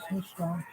So strong.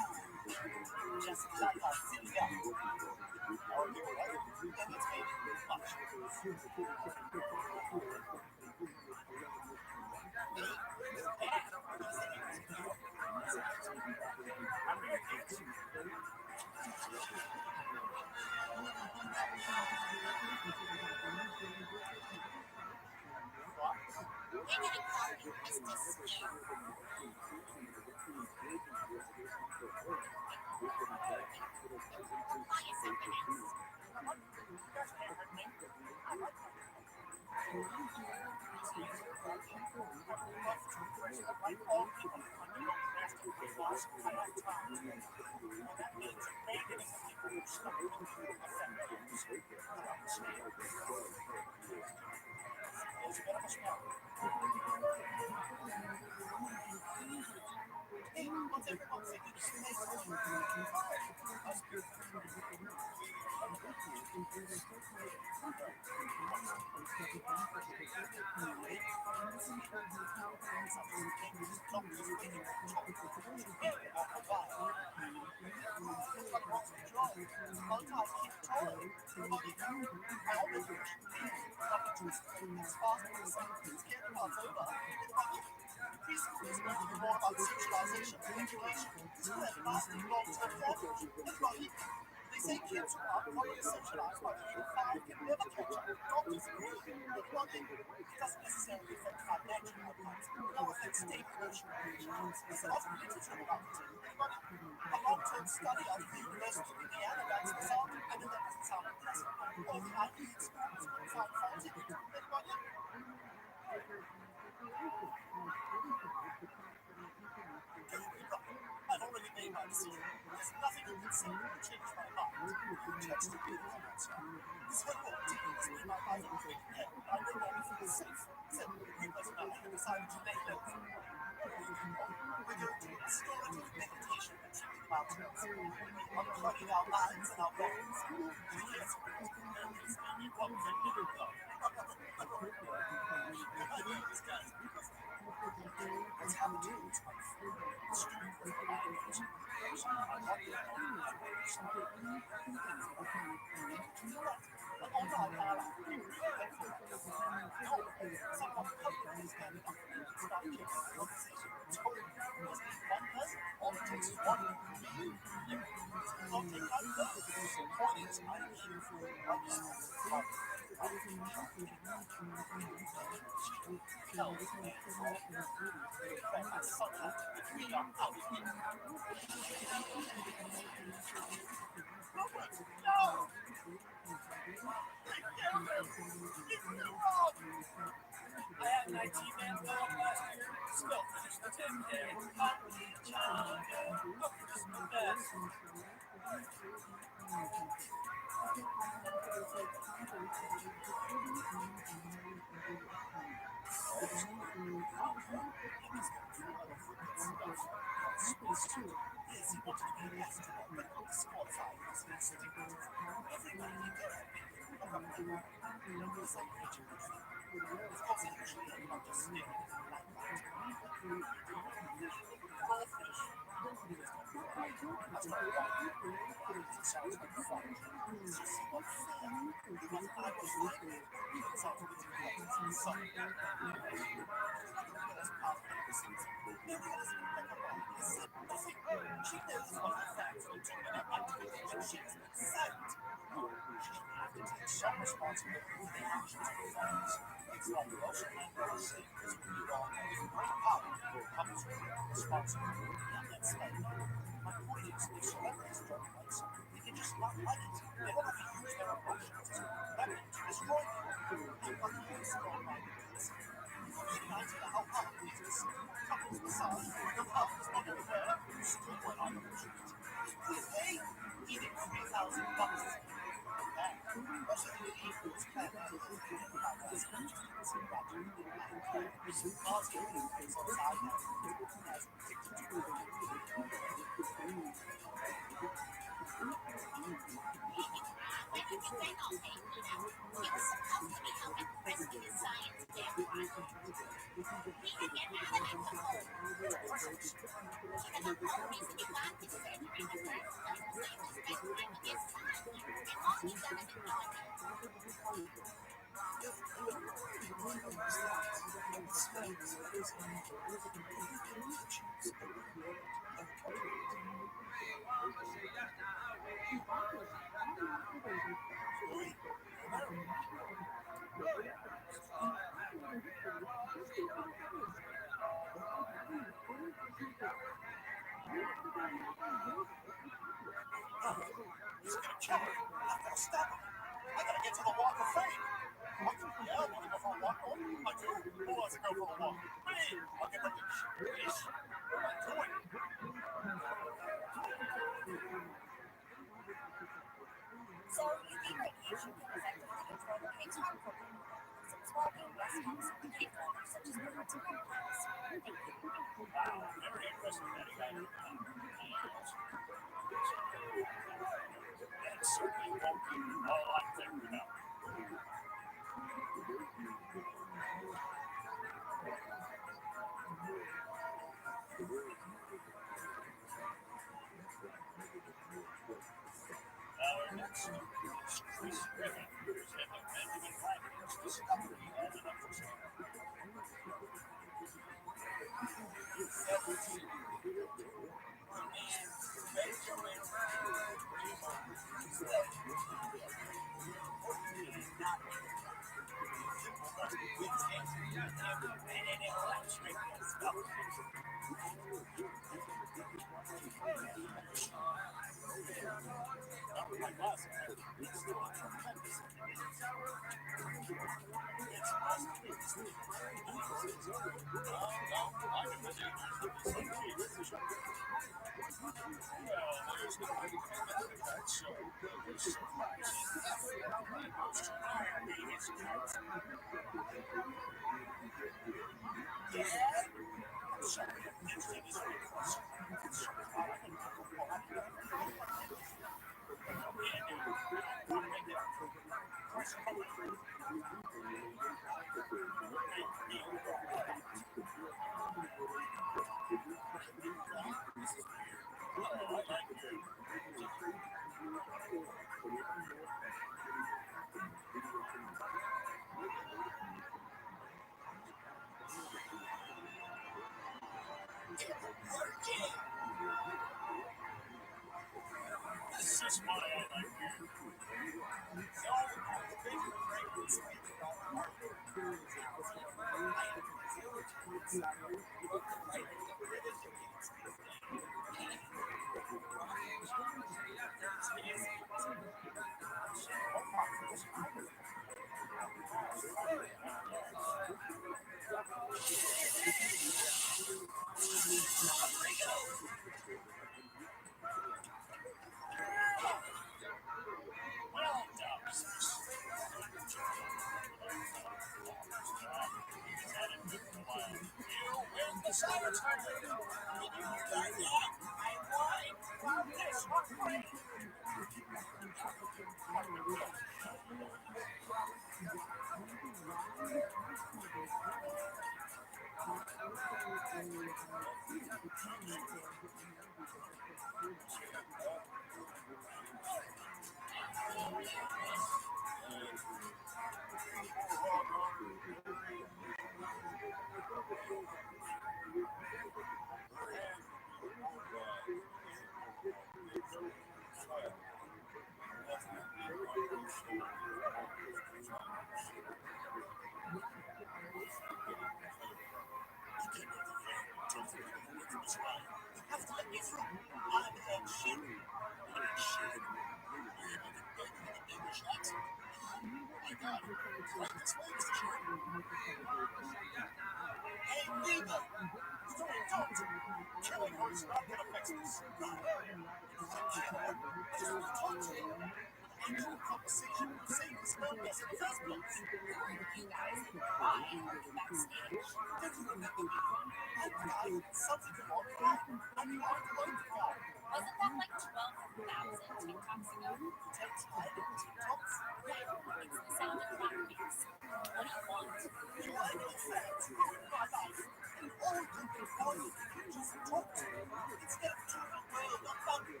Into a conversation, saying this phone message on Facebook. Who are you guys? Why are you backstage? Did you remember me? I'm the guy who did something wrong. I'm the unemployed guy. Wasn't that like 12,000 TikToks ago? Takes time to TikToks? Yeah, it's the sound of clap beats. What do you want? You like your fans, my life, and all you can tell you just talk to me instead of trying to build a company.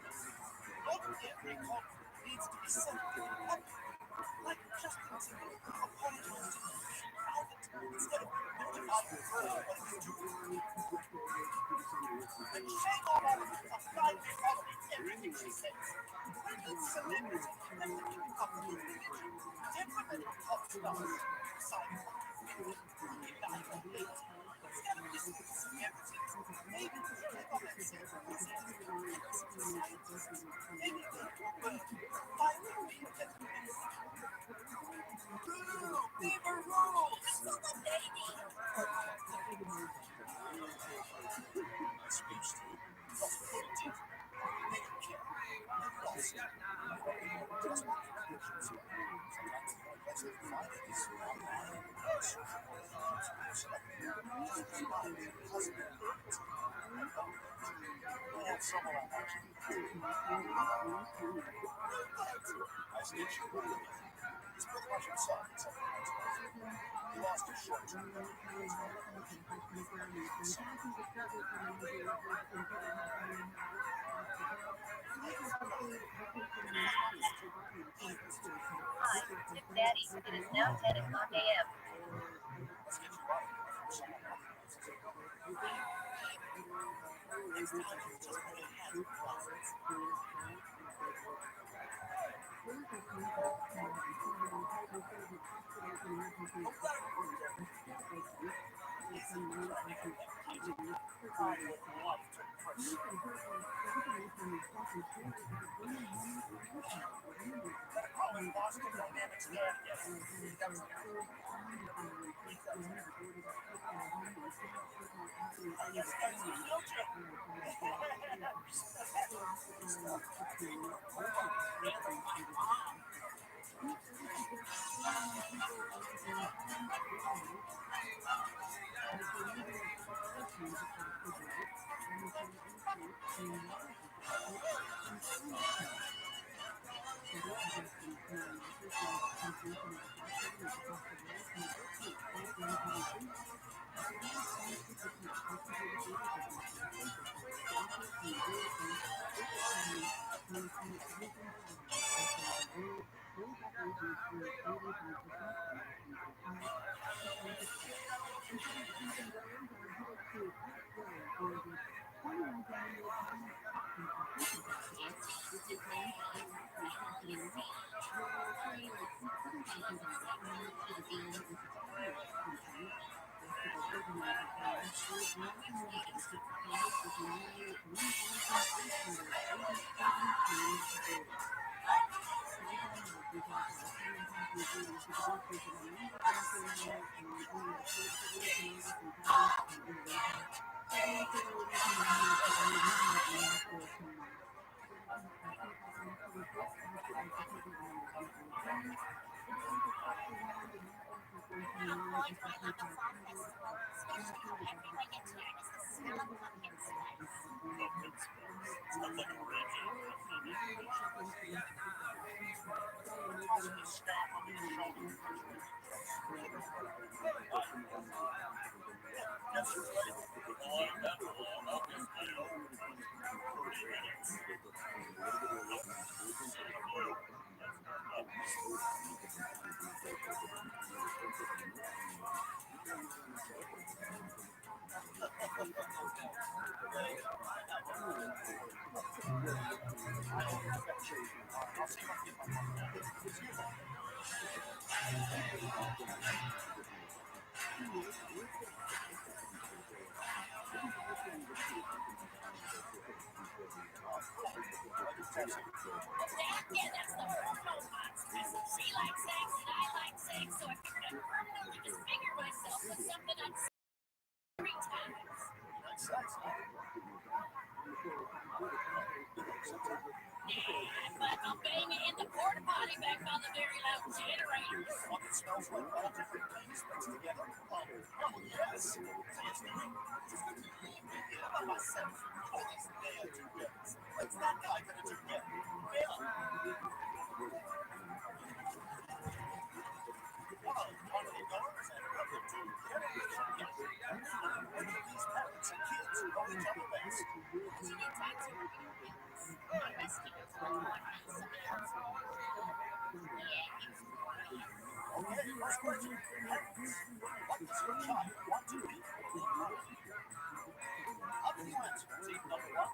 Not every conflict needs to be settled in public. Like Justin Timberlake apologized to me in private instead of victimizing her when he's doing. And shame on all of you for blindly following everything she says. We need celebrity and the keeping up with religion. Temperamental pop stars. Science. Evaluate. Instead of dismissing everything, maybe click on that same representative scientist. Maybe they will work. Finally reinvent medicine. Boo! Fever rules! Whistle the baby! Speech tape. Lost footage. They don't care. Lost. Just one connections. Sometimes the only place they can find it is online. We have someone on watching. I stitched your brother. He's pretty much himself except for next week. He lost his shirt. Hi, Tip Daddy. It is now 10 o'clock a.m. Let's get you right. Someone else. Next time, just put a hand in the closet. Boston Dynamics there. Yes, that's the future. But I'll bang it in the porta potty. body back on the very loud generator. One that smells like all different things mixed together. Oh yes. Tasty. Yeah, by myself. Oh, these damn toupees. What's that guy gonna do then? Yeah. Party goers and welcome to Generation Gap. These parents and kids know each other best. Continue taxing for your bills. My mosquitoes will want somebody else. Okay, first question. Parents, what does your child want to be when they grow up? How did you answer? Team number one.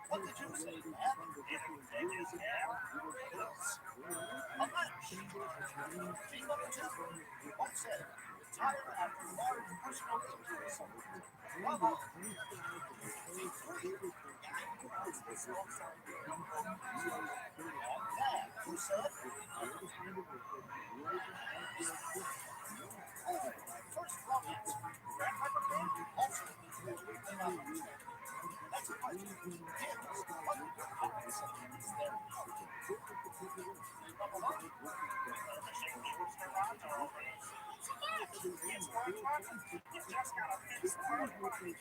What did you say, Dad? Yes. A match. Team number two. What said? Retire after large personal injuries. Bravo. Team three. And Dad, who said? First wrong answer. That type of thing also means that you may not understand. Next question. Kids, what do your parents say is their out? Number one. You just gotta fix the word. Okay,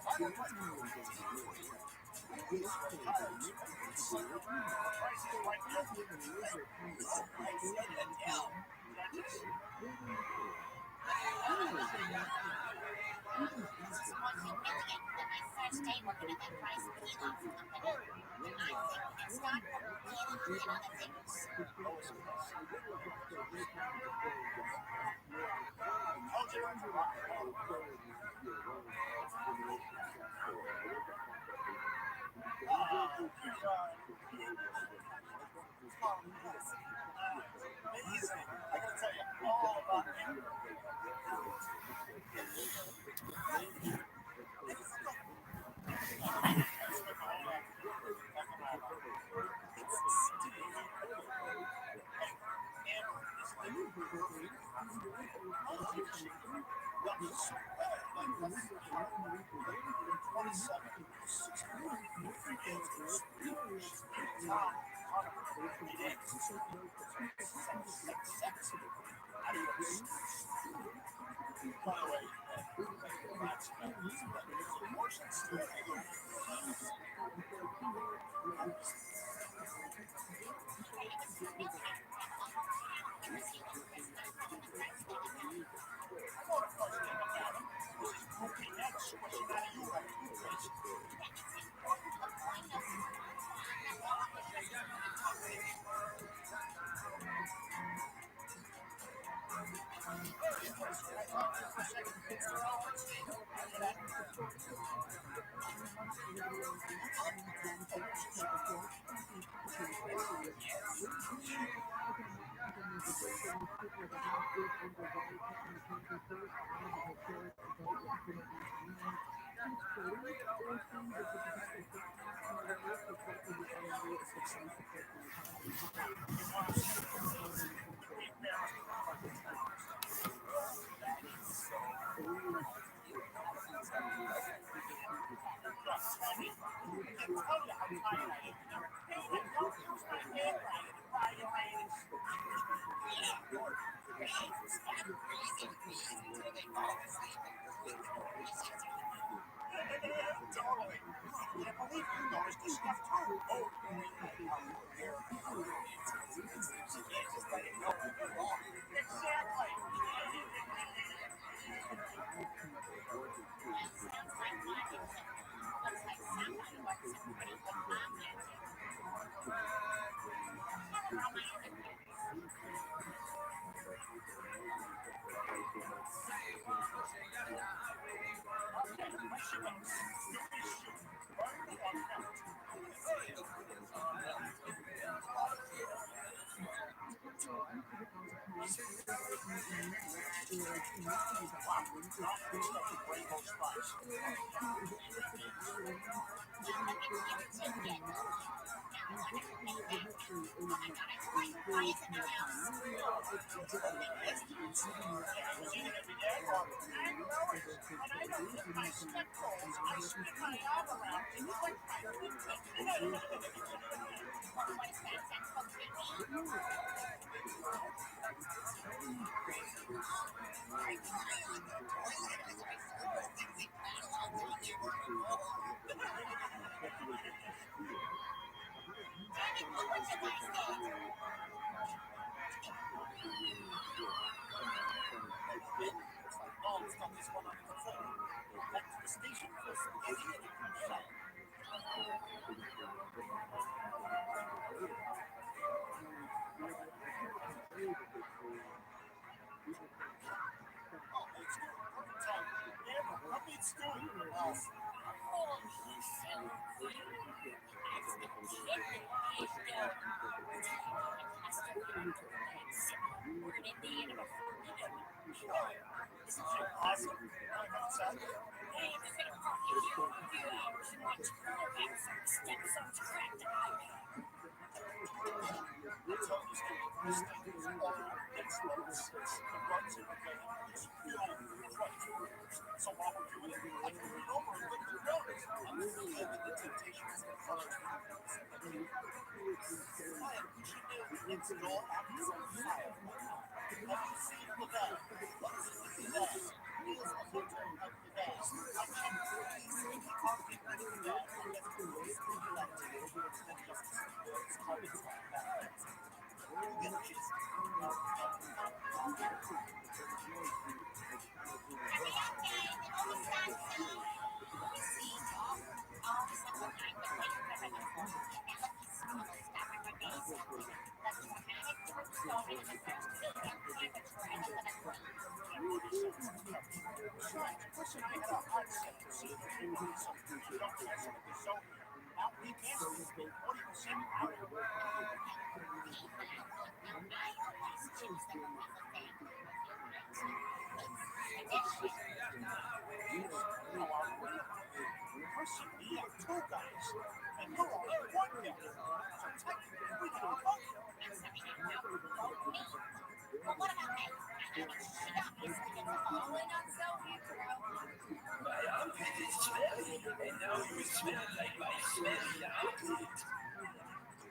final question. Who is your child's favorite singer? Price is right now. I said it, yeah. This is more humiliating than my first day working at that rice peel-off company. I think we can start dealing in other things. Amazing. I gotta tell you all about him. By the way, totally. Can't believe you noticed this stuff too. Oh, just let it go. Exactly. Sounds like logic. Looks like somebody works a pretty good mom magic. Never on my other parents. I told you, why is it in the house? What is that?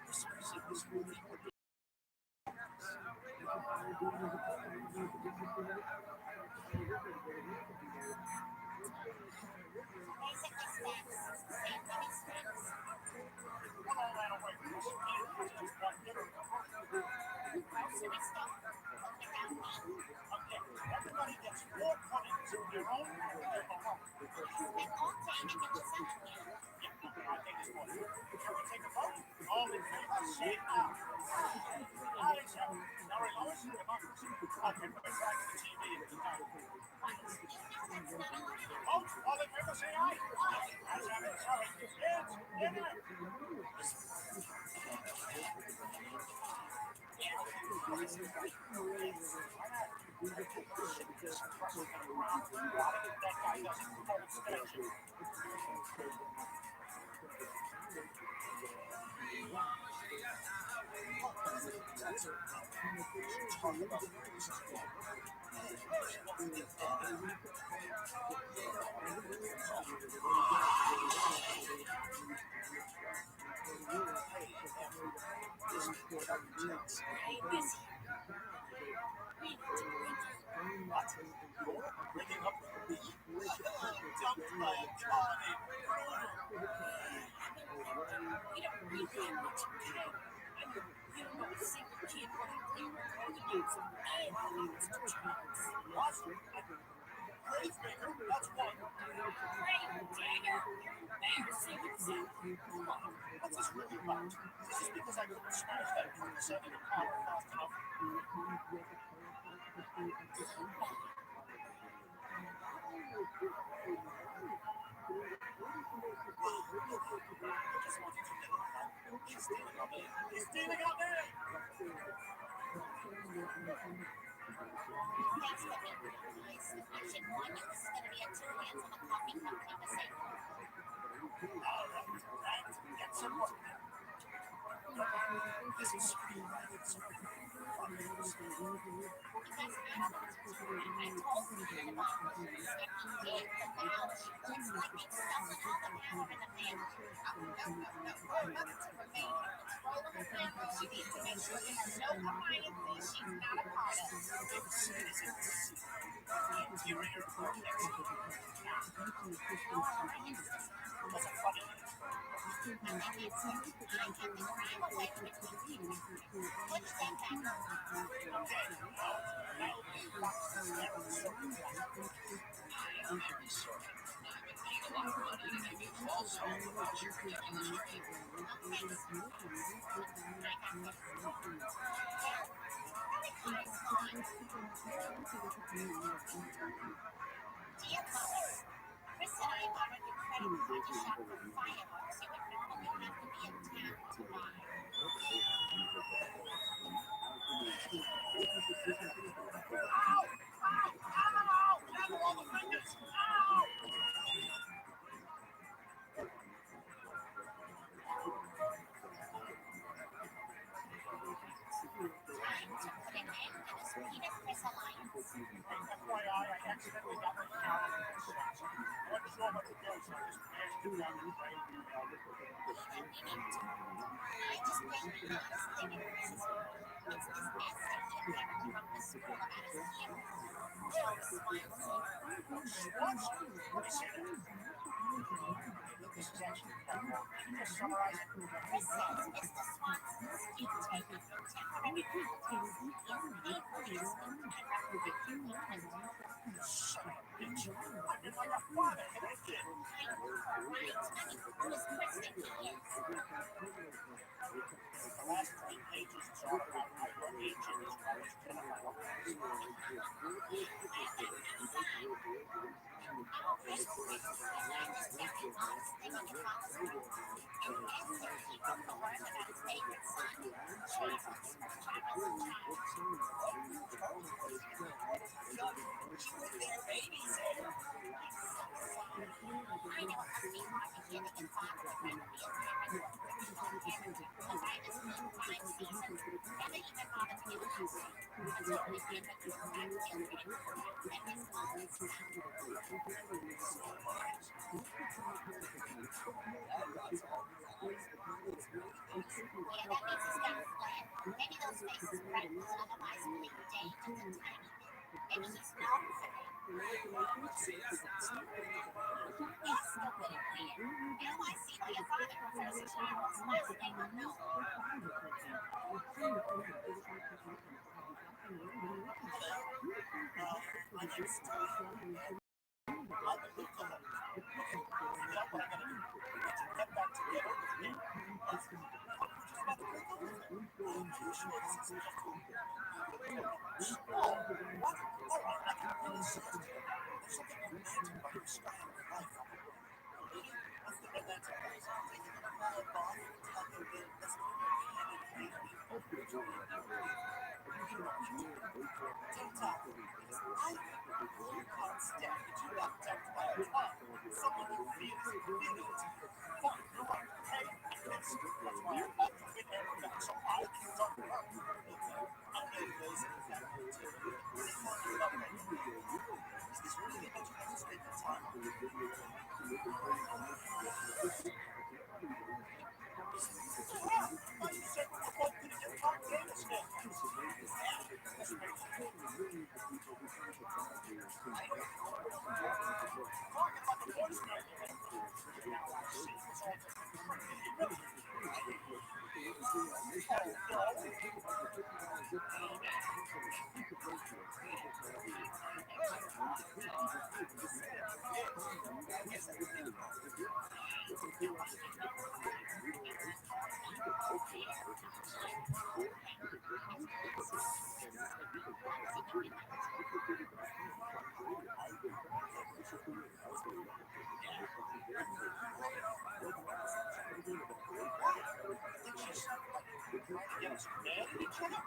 Is that supposed to be me? Damn it, look what you guys did. This is screaming out of something. Because I told him to give up, and he did, but now she looks like it's something other power in the family. No, her mother to remain in control of the family. She needs to make sure there's no alliances she's not a part of. The secret is in the secret. The interior of her character. Alliances. Was it funny? I think it's I kept the crime away between you. What does that matter? Okay, well, I'm very sorry. I've been paying a lot of money and I feel also about your chemistry. Okay. I got this. Well, probably caught his line. Dear Mother, Chris and I borrowed your credit card to shop for fireworks you would normally have to be in town to buy. Time to put an end to this Peter Chris alliance. FYI, I accidentally got my account in the section. I wasn't sure what to do, so I just managed to down the brain email. I just think because David Chris is what's this essay he apparently wrote to school about his hero. Joe smiles. What? Let me see that. This is actually quite long. Can you just summarize it? Chris says Mr. Swanson's student taken for temporary penalties is a policeman and referee equipment. Son of a bitch. I've been like a father to that kid. Right? I mean, who does Chris think he is? The last 3 pages is all about how your agent is always criminal. Our Chris thinks he's learned this very honest thing on the phone. And after he broke the word about his favorite son, Jesus, Charles Child. Their babies. I know it must be hard beginning and following a parent. The writers need prime season never even bother feeling us until we get the correct ending. And this moment is yeah, that means he's got a plan. Maybe those faces Brett would otherwise bleak day just a tiny bit. Maybe he's known for that. He's stupid and weird. Now I see why your father prefers Charles' last name unknown. My name's Steve. I'm the new cook. You know what I gotta do? I need to get back together with me. Just about the cook. Usually it's just oh, what? Oh, I can really see it. There's something romantic about your style of life. What's the romantic place? Taking a cold bath, tucking in this don't tell me. I you can't stand that you got dumped by a club. Someone who feels it. Fine, you're right. Hey, that's why I love to get there back so I can talk about it. I'm getting lazy with that too. It's not you love me. Is this really the best way to spend your time? Well, why you said we were both gonna get top tennis now? This makes talking about the voicemail you left. Now I see it's all just really. Yes, mad at each other?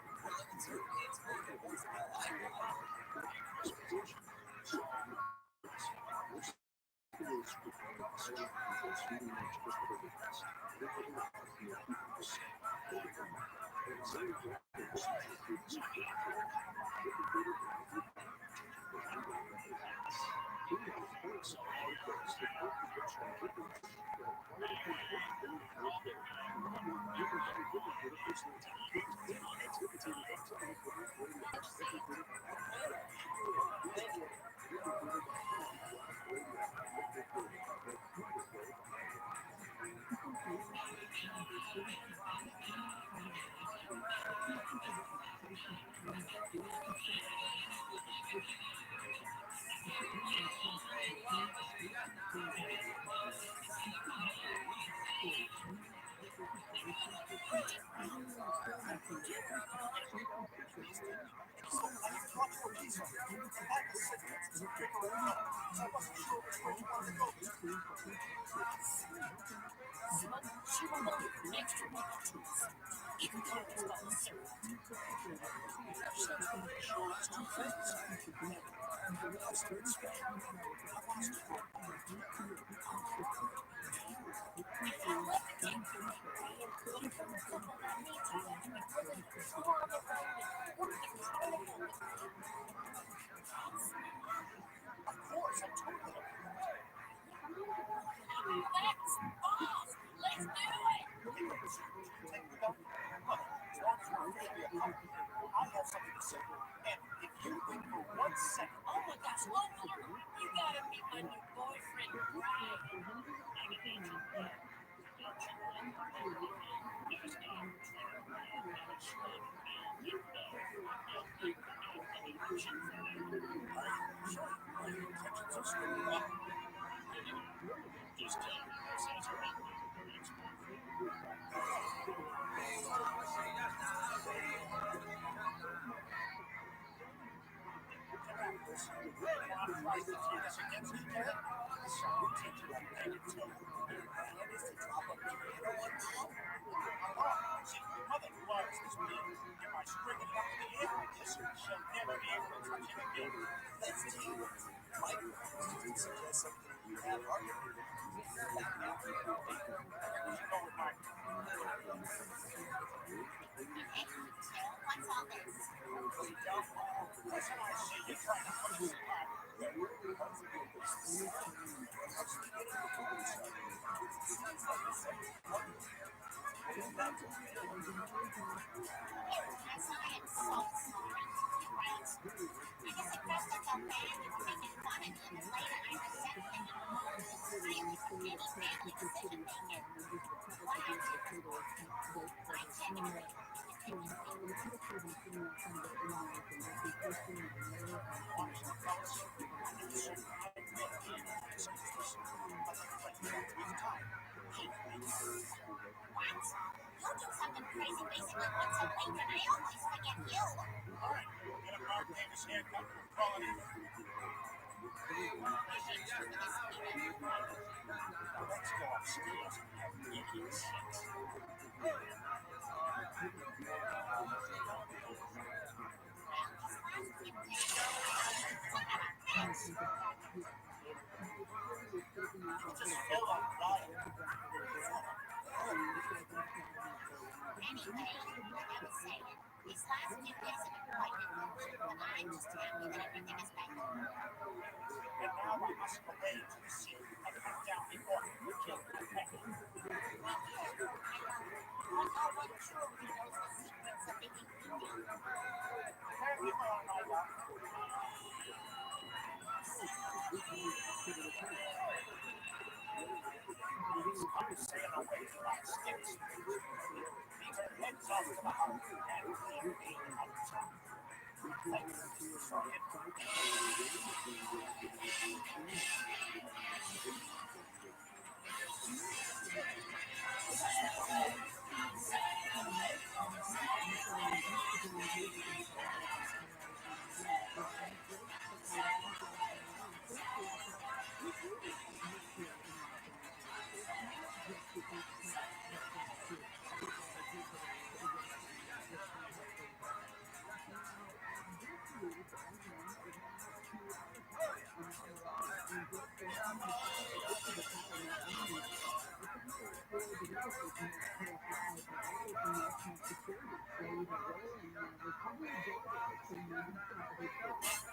is more clarified, but that was the national security played a role in recovering data from moving property first.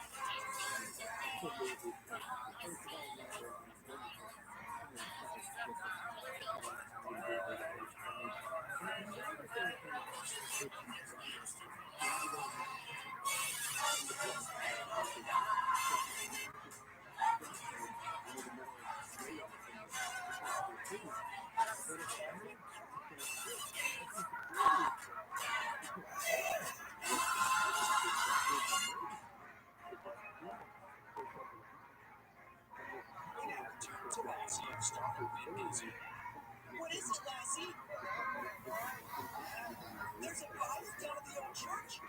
So first of all, we were on the current site with the and there are things that it's right. So I don't know. And the blood a little more weight in the popular opinion. But as far as national security is concerned, because what happened is the murder because for a couple of months. And this Return to Lassie and start a bit busy. What is it, Lassie? There's a fire down at the old church.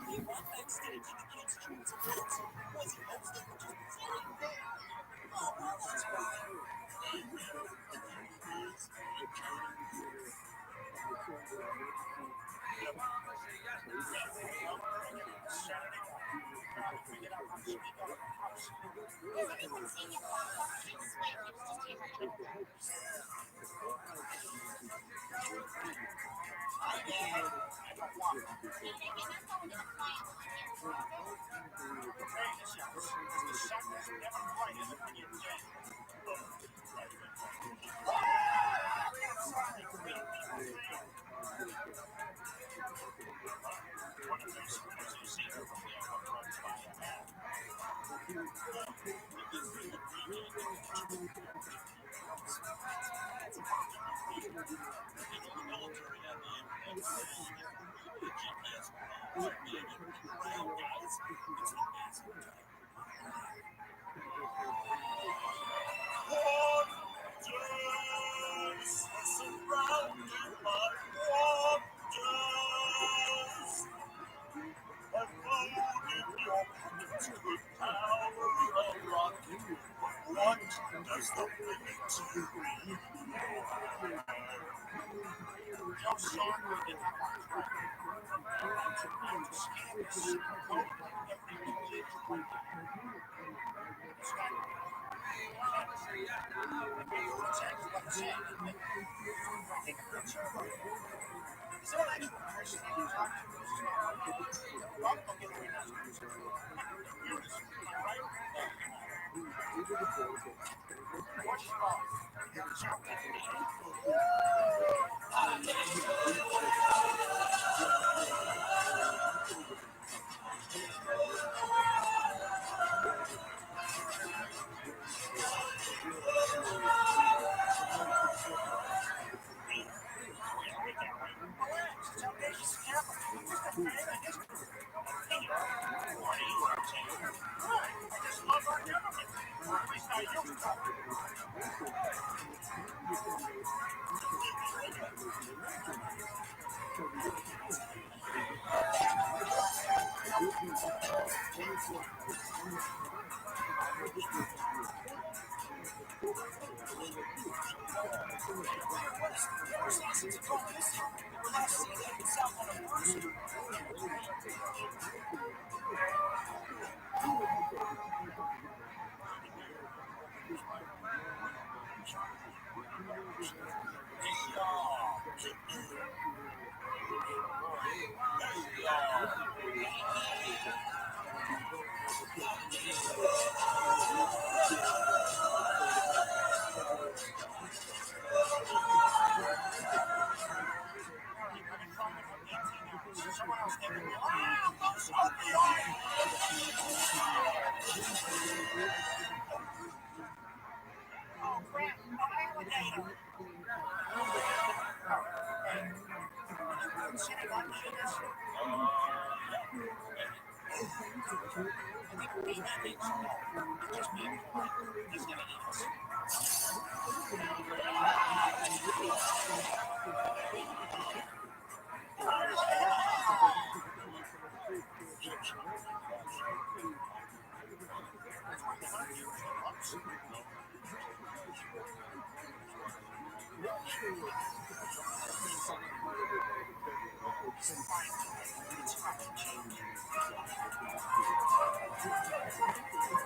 He went backstage at the kids' dreams and hits. Was he hosting or just presenting? Oh, well, that's right.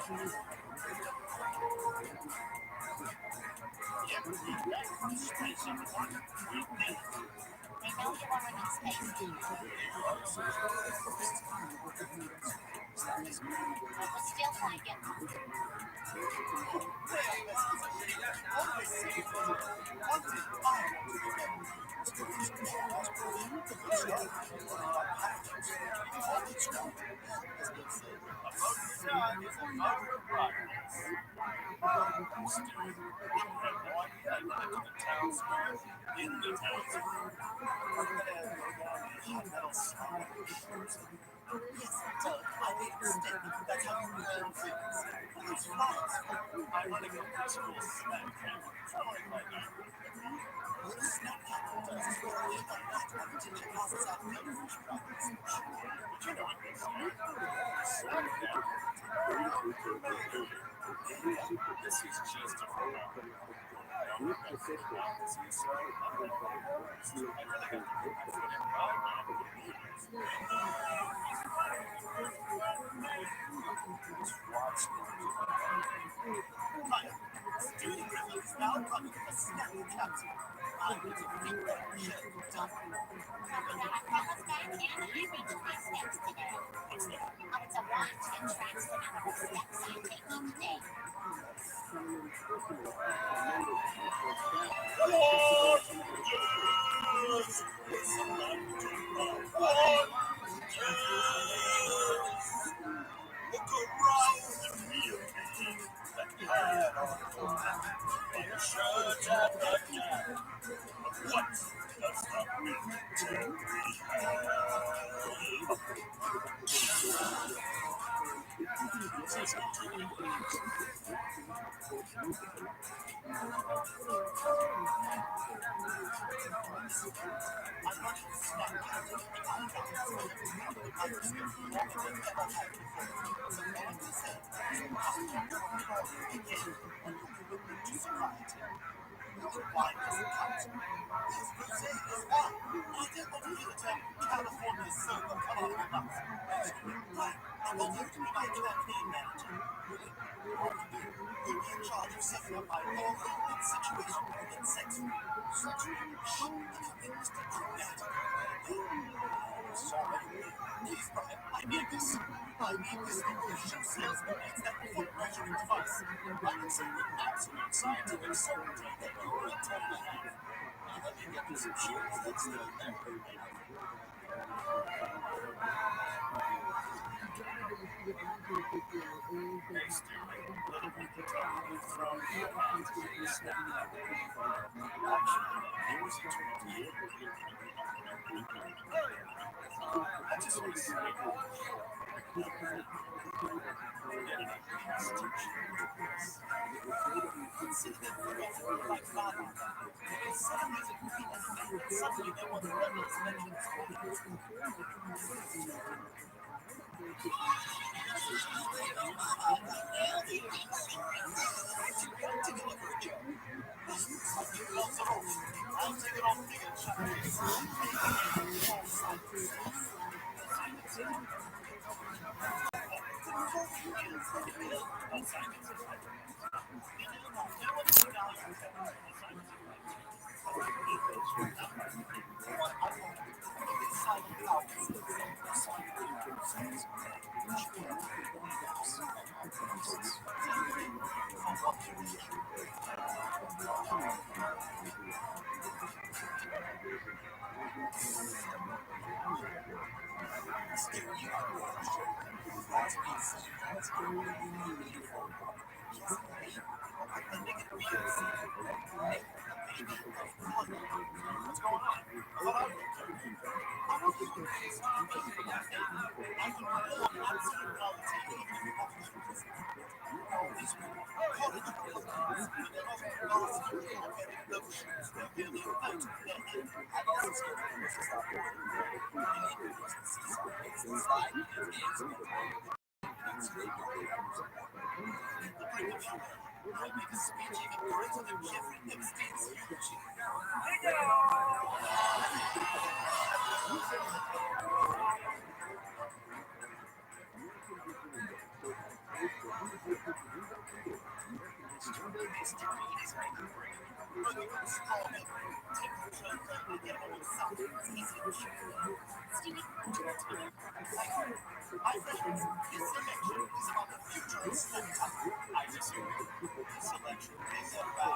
know you want to space. I will still like it. My friends, this selection is about the future of storytelling. I disagree. This selection is about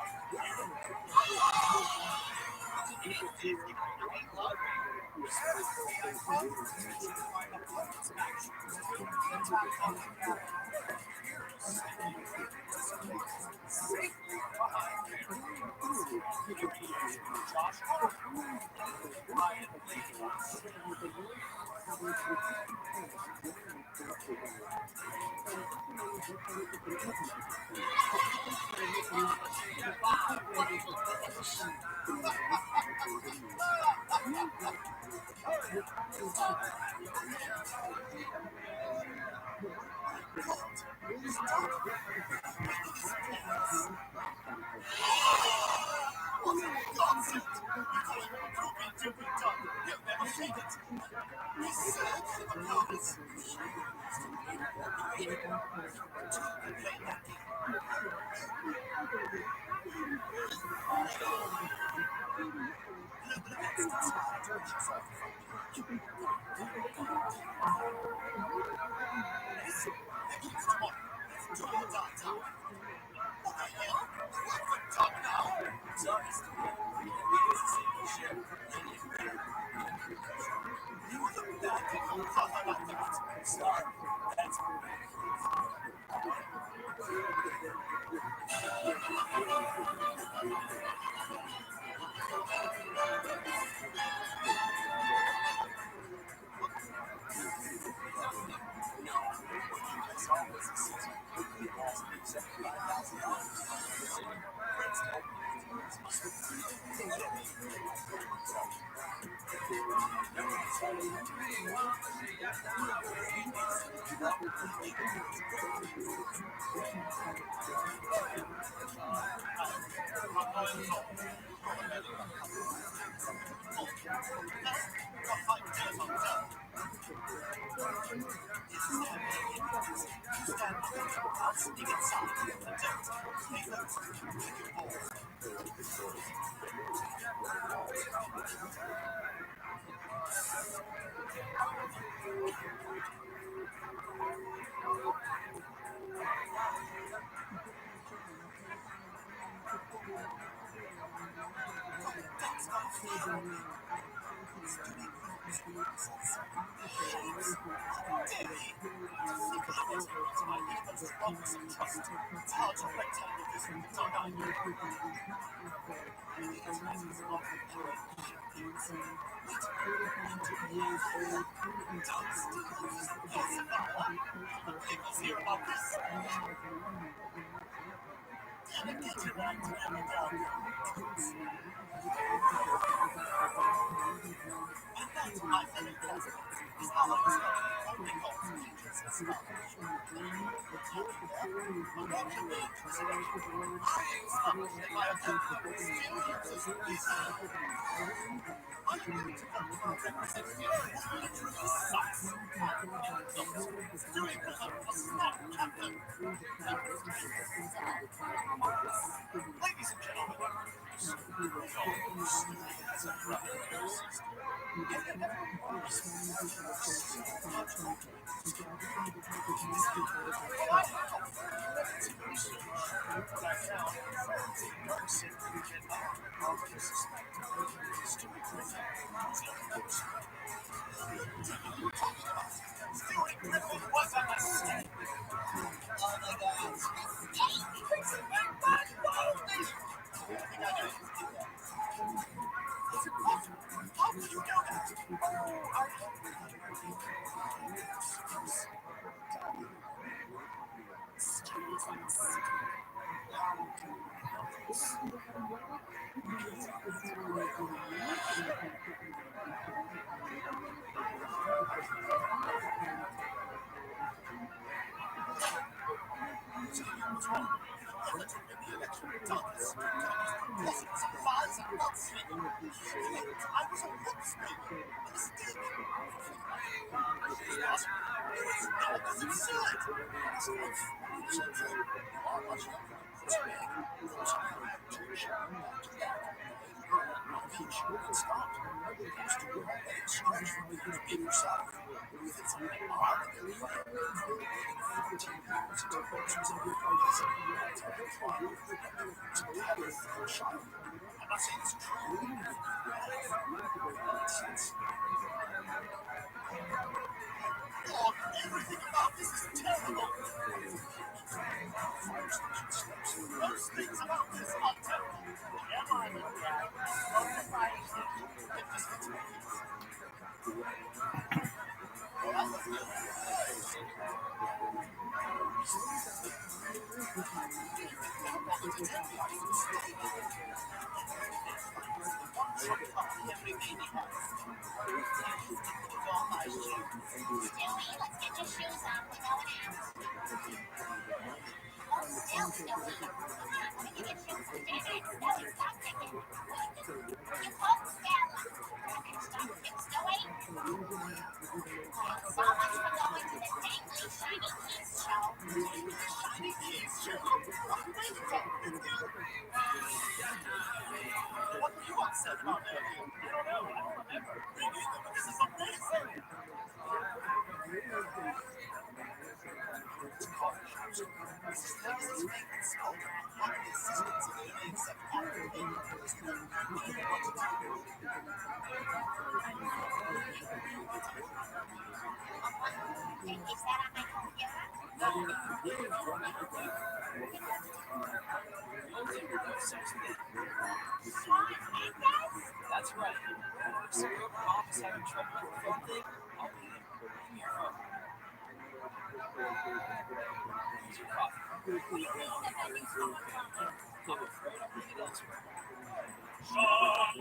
Everything about this is terrible. Most things about this are terrible. Am I the drag? What do you want said about that? I don't know. I don't remember. Me neither, but this is amazing. That's right. So your mom is having trouble with the phone thing? I'll be there. Give me your phone. Here's your coffee. I'm afraid I'll bring it elsewhere. How do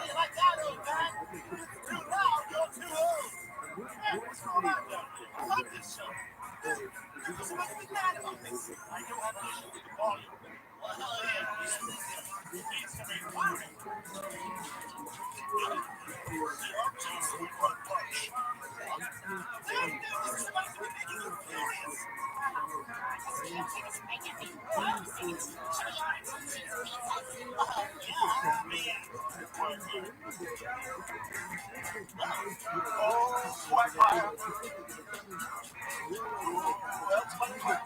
you like that, old man? Too loud, you're too old. Hey, what's going on there? I like this show. What's supposed to be mad about this? I do have an issue with the volume. Well, hell yeah, it needs to be quiet. You're just a front punch. Damn, dude, this is supposed to be making you furious. Oh, quite fire. Well, 25.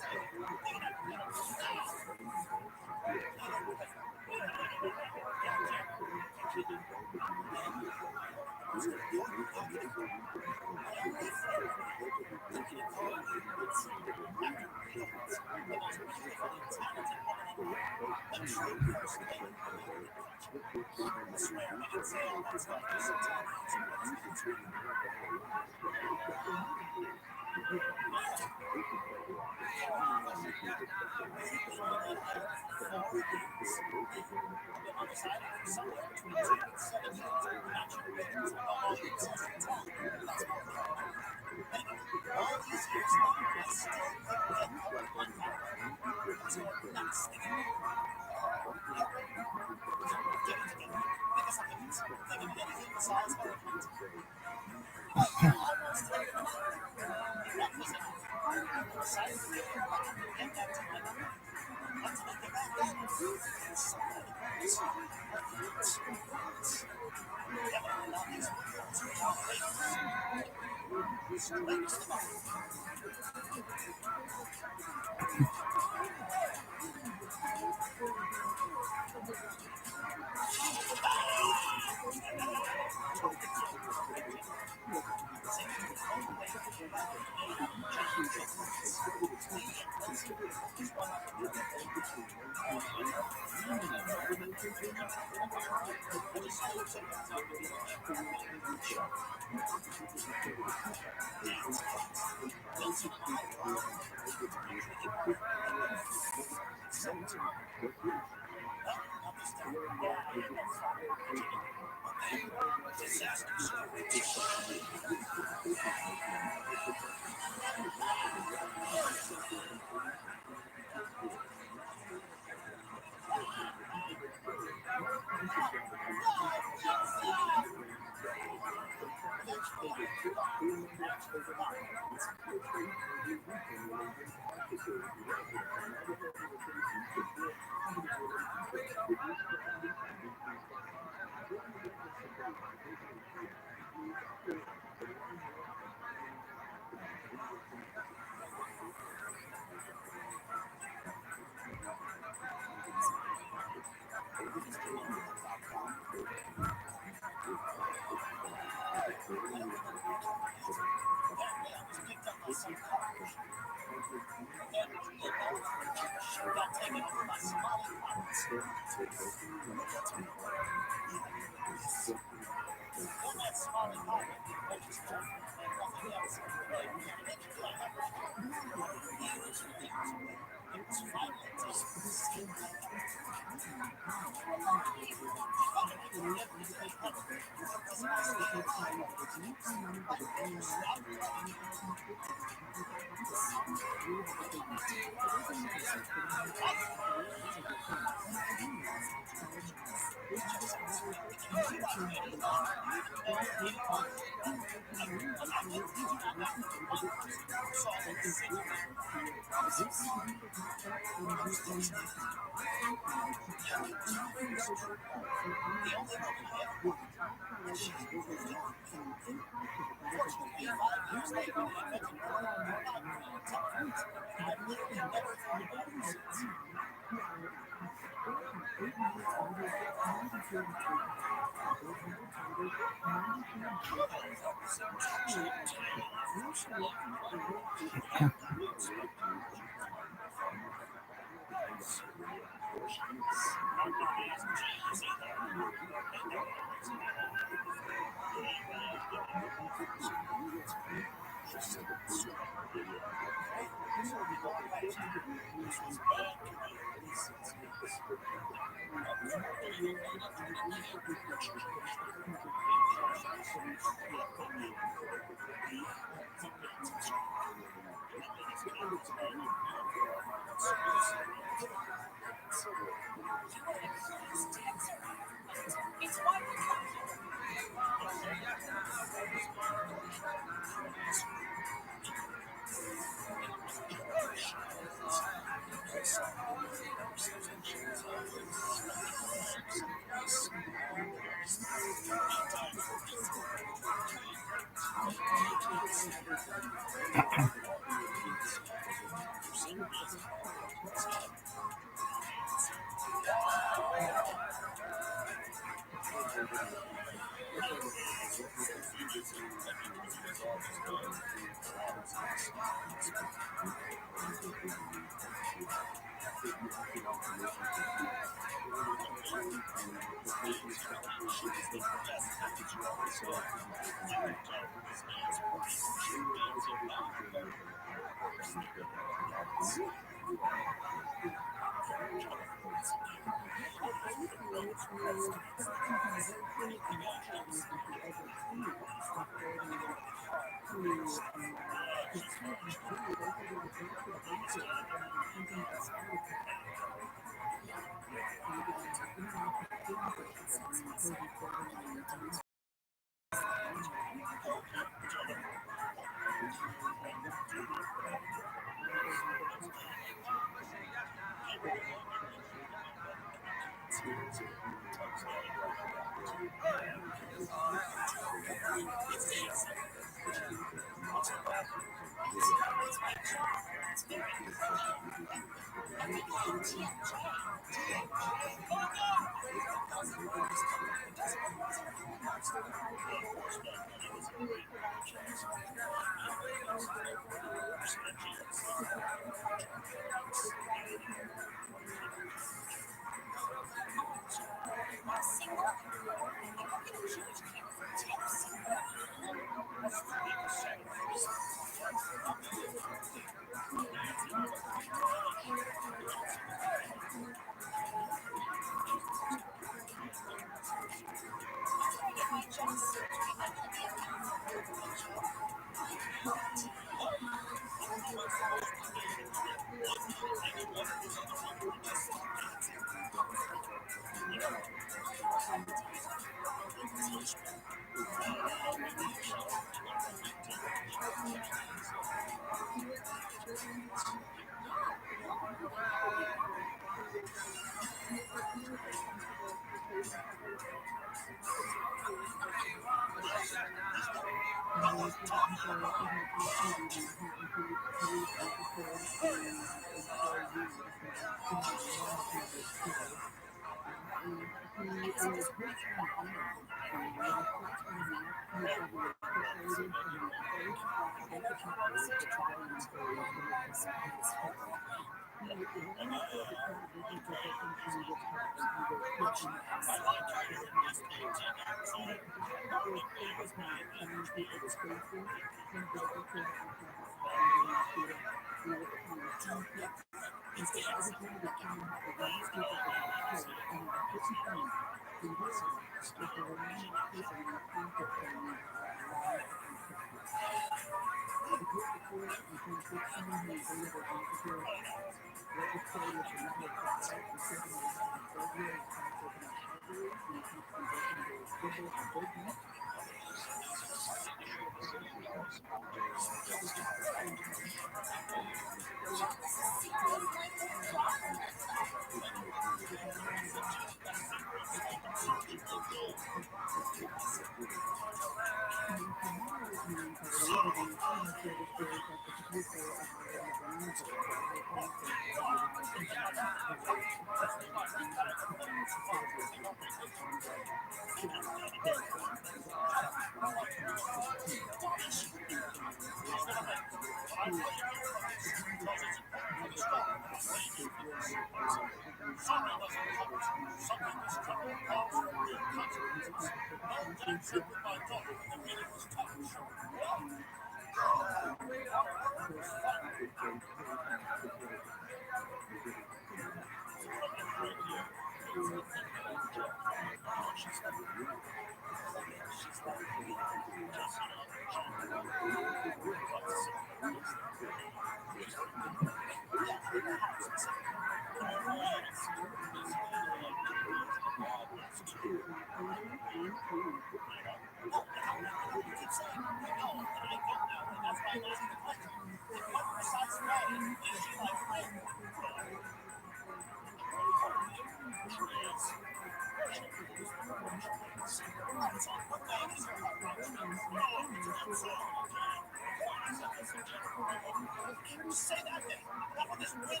Say that again. That one is red.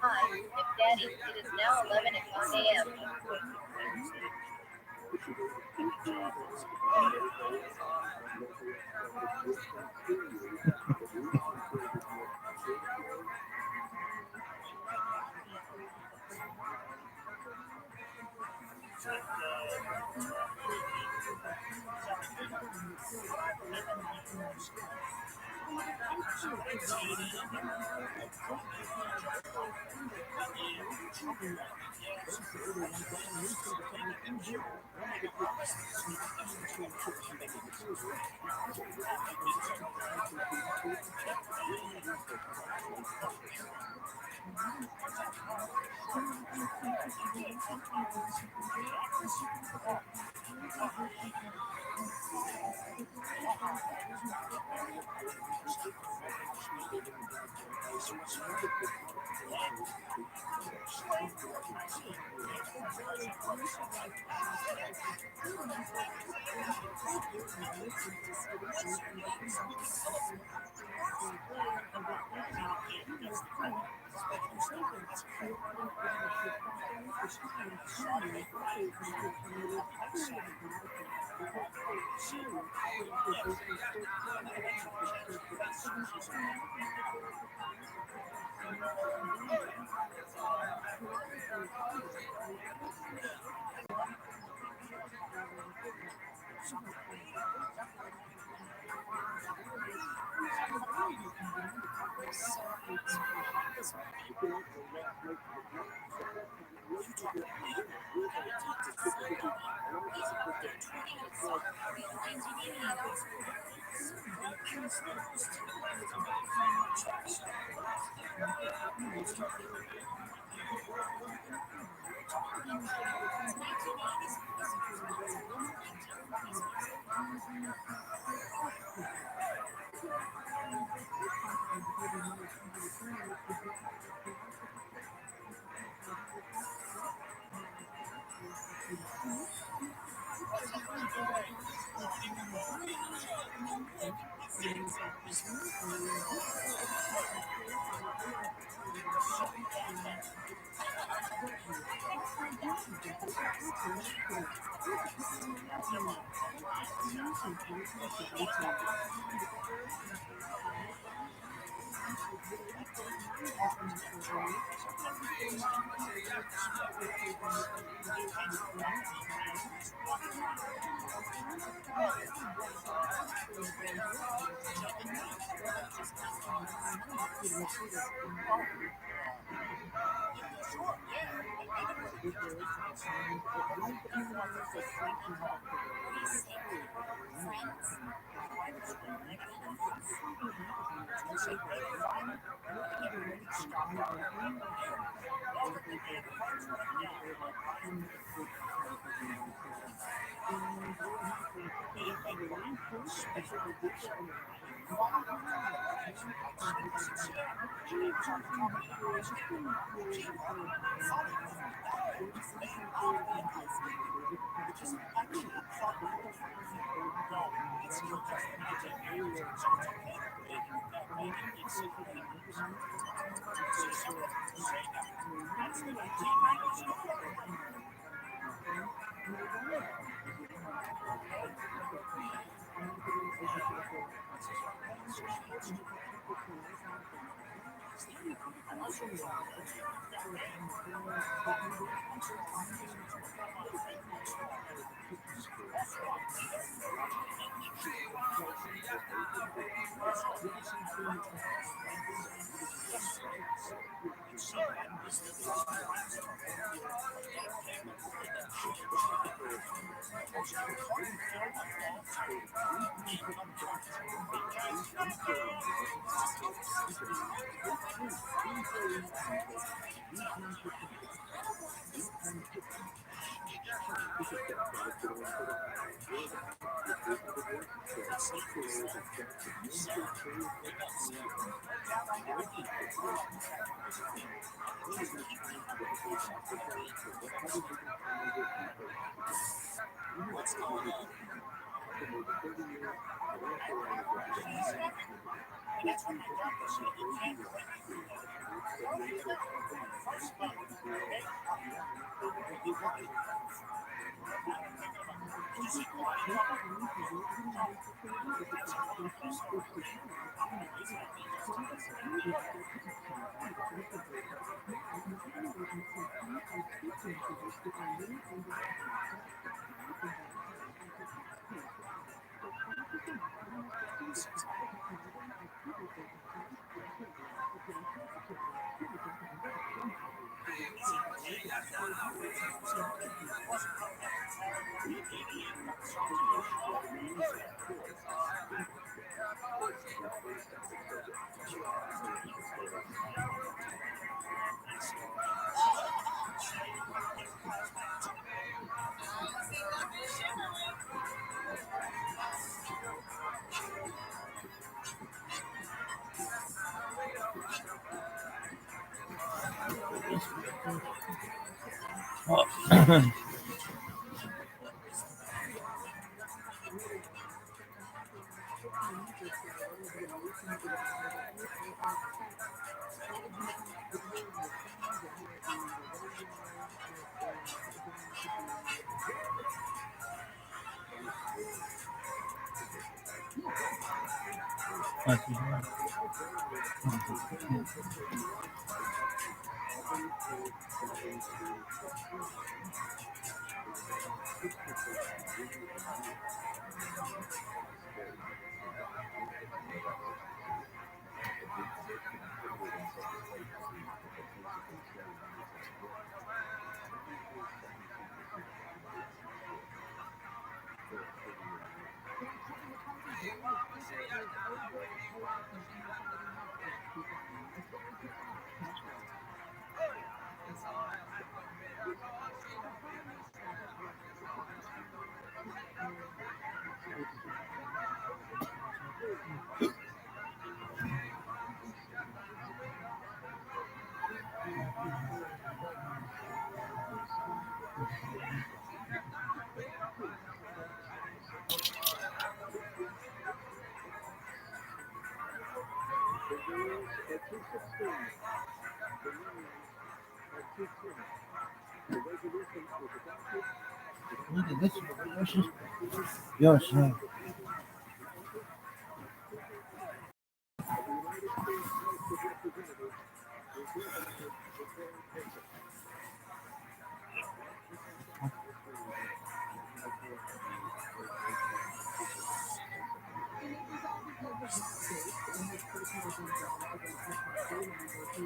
Hi, Big Daddy. It is now 11 a.m.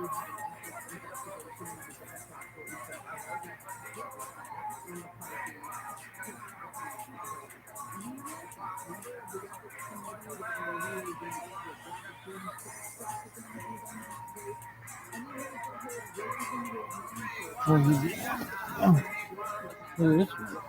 Look at this one.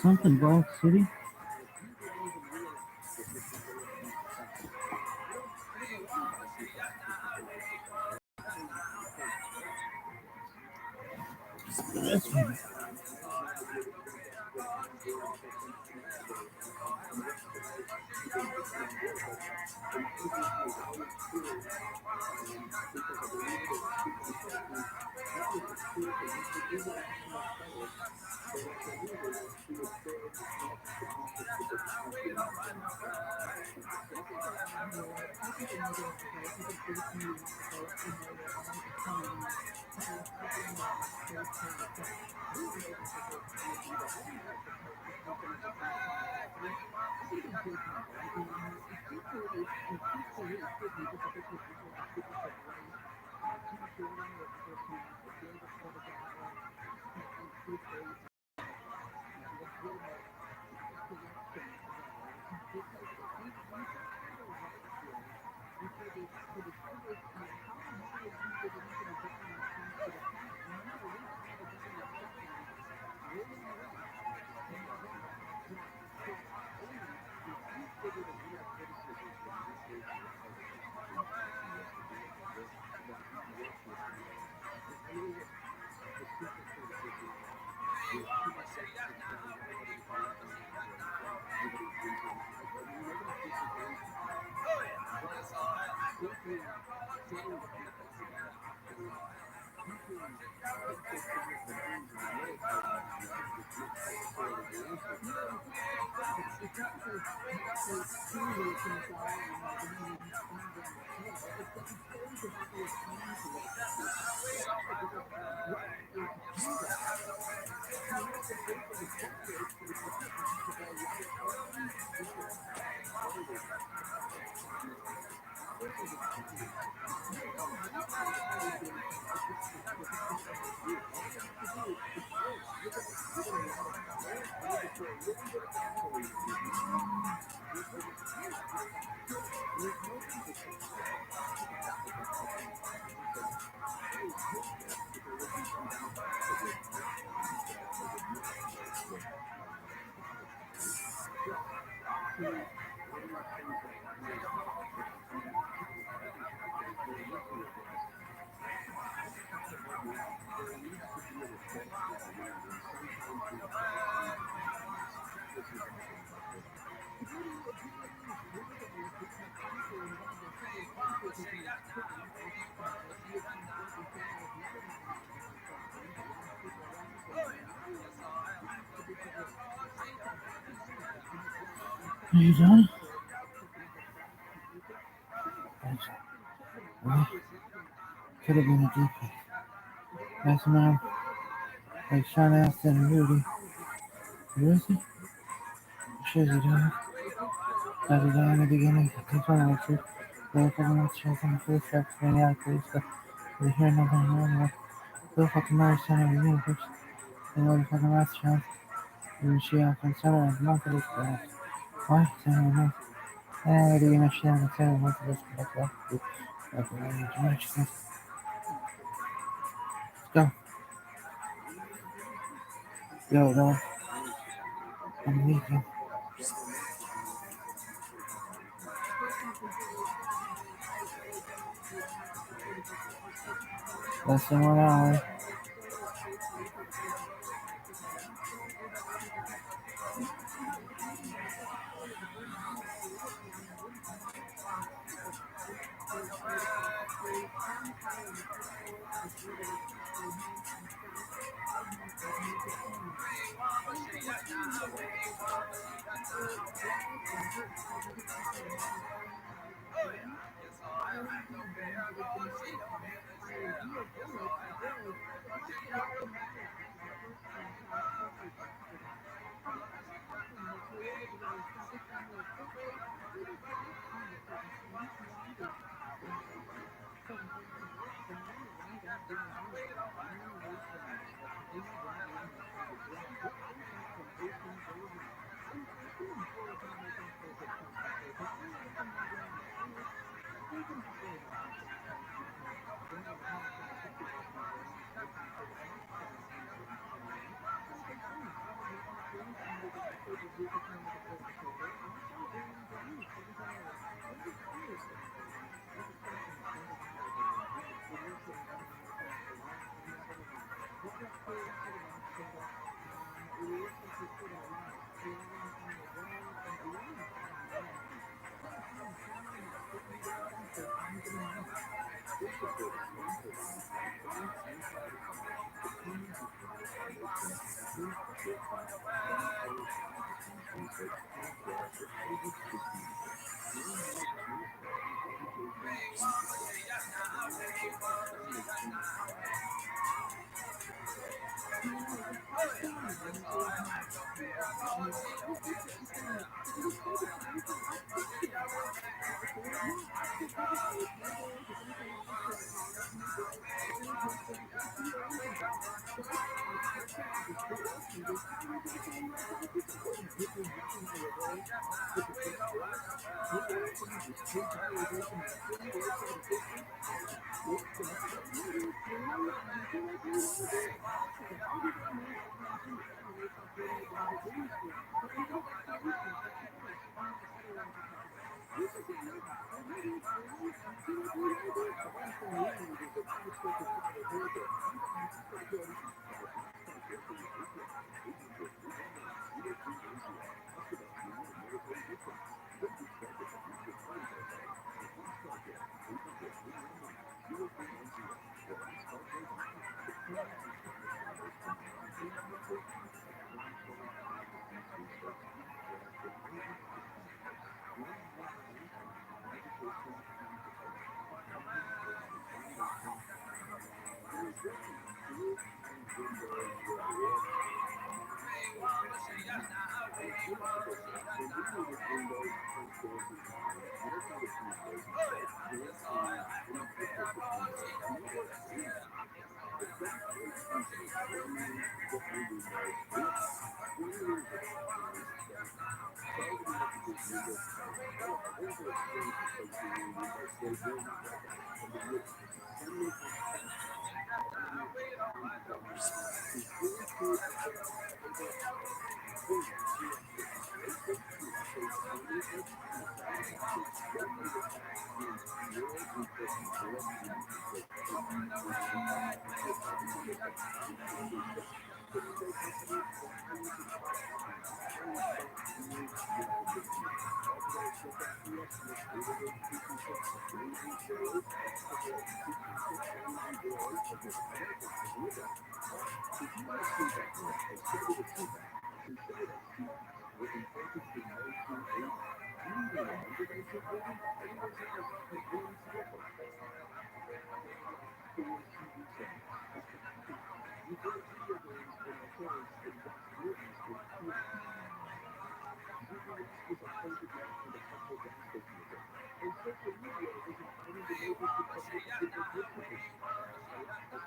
Something Ball City. This one. Are you done? Could have been a defense. That's man. Like Sean Astin and Rudy. Where is he? Shows you doing. Got it down in the beginning. Take one with you. They're pretty much checking the first track for any out police. But we hear nothing more. Two photographs and universe, and all photographs shows Lucia Consola and Margaret Grant. Why? Someone else. And the image showing the seven months of this collector. Let's go. Yo, no. I'm leaving. Less than 1 hour.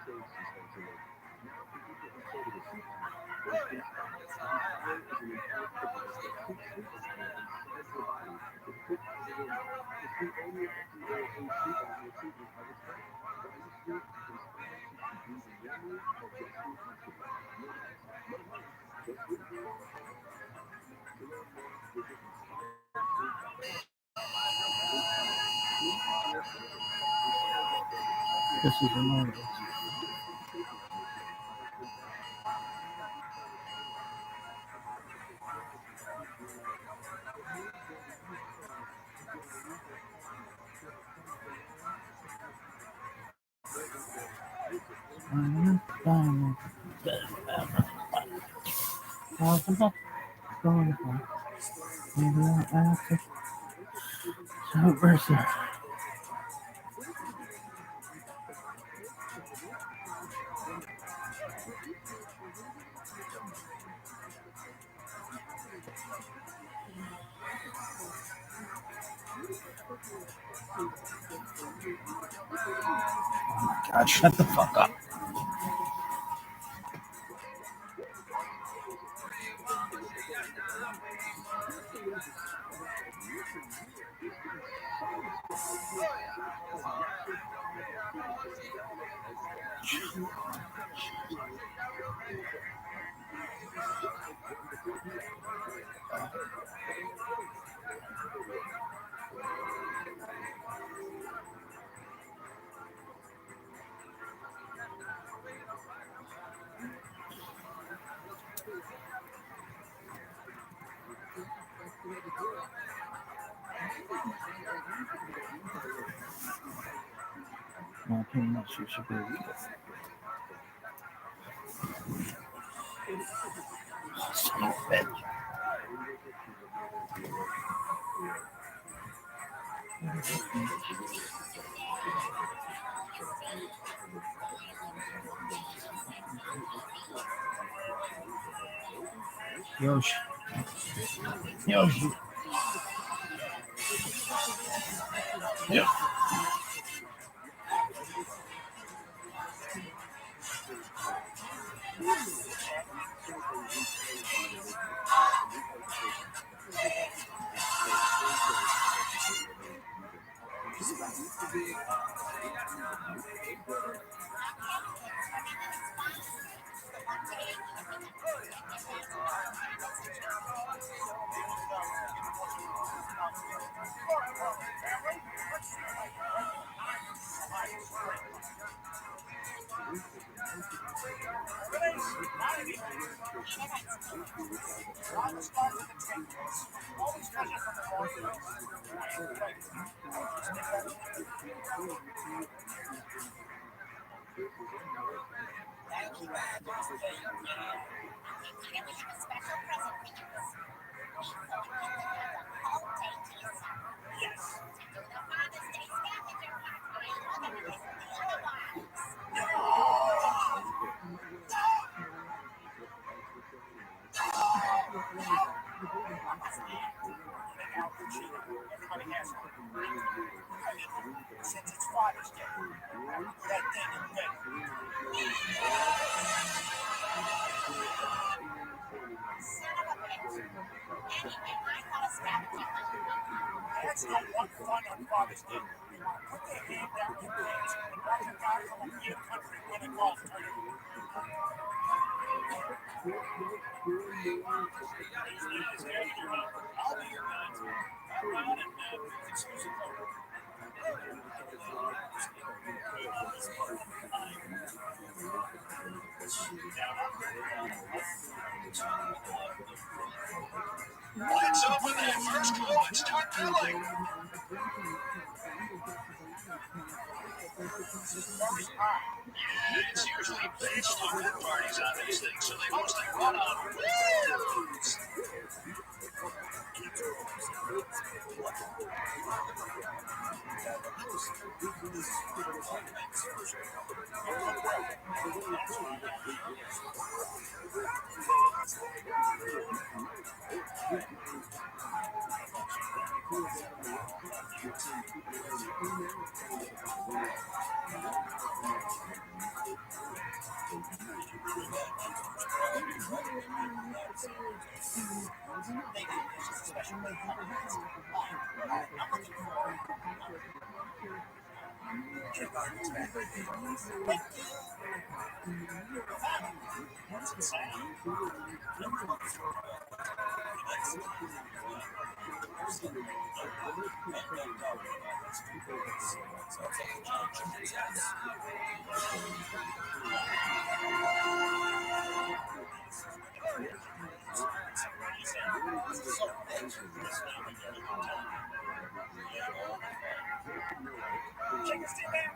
This is annoying. God, shut the fuck up. No, pretty much you should be. Son of a bitch. Yoshi. Yoshi. Yeah. Since it's Father's Day, that thing in bed. Dads don't want fun on Father's Day. They want to put their hand down their pants and watch a guy from a weird country win a golf tournament. I'll be your man. Come on and excuse me. Let's open that first clue and start drilling. It's usually based on work parties on these things, so they mostly run on wheels. It's just a special way. How much What's it say? Check this thing out.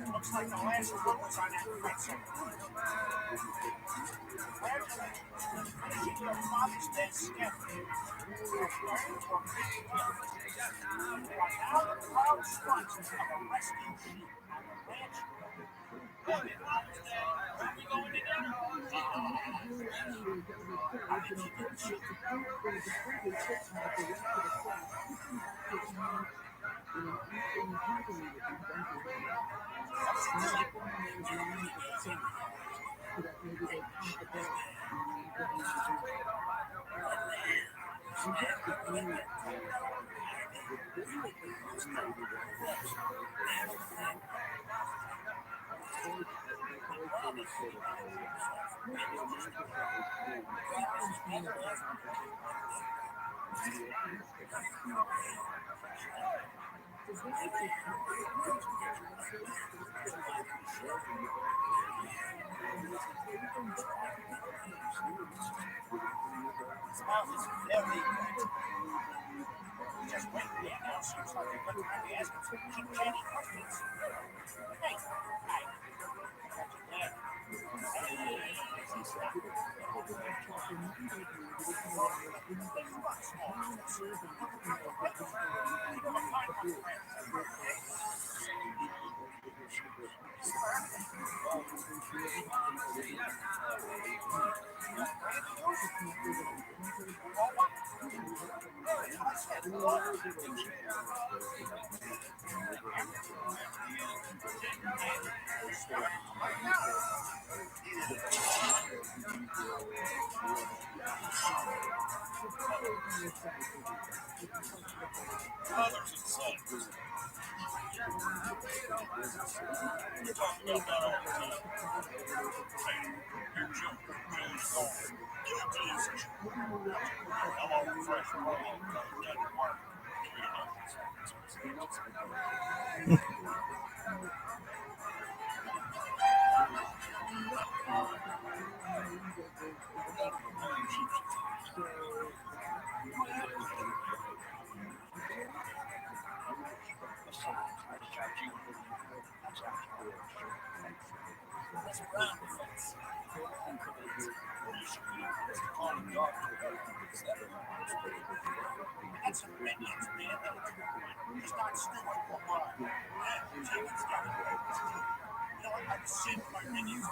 Looks like the last one was on that pretzel. Your father's dead skip. Now the proud sons of a rescue sheep on the ranch. Happy Father's Day. Where are we going to dinner? I've been eating chicken. Just wait for the announcers like they're going to ask us some candy questions. Hey, hi. Brothers and sons. We talk about that all the time. Hey, you're Joe. Joe's gone. Guilty as I'm all fresh from down the park. That's some Indians, man. He's not stupid. You know, I've seen my Indians.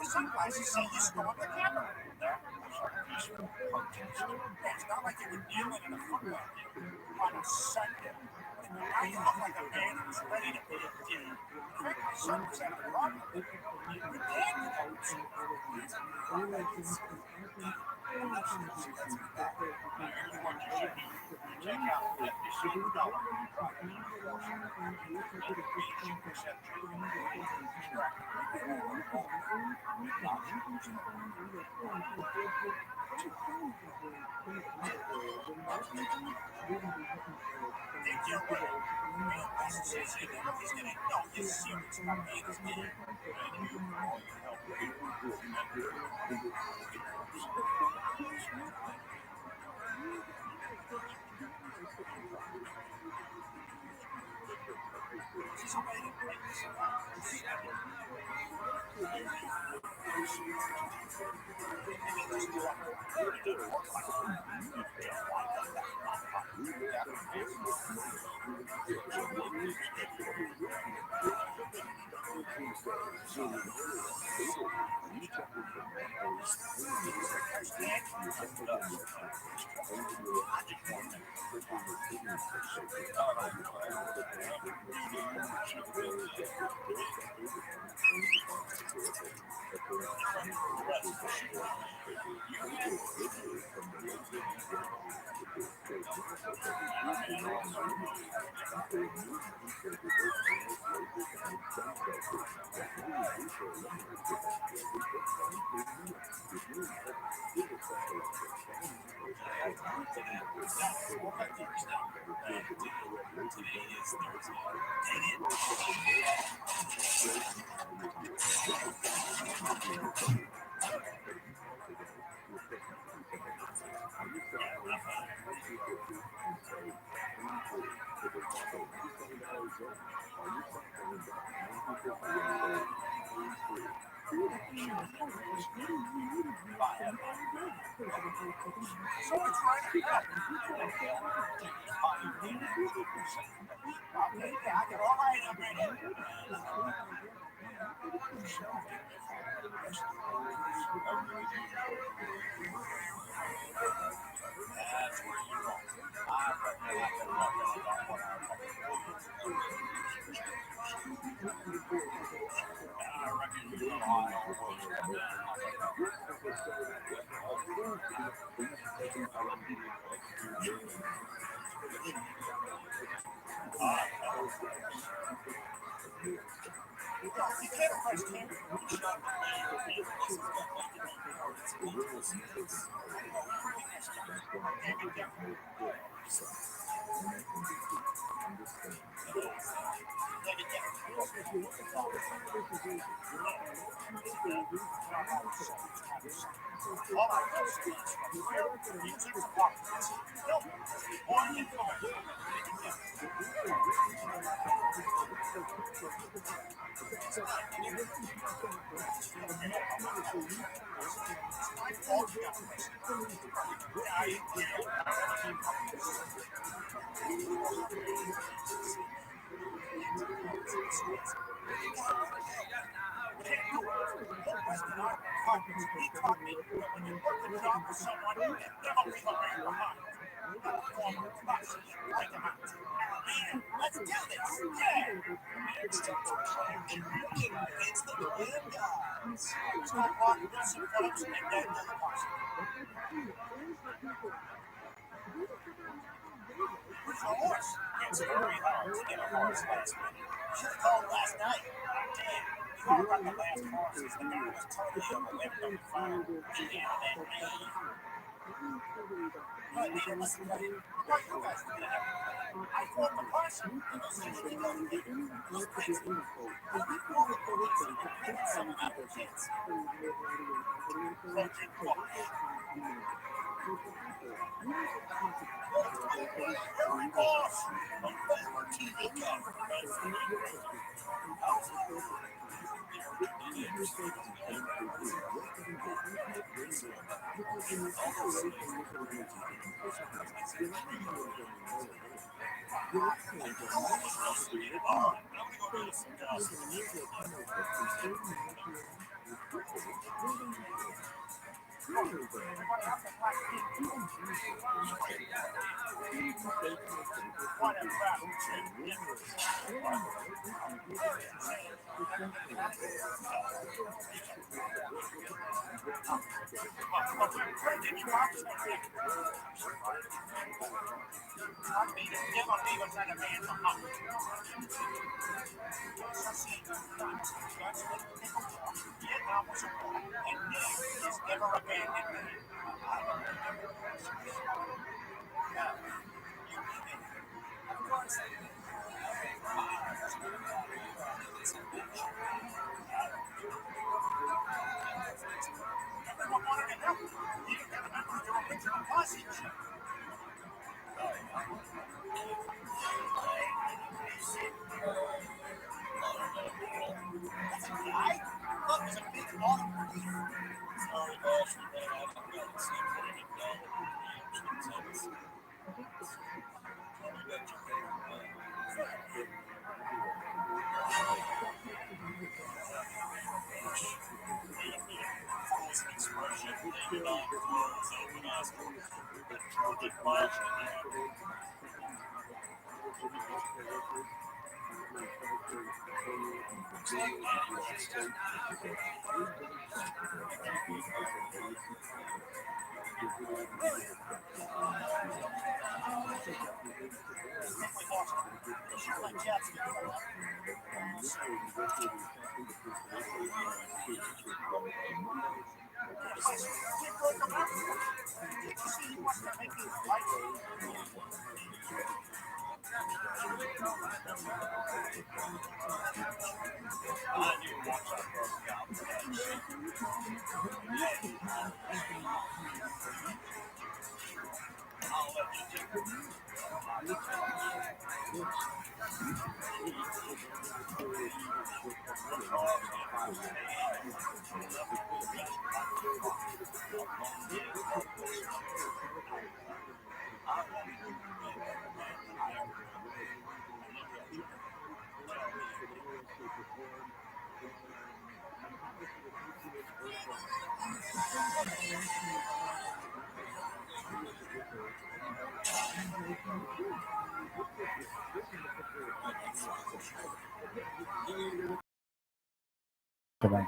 Sunglasses say you still on the camera. It's not like you were kneeling in a football game on a Sunday. Now you look like a man who's ready to be a kid. Frankly, son was out of the wrong. You can't check out that machine dollar. That's a guy? Look, there's a big bottom here. Sorry, Ashley, man. I didn't know. It seems that I didn't know. You got your favorite one. Expression, you know, open eyes, look flash,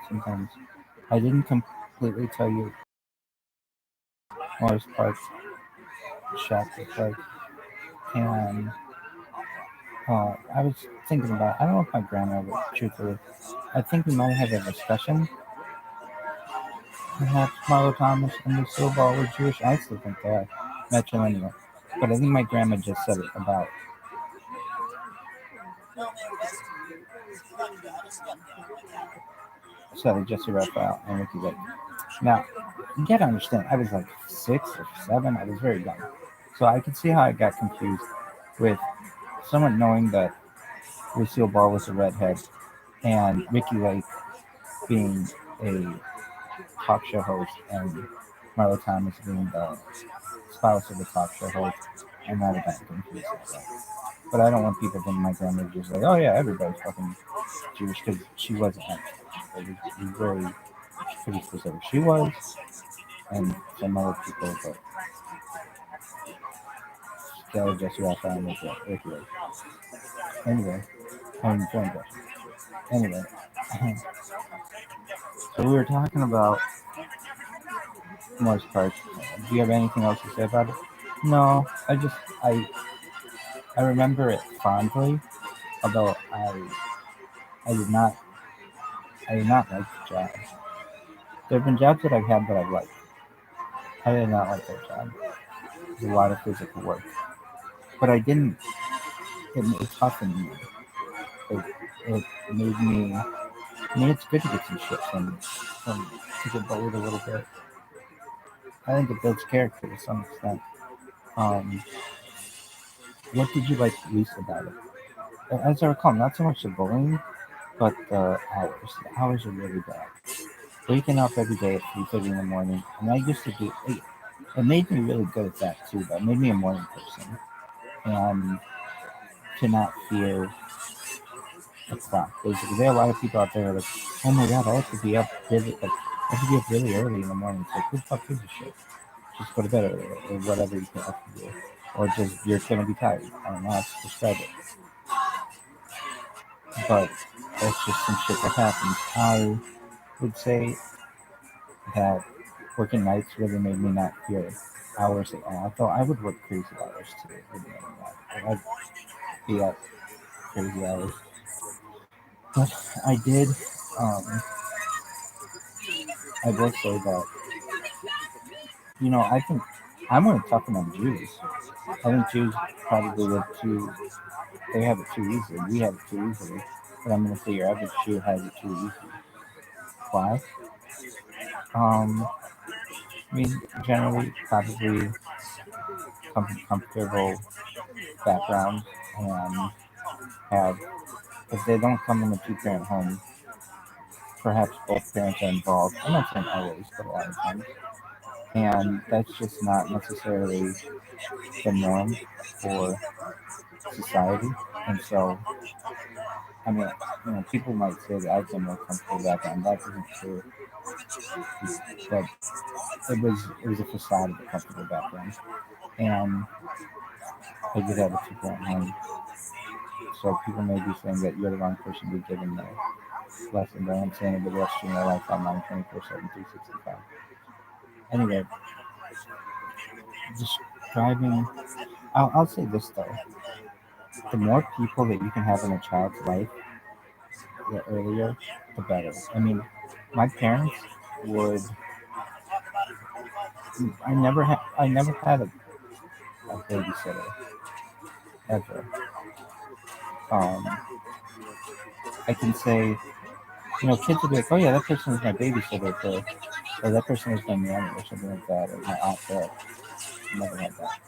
Sometimes I didn't completely tell you Morris Park shack looked like, and I was thinking about. I don't know if my grandma would truthfully. I think we might have a discussion. Perhaps Marlo Thomas and Lucille Ball were Jewish. I still think they are. Matrilineal. But I think my grandma just said it about. So Jesse Raphael and Ricky Lake. Now, you gotta understand, I was like 6 or 7. I was very young. So I could see how I got confused with someone knowing that Lucille Ball was a redhead and Ricky Lake being a talk show host and Marlo Thomas being the spouse of the talk show host, and that got confused. But I don't want people thinking my grandma was just like, oh yeah, everybody's fucking Jewish, because she wasn't actually. It was very pretty specific. She was, and some other people, but that was just what I found with Ricky Lake. Anyway, I'm enjoying that. Anyway, so we were talking about Morris Park. Do you have anything else to say about it? No, I remember it fondly, although I did not like the job. There have been jobs that I've had that I've liked. I did not like that job. It was a lot of physical work, but I didn't. It toughened me. It made me. I mean, it's good to get some shit from to get bullied a little bit. I think it builds character to some extent. What did you like least about it? As I recall, not so much the bullying, but the hours. The hours are really bad. Waking up every day at 3:30 in the morning, and I used to do. It made me really good at that too. But it made me a morning person, and to not fear the clock. Basically, there are a lot of people out there like, oh my god, I have to be up really, like, I have to be up really early in the morning. It's like, who the fuck gives a shit? Just go to bed early or whatever you can have to do, or just you're gonna be tired. I don't know how to describe it, but that's just some shit that happens. I would say that working nights really made me not fear hours at all. Though I would work crazy hours too. I'd be up crazy hours. But I did. I will say that I think I'm going to toughen on Jews. I think Jews probably would too. They have it too easily. We have it too easily. But I'm going to say your average Jew has it too easy. Why? I mean, generally, probably comfortable background and have, if they don't come in a two-parent home, perhaps both parents are involved. I'm not saying always, but a lot of times. And that's just not necessarily the norm for society. And so, I mean, people might say that I've been more comfortable back then. That isn't true. But it was a facade of a comfortable back then. And I did have a two-parent home. So people may be saying that you're the wrong person to be given the lesson, but I'm saying it the rest of your life online 24/7, 365. Anyway, describing, I'll say this though: the more people that you can have in a child's life, the earlier, the better. I mean, my parents would. I never had a babysitter ever. Um, I can say, kids would be like, "Oh yeah, that person was my babysitter for, or that person was my nanny or something like that, or my aunt there." Never had that.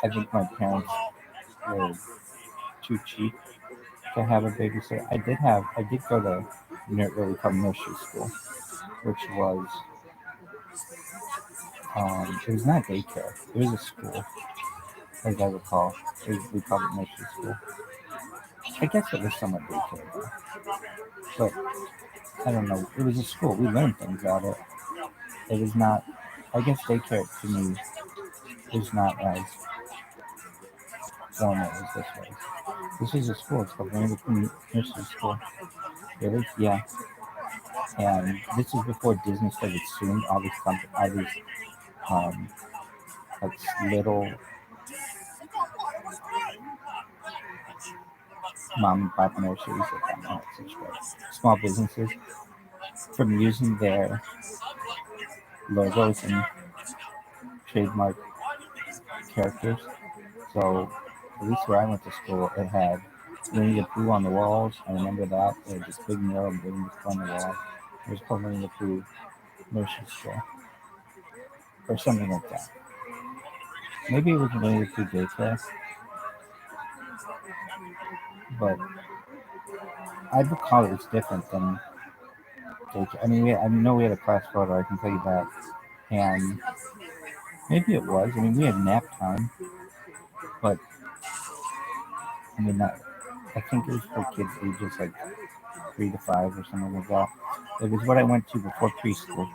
I think my parents were too cheap to have a babysitter. I did go to what we call nursery school, which was, it was not daycare. It was a school, as I recall. We called it nursery school. I guess it was somewhat daycare, though. But I don't know. It was a school. We learned things at it. It was not. I guess daycare to me is not as formal as this was. This is a school. It's called Rainbow Nursery School. Really? Yeah. And this is before Disney started suing all these um, like little mom and pop nurseries, like, I don't know, small businesses, from using their logos and trademark characters. So at least where I went to school, it had Winnie the Pooh on the walls. I remember that. It had this big mural of Winnie the Pooh on the wall. It was called Winnie the Pooh Nursery School or something like that. Maybe it was Winnie the Pooh Daycare, but I recall it was different than daycare. I mean, I know we had a class photo. I can tell you that, and maybe it was. I mean, we had nap time, but I mean, I think it was for kids ages like 3 to 5 or something like that. It was what I went to before preschool,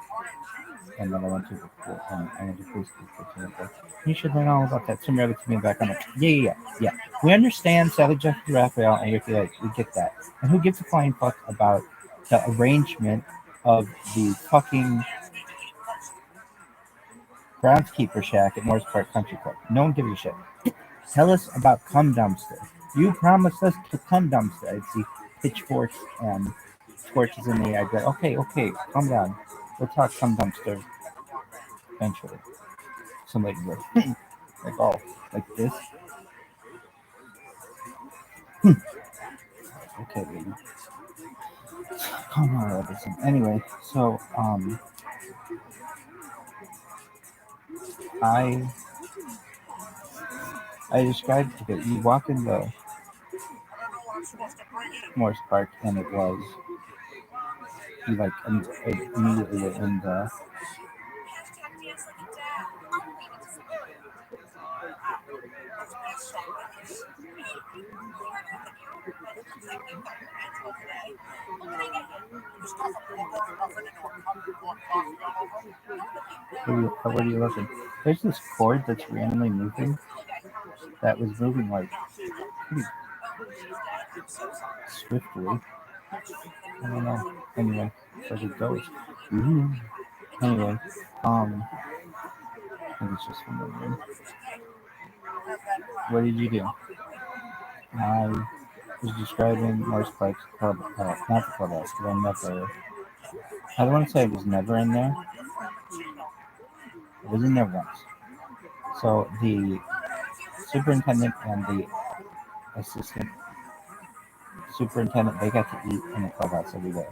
and then I went to before, I went to preschool for example. You should learn all about that. Some rabbits me back on it. Yeah. We understand Sally Jeffrey Raphael and Ricky Lake. We get that. And who gives a flying fuck about the arrangement of the fucking groundskeeper shack at Morris Park Country Club? No one gives a shit. Tell us about Cum Dumpster. You promised us to Cum Dumpster. I'd see pitchforks and torches in the air. I'd be like, okay, calm down. We'll talk Cum Dumpster eventually. Somebody would like, oh, like this? Okay, baby. Come on, Robinson. Anyway, so, I described that you walk in the Morris Park and it was, you like immediately were in the where are you looking? There's this cord that's randomly moving that was moving like pretty swiftly. I don't know. Anyway, where it goes. Ooh. Anyway, I think it's just from the room. What did you do? I was describing Morris Park's club, not the clubhouse, because I don't want to say I was never in there. I was in there once. So the superintendent and the assistant superintendent, they got to eat in the clubhouse every day.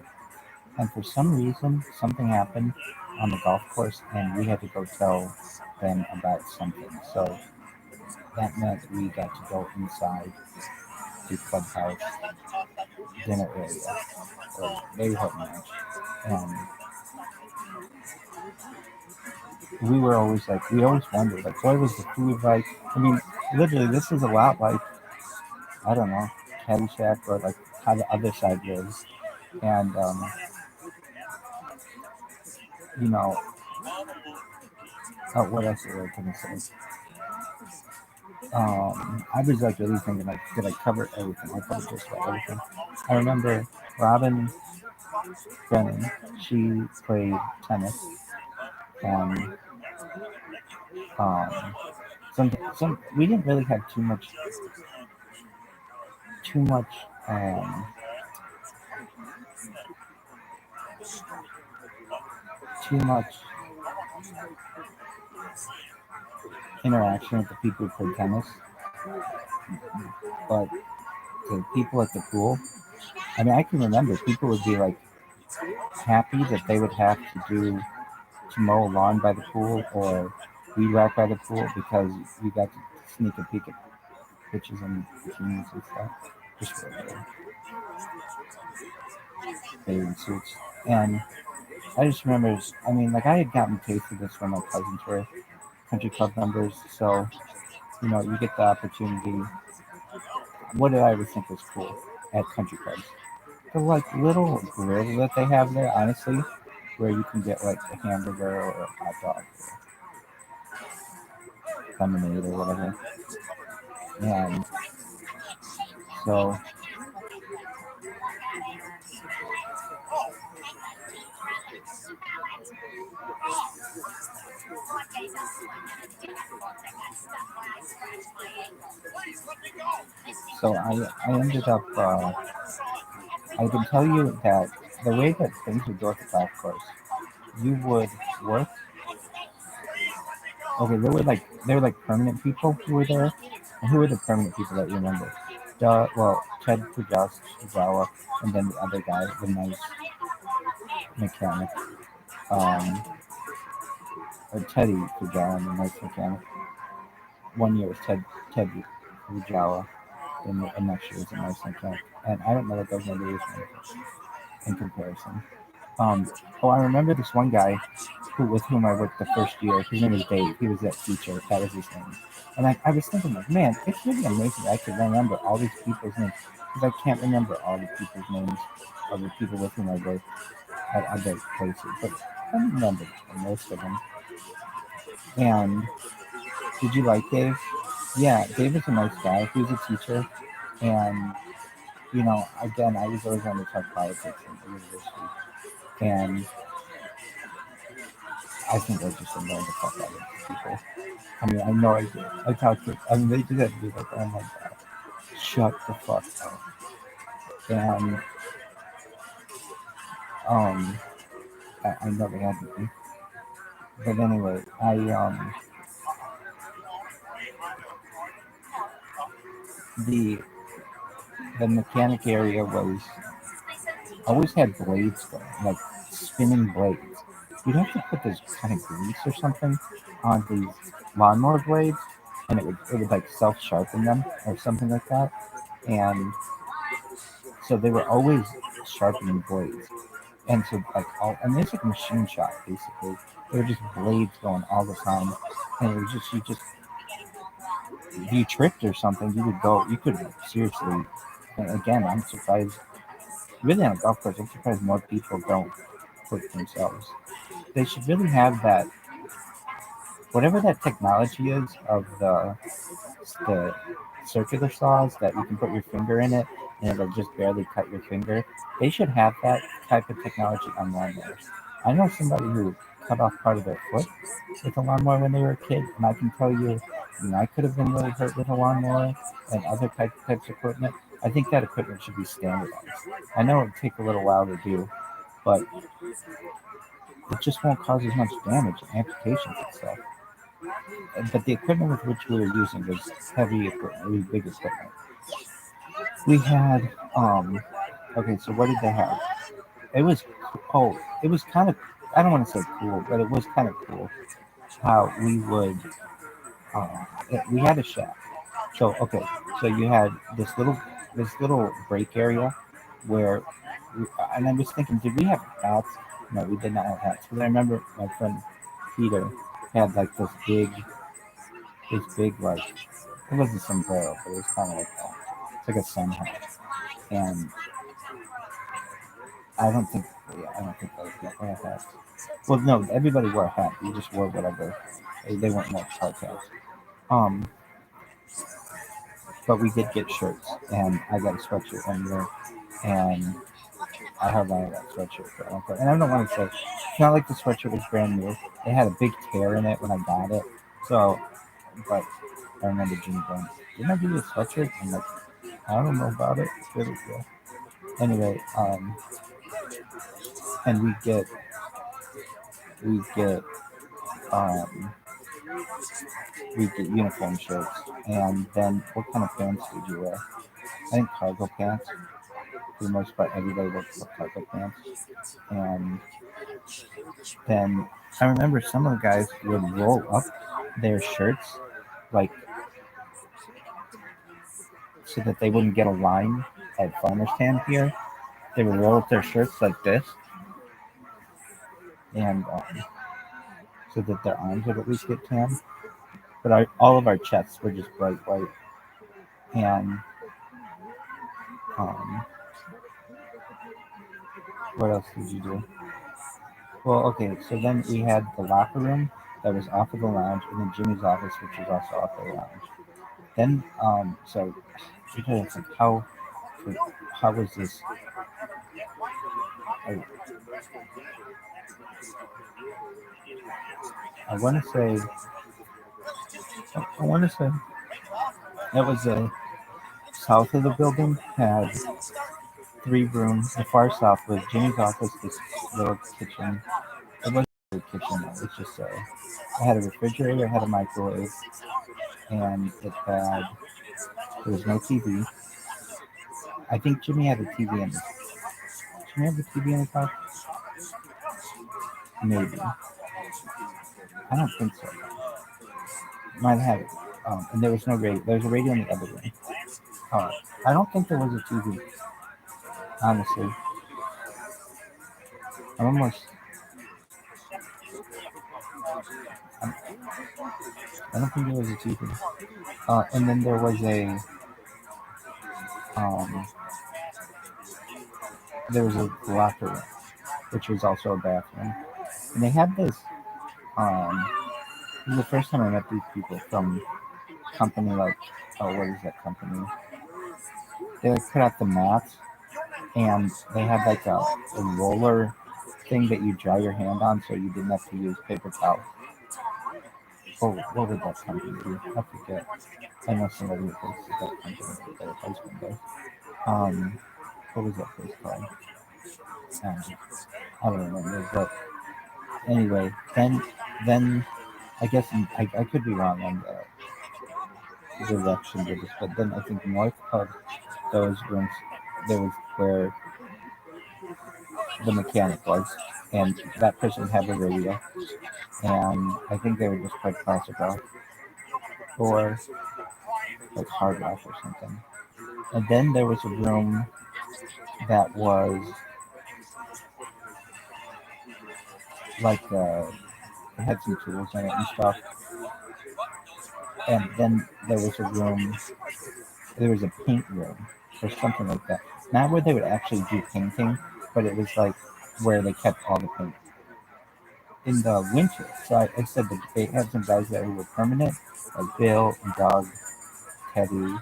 And for some reason, something happened on the golf course, and we had to go tell them about something. So that meant we got to go inside the clubhouse dinner area or neighborhood lounge. And we were always like, we always wondered, like, what was the food like? I mean, literally, this is a lot like, I don't know, Caddyshack or like how the other side lives. And, you know, what else was I going to say? I was like really thinking, like, did I cover everything? I covered just about everything. I remember Robin Brennan, she played tennis, and um, some we didn't really have too much um, too much interaction with the people who played tennis, but the people at the pool. I mean, I can remember people would be like happy that they would have to mow a lawn by the pool or weed whack by the pool because you got to sneak a peek at pictures and bikinis and stuff. Just really bathing suits. And I just remember, I mean, like I had gotten a taste of this when my cousins were country club members. So, you know, you get the opportunity. What did I always think was cool at country clubs? The like little grill that they have there, honestly, where you can get like a hamburger or a hot dog or lemonade or whatever. And so I ended up I can tell you that the way that things would go at the golf course, you would work. Okay, there were like permanent people who were there, and who were the permanent people that you remember? Well, Ted Fujawa, and then the other guy, the nice mechanic, um, or Teddy Fujawa, the nice mechanic. 1 year was Ted Fujawa, and the next year was a nice mechanic, and I don't know what those numbers in comparison. I remember this one guy with whom I worked the first year. His name was Dave. He was that teacher. That was his name. And I was thinking, like, man, it's really amazing that I could remember all these people's names because I can't remember all the people's names of the people with whom I worked at other places. But I remember most of them. And did you like Dave? Yeah, Dave was a nice guy. He was a teacher. And, you know, again, I was always on the talk politics in the university. And I think I just annoyed the fuck out of people. I mean, I know I did. I talked to, I mean, they did that to be like, oh my god, shut the fuck up. And, I know they had to be. But anyway, the, the mechanic area always had blades going, like spinning blades. You'd have to put this kind of grease or something on these lawnmower blades, and it would like self sharpen them or something like that. And so they were always sharpening blades. And so like and it's like a machine shop basically. There were just blades going all the time. And it was just if you tripped or something, you could seriously, and again, I'm surprised really on a golf course, I'm surprised more people don't hurt themselves. They should really have that, whatever that technology is of the circular saws that you can put your finger in it and it'll just barely cut your finger. They should have that type of technology on lawnmowers. I know somebody who cut off part of their foot with a lawnmower when they were a kid, and I can tell you, I could have been really hurt with a lawnmower and other types of equipment. I think that equipment should be standardized. I know it would take a little while to do, but it just won't cause as much damage and amputations and stuff. But the equipment with which we were using was heavy equipment, really big equipment. We had, okay, so what did they have? It was, it was kind of, I don't want to say cool, but it was kind of cool how we would, we had a shack. So, okay, so you had this little this little break area where, and I was thinking, did we have hats? No, we did not have hats. But I remember my friend Peter had like this big like, it wasn't sombrero, but it was kind of like it's like a sun hat, and I don't think, yeah, I don't think those people wear hats. Well, no, everybody wore a hat. You just wore whatever. They weren't like hard hats. Um, but we did get shirts, and I got a sweatshirt one year, and I held on to that sweatshirt for a long time. And I don't want to say, it's not like the sweatshirt was brand new. It had a big tear in it when I got it. So, but I remember Jimmy going, "Didn't I give you a sweatshirt?" I'm like, "I don't know about it. It's really cool." Anyway, and we get um we get uniform shirts, and then what kind of pants did you wear? I think cargo pants. For the most part, everybody wore cargo pants, and then I remember some of the guys would roll up their shirts like so that they wouldn't get a line at farmer's stand here. They would roll up their shirts like this, and so that their arms would at least get tan. But all of our chests were just bright white, and um, what else did you do? Well, okay, so then we had the locker room that was off of the lounge, and then Jimmy's office, which was also off of the lounge. Then, so because it's like how was this? I, I want to say, I want to say that was a south of the building had 3 rooms. The far south was Jimmy's office, this little kitchen. It wasn't a kitchen, though. It's just it had a refrigerator, it had a microwave, and there was no TV. I think Jimmy had a TV in his. Jimmy have a TV in his house? Maybe. I don't think so. Might have it. And there was no radio. There was a radio in the other room. I don't think there was a TV. Honestly, I'm almost. I don't think there was a TV. And then there was a locker room, which was also a bathroom. And they had this. This is the first time I met these people from a company like, what is that company? They like put out the mats, and they had like a roller thing that you dry your hand on, so you didn't have to use paper towels. Oh, what would that company do? I forget. I know somebody who thinks that company with their husband does. What was that place called? I don't remember, but anyway, then I guess I could be wrong on the direction of this, but then I think north of those rooms there was where the mechanic was, and that person had a radio, and I think they would just play classic rock or like hard rock or something. And then there was a room that was like it had some tools in it and stuff. And then there was a paint room or something like that. Not where they would actually do painting, but it was like where they kept all the paint in the winter. So I said that they had some guys there who were permanent, like Bill and Doug, Teddy,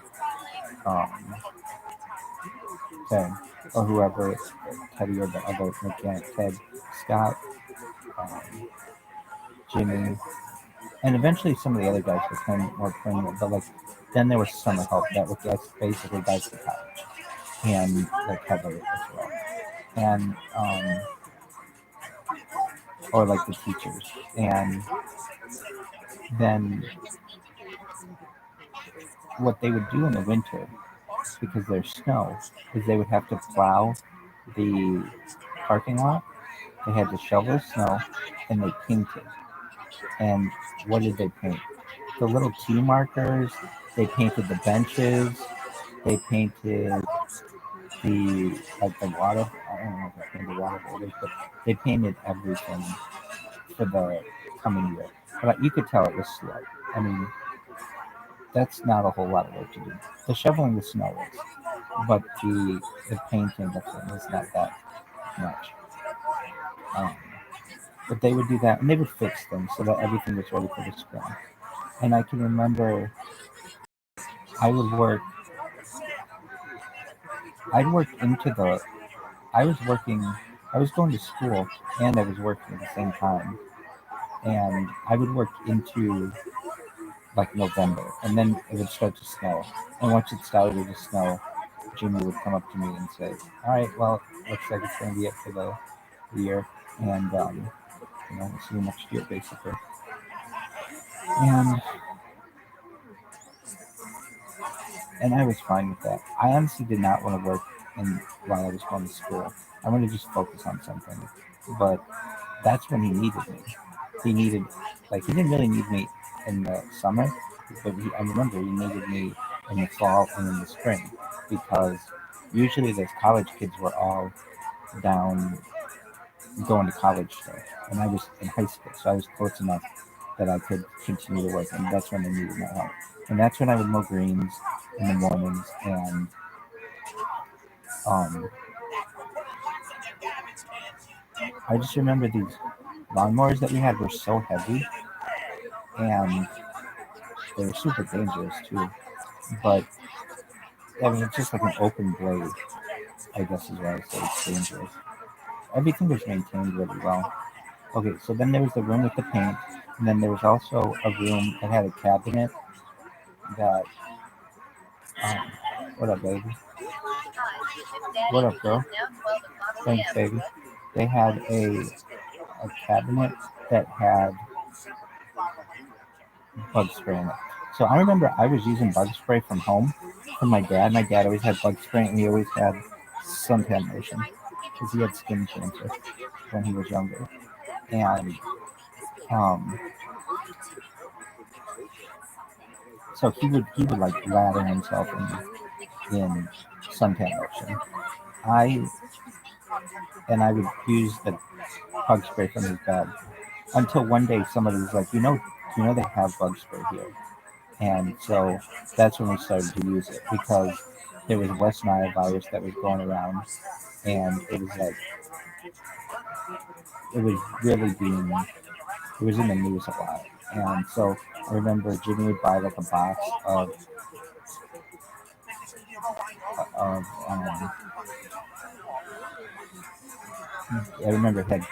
Ted, or whoever, Teddy or the other mechanic, Ted, Scott, Jimmy, and eventually some of the other guys became more permanent. But like then there was summer help that was basically guys to college and like heavily as well, and or like the teachers, and then what they would do in the winter because there's snow is they would have to plow the parking lot. They had to shovel snow, and they painted. And what did they paint? The little T markers. They painted the benches. They painted the water. I don't know if they painted water borders, but they painted everything for the coming year. But you could tell it was slow. I mean, that's not a whole lot of work to do. The shoveling the snow is, but the painting the thing is not that much. Um, but they would do that, and they would fix them so that everything was ready for the spring. And I can remember I would work. I'd work into the. I was working. I was going to school and I was working at the same time, and I would work into like November, and then it would start to snow. And once it started to snow, Jimmy would come up to me and say, "All right, well, looks like it's going to be it for the year, and we'll see you next year, basically." And I was fine with that. I honestly did not want to work while I was going to school. I wanted to just focus on something. But that's when he needed me. He needed, he didn't really need me in the summer, but I remember he needed me in the fall and in the spring because usually those college kids were all down going to college still. And I was in high school, so I was close enough that I could continue to work, and that's when they needed my help. And that's when I would mow greens in the mornings, and I just remember these lawnmowers that we had were so heavy, and they were super dangerous too. But I mean, it's just like an open blade, I guess is why I say it's dangerous. Everything was maintained really well. Okay, so then there was the room with the paint, and then there was also a room that had a cabinet that. Um, what up, baby? What up, girl? Thanks, baby. They had a cabinet that had bug spray in it. So I remember I was using bug spray from home from my dad. My dad always had bug spray, and he always had suntan lotion because he had skin cancer when he was younger. And so he would like lather himself in suntan lotion. I would use the bug spray from his bag until one day somebody was like, they have bug spray here. And so that's when we started to use it because there was West Nile virus that was going around, and it was really it was in the news a lot. And so I remember Jimmy would buy like a box of I remember it had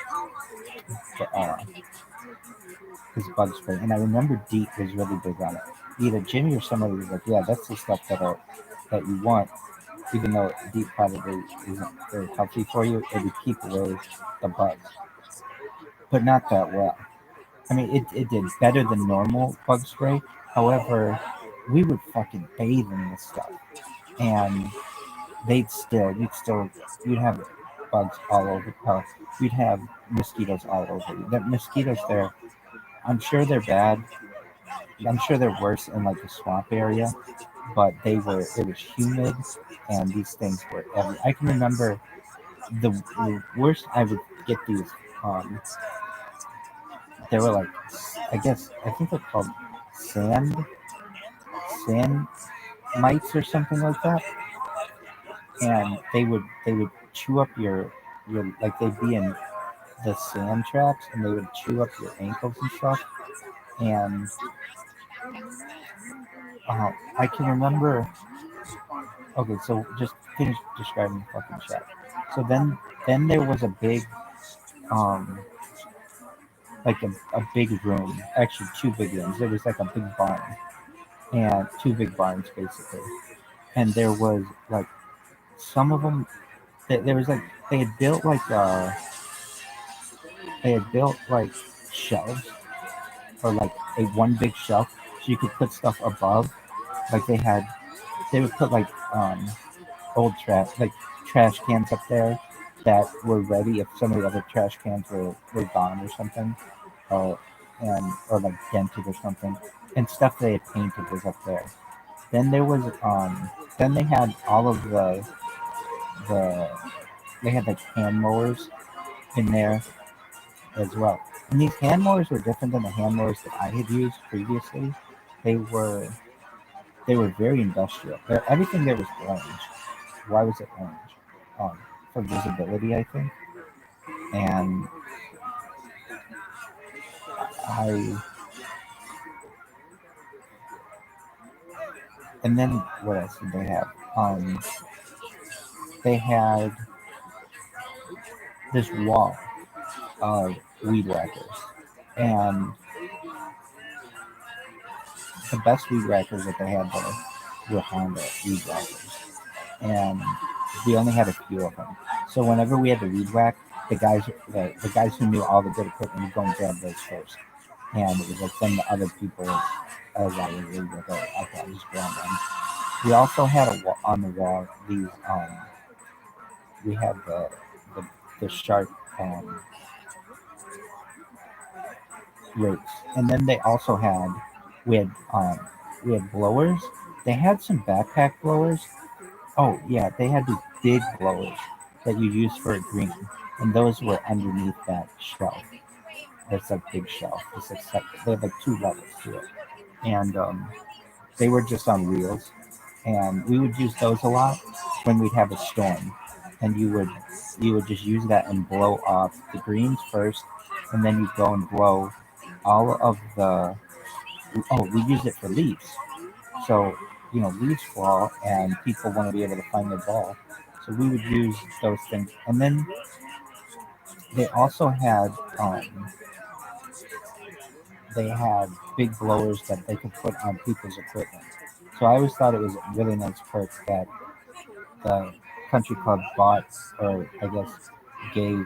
his bug spray, and I remember Deep was really big on it. Either Jimmy or somebody was like, "Yeah, that's the stuff that you want," even though Deep probably isn't very healthy for you. It would keep away the bugs, but not that well. I mean, it did better than normal bug spray. However, we would fucking bathe in this stuff, and you'd have bugs all over the house. You'd have mosquitoes all over you. The mosquitoes there, I'm sure they're bad. I'm sure they're worse in like the swamp area, but it was humid, and these things were every. I can remember the worst I would get these. They were like, I think they're called sand mites or something like that, and they would chew up your like they'd be in the sand traps, and they would chew up your ankles and stuff. And I can remember. Okay, so just finish describing the fucking chat. So then there was a big like a big room, actually two big rooms. There was like a big barn and two big barns basically, and there was like some of them. There was like they had built like shelves or like a one big shelf so you could put stuff above. Like they would put like old trash cans up there that were ready if some of the other trash cans were gone or something, or like dented or something, and stuff they had painted was up there. Then there was then they had all of the they had like hand mowers in there as well. And these hand mowers were different than the hand mowers that I had used previously. They were very industrial. Everything there was orange. Why was it orange? For visibility, I think. And I and then what else did they have? They had this wall of weed whackers, and the best weed whackers that they had there were Honda weed whackers, and we only had a few of them. So whenever we had to weed whack, the guys who knew all the good equipment would go and grab those first, and it was like then the other people as I was weed whack, okay, I'll just grab them. We also had on the wall these we had the sharp rakes, and then they also had we had um we had blowers. They had some backpack blowers. Oh yeah, they had these big blowers that you use for a green, and those were underneath that shelf. That's a big shelf. It's like they have like two levels to it, and they were just on wheels, and we would use those a lot when we'd have a storm, and you would just use that and blow off the greens first, and then you go and blow all of the. Oh, we use it for leaves. So, leaves fall and people want to be able to find their ball. So we would use those things. And then they also had um, they had big blowers that they could put on people's equipment. So I always thought it was a really nice perk that the country club bought, or I guess gave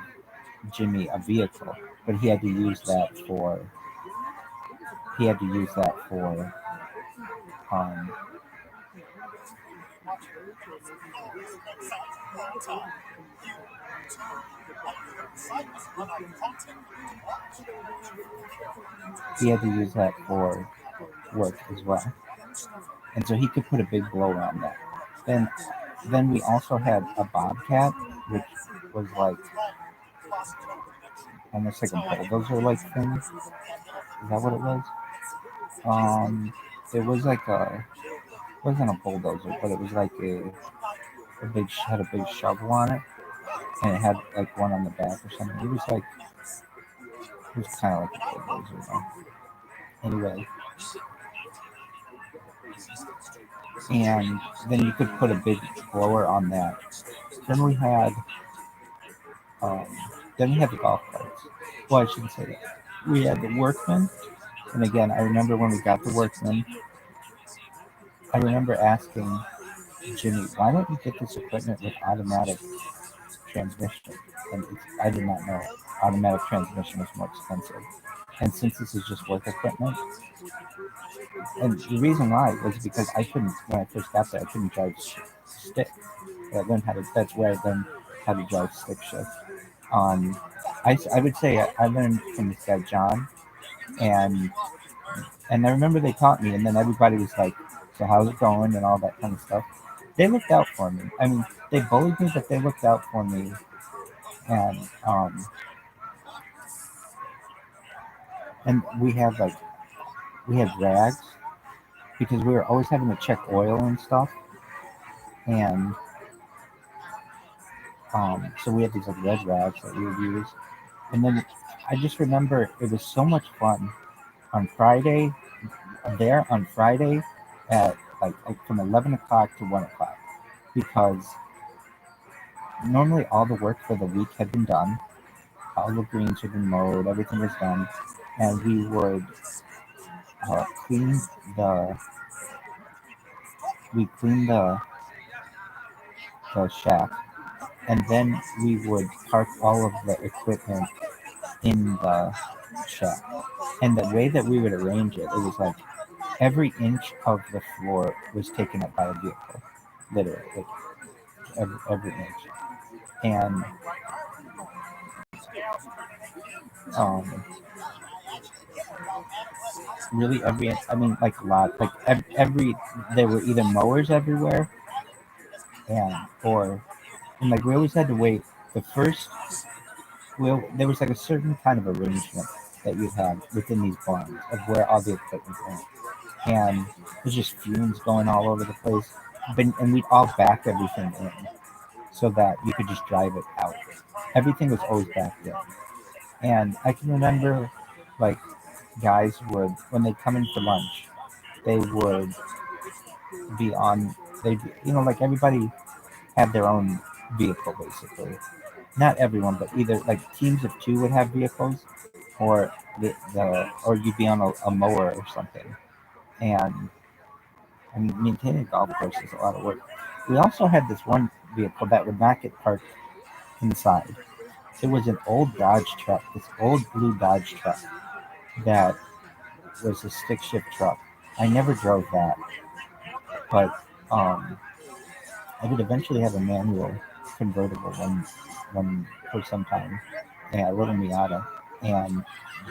Jimmy a vehicle, but he had to use that for um, he had to use that for work as well, and so he could put a big blower on that. Then we also had a bobcat, which was like almost like a bulldozer like thing. Is that what it was? It was like wasn't a bulldozer, but it was like had a big shovel on it, and it had like one on the back or something. It was kind of like a bulldozer though. Anyway, and then you could put a big blower on that. Then we had um, the golf carts. Well, I shouldn't say that. We had the workmen, and again, I remember when we got the workmen, I remember asking Jimmy, "Why don't you get this equipment with automatic transmission?" And I did not know automatic transmission was more expensive. And since this is just work equipment, and the reason why was because I couldn't, when I first got there, I couldn't drive stick. I learned how to. That's where I learned how to drive stick shift. I would say I learned from this guy John, and I remember they taught me, and then everybody was like, "So how's it going?" and all that kind of stuff. They looked out for me. I mean, they bullied me, but they looked out for me, and we had rags because we were always having to check oil and stuff, and so we had these like red rags that we would use, and then I just remember it was so much fun on Friday on Friday at like from 11 o'clock to 1 o'clock, because normally all the work for the week had been done, all the greens had been mowed, everything was done, and we would clean the we clean the shack, and then we would park all of the equipment in the shack. And the way that we would arrange it, it was like every inch of the floor was taken up by a vehicle, literally, like every inch. And Um, really I mean, like a lot, like there were either mowers everywhere, and like we always had to wait. The first, well, there was like a certain kind of arrangement that you had within these barns of where all the equipment went, and there's just fumes going all over the place. And we'd all back everything in so that you could just drive it out. Everything was always backed in, and I can remember, like, guys would, when they come in for lunch, they would be on. They, like everybody had their own vehicle basically. Not everyone, but either like teams of two would have vehicles, or or you'd be on a mower or something. And I mean, maintaining a golf course is a lot of work. We also had this one vehicle that would not get parked inside. It was an old Dodge truck, this old blue Dodge truck that was a stick shift truck. I never drove that, but I did eventually have a manual convertible for some time, a little Miata, and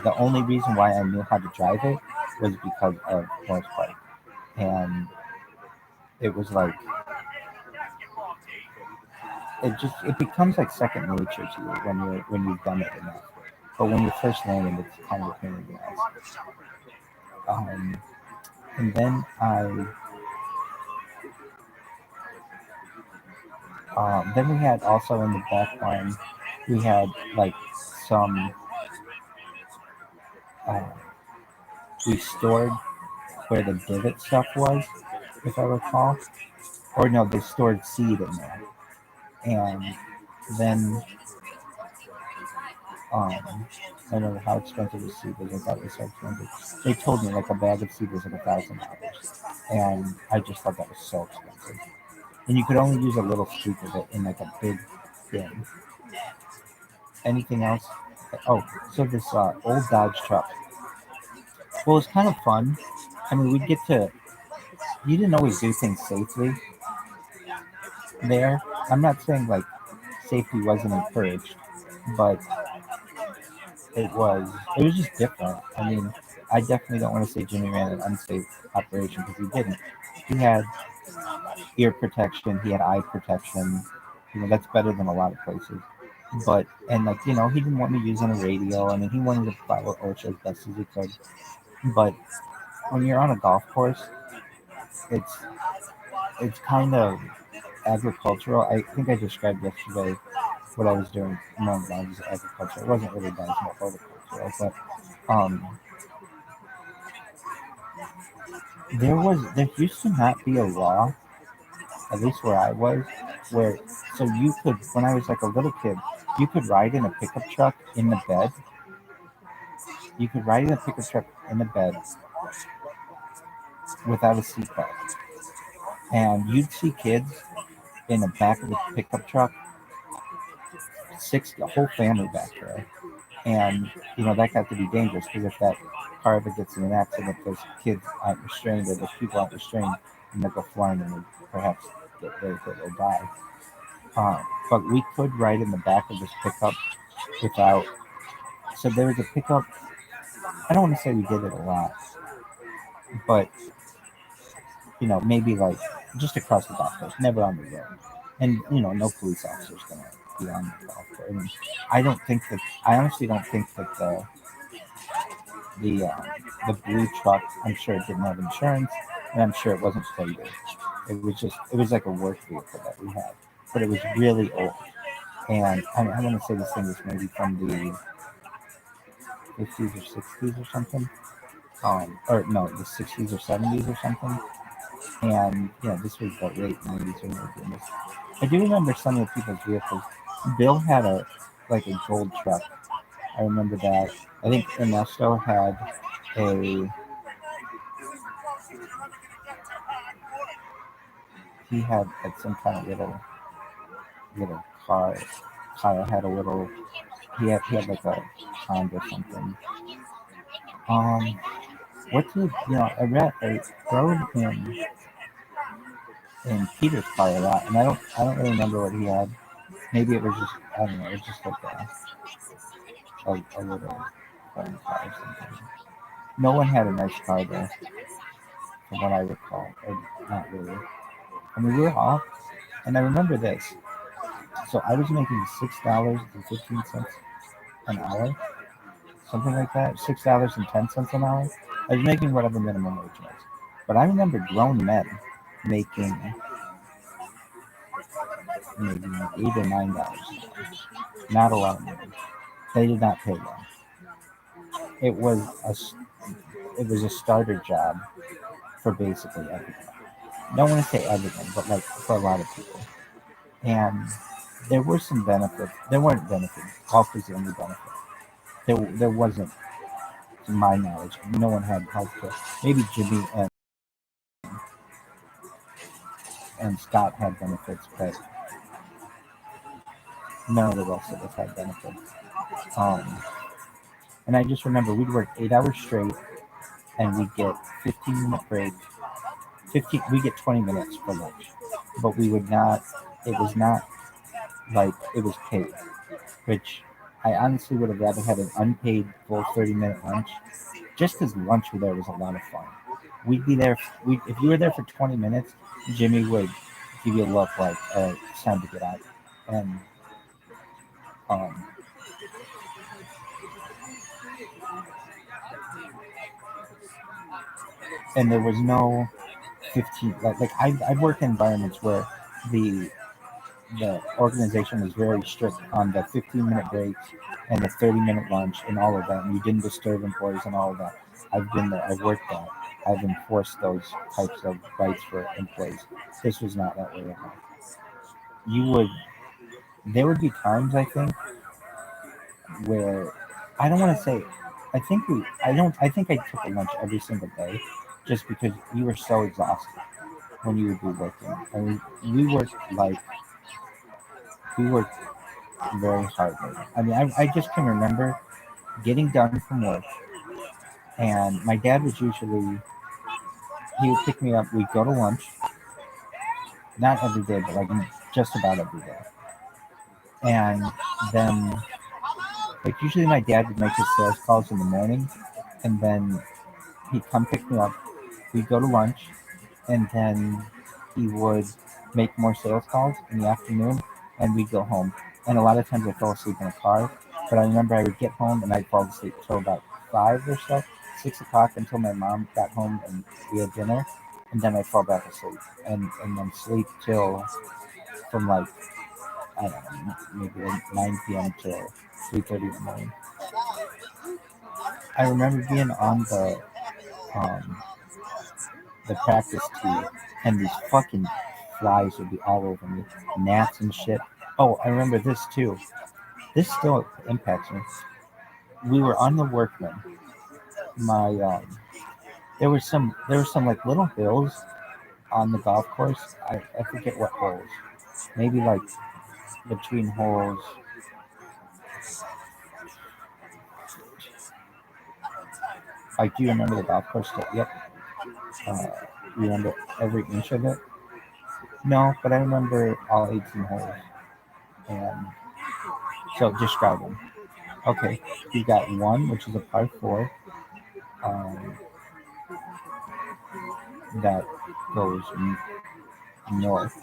the only reason why I knew how to drive it was because of horsepower, and it was like it becomes like second nature to you when you've done it enough. But when you're first learning, it's kind of a pain in the ass. And then we had also in the back barn, we had like some, uh, we stored where the divot stuff was, if I recall. Or no, they stored seed in there. And then, I don't know how expensive the seed was. I thought it was so expensive. They told me like a bag of seed was like $1,000. And I just thought that was so expensive. And you could only use a little scoop of it in like a big bin. Anything else? Oh, so this old Dodge truck. Well, it's kind of fun. I mean, you didn't always do things safely there. I'm not saying like safety wasn't encouraged, but it was just different. I mean, I definitely don't want to say Jimmy ran an unsafe operation because he didn't. He had ear protection, he had eye protection. That's better than a lot of places. But and like he didn't want me using a radio. I mean, he wanted to follow OSHA as best as he could. But when you're on a golf course, it's kind of agricultural. I think I described yesterday what I was doing among lines of agriculture. It wasn't really done, it's more horticultural, but there used to not be a law, at least where I was, where so you could, when I was like a little kid, you could ride in a pickup truck in the bed. You could ride in a pickup truck in the bed without a seatbelt, and you'd see kids in the back of the pickup truck, the whole family back there. And that got to be dangerous because if that car ever gets in an accident, those kids aren't restrained or those people aren't restrained, and they'll go flying and perhaps get very hurt or die. But we could ride in the back of this pickup without. So there was a pickup. I don't want to say we did it a lot, but maybe like just across the golf course, never on the road, and no police officers gonna be on the golf course. I mean, I honestly don't think that the blue truck, I'm sure it didn't have insurance, and I'm sure it wasn't plated. It was like a work vehicle that we had, but it was really old. And I want to say this thing was maybe from the 50s or 60s or something, or no, the 60s or 70s or something. And this was the late 90s or maybe. I do remember some of the people's vehicles. Bill had a gold truck. I remember that. I think Ernesto had a. He had like some kind of little car. Kyle had a little. He had like a Honda or something. What did I rode in Peter's car a lot, and I don't really remember what he had. Maybe it was just, I don't know. It was just like a little foreign car or something. No one had a nice car there, from what I recall, or not really. I mean, we were off, and I remember this. So I was making $6.15 an hour, something like that. $6.10 an hour. I was making whatever minimum wage was. But I remember grown men making maybe like $8 or $9 an hour. Not a lot of money. They did not pay well. It was it was a starter job for basically everyone. Don't want to say everyone, but like for a lot of people. And there were some benefits. There weren't benefits. Golf was the only benefit. There wasn't, to my knowledge, no one had health care. Maybe Jimmy and Scott had benefits, but none of the rest of us had benefits. Um, and I just remember we'd work 8 hours straight, and we'd get 15-minute break. 15. We get 20 minutes for lunch, but we would not. It was not like it was paid, which I honestly would have rather had an unpaid full 30-minute lunch, just because lunch there was a lot of fun. We'd be there. If you were there for 20 minutes, Jimmy would give you a look like, it's time to get out. And um, and there was no 15. Like I've worked in environments where the the organization was very strict on the 15-minute breaks and the 30-minute lunch and all of that. And you didn't disturb employees and all of that. I've been there. I've worked there. I've enforced those types of rights for employees. This was not that way at all. You would. There would be times, I think, where I don't want to say. I think we. I don't. I think I took a lunch every single day, just because you were so exhausted when you would be working. I mean, we worked very hard. I mean, I just can remember getting done from work, and my dad was usually he would pick me up. We'd go to lunch, not every day, but like just about every day. And then, like usually, my dad would make his sales calls in the morning, and then he'd come pick me up. We'd go to lunch, and then he would make more sales calls in the afternoon, and we'd go home. And a lot of times I fell asleep in the car, but I remember I would get home and I'd fall asleep till about 5 or so, 6 o'clock, until my mom got home and we had dinner, and then I'd fall back asleep, and then sleep till from like I don't know, maybe like 9 p.m. till 3:30 in the morning. I remember being on um, the practice tee, and these fucking flies would be all over me, gnats and shit. Oh, I remember this too. This still impacts me. We were on the Workman. My there were some like little hills on the golf course. I forget what holes. Maybe like between holes. Like, do you remember the golf course? Yep. Uh, you remember every inch of it? No, but I remember all 18 holes. And so describe them. Okay, you got one, which is a par four, um, that goes north,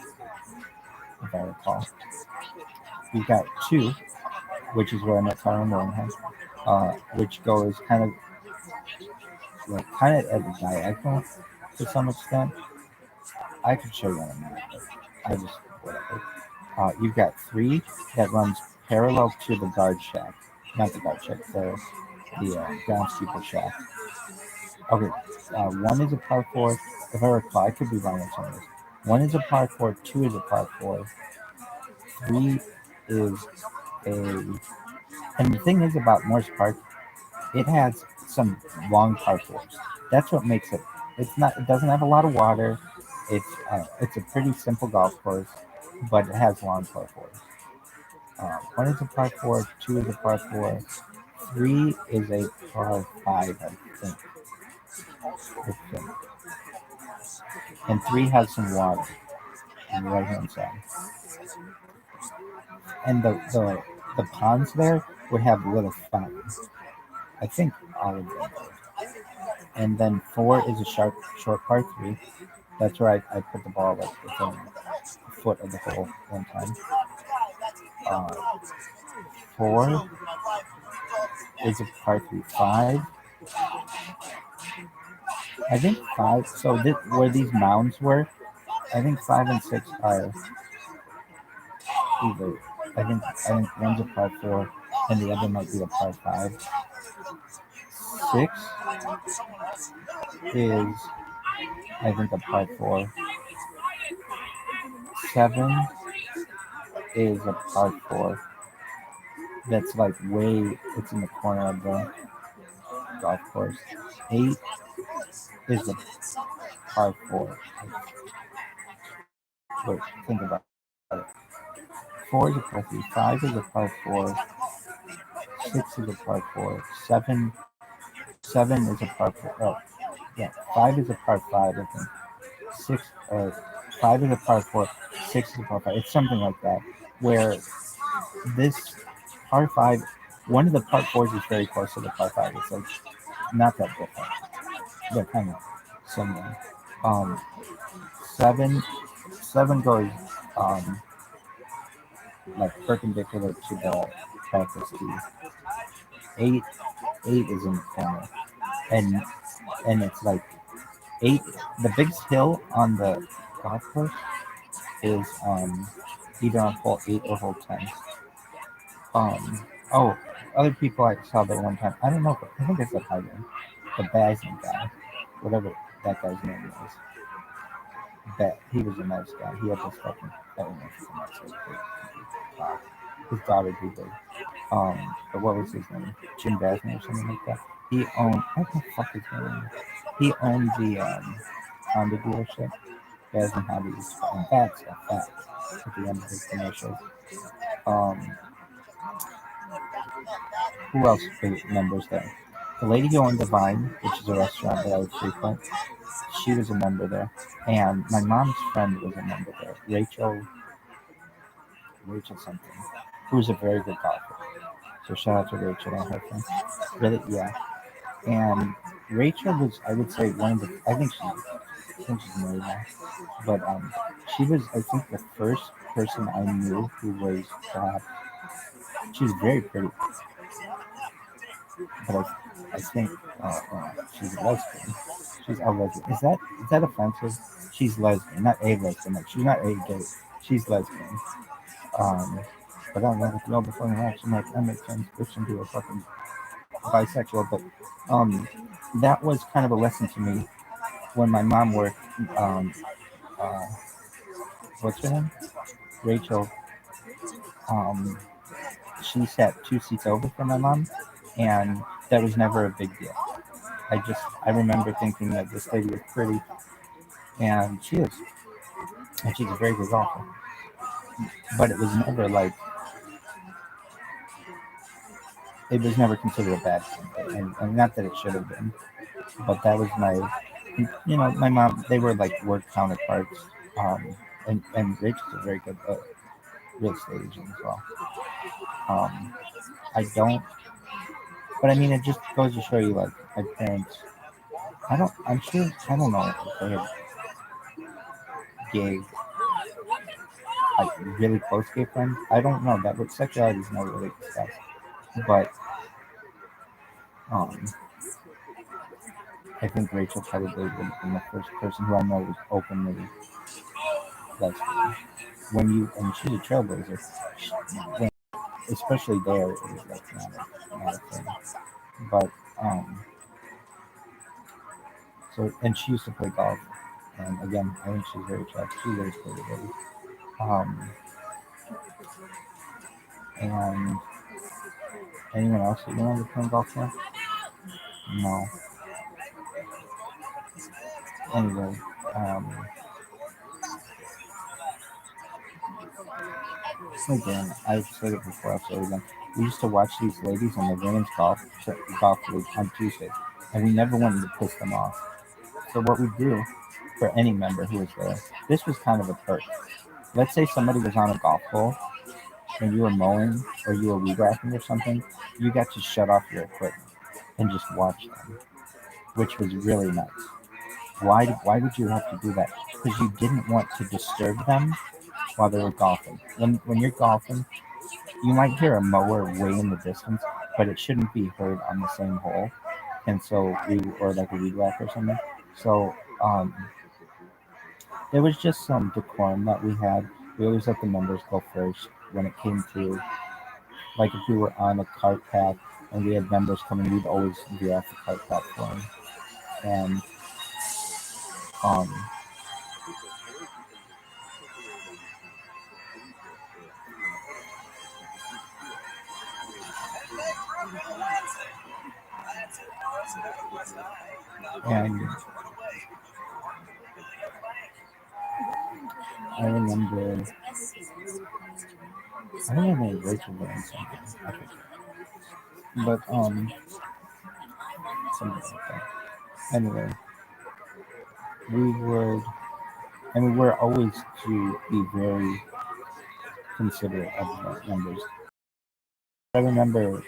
if I recall. You got two, which is where I met Tara Morenhead, which goes kind of at a diagonal to some extent. I could show you on a map, but I just whatever. You've got three that runs parallel to the guard shack, not the guard shack, the groundskeeper shack. Okay, one is a par four. If I recall, I could be wrong on some of this. One is a par four. Two is a par four. Three is a. And the thing is about Morse Park, it has some long par fours. That's what makes it. It's not. It doesn't have a lot of water. It's a pretty simple golf course, but it has long par fours. One is a par four. Two is a par four. Three is a par five, I think. And three has some water on the right hand side. And the ponds there would have little fountains. I think all of them. And then 4 is a short par 3. That's where I put the ball like within a foot of the hole one time. Uh, 4 is a par 3. 5, I think 5. So where these mounds were, I think 5 and 6 are either. I think one's a par 4, and the other might be a par 5. 6 is, I think, a par 4. 7 is a par 4. That's like it's in the corner of the golf course. 8 is a par 4. Wait, think about it. 4 is a par 3. 5 is a par 4. 6 is a par 4. 7 is a par 4. Oh, yeah. 5 is a par 5, I think. 6, 5 is a par 4. 6 is a par 5. It's something like that. Where this par 5, one of the par 4s is very close to the par 5. It's like not that different. They're kind of similar. Um, 7 goes like perpendicular to the practice tee. 8 is in the corner, and it's like 8. The biggest hill on the golf course is either on hole 8 or hole 10. Oh, other people I saw there one time. I don't know. I think it's the Tiger, the Basing guy, whatever that guy's name was. That he was a nice guy. He had this fucking. I don't know if he's a nice guy. His daughter did it. But what was his name? Jim Basing or something like that. He owned. What the fuck is his name? He owned the Honda dealership. Basing Hondas, and that's a fact at the end of his commercials. Um, who else members there? The lady who owned the Vine, which is a restaurant that I would frequent, she was a member there. And my mom's friend was a member there, Rachel something, who was a very good golfer. So shout out to Rachel and her friend. Really, yeah. And Rachel was, I would say, one of the. I think she's married now, but she was, I think, the first person I knew who was. She was very pretty, but I think she's a lesbian. She's a lesbian. Is that offensive? She's lesbian, not a lesbian. Like she's not a gay. She's lesbian. Um, but I don't know if you know before the action. Like that makes sense. Christian people are fucking bisexual, but that was kind of a lesson to me when my mom worked. Uh, what's her name? Rachel. Um, she sat 2 seats over from my mom, and that was never a big deal. I remember thinking that this lady was pretty, and she is, and she's a very good golfer. But it was never like it was never considered a bad thing, and not that it should have been. But that was my mom. They were like work counterparts, and Rachel's a very good real estate agent as well. Um, I don't, but I mean, it just goes to show you, like my parents. I'm sure. I don't know if they have gay, like really close gay friends. I don't know that, but sexuality is never really discussed. But um, I think Rachel probably would have been the first person who I know was openly lesbian. And she's a trailblazer, when, especially there, it was like not a thing. But and she used to play golf, and again, I think she's very attractive. She's very pretty lady. Um, and anyone else that you remember playing golf now? No. Anyway, again, I've said it before. I'll say it again. We used to watch these ladies in the women's golf league on Tuesday, and we never wanted to piss them off. So what we do for any member who was there, this was kind of a perk. Let's say somebody was on a golf hole when you were mowing or you were weed whacking or something, you got to shut off your equipment and just watch them, which was really nice. Why would you have to do that? Because you didn't want to disturb them while they were golfing. When you're golfing, you might hear a mower way in the distance, but it shouldn't be heard on the same hole. And so or like a weed whacker or something. So there was just some decorum that we had. We always let the members go first when it came to, like, if we were on a cart path and we had members coming, we'd always be off the cart path for them. And um, and I remember, I don't know if Rachel learned something, I forget. But something like that. Anyway, we would, and we were always to be very considerate of the members. I remember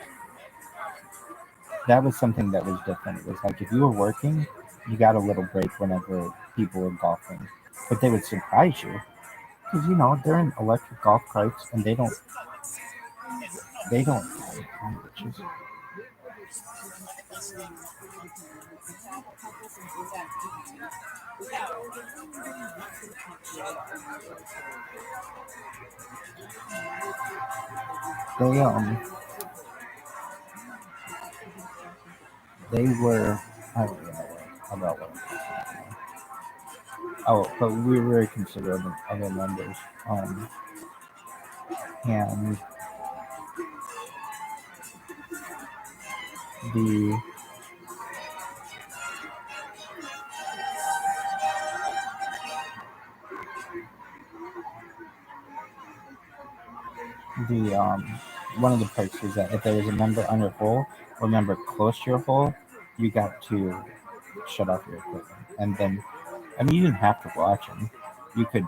that was something that was different. It was like if you were working, you got a little break whenever people were golfing, but they would surprise you because they're in electric golf carts and they don't they were, I don't know about what. Oh, but we were very considerate of other members. And the one of the perks is that if there was a member on your hole or a member close to your hole, you got to shut off your equipment. And then, I mean, you didn't have to watch them. You could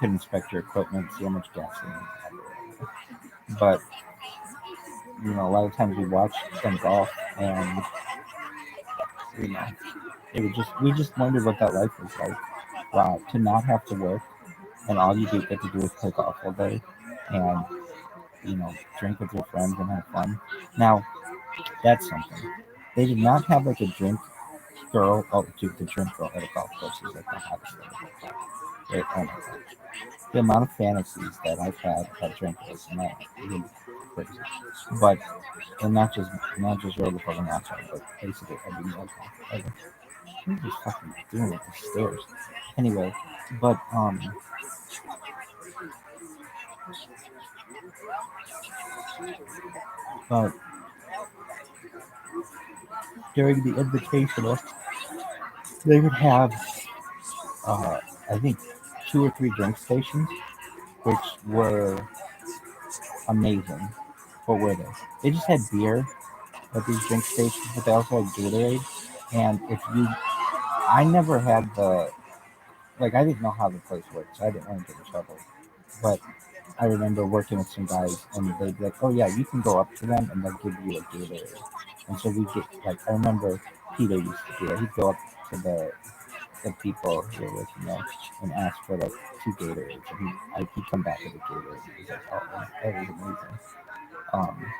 inspect your equipment, see how much gasoline you had. But a lot of times we watched them golf, and we just wondered what that life was like. Wow, to not have to work, and all you get to do is play golf all day, and drink with your friends and have fun. Now, that's something. They did not have like a drink girl. Oh, dude, the drink girl at a golf course is like the hottest thing. Right? Oh my god. The amount of fantasies that I've had at drink girls is not really crazy. But and not just roller fucking outside, but basically every meal. What are you fucking doing with the stairs? Anyway, but but during the invitational, they would have uh, I think 2 or 3 drink stations, which were amazing. What were they? They just had beer at these drink stations, but they also had Gatorade. And I never had I didn't know how the place worked, so I didn't want to get in trouble. But I remember working with some guys, and they'd be like, "Oh yeah, you can go up to them, and they'll give you a Gatorade." And so we get I remember Peter used to do that. He'd go up to the people who were working there and ask for like 2 Gatorades, and he'd come back with a Gatorade. He was like, "Oh, that was amazing." Um,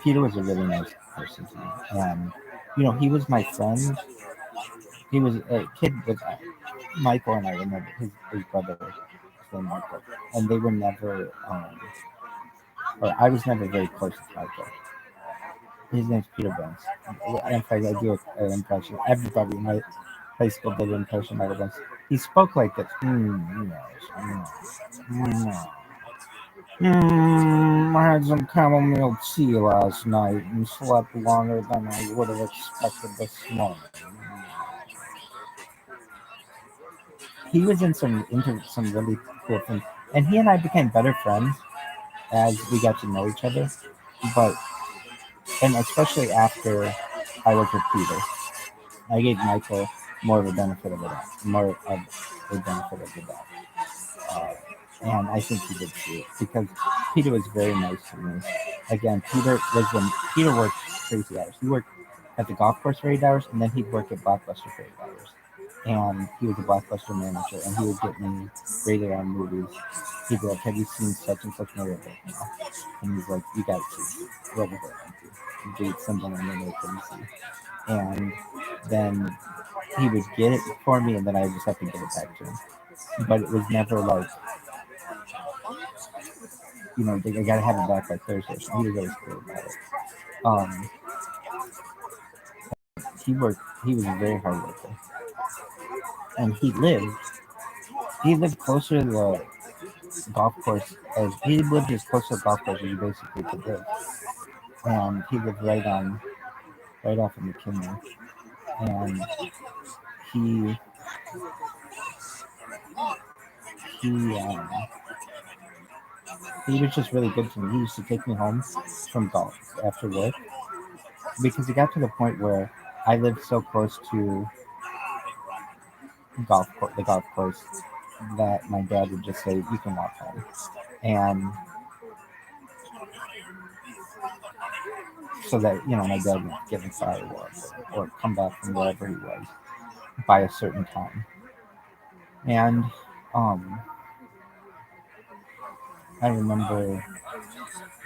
Peter was a really nice person to me, and he was my friend. He was a kid with Michael, and I remember his brother was named Michael, and they were never, or I was never very close to Michael. His name's Peter Benz. In fact, I do an impression. Everybody in my high school did an impression of Michael Benz. He spoke like this. I had some chamomile tea last night and slept longer than I would have expected this morning. He was into some really cool things, and he and I became better friends as we got to know each other. But especially after I worked with Peter, I gave Michael more of a benefit of the doubt, more of a benefit of the doubt. And I think he did too, because Peter was very nice to me. Again, Peter worked crazy hours. He worked at the golf course for 8 hours, and then he'd work at Blockbuster for 8 hours. And he was a Blockbuster manager, and he would get me rated on movies. He'd be like, "Have you seen such and such movie?" No. And he's like, "You gotta see whatever it date something and then they couldn't see." And then he would get it for me, and then I just have to give it back to him. But it was never like, I gotta have it back by Thursday. So he was always cool about it. Um, he was a very hard worker, and he lived closer to the golf course as he lived as close to the golf course as you basically could live, and he lived right off of McKinley, and he he um, he was just really good to me. He used to take me home from golf after work because it got to the point where I lived so close to the golf course that my dad would just say, "You can walk home," and so that my dad would get in fireworks or come back from wherever he was by a certain time. And um, I remember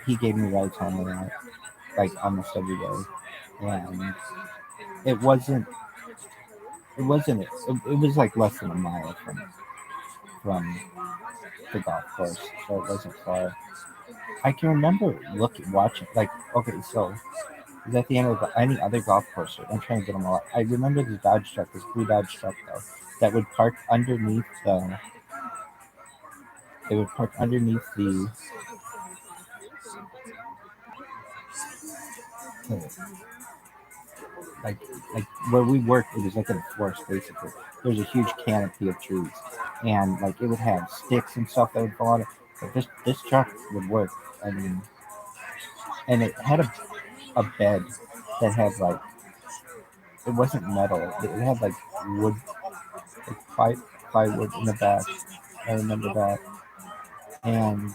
he gave me rides home a lot, like almost every day, and it wasn't it was like less than a mile from the golf course, so it wasn't far. I can remember watching, like, okay, so is at the end of any other golf course. I'm trying to get them all. I remember the Dodge truck, this blue Dodge truck though, that would park underneath the. It would park underneath the like like where we worked. It was like in a forest basically. There's a huge canopy of trees, and like it would have sticks and stuff that would fall on it. But this truck would work. I mean, and it had a bed that had like it wasn't metal. It had like wood, like plywood in the back. I remember that. And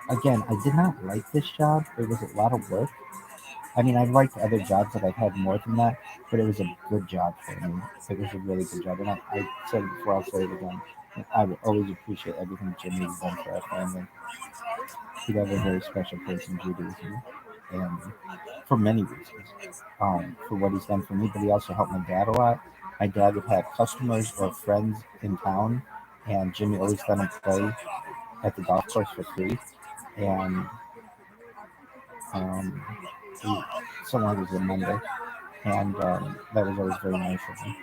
again, I did not like this job. It was a lot of work. I mean, I liked other jobs that I've had more than that, but it was a good job for me. It was a really good job. And I said it before, I'll say it again. I would always appreciate everything Jimmy has done for our family. He'd have a very special place in Judaism. And for many reasons. For what he's done for me, but he also helped my dad a lot. My dad would have customers or friends in town, and Jimmy always let him play at the golf course for free. And um, he, so long as it was a Monday, and that was always very nice of him.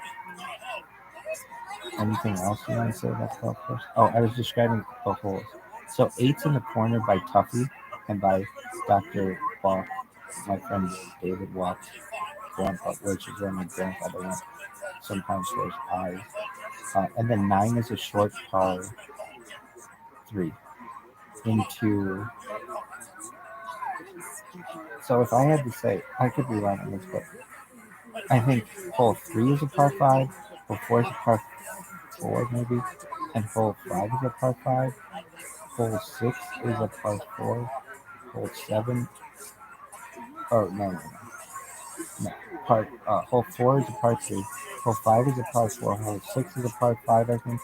Anything else you want to say about the golf course? Oh, I was describing the holes. So eight's in the corner by Tuffy and by Dr. Walk. My friend David Walk's grandpa, which is where my grandfather went. Sometimes there's eyes. And then 9 is a short par 3 into. So if I had to say, I could be wrong on this, but I think hole 3 is a par 5, hole 4 is a par 4 maybe, and hole 5 is a par 5, hole 6 is a par 4, hole 7, oh no, hole 4 is a par 3, hole 5 is a par 4, hole 6 is a par 5, I think,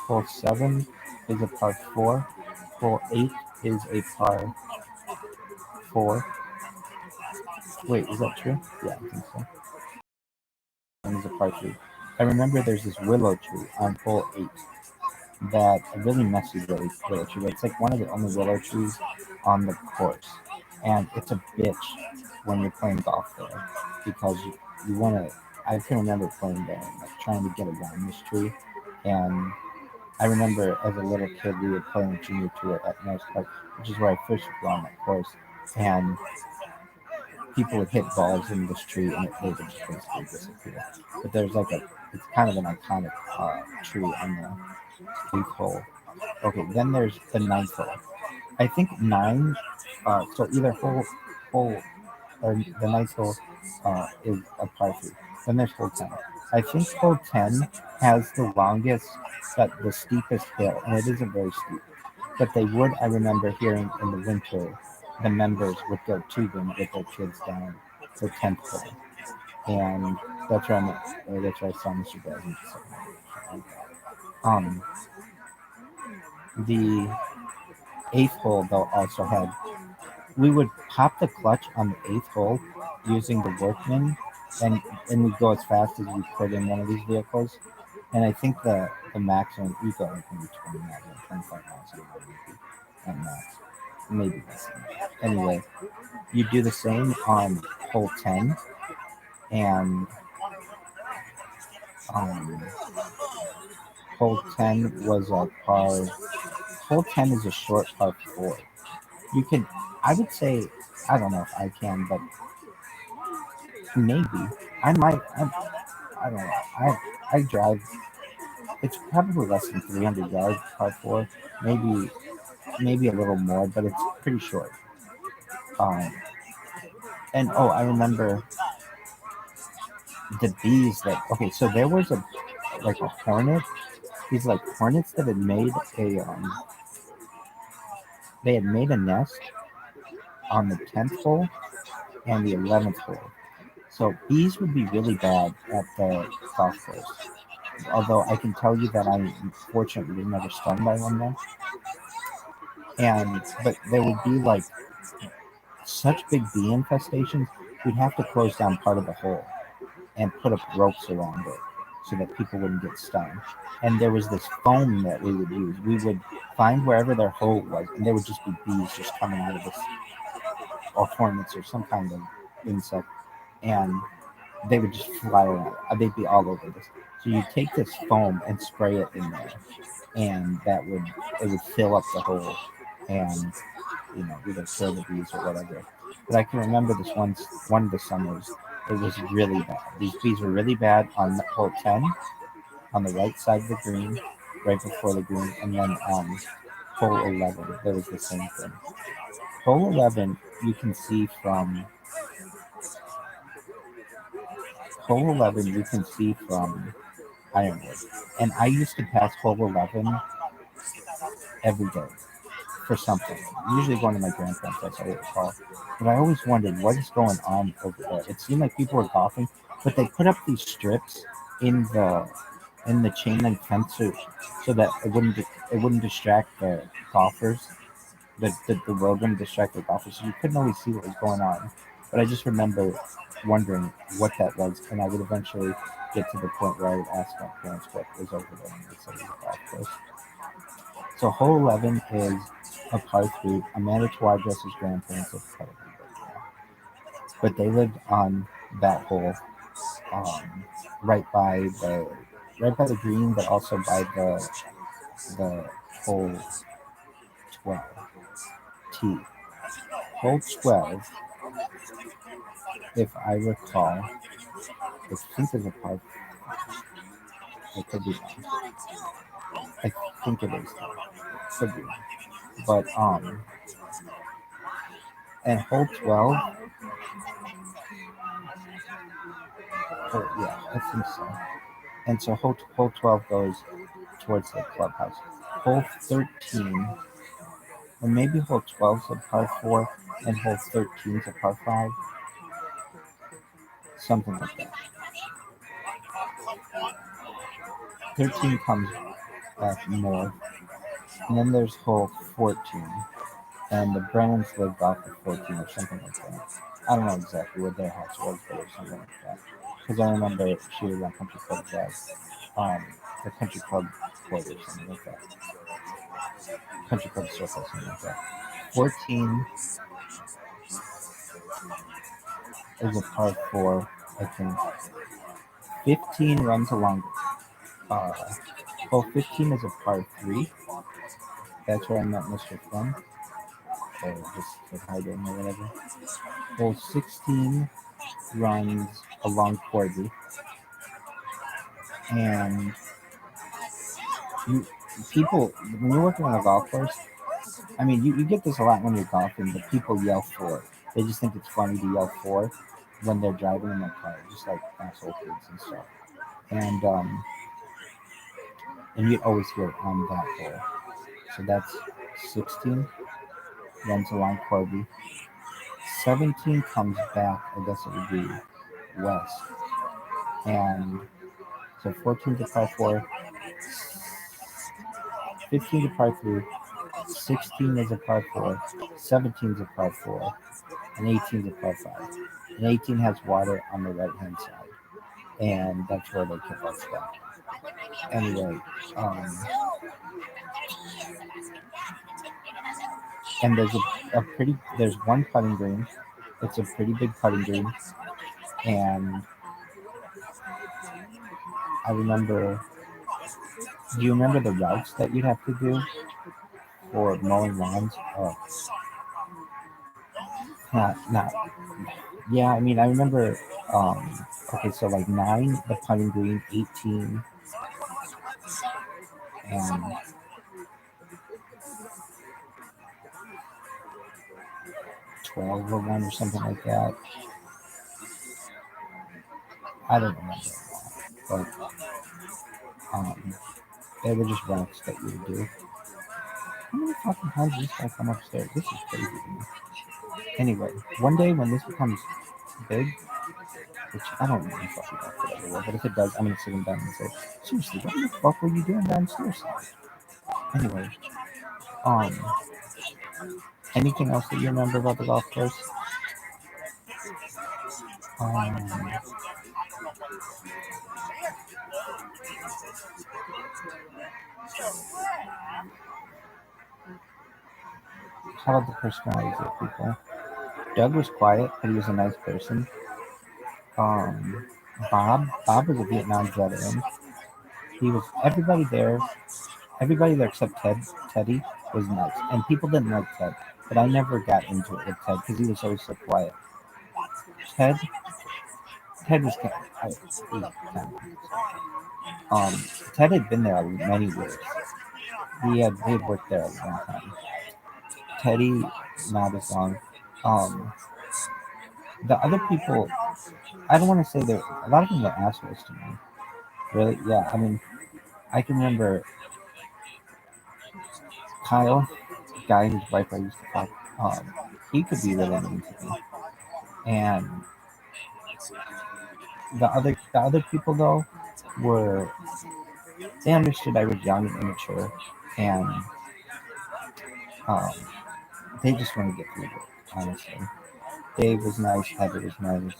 hole 7 is a par 4, hole 8 is a par 4. Wait, is that true? Yeah, I think so. Is a par 3. I remember there's this willow tree on hole 8 that a really messy willow tree. It's like one of the only willow trees on the course, and it's a bitch when you're playing golf there because you want to. I can remember playing there and like trying to get around this tree, and I remember as a little kid we would play in junior tour at North Park, which is where I first got on that course, and people would hit balls in this tree and they would just basically disappear. But there's like it's kind of an iconic tree on the 8th hole. Okay, then there's the 9th hole. I think 9, so either hole or the 9th hole is a par 3. Then there's hole 10. I think hole 10 has the longest, but the steepest hill, and it isn't very steep. But they would, I remember hearing in the winter, the members would go tubing with their kids down the 10th hole. And that's where that's where I saw Mr. Dragon. Um, the 8th hole, though, also had, we would pop the clutch on the 8th hole using the Workman, and we'd go as fast as we could in one of these vehicles. And I think the maximum, we go like maybe 20 miles or 25 miles an hour, maybe, at max. Maybe less than that. Anyway, you do the same on hole 10, and um, hole 10 was a par. Hole 10 is a short par 4. You can, I would say, I don't know if I can, but maybe I might. I don't know. I drive. It's probably less than 300 yards par 4, maybe a little more, but it's pretty short. Um, and oh, I remember the bees that. Okay, so there was a hornet. These like hornets that had made a they had made a nest on the 10th hole and the 11th hole. So bees would be really bad at the golf course. Although I can tell you that I fortunately was never stung by one there. And but there would be like such big bee infestations, we'd have to close down part of the hole and put up ropes around it so that people wouldn't get stung. And there was this foam that we would use. We would find wherever their hole was, and there would just be bees just coming out of this, or hornets, or some kind of insect, and they would just fly around. They'd be all over this. So you take this foam and spray it in there, and it would fill up the hole, and either kill the bees or whatever. But I can remember this one of the summers. It was really bad. These bees were really bad on hole 10, on the right side of the green, right before the green, and then hole 11. There was the same thing. Hole 11, you can see from hole 11. You can see from Ironwood, and I used to pass hole 11 every day for something. Usually going to my grandparents, that's all I recall. But I always wondered what is going on over there. It seemed like people were golfing, but they put up these strips in the chain link fence so that it wouldn't distract the golfers. The road wouldn't distract the golfers, so you couldn't always see what was going on. But I just remember wondering what that was, and I would eventually get to the point where I would ask my parents what was over there, and they said it was a golf course. So hole 11 is a par 3. Amanda to address his grandparents, but they lived on that hole, um, right by the green, but also by the hole 12 T. Hole 12, if I recall, I think is a par. I could be wrong. I think it is. Could be wrong. But and hole 12. Yeah, I think so. And so hole 12 goes towards the clubhouse. Hole 13, or maybe hole 12 is a par 4, and hole 13 is a par 5. Something like that. 13 comes back north, and then there's hole 14, and the Brennans lived off of 14 or something like that. I don't know exactly where their house was, but it was something like that. Because I remember she was on Country Club Jazz, the Country Club Court or something like that. Country Club Circle, something like that. 14 is a par 4, I think. 15 runs along. Hole 15 is a par 3. That's where I met Mr. Flynn, or just hiding or whatever. Hole 16 runs along Corby, and people, when you're working on a golf course, I mean, you get this a lot when you're golfing, but people yell 4. They just think it's funny to yell 4. when they're driving in their car, just like asshole kids and stuff. And you'd always hear it on that hole. So that's 16 runs along Corby. 17 comes back, I guess it would be west. And so 14 to par 4, 15 to par 3, 16 is a par 4, 17 is a par 4, and 18 is a par 5. And 18 has water on the right hand side. And that's where they put that spot. Anyway, and there's one putting green. It's a pretty big putting green. And I remember, do you remember the routes that you'd have to do for mowing lawns? Oh, not. Yeah, I mean, I remember, okay, so like 9, the putting green, 18, and 12 or 1 or something like that. I don't remember, but they were just routes that you would do. How many fucking times does this guy come upstairs? This is crazy to me. Anyway, one day when this becomes big, which I don't really fucking know if it ever will, but if it does, I'm gonna sit him down and say, seriously, what the fuck were you doing downstairs? Anyway, anything else that you remember about the golf course? How about the personalities of people? Doug was quiet, but he was a nice person. Bob was a Vietnam veteran. He was everybody there except Teddy was nice, and people didn't like Ted, but I never got into it with Ted because he was always so quiet. Ted was kind of, Ted had been there many years. He had worked there a long time. Teddy, not as long. The other people, I don't want to say that a lot of them were assholes to me. Really, yeah. I mean, I can remember Kyle, the guy whose wife I used to fuck. He could be really mean to me, and the other people though were, they understood I was young and immature, and they just wanted to get through it. Honestly, Dave was nice, Heather was nice,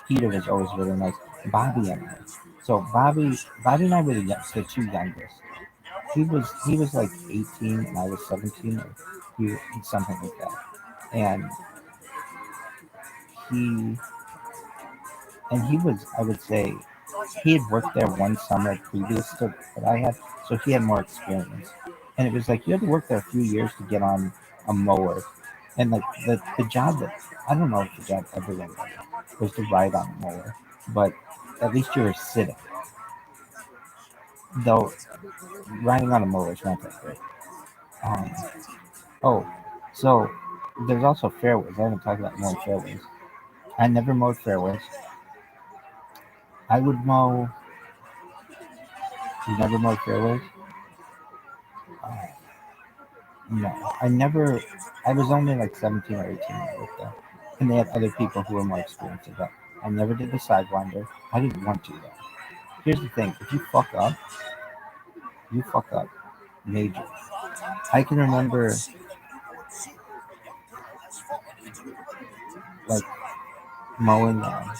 Peter was always really nice, Bobby and I. So Bobby and I were the two youngest. He was like 18 and I was 17, or something like that. And he was, I would say, he had worked there one summer previous to what I had, so he had more experience. And it was like you had to work there a few years to get on a mower. And like the job that, I don't know if the job everyone was to ride on a mower, but at least you were sitting. Though riding on a mower is not that great. Oh, so there's also fairways. I haven't talked about mowing fairways. I never mowed fairways. I would mow. You never mowed fairways? No, I never. I was only like 17 or 18 when I worked there, and they had other people who were more experienced at that. I never did the sidewinder. I didn't want to though. Here's the thing: if you fuck up, major. I can remember, like mowing a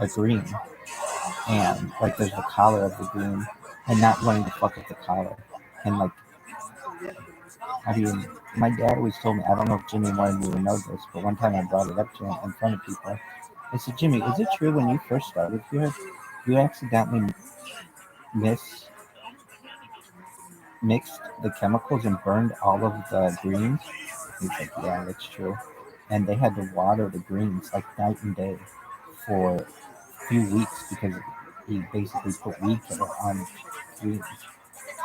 green, and like there's the collar of the green, and not wanting to fuck up the collar, and like, I mean, my dad always told me, I don't know if Jimmy wanted me to know this, but one time I brought it up to him in front of people. I said, Jimmy, is it true when you first started here, you accidentally mixed the chemicals and burned all of the greens? He's like, yeah, that's true. And they had to water the greens like night and day for a few weeks because he basically put weed killer on greens.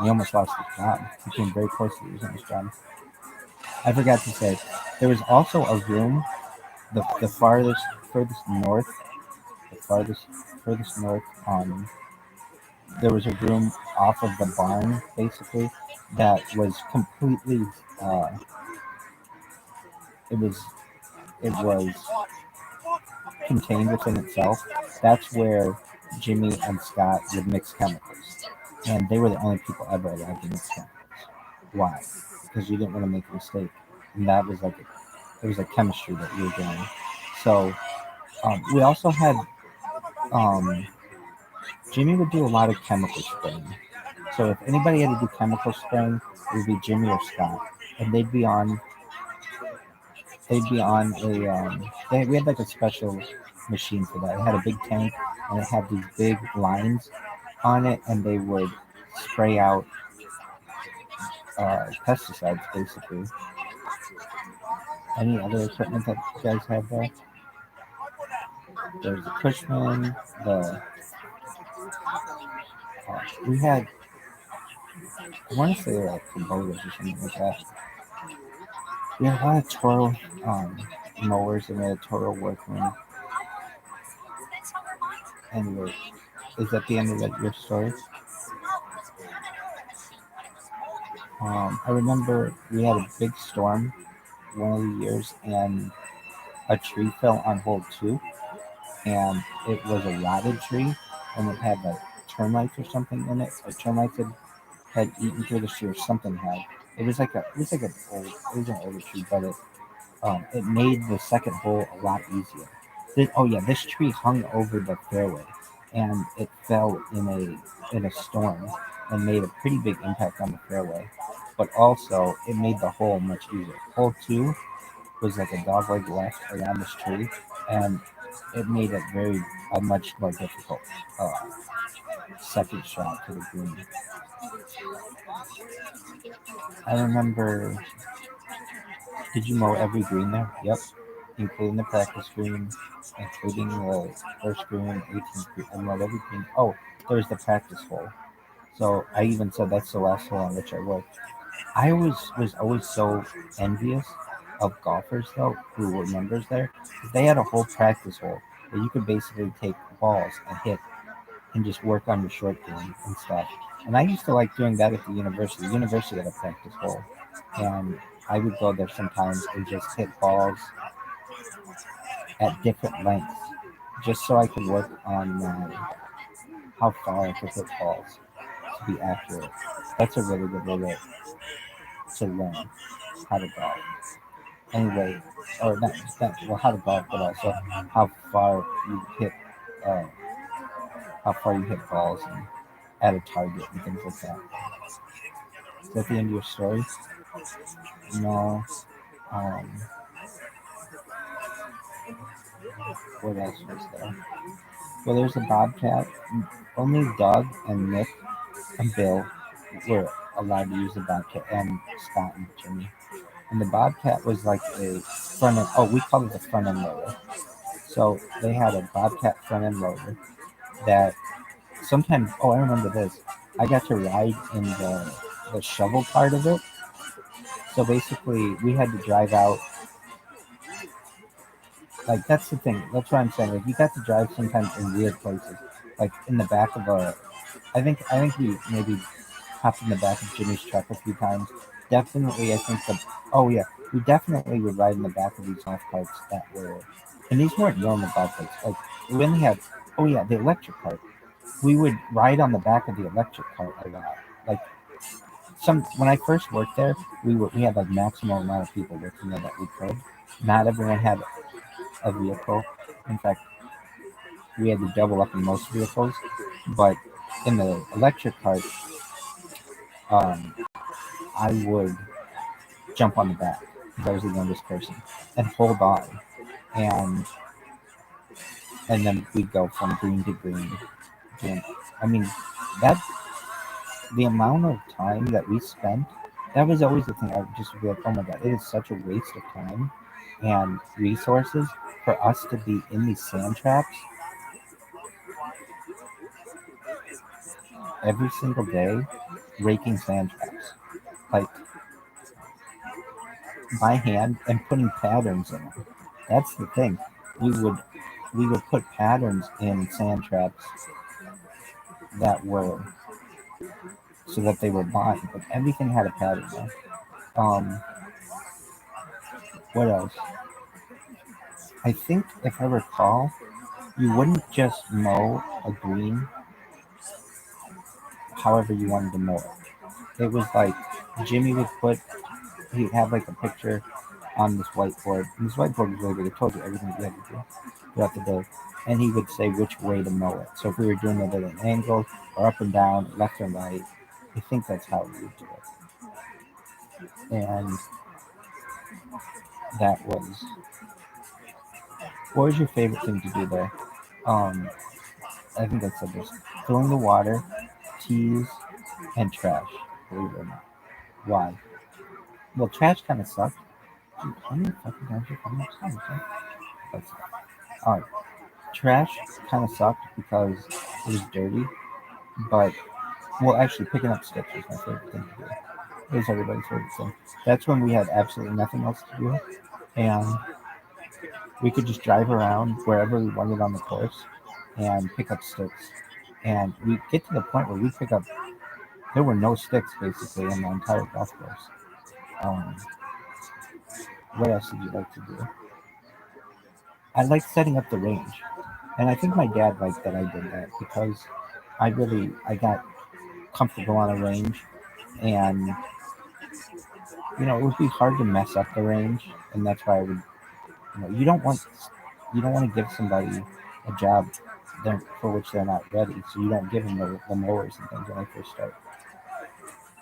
He almost lost his job. He came very close to losing his job. I forgot to say, there was also a room, the furthest north, the furthest north. There was a room off of the barn, basically, that was completely. Uh, it was it was contained within itself. That's where Jimmy and Scott would mix chemicals, and they were the only people ever allowed to mix chemicals. Why? Because you didn't want to make a mistake, and that was like it was a chemistry that you were doing. So we also had Jimmy would do a lot of chemical spraying. So if anybody had to do chemical spraying, it would be Jimmy or Scott, and they'd be on a we had like a special machine for that. It had a big tank and it had these big lines on it, and they would spray out pesticides basically. Any other equipment that you guys have there? There's the Cushman. We had, I want to say like Kubotas or something like that. We had a lot of Toro mowers and we had a Toro workman. Anyway, is that the end of your story? I remember we had a big storm one of the years, and a tree fell on hole 2, and it was a rotted tree, and it had like termites or something in it. Or termites had eaten through the tree, or something had. It was an older tree, but it made the second hole a lot easier. This tree hung over the fairway, and it fell in a storm and made a pretty big impact on the fairway. But also, it made the hole much easier. Hole 2 was like a dogleg left around this tree, and it made it a much more difficult uh, second shot to the green. I remember. Did you mow every green there? Yep, including the practice green, including the first green, 18th green. I mowed every green. Oh, there's the practice hole. So I even said that's the last hole on which I worked. I was always so envious of golfers though who were members there. They had a whole practice hole where you could basically take balls and hit and just work on your short game and stuff. And I used to like doing that at the university. The university had a practice hole, and I would go there sometimes and just hit balls at different lengths, just so I could work on how far I could hit balls to be accurate. That's a really good way to learn how to golf. Anyway, or not well, how to golf, but also how far you hit, uh, balls and at a target and things like that. Is that the end of your story? No. Um, what else was there? Well, there's a bobcat. Only Doug and Nick and Bill were allowed to use the bobcat, and Scott and Jimmy. And the bobcat was like a front end. Oh, we called it the front end loader. So they had a bobcat front end loader that sometimes. Oh, I remember this. I got to ride in the shovel part of it. So basically, we had to drive out. Like that's the thing. That's what I'm saying. Like you got to drive sometimes in weird places. Like in the back of a. I think we maybe hopped in the back of Jimmy's truck a few times. Definitely, I think the. Oh yeah, we definitely would ride in the back of these golf carts that were, and these weren't normal golf carts. Like we only had. Oh yeah, the electric cart. We would ride on the back of the electric cart a lot. Like when I first worked there, we had like maximum amount of people working there that we could. Not everyone had a vehicle. In fact, we had to double up in most vehicles. But in the electric cart, um, I would jump on the back because I was the youngest person and hold on, and then we'd go from green to green. And, I mean, that the amount of time that we spent, that was always the thing. I would just be like, oh my god, it is such a waste of time and resources for us to be in these sand traps every single day, raking sand traps. Like by hand and putting patterns in them. That's the thing. We would we would put patterns in sand traps that were so that they were blind. Like everything had a pattern there. What else? I think if I recall, you wouldn't just mow a green however you wanted to mow it. It was like Jimmy would put he'd have like a picture on this whiteboard. And this whiteboard was really good. It told you everything you had to do throughout the day. And he would say which way to mow it. So if we were doing it at an angle or up and down, left and right, I think that's how we would do it. And that was what was your favorite thing to do there? I think I said this. Filling the water, teas, and trash. Believe it or not. Why? Well, trash kind of sucked. Dude, how many fucking times you coming upstairs? That's all right. Trash kind of sucked because it was dirty, but well, actually, picking up sticks was my favorite thing to do. It was everybody's favorite thing. That's when we had absolutely nothing else to do, and we could just drive around wherever we wanted on the course and pick up sticks. And we get to the point where we pick up. There were no sticks basically in the entire golf course. Um, what else did you like to do? I liked setting up the range, and I think my dad liked that I did that because I got comfortable on a range, and it would be hard to mess up the range, and that's why I would. You don't want to give somebody a job for which they're not ready, so you don't give them the mowers and things when I first start.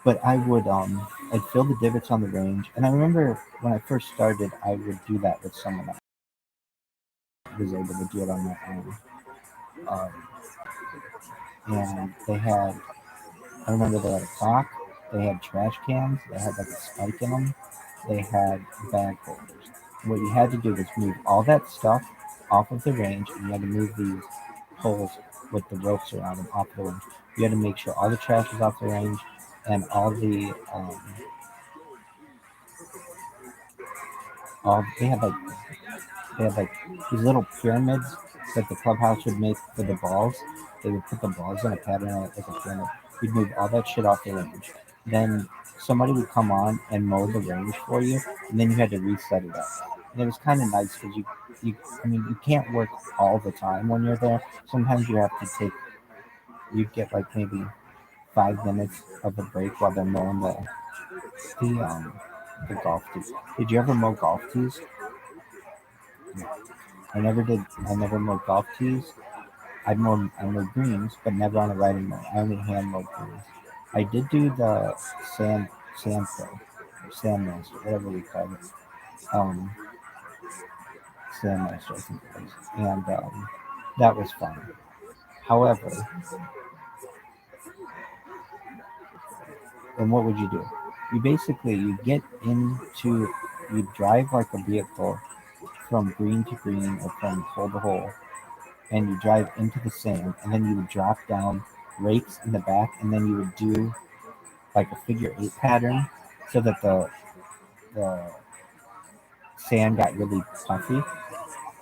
But I'd fill the divots on the range, and I remember when I first started, I would do that with someone else. I was able to do it on my own, and they had. I remember they had a clock, they had trash cans, they had like a spike in them, they had bag holders. What you had to do was move all that stuff off of the range, and you had to move these poles with the ropes around them off the range. You had to make sure all the trash was off the range, and all they had like these little pyramids that the clubhouse would make for the balls. They would put the balls in a pattern like a pyramid. You'd move all that shit off the range. Then somebody would come on and mow the range for you, and then you had to reset it up. And it was kind of nice because you can't work all the time when you're there. Sometimes you have to you get like maybe 5 minutes of a break while they're mowing the golf tees. Did you ever mow golf tees? I never did. I never mowed golf tees. I mowed greens, but never on a riding mower. I only hand mowed greens. I did do the sand pro, or sand master, whatever we call it. Sand master, I think it was, and that was fun. However, and what would you do? You get into you drive like a vehicle from green to green or from hole to hole, and you drive into the sand, and then you would drop down rakes in the back, and then you would do like a figure 8 pattern so that the sand got really puffy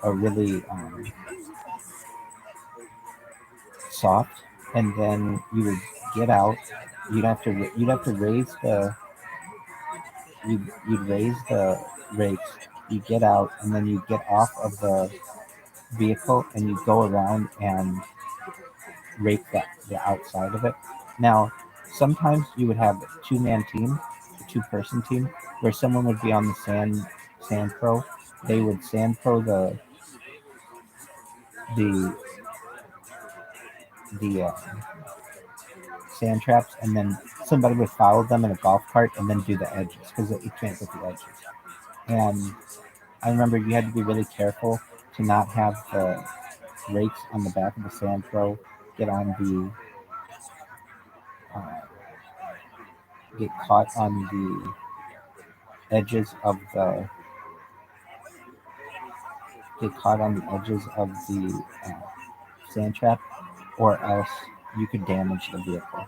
or really soft, and then you would get out. You'd have to raise the you'd raise the rakes. You get out, and then you get off of the vehicle, and you go around and rake the outside of it. Now, sometimes you would have a 2-man team, a 2-person team, where someone would be on the sand pro. They would sand pro the sand traps, and then somebody would follow them in a golf cart and then do the edges because you can't get the edges. And I remember you had to be really careful to not have the rakes on the back of the sand pro get on get caught on the edges of the get caught on the edges of the sand trap, or else you could damage the vehicle.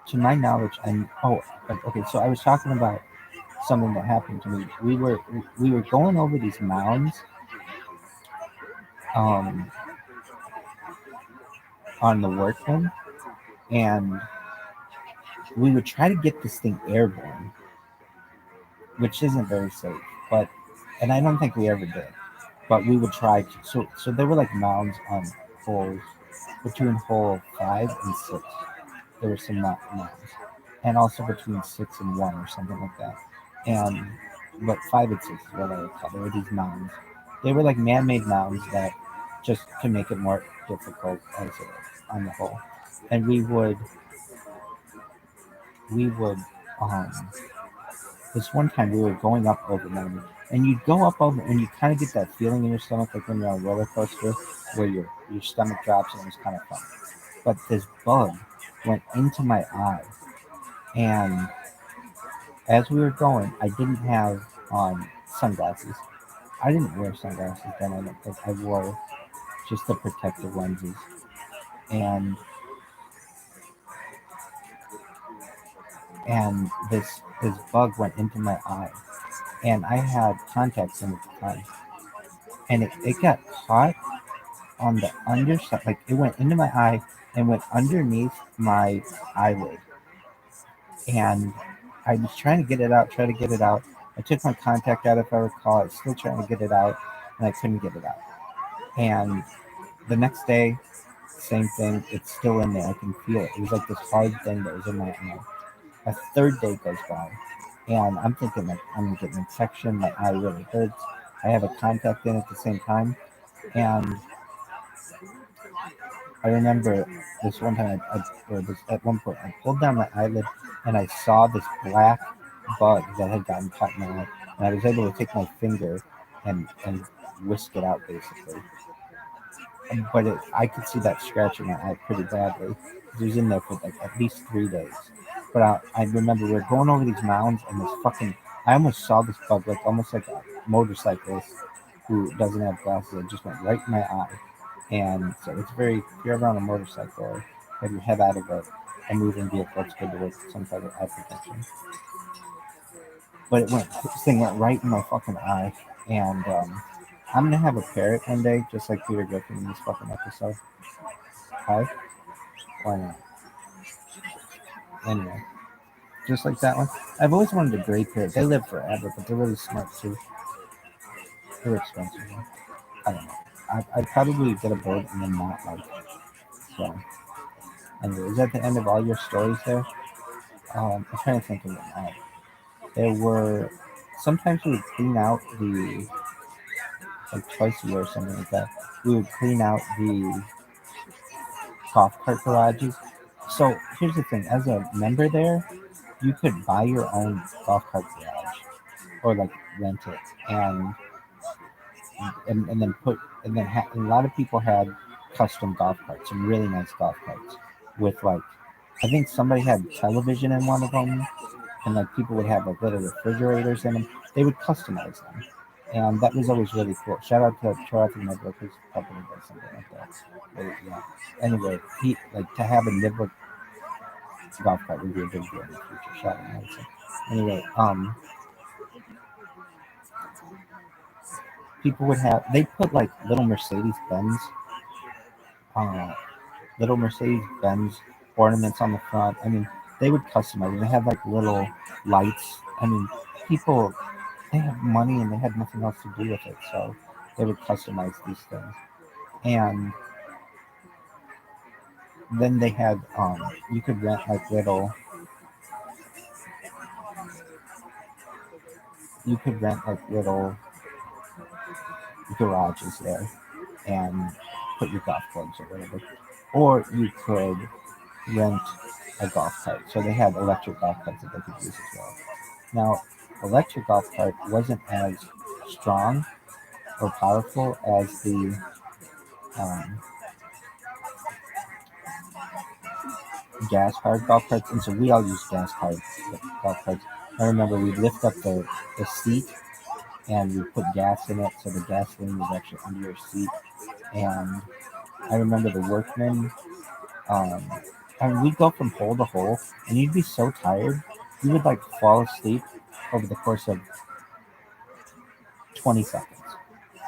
To my knowledge, okay. So I was talking about something that happened to me. We were going over these mounds um, on the workman, and we would try to get this thing airborne, which isn't very safe. But and I don't think we ever did. But we would try to. So there were like mounds on holes between hole 5 and 6. There were some mounds, and also between 6 and 1 or something like that. And but 5 and 6 is what I would call. There were these mounds. They were like man-made mounds that just to make it more difficult as on the hole. And we would um this one time we were going up over them, and you'd go up over, and you kind of get that feeling in your stomach, like when you're on a roller coaster, where your stomach drops, and it was kind of fun. But this bug went into my eye, and as we were going, I didn't have sunglasses. I didn't wear sunglasses then. I don't think I wore just the protective lenses, and this bug went into my eye, and I had contacts in at the time, and it got caught on the underside, like it went into my eye and went underneath my eyelid. And I was trying to get it out, try to get it out. I took my contact out, if I recall. I was still trying to get it out, and I couldn't get it out. And the next day, same thing. It's still in there. I can feel it. It was like this hard thing that was in my eye. A third day goes by, and I'm thinking like I'm gonna get an infection. My eye really hurts. I have a contact in at the same time, and I remember this one time, at one point, I pulled down my eyelid and I saw this black bug that had gotten caught in my eye, and I was able to take my finger and whisk it out basically. But I could see that scratch in my eye pretty badly. It was in there for like at least 3 days. But I remember we were going over these mounds, and I almost saw this bug, like almost like a motorcyclist who doesn't have glasses. It just went right in my eye. And so it's very, if you're ever on a motorcycle or have your head out of a moving vehicle, it's good to wear some type of eye protection. But this thing went right in my fucking eye. And I'm going to have a parrot one day, just like Peter Griffin in this fucking episode. Hi? Why not? Anyway, just like that one. I've always wanted a gray parrot. They live forever, but they're really smart too. They're expensive. I don't know. I'd probably get a bird and then not like it. So, anyway, is that the end of all your stories there? I'm trying to think of it now. There were sometimes we would clean out like twice a year or something like that. We would clean out the golf cart garages. So here's the thing: as a member there, you could buy your own golf cart garage or like rent it, and then and a lot of people had custom golf carts, some really nice golf carts with like, I think somebody had television in one of them, and like people would have like little refrigerators in them. They would customize them, and that was always really cool. Shout out to Charlie Network, his company does something like that. Yeah. Anyway, he like to have a Nibble golf cart would be a big deal in the future. Shout out Madison. Anyway, people would have, they put like uh, little Mercedes Benz ornaments on the front. I mean, they would customize it. They had like little lights. I mean, people, they have money and they had nothing else to do with it, so they would customize these things. And then they had you could rent like little garages there and put your golf clubs or whatever. Or you could rent a golf cart. So they had electric golf carts that they could use as well. Now, electric golf cart wasn't as strong or powerful as the um, gas powered golf carts, and so we all used gas powered golf carts. I remember we'd lift up the seat and we put gas in it, so the gasoline was actually under your seat. And I remember the workmen. Um, I mean, we'd go from hole to hole, and you'd be so tired, you would like fall asleep over the course of 20 seconds.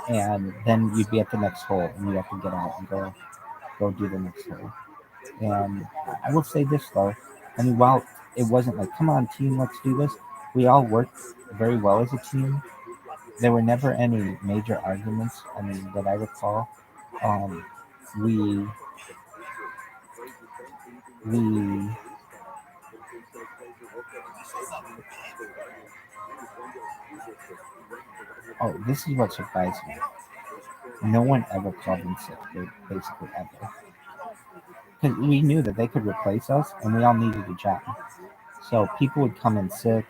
And then you'd be at the next hole and you have to get out and go do the next hole. And I will say this though, I mean, while it wasn't like, come on team, let's do this, we all worked very well as a team. There were never any major arguments, I mean, that I recall. We we oh, this is what surprised me. No one ever called in sick, basically ever. Because we knew that they could replace us, and we all needed a job. So people would come in sick,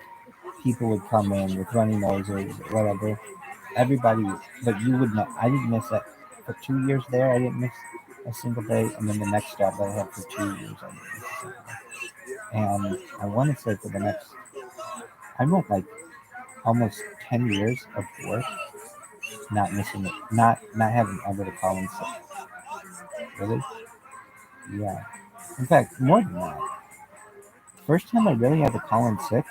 people would come in with runny noses, whatever. Everybody, but you would not. I didn't miss that for 2 years there. I didn't miss a single day, and then the next job that I had for 2 years, I didn't miss a single day. And I want to say for the next, I went like almost 10 years of work, not missing it, not having ever to call in sick. Really? Yeah. In fact, more than that. First time I really had to call in sick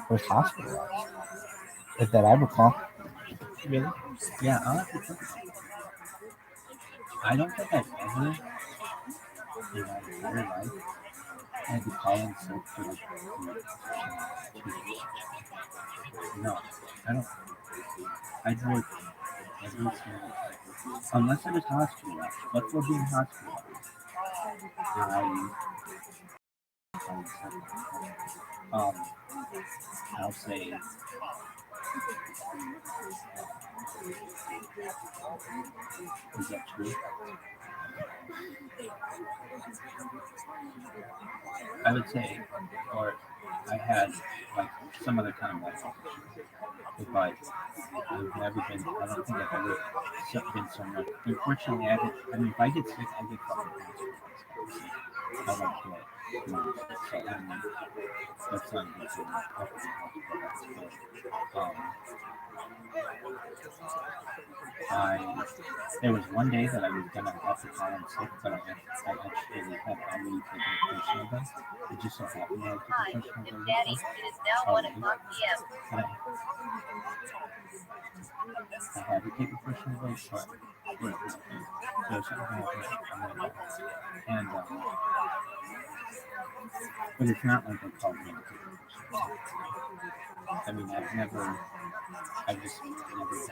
was hospitalized. If that I recall. Really? Yeah, I'll have to think. I don't think I've ever in my entire life had to call in sick for like 2 years. No, I don't. I drove every single unless I was hospitalized. But for being hospitalized, I um I'll say is that true? I would say, or I had like some other kind of medical issue, but I've never been. I don't think I've ever been someone. Unfortunately, I mean, if I get sick, I get fucking hospitalized. I don't get so I mean, that's not a good thing. I there was one day that I was gonna have to call in sick, but I actually had already taken a personal day. It just so happened that I took a personal day. Daddy, it is now 1:00 p.m. And I had to take a personal day, but there was something happened. And but it's not like I called me to take a personal day. I mean, I just never did.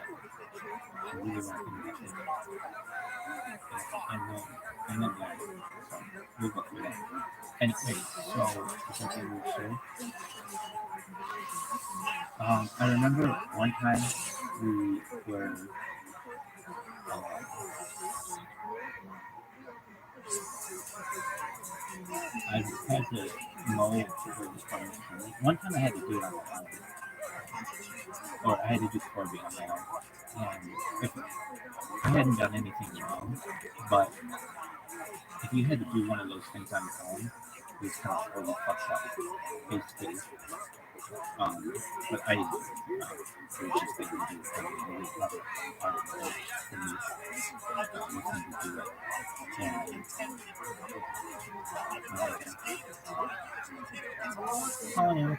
I really want to do that. And then yeah, so we'll go through that. Anyway, so is that what we were saying? I remember one time we were I had to mow for the farm. One time I had to do it on my own, or I had to do Corby on my own. And if I hadn't done anything wrong, but if you had to do one of those things on your own, it was kind of really fucked up, basically. But I didn't do it. It was just they would do it. It was not for me to do it. And oh yeah.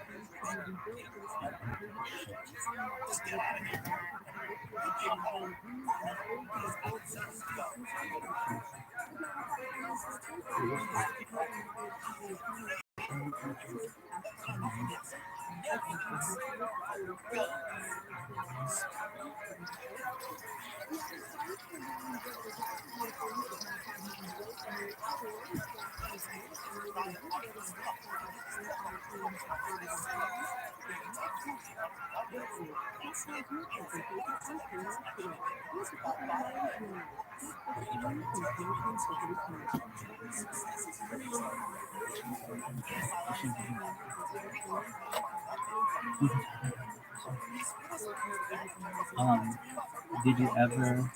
Did you ever?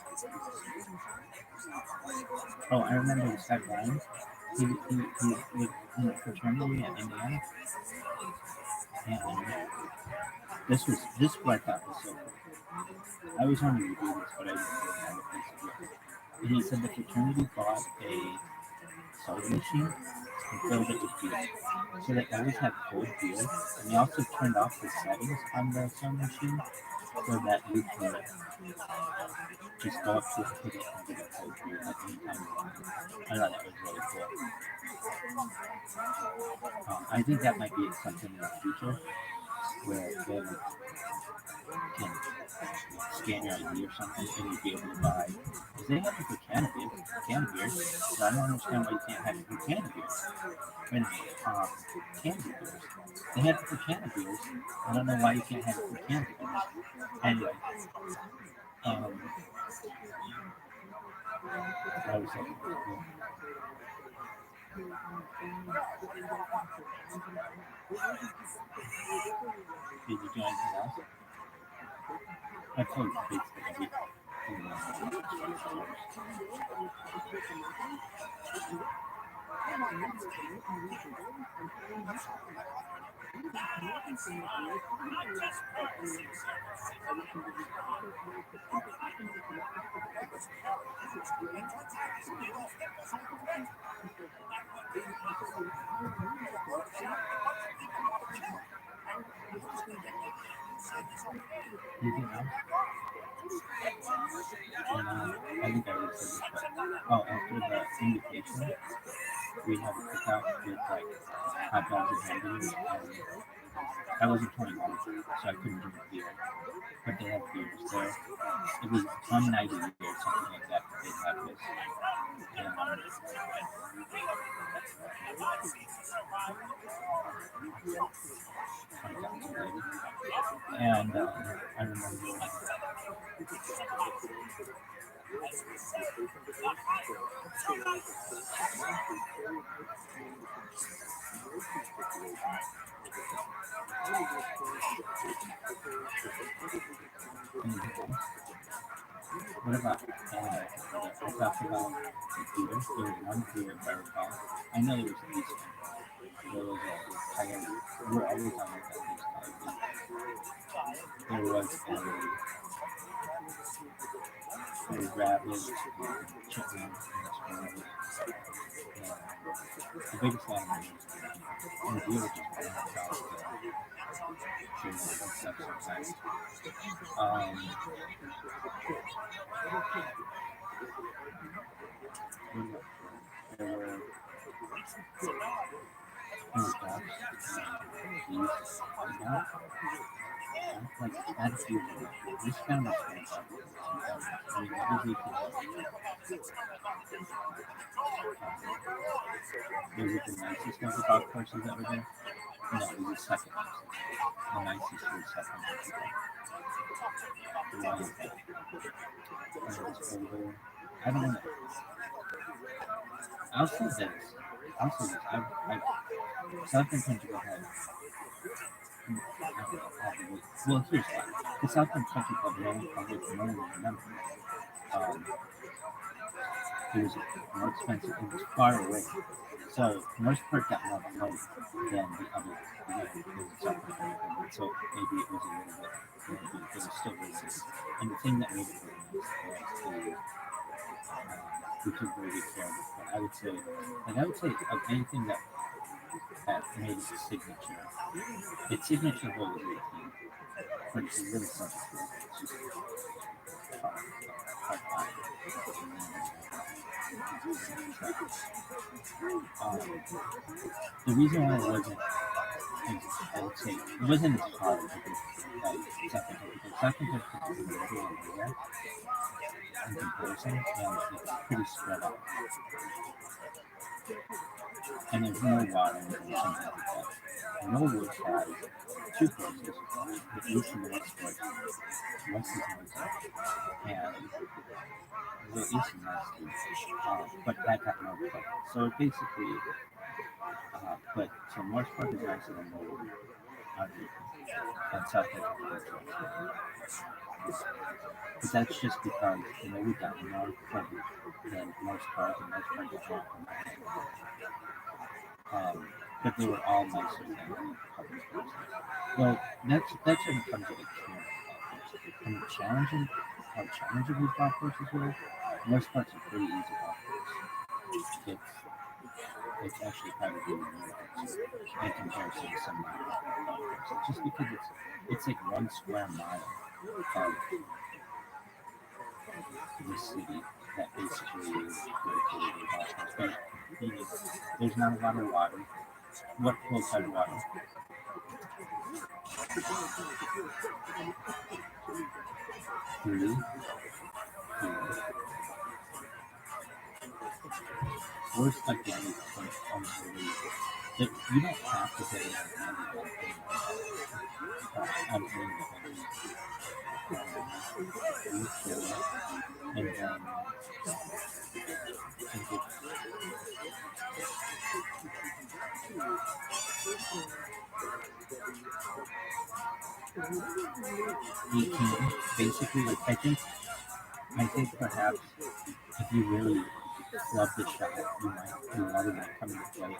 Oh, I remember this guy Brian. He was in a fraternity at Indiana, and this is what I thought was so cool. I always wanted to do this, but I didn't really have a place to do it. And he said the fraternity bought a sewing machine, and filled it with beer. So they always had cold beer, and they also turned off the settings on the sewing machine so that you could just go up to it and hit it and get a cold beer at any time you wanted. I thought that was really cool. I think that might be something in the future where they can scan your ID or something and you'd be able to buy. Because they have it for can of beer. So I don't understand why you can't have it for can of beer. Wait a minute, can of beers. They have it for can of beers. I don't know why you can't have it for can of beers. Anyway, I was saying, did you do anything else? I told you basically everything. Anything else? I think I already said this, but after the invitation, we had a cookout with like hot dogs and hamburgers, and I wasn't 21, so I couldn't drink beer, but they had beers there. It was one night a year, something like that. They had this, and and I remember what about I talked about the beer. There was one beer, if I recall. I know there was at least one. There was a Coyote. We're always on at least Coyote. There was a Rabbi, chicken, and the biggest animal and the deal was just one about the and stuff sometimes. There were ducks, geese, like attitude. This kind of stuff. I mean, every week was it the nicest of the golf courses that were there? No, it was the second nicest. The nicest was second. Why is that? It was older. I don't know. I'll say this. Southern Country Club had. Well, here's why. The Southern Country Club ran public no one would remember. It was more expensive. It was far away. So North Park got more money than the other. It was Southern Country Club. So maybe it was a little bit. It was still really good. And the thing that made it really nice was we took very good care of it. But I would say of anything that made it a signature. Its signature hole was 18, but it's really simple. It's just the reason why it wasn't, I would say, it wasn't as hard as second because is a little bit in comparison, and it's pretty spread out. And there's no water or something like that. Norwood has two courses, the east and the west course. West is Norwood, and the east is West, but that got no play. So basically, so North Park is nicer than Norwood, and South Park is but that's just because we got more coverage than North Park, and North Park is not. But they were all nicer than public courses. Well, that's when it comes to the and how challenging these golf courses were. Most parts are pretty easy golf courses. it's actually probably more in comparison to some of the golf courses, just because it's like 1 square mile of the city that basically is dedicated to golf course. But there's not a lot of water. What pools have water? 3, 4. Worst again is like unbelievable. You don't have to hit it unbelievable. 3, 4, and then I think it's 18. Basically, like I think perhaps if you really love the shot, you might come into play.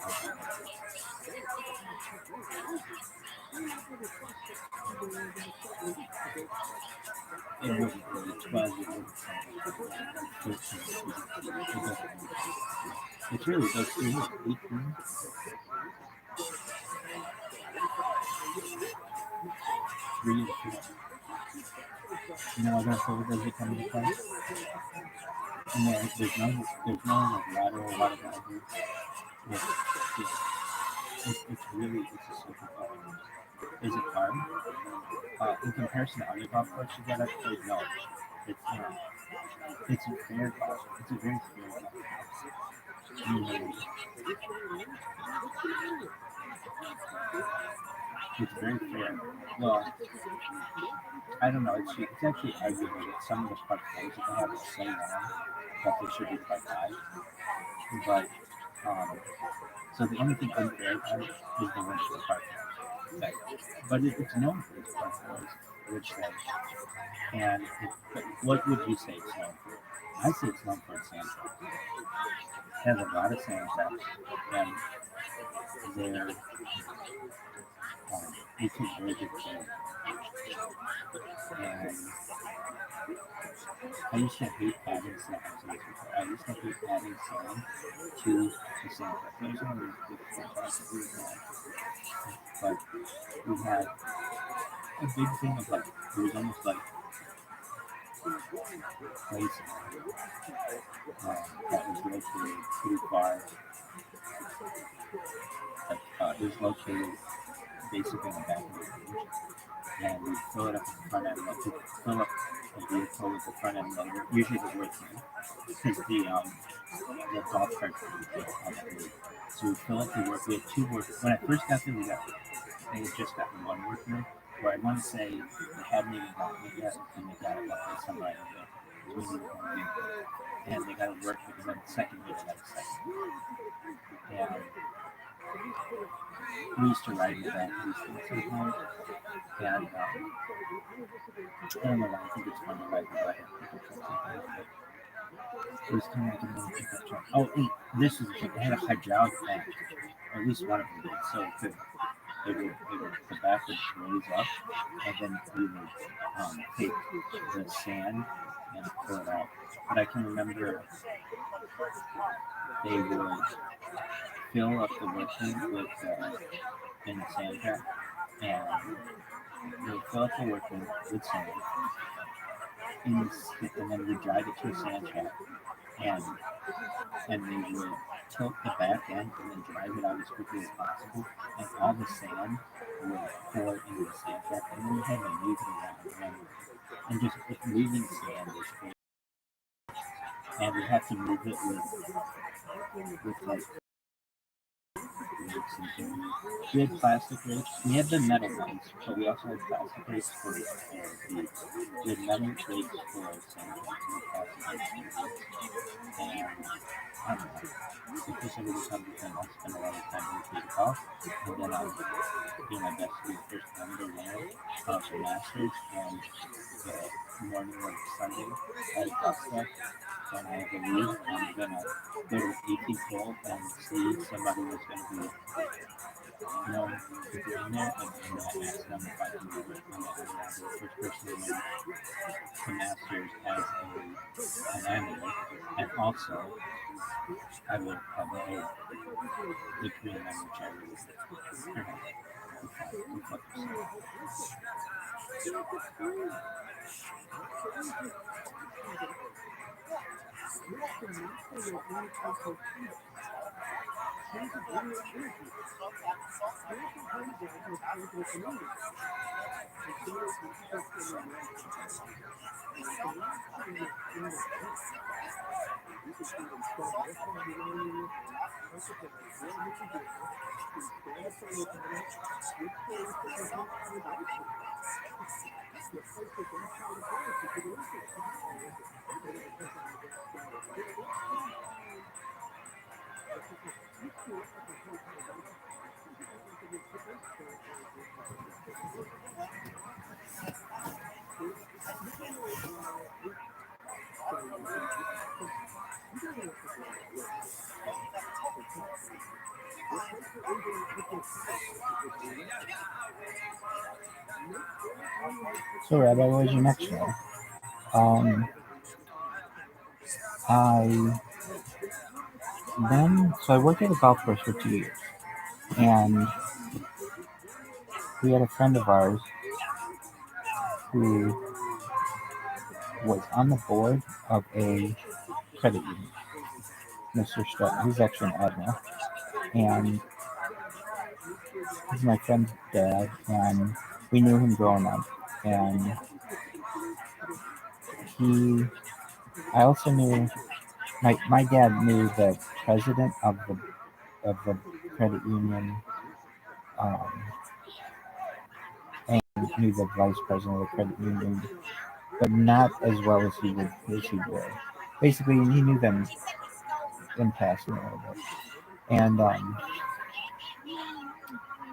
It wouldn't really 12. It wouldn't say 13. It's really those 18. 3 and 4. You know what other photo does it come into play? And then there's no like lateral water boundary. It's really it's a super golf course. Is it hard? In comparison to other golf courses that I've played, no. It's not. It's a fair golf. It's a very fair golf course. It's very fair. Well, I don't know. It's actually arguable that some of the park players that they have is so long that they should be quite high. But so the only thing unfair about it is the length of the park. Okay. But it's known for its park players, which say. And what would you say it's known for? I say it's known for its sand traps. It has a lot of sand traps, and they're it's a very good thing. And I used to hate adding sand. I used to hate adding sand to the sand trap. There's only but we had a big thing of like it was almost like place that was located pretty far. It was located basically in the back of the range, and we fill it up at the front end. Like we fill up the vehicle with the front end loader, usually the workman, because the golf carts on the road. So we fill up the work. We had 2 workmen. When I first got there, they had just gotten 1 workman. Where I want to say they hadn't even gotten it yet, and they got it with somebody and they got to work because then the second year they got a second. And we used to ride in the back of these things sometimes. And I don't know why I think it's fun to ride in the back of pickup trucks sometimes. It was kind of like a little pickup truck. Oh, and this is the thing. They had a hydraulic back, or at least one of them did. So the back would raise up, and then we would take the sand and pull it out. But I can remember they would fill up the workman with in the sand trap, and they would fill up the workman with sand, and then we drive it to a sand trap, and they would tilt the back end and then drive it out as quickly as possible, and all the sand would pour into the sand trap, and then you had to move it around, and just moving sand is great. And we have to move it with like rakes and things. We had plastic rakes. We had the metal ones, but we also had plastic rakes for the we had metal rakes for sand traps and plastic rakes. And I don't know. If this ever becomes a thing, I'll spend a lot of time with the golf, and then I'll do my best to be the first one to land for Masters, and the morning of Sunday at Augusta, when I have a lead, I'm gonna go to the 18th hole and see somebody who's gonna be known to be in there, and ask them if I can do it. And then I'll be the first person to win the Masters as an amateur, and also I will the Korean language I will So, Rabbi, what was your next one? I I worked at a golf course for 2 years, and we had a friend of ours who was on the board of a credit union, Mr. Stratton. He's actually an admiral, and he's my friend's dad, and we knew him growing up. And I also knew my dad knew the president of the credit union, um, and knew the vice president of the credit union, but not as well as he would. Basically, he knew them in passing a little bit. And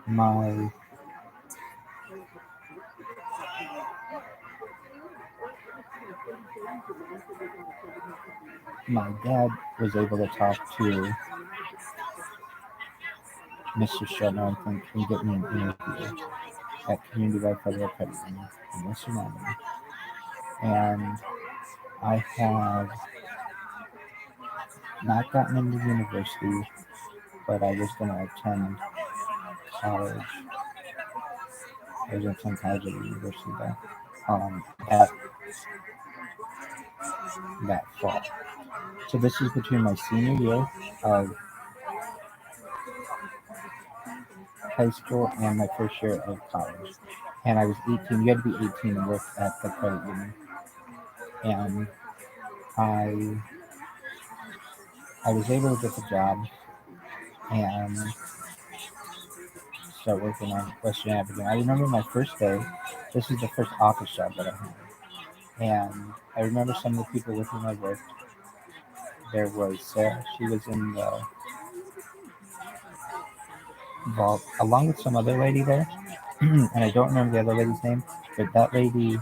my my dad was able to talk to Mr. Shetner, I think, and get me an interview at Community by Federal Credit Union in Western Miami. And I have not gotten into university, but I was going to attend college. I was going to attend college at the university there. That fall. So this is between my senior year of high school and my first year of college. And I was 18. You had to be 18 to work at the credit union. And I was able to get the job and start working on Western Avenue. I remember my first day. This is the first office job that I had. And I remember some of the people with whom I worked. There was Sarah. She was in the vault along with some other lady there. And I don't remember the other lady's name, but that lady,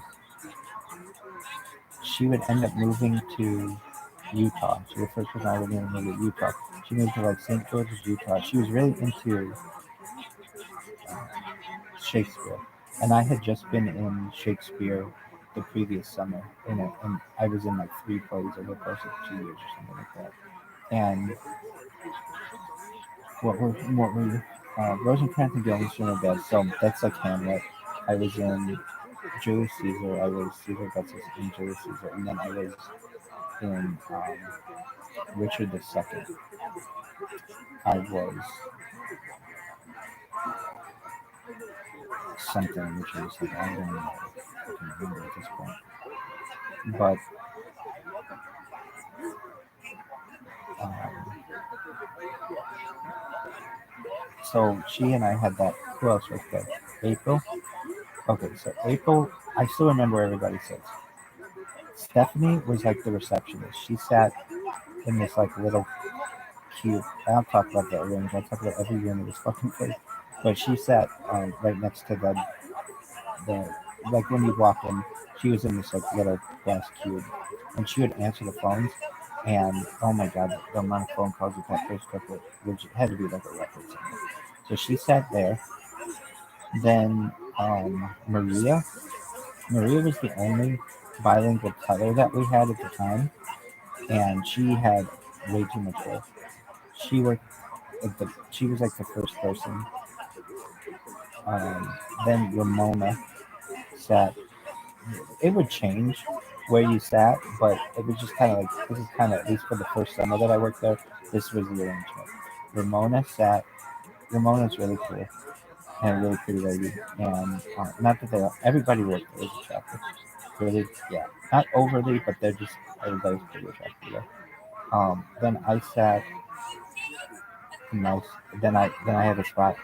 she would end up moving to Utah. She was the first person I would move to Utah. She moved to like St. George's, Utah. She was really into Shakespeare, and I had just been in Shakespeare the previous summer, and I was in like 3 plays over the course of 2 years or something like that. And what were Rosencrantz and Guildenstern are best. So that's like Hamlet. I was in Julius Caesar. I was Caesar Augustus in Julius Caesar, and then I was in Richard II. I was something which is like I don't know. I can remember at this point. But so she and I had that. Who else was there? April. Okay, so April. I still remember where everybody sits. Stephanie was like the receptionist. She sat in this like little cube. I'll talk about that range. I'll talk about every room in this fucking place. But she sat right next to the like when you walk in, she was in this like little glass cube, and she would answer the phones. And oh my god, the amount of phone calls we got first couple, which had to be like a record somewhere. So she sat there. Then Maria was the only bilingual teller that we had at the time, and she had way too mature. She worked she was like the first person. Then Ramona sat. It would change where you sat, but it was just kind of like this is kind of at least for the first summer that I worked there. This was the arrangement. Ramona sat. Ramona's really cool and a really pretty lady, and not that they everybody worked there was attractive. Really, yeah, not overly, but they're just everybody's pretty attractive there. Then I sat nice. Then I had a spot.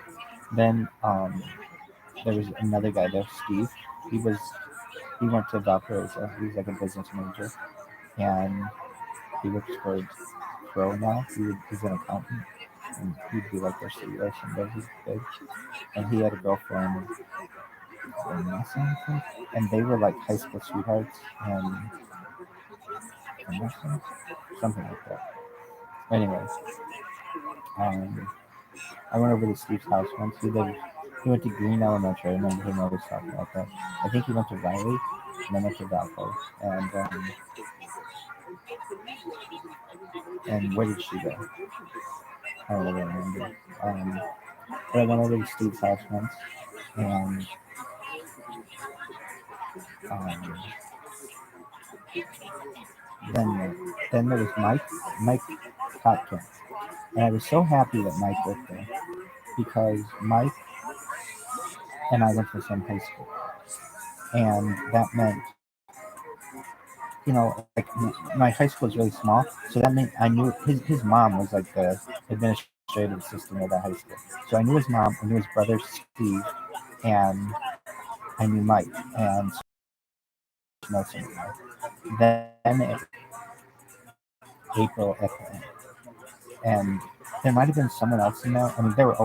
Then there was another guy there, Steve. He went to Valparaiso. He's like a business major, and he works for Pro now. He's an accountant, and he'd be like their CEO someday. He's big, and he had a girlfriend, Vanessa, I think, and they were like high school sweethearts, and Vanessa, something like that. Anyway, um, I went over to Steve's house once. He went to Green Elementary. I remember him always talking about that. I think he went to Riley, and then went to Valpo. And where did she go? I don't really remember. But I went over to Steve's house once, and um, then there was Mike Hopkins, and I was so happy that Mike worked there because Mike and I went to the same high school, and that meant like my high school was really small, so that meant I knew his mom was like the administrative assistant of that high school. So I knew his mom, I knew his brother Steve, and I knew Mike, and so I got to know some of them. Then April at the end, and there might have been someone else in there. I mean, there were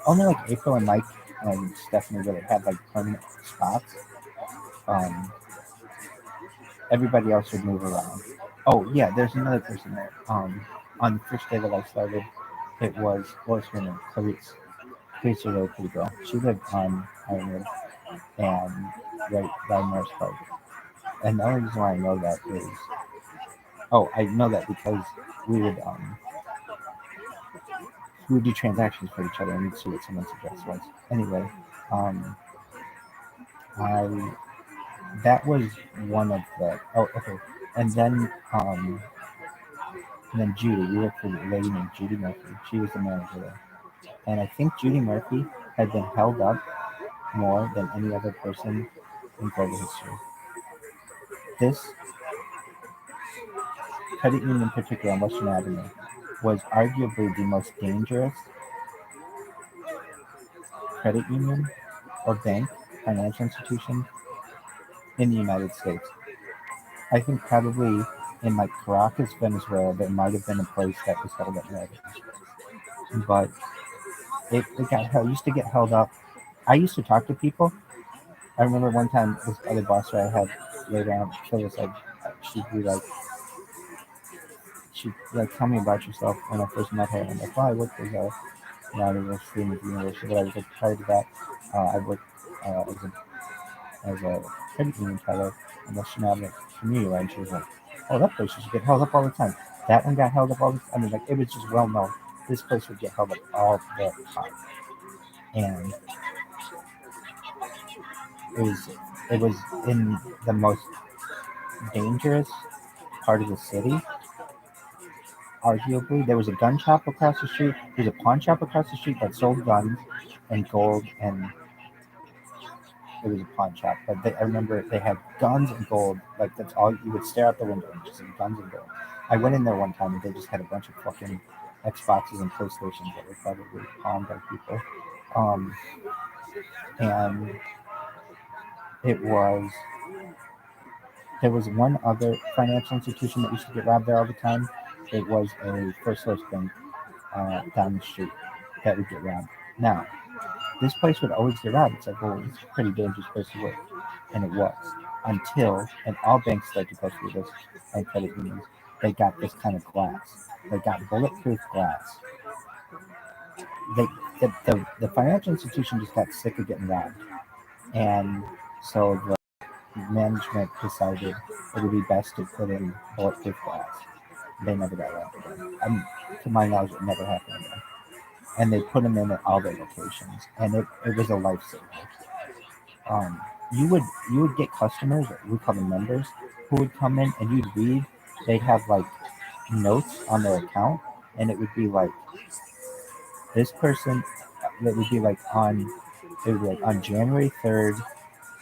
only like April and Mike and Stephanie really had like permanent spots. Um, Everybody else would move around. Oh yeah, there's another person there. On the first day that I started, it was what was her name? Clarice. Clarice was a really pretty girl. She lived on Ironwood and right by Morris Park. And the only reason why I know that is I know that because we would do transactions for each other and we'd see what someone's address was. Anyway, I that was one of the okay. And then Judy, we worked for a lady named Judy Murphy. She was the manager there. And I think Judy Murphy had been held up more than any other person in global history. This credit union in particular on Western Avenue was arguably the most dangerous credit union or bank, financial institution in the United States. I think probably in like Caracas, Venezuela, there might have been a place that was held up more. But it used to get held up. I used to talk to people. I remember one time this other boss that I had later on, she was like, she'd be like, tell me about yourself when I first met her. And I'm like, I worked as a, I was a student at the university, but I was like, prior to that, I worked as a credit union teller in the Western community. And she was like, that place used to get held up all the time. That one got held up all the time. I mean, like, it was just well known. This place would get held up all the time. And it was in the most dangerous part of the city. Arguably, there was a gun shop across the street. There's a pawn shop across the street that sold guns and gold, and it was a pawn shop. But I remember they had guns and gold. Like that's all you would stare out the window and just see guns and gold. I went in there one time and they just had a bunch of fucking Xboxes and PlayStations that were probably pawned by people. And there was one other financial institution that used to get robbed there all the time. It was a First Source Bank down the street that would get robbed. Now, this place would always get robbed. It's like, well, it's a pretty dangerous place to work. And it was. And all banks started to go through this, and credit unions, they got this kind of glass. They got bulletproof glass. The financial institution just got sick of getting robbed. And so the management decided it would be best to put in bulletproof glass. They never got robbed again. To my knowledge, it never happened again. And they put them in at all their locations, and it was a lifesaver. Um, you would get customers, we call them members, who would come in and you'd read. They'd have like notes on their account, and it would be like this person. It would be like on it would be like on January 3rd,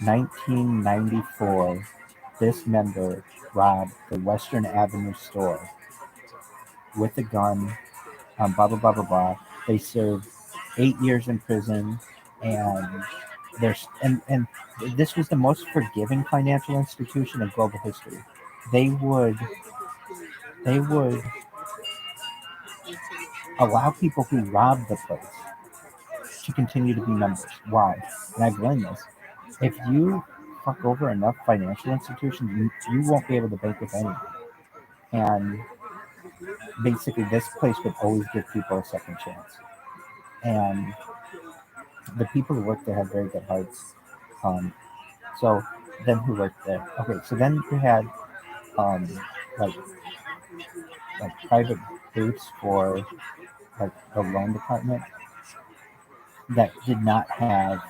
1994. This member robbed the Western Avenue store with a gun. Blah blah blah blah blah. They served 8 years in prison, and there's and this was the most forgiving financial institution in global history. They would they would allow people who robbed the place to continue to be members. Why? And I've learned this. If you fuck over enough financial institutions, you won't be able to bank with anyone. And basically, this place would always give people a second chance. And the people who worked there had very good hearts. Um, so then who worked there? Okay, so then you had um, like private booths for like the loan department that did not have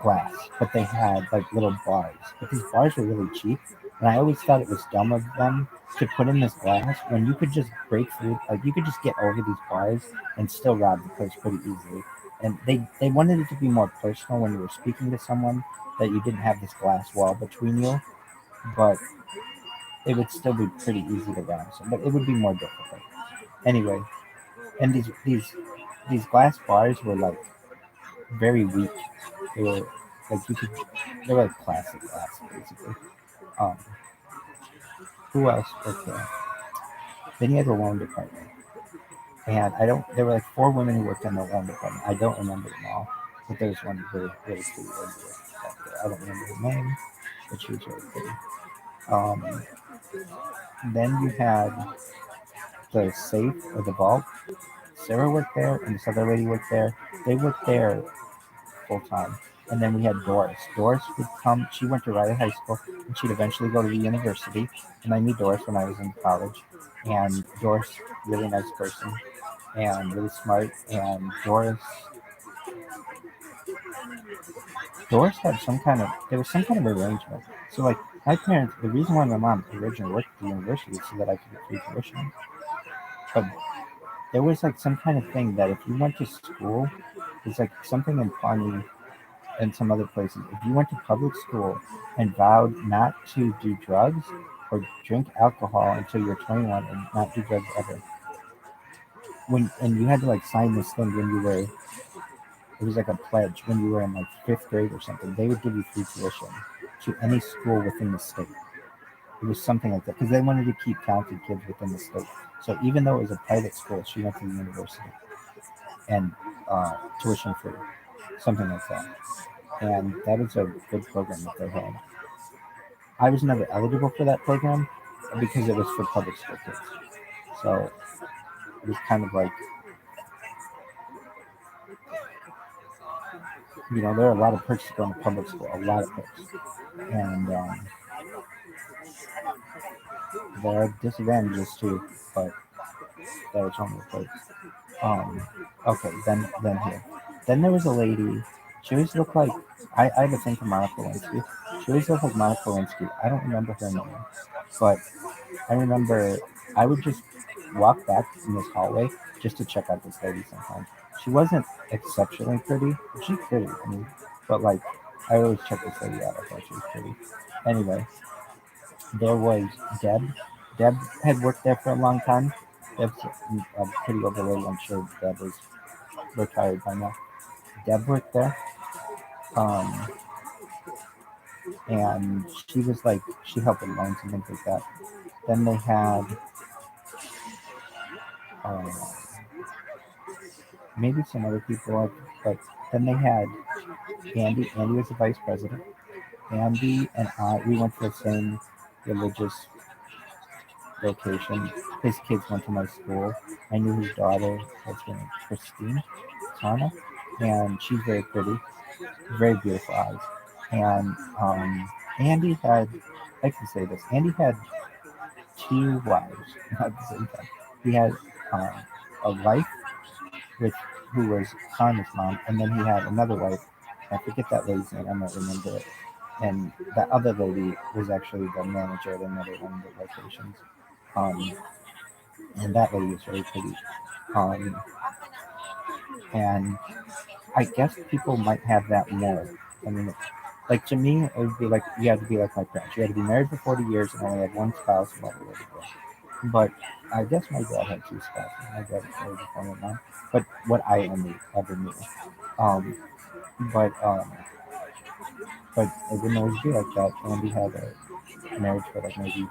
glass, but they had like little bars. But these bars were really cheap, and I always thought it was dumb of them to put in this glass when you could just break through, like you could just get over these bars and still rob the place pretty easily. And they wanted it to be more personal when you were speaking to someone, that you didn't have this glass wall between you, but it would still be pretty easy to rob. So, but it would be more difficult anyway. And these glass bars were like very weak. They were like you could. They were like plastic glass basically. Um, who else worked there? Then you had the loan department, and I don't. There were like four women who worked in the loan department. I don't remember them all, but there was one really really pretty lady back there. I don't remember her name, but she was really pretty. Um, then you had the safe or the vault. Sarah worked there, and this other lady worked there. They worked there full time. And then we had Doris. Doris would come. She went to Riley High School, and she'd eventually go to the university. And I knew Doris when I was in college. And Doris, really nice person, and really smart. And Doris had some kind of. There was some kind of arrangement. So like my parents, the reason why my mom originally worked at the university is so that I could get free tuition. But there was like some kind of thing that if you went to school, it's like something in Pawnee and some other places. If you went to public school and vowed not to do drugs or drink alcohol until you were 21 and not do drugs ever, and you had to like sign this thing when you were, it was like a pledge when you were in like fifth grade or something. They would give you free tuition to any school within the state. It was something like that because they wanted to keep counting kids within the state. So even though it was a private school, she went to the university and tuition free, something like that. And that was a good program that they had. I was never eligible for that program because it was for public school kids. So it was kind of like, there are a lot of perks to going to public school, a lot of perks. And there are disadvantages too, but that was only the perks. Okay, then here. Then there was a lady, she always looked like, I have a thing for Monica Lewinsky. She always looked like Monica Lewinsky. I don't remember her name, but I remember I would just walk back in this hallway just to check out this lady sometimes. She wasn't exceptionally pretty. She's pretty, I mean, but like, I always check this lady out. I thought she was pretty. Anyway, there was Deb. Deb had worked there for a long time. Deb's a pretty older lady. I'm sure Deb is retired by now. Deb worked there. And she was like, she helped with loans and things like that. Then they had maybe some other people, but then they had Andy. Andy was the vice president. Andy and I, we went to the same religious location. His kids went to my school. I knew his daughter, what's her name, Christine, Tana, and she's very pretty, very beautiful eyes. And Andy had, I can say this, Andy had 2 wives at the same time. He had um, a wife with who was Connor's mom, and then he had another wife. I forget that lady's name. I don't remember it. And that other lady was actually the manager at another one of the locations. Um, and that lady was very pretty. Um, and I guess people might have that more. I mean, like to me, it would be like you had to be like my parents. You had to be married for 40 years and only had one spouse. Blah, blah, blah, blah. But I guess my dad had 2 spouses. My dad was married before my mom. But what I only ever knew. Um, but um, but it didn't always be like that. Andy had a marriage for like maybe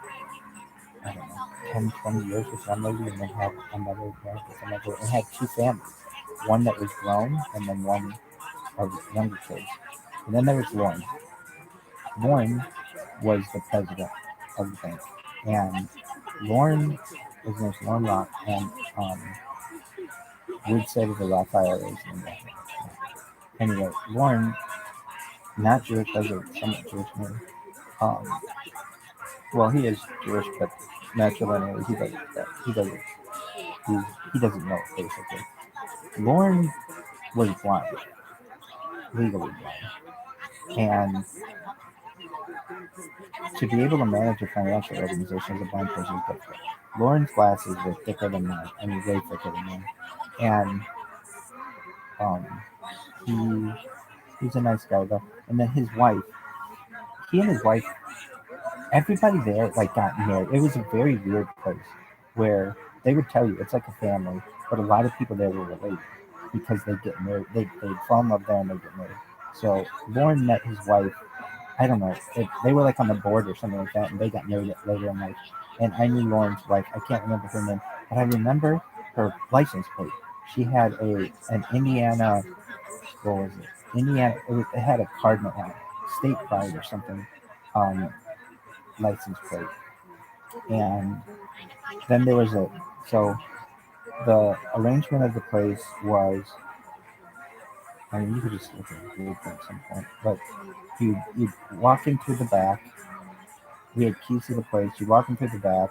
I don't know 10, 20 years with one lady, and then had another marriage with another, and had 2 families. One that was grown, and then one of younger kids. And then there was Lauren. Lauren was the president of the bank, and Lauren, his name's Lauren Rock, and would say to the Roth IRAs and that. Anyway, Lauren, not Jewish, has a somewhat Jewish name. Um, well, he is Jewish, but matrilineally, he doesn't know it, basically. Lauren was blind, legally blind, and to be able to manage a financial organization as a blind person is difficult. Lauren's glasses were thicker than mine. I mean, way thicker than mine. And um, he's a nice guy though. And then his wife, he and his wife, everybody there like got married. It was a very weird place where they would tell you it's like a family, but a lot of people there were related because they get married. They'd fall in love there and they get married. So Lauren met his wife. I don't know. They were like on the board or something like that, and they got married later in life. And I knew Lauren's wife. I can't remember her name, but I remember her license plate. She had an Indiana. What was it? Indiana. It had a cardinal on it, State Pride or something. License plate. And then there was so the arrangement of the place was. I mean, you could just look at Google at some point, but you walk in through the back. We had keys to the place. You walk in through the back,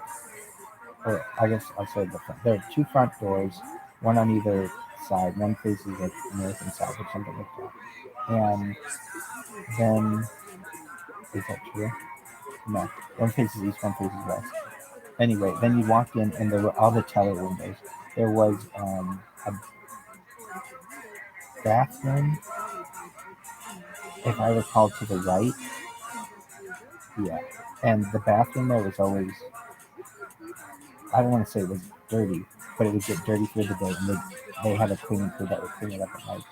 or I guess I'll say the front. There are 2 front doors, one on either side. One faces like north and south or something like that. And then is that true? No, one faces east, one faces west. Anyway, then you walked in, and there were all the teller windows. There was a bathroom, if I recall, to the right. Yeah, and the bathroom there was always, I don't want to say it was dirty, but it would get dirty through the day, and they had a cleaning crew that would clean it up at night.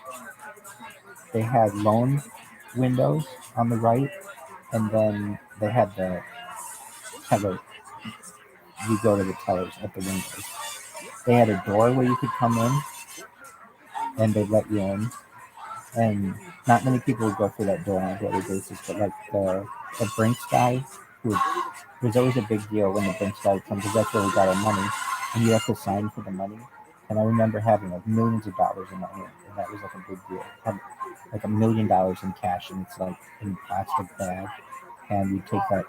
They had loan windows on the right, and then they had the teller. You go to the tellers at the windows. They had a door where you could come in, and they'd let you in. And not many people would go through that door on a daily basis, but like the Brinks guy, who was always a big deal when the Brinks guy comes, because that's where we got our money, and you have to sign for the money. And I remember having like millions of dollars in my hand, and that was like a big deal. I had like $1 million in cash, and it's like in a plastic bag, and you would take that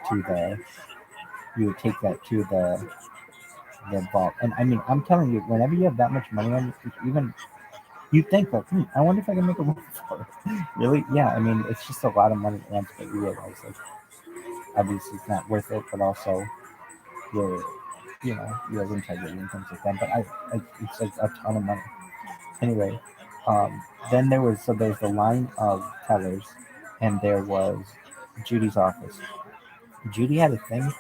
to the vault. And I mean, I'm telling you, whenever you have that much money on you, even you think like, I wonder if I can make a move for it. Really? Yeah. I mean, it's just a lot of money at once, but you realize like obviously it's not worth it, but also your your integrity and things like that. But it's like a ton of money. Anyway, then there's the line of tellers, and there was Judy's office. Judy had a thing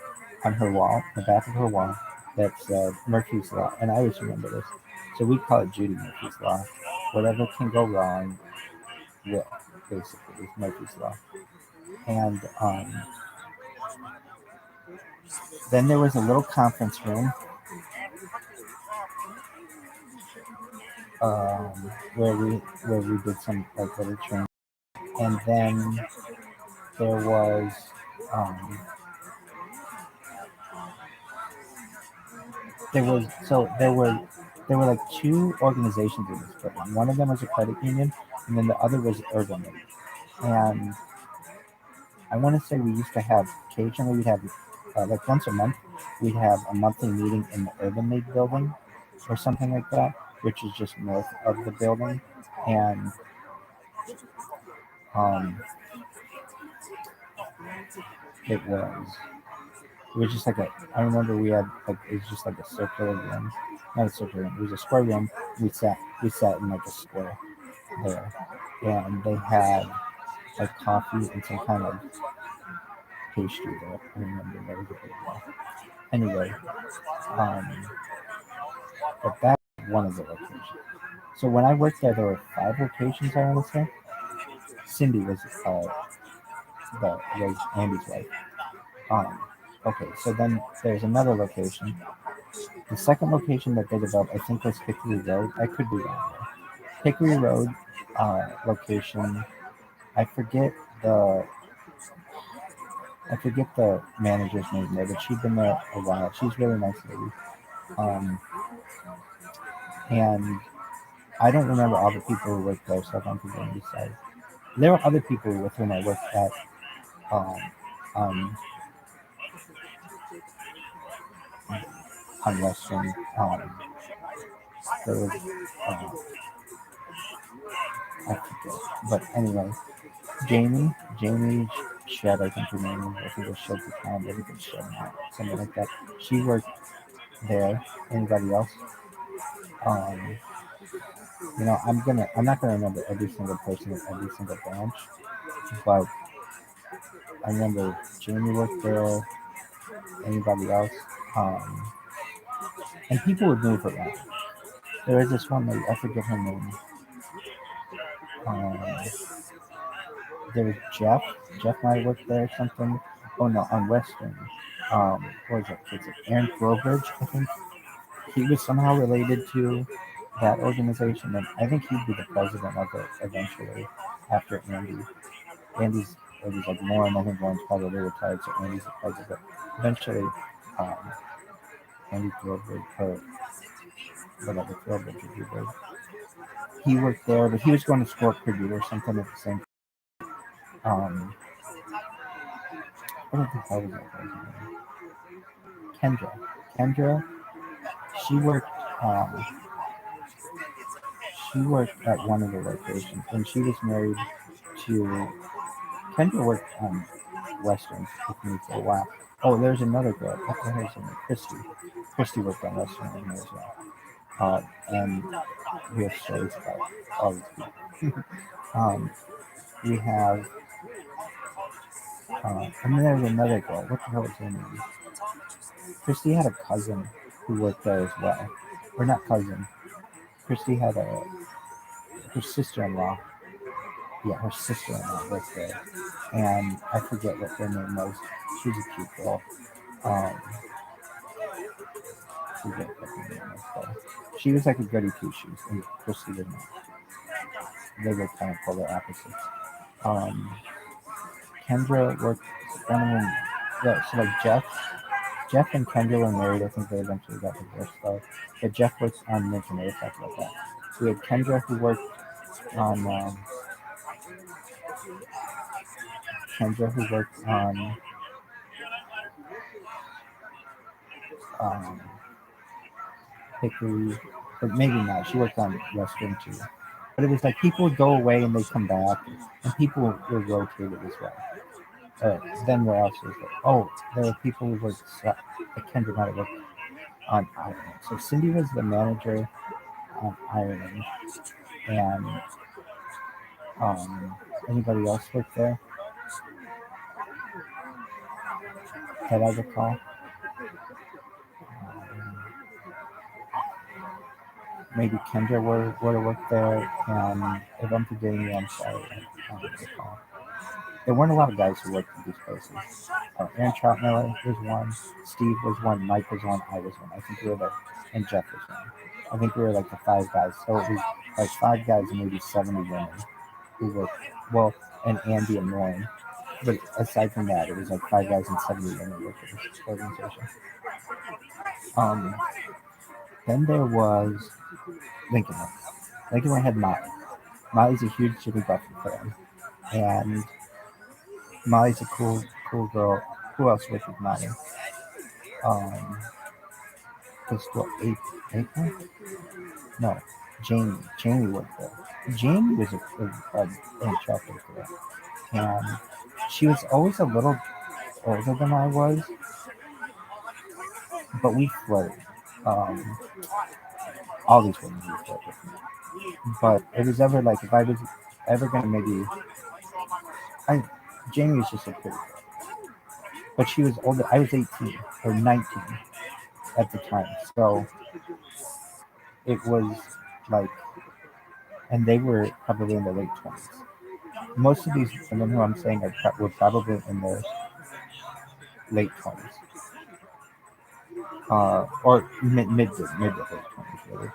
on her wall, the back of her wall, that said Murphy's Law, and I always remember this. So we call it Judy Murphy's Law. Whatever can go wrong will, basically, is Murphy's Law. And then there was a little conference room where we did some like little training, and then there was um, there were like 2 organizations in this program. One of them was a credit union, and then the other was Urban League. And I want to say we used to have occasionally we'd have like once a month, we'd have a monthly meeting in the Urban League building or something like that, which is just north of the building. And it was just like I remember we had like, it was just like a circular room, not a circular room, it was a square room. We sat in like a square there, and they had like coffee and some kind of pastry there. I remember that was a big one. Anyway, but that's one of the locations. So when I worked there were 5 locations, I want to say. Cindy was Andy's wife. Okay, so then there's another location. The second location that they developed, I think, was Hickory Road. I could be wrong there. Hickory Road location. I forget the manager's name there, but she'd been there a while. She's a really nice lady. And I don't remember all the people who worked there, so I don't think I'm decide. There were other people with whom I worked at on Western. There was I forget, but anyway, Jamie Shed, I think her name is. I think it was Shed the Town, I think it's Shed, something like that. She worked there. Anybody else? I'm not gonna remember every single person at every single branch, but I remember Jamie worked there. Anybody else? And people would move around. There was this one lady, I forget her name. There was Jeff. Jeff might have worked there or something. Oh no, on Western. What was it? Was it Aaron Trowbridge? I think he was somehow related to that organization, and I think he'd be the president of it eventually after Andy. Andy's like Lauren. I think Lauren's probably retired, so Andy's the president. Eventually, Andy Trowbridge, or whatever Trowbridge would be. He worked there, but he was going to school at Purdue or something at the same time. I don't think that was that. Kendra, she worked. She worked at one of the locations, and she was married to. Kendra worked on Western with me for a while. Oh, there's another girl. What the hell is her name? Christy. Christy worked on Western with me as well. And we have stories about all these people. We have. And then there's another girl. What the hell is her name? Christy had a cousin who worked there as well. Or not cousin. Christy had her sister-in-law. Yeah, her sister-in-law worked there. And I forget what her name was. She was a cute girl. Forget what her name was though. She was like a goody two-shoes, and Christy was not. They were kind of polar opposites. Kendra worked. So like Jeff and Kendra were married. I think they eventually got divorced though. But Jeff works on Lincoln Air, stuff like that. So we had Kendra who worked on Hickory, but maybe not. She worked on Western too. But it was like people would go away and they'd come back, and people were rotated as well. Then where else was there? Oh, there were people who worked. Like Kendra might have worked on Ireland. So Cindy was the manager on Ireland, and anybody else worked there that I recall? Maybe Kendra would have worked there, and if I'm forgetting you, I'm sorry. I don't recall. There weren't a lot of guys who worked at these places. Aaron Troutmiller was one, Steve was one, Mike was one, I was one. I think we were and Jeff was one. I think we were like the 5 guys. So it was like 5 guys and maybe 70 women who worked. Well, and Andy and Lauren. But aside from that, it was like 5 guys and 70 women who worked at this organization. Then there was Lincoln. Lincoln had Molly. Molly's a huge Jimmy Buffett fan, and Molly's a cool girl. Who else worked with Molly? This what April? No, Jamie. Jamie worked there. Jamie was an instructor girl, and she was always a little older than I was, but we flirted. Um, all these women we flirted with me. But it was ever like if I was ever gonna maybe, I Jamie was just a pretty girl, but she was older. I was 18 or 19 at the time, so it was like, and they were probably in their late 20s. Most of these women who I'm saying were probably in their late 20s, or mid to late 20s, really.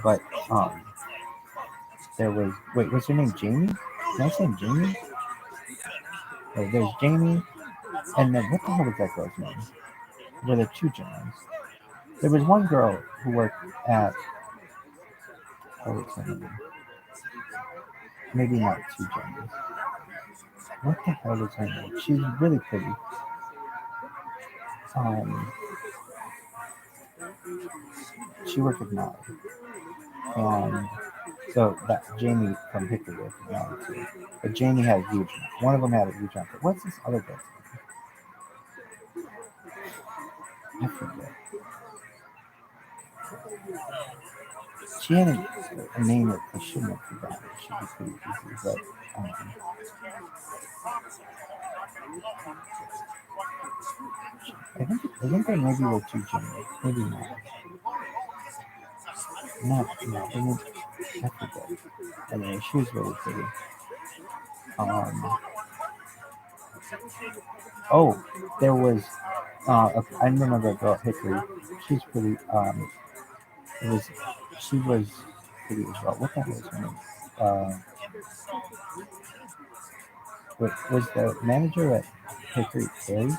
But there was, wait, what's her name? Jamie? Can I say Jamie? Wait, there's Jamie, and then what the hell was that girl's name? Were there two Jamies? There was one girl who worked at, what was her name? Maybe not two Jamies. What the hell was her name? She's really pretty. She worked with Molly, and so that Jamie from Hickory worked with Molly too. But Jamie had a huge, one of them had a huge jump. What's this other girl's name? I forget. She had a name that I shouldn't have forgotten. It should be pretty easy, but I think there maybe were two Jamies. Maybe not. No, I forget. Anyway, she was really pretty. Oh, there was, I remember a girl at Hickory. She's pretty, it was, she was pretty as well. What the hell was her name? Was the manager at Hickory Carrie?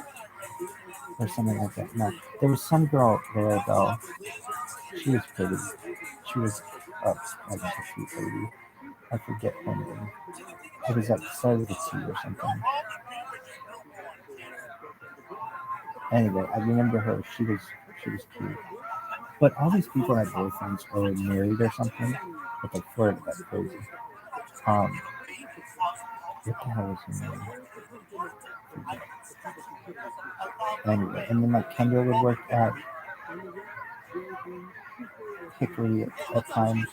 Or something like that? No, there was some girl there though. She was pretty. She was like a sweet lady. I forget her name. It was at the start of the T or something. Anyway, I remember her. She was cute. But all these people had boyfriends or married or something, but they flirted like crazy. What the hell was her name? Anyway, and then like Kendra would work at Hickory at times.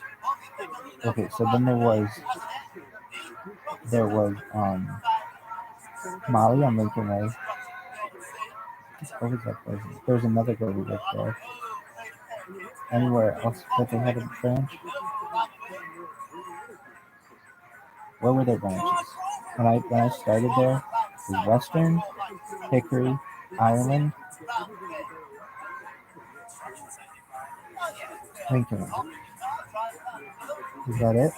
Okay, so then there was Molly on Lincoln Way. What was that person? There was another girl who worked there. Anywhere else that they had a branch? Where were their branches? When I started there, it was Western, Hickory, Ireland, Lincoln Way. Is that it?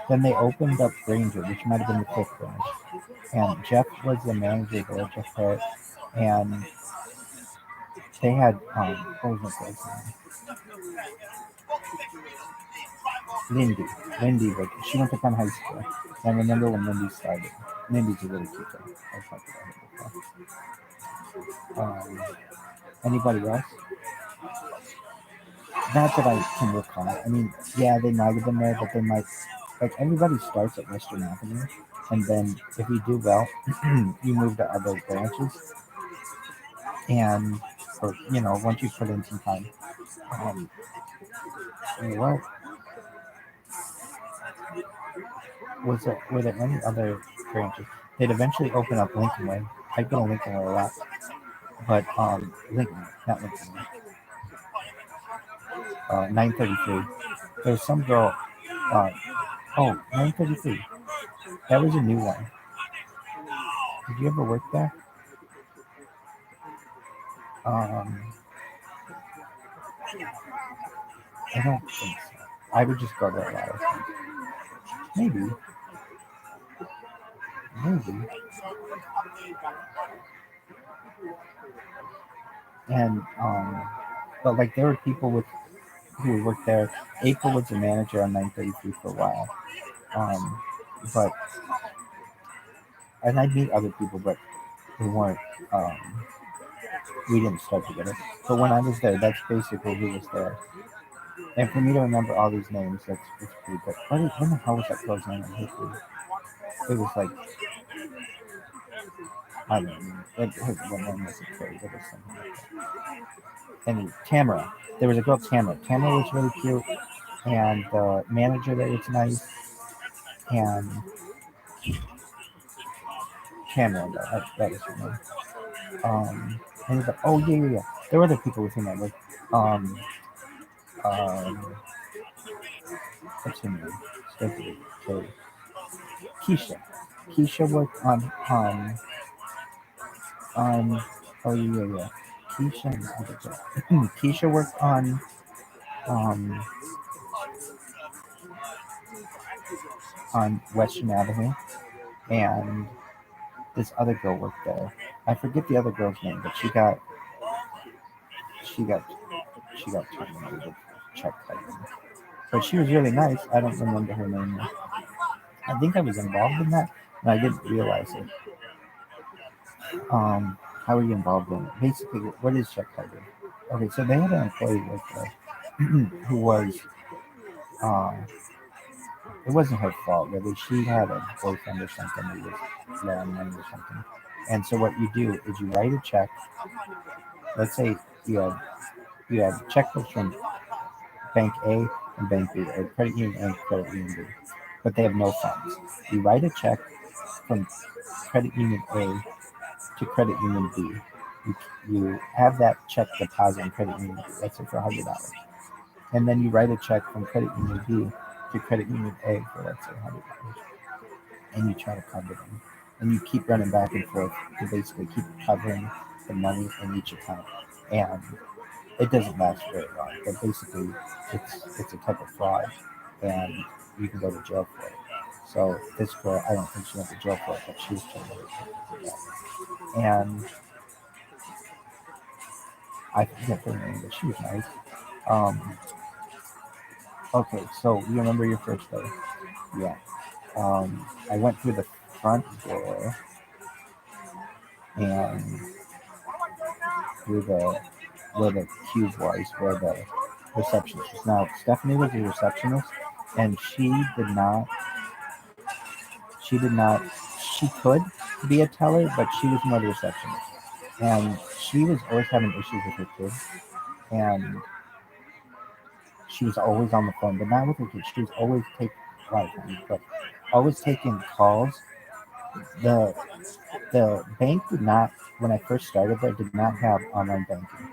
Then they opened up Granger, which might have been the fifth branch. And Jeff was the manager there, Jeff Parrott, and they had what was my girl's name? Lindy, but she went to Penn High School. And I remember when Lindy started. Lindy's a really cute girl. I've talked about her before. Anybody else? Not that I can recall. I mean, yeah, they might have been there, but they might. Like everybody starts at Western Avenue, and then if you do well, you move to other branches. And, or once you put in some time. What were there any other branches? They'd eventually open up Lincoln Way. I'd go to Lincoln Way a lot, but Lincoln, not Lincoln Way. 933. There was some girl. 933. That was a new one. Did you ever work there? I don't think so. I would just go there a lot of times. Maybe. And but like there were people who worked there. April was the manager on 933 for a while. But and I'd meet other people, but we weren't. Um, we didn't start together. But when I was there, that's basically who was there. And for me to remember all these names, it's pretty good. When the hell was that girl's name in history? It was like, I don't know. Her name wasn't Carrie, it was something like that. And Tamara. There was a girl, Tamara. Tamara was really cute. And the manager there was nice. And Tamara, that was her name. And he's like, oh, yeah. There were other people with whom I worked. Um, what's her name? Starts with a K. Keisha. Keisha worked oh yeah. Keisha and the other girl. Keisha worked um on Western Avenue, and this other girl worked there. I forget the other girl's name, but she got terminated, check typing. But she was really nice. I don't remember her name. I think I was involved in that, and I didn't realize it. How are you involved in it? Basically, what is check typing? Okay, so they had an employee work there who was, it wasn't her fault really. She had a boyfriend or something who was low on money or something. And so what you do is you write a check. Let's say you have checkbooks from Bank A and Bank B, or Credit Union A and Credit Union B, but they have no funds. You write a check from Credit Union A to Credit Union B. You have that check deposit in Credit Union B, let's say for $100. And then you write a check from Credit Union B to Credit Union A for, let's say, $100. And you try to cover them. And you keep running back and forth to basically keep covering the money in each account. And it doesn't last very long, but basically it's a type of fraud, and you can go to jail for it. So this girl, I don't think she went to jail for it, but she was terminated. And I forget her name, but she was nice. Okay, so you remember your first day? Yeah. I went through the front door and through where the cube was, where the receptionist was. Now Stephanie was the receptionist, and she did not, she could be a teller, but she was more the receptionist. And she was always having issues with her kids. And she was always on the phone, but not with her kids. She was always taking, a lot of times, but always taking calls. The bank did not, when I first started there, did not have online banking.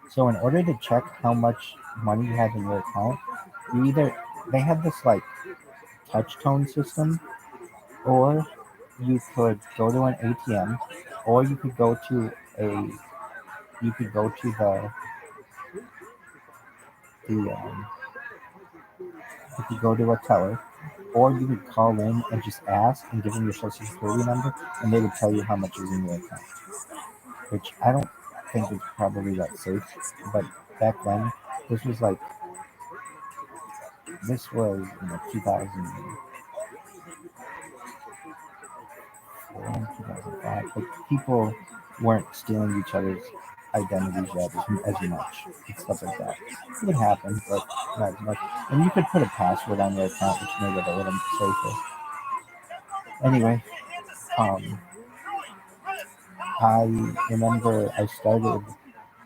So in order to check how much money you had in your account, they had this like touch tone system, or you could go to an ATM, or you could go to a you could go to the you could go to a teller, or you could call in and just ask and give them your social security number, and they would tell you how much is in your account. Which I don't think is probably that safe, but back then this was in 2004, 2005. Like people weren't stealing each other's identities yet as much and stuff like that. It would happen, but not as much. And you could put a password on your account, which made it a little safer. Anyway, I remember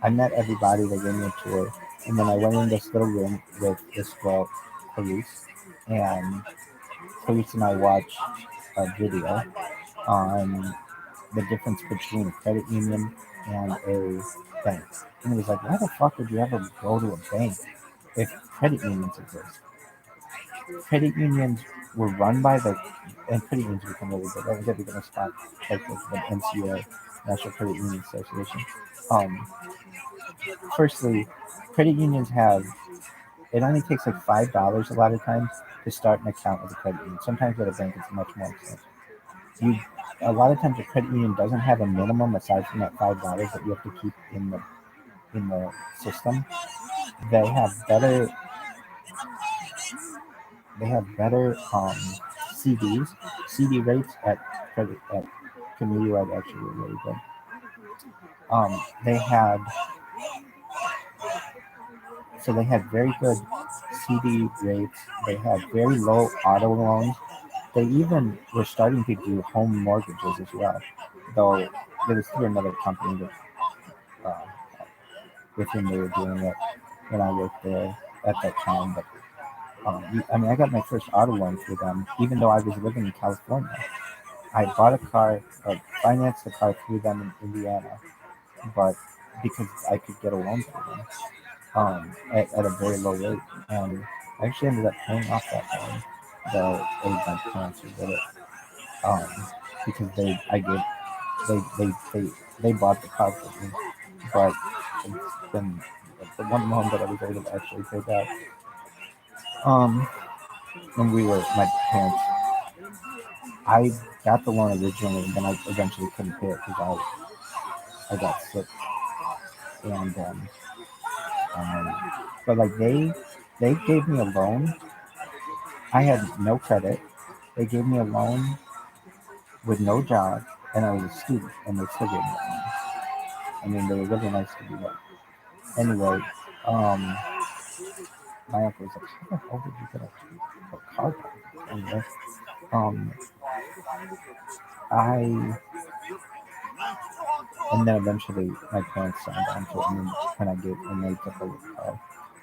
I met everybody, they gave me a tour, and then I went in this little room with this girl, Clarice, and Clarice and I watched a video on the difference between a credit union and a bank. And it was like, why the fuck would you ever go to a bank if credit unions exist? Credit unions were run by and credit unions become really good. That was every gonna stop like the NCA, National Credit Union Association. Firstly, credit unions it only takes like $5 a lot of times to start an account with a credit union. Sometimes with a bank it's much more expensive. A lot of times a credit union doesn't have a minimum aside from that $5 that you have to keep in the system. They have better CDs. CD rates at community wide actually were really good. They had very good CD rates. They had very low auto loans. They even were starting to do home mortgages as well, though it was through another company that, with whom they were doing it when I worked there at that time. But I got my first auto loan through them, even though I was living in California. I bought a car, financed the car through them in Indiana, but because I could get a loan through them at a very low rate, and I actually ended up paying off that loan. My parents who did it, because they bought the car for me, but it's been the one loan that I was able to actually pay back. When my parents, I got the loan originally, and then I eventually couldn't pay it because I got sick, and but like they gave me a loan. I had no credit. They gave me a loan with no job, and I was a student, and they still gave me that money. I mean, they were really nice to do that. Anyway, my uncle was like, "How the hell did you get a car loan?" Anyway, I and then eventually my parents signed on to it, and they took over the car,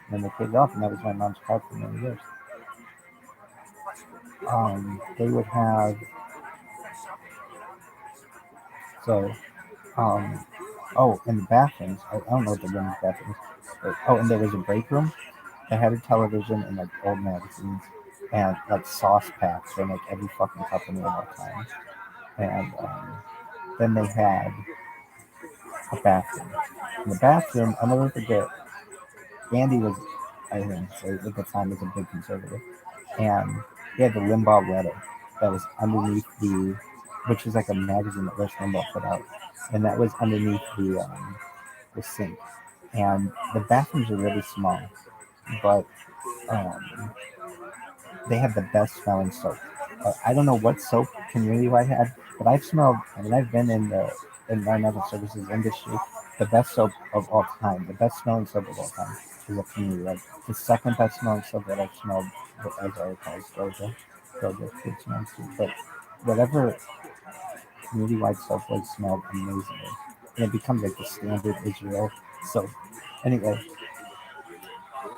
and then they paid it off, and that was my mom's car for many years. They would have so in the bathrooms. I don't know what the women's bathrooms. And there was a break room. They had a television and like old magazines and like sauce packs from like every fucking company of all time. And then they had a bathroom. In the bathroom, I'll never forget. Andy was, I think, at the time was a big conservative, and he had the Limbaugh letter that was underneath which was like a magazine that Rush Limbaugh put out, and that was underneath the sink. And the bathrooms are really small, but they have the best smelling soap. I don't know what soap Community White had, but I've smelled. I've been in the environmental services industry. The best soap of all time, the best smelling soap of all time, is a Community White. The second best smelling soap that I've smelled, as I recall, is Georgia good smelling soap. But whatever Community White soap was smelled amazingly, and it becomes like the standard Israel soap. Anyway,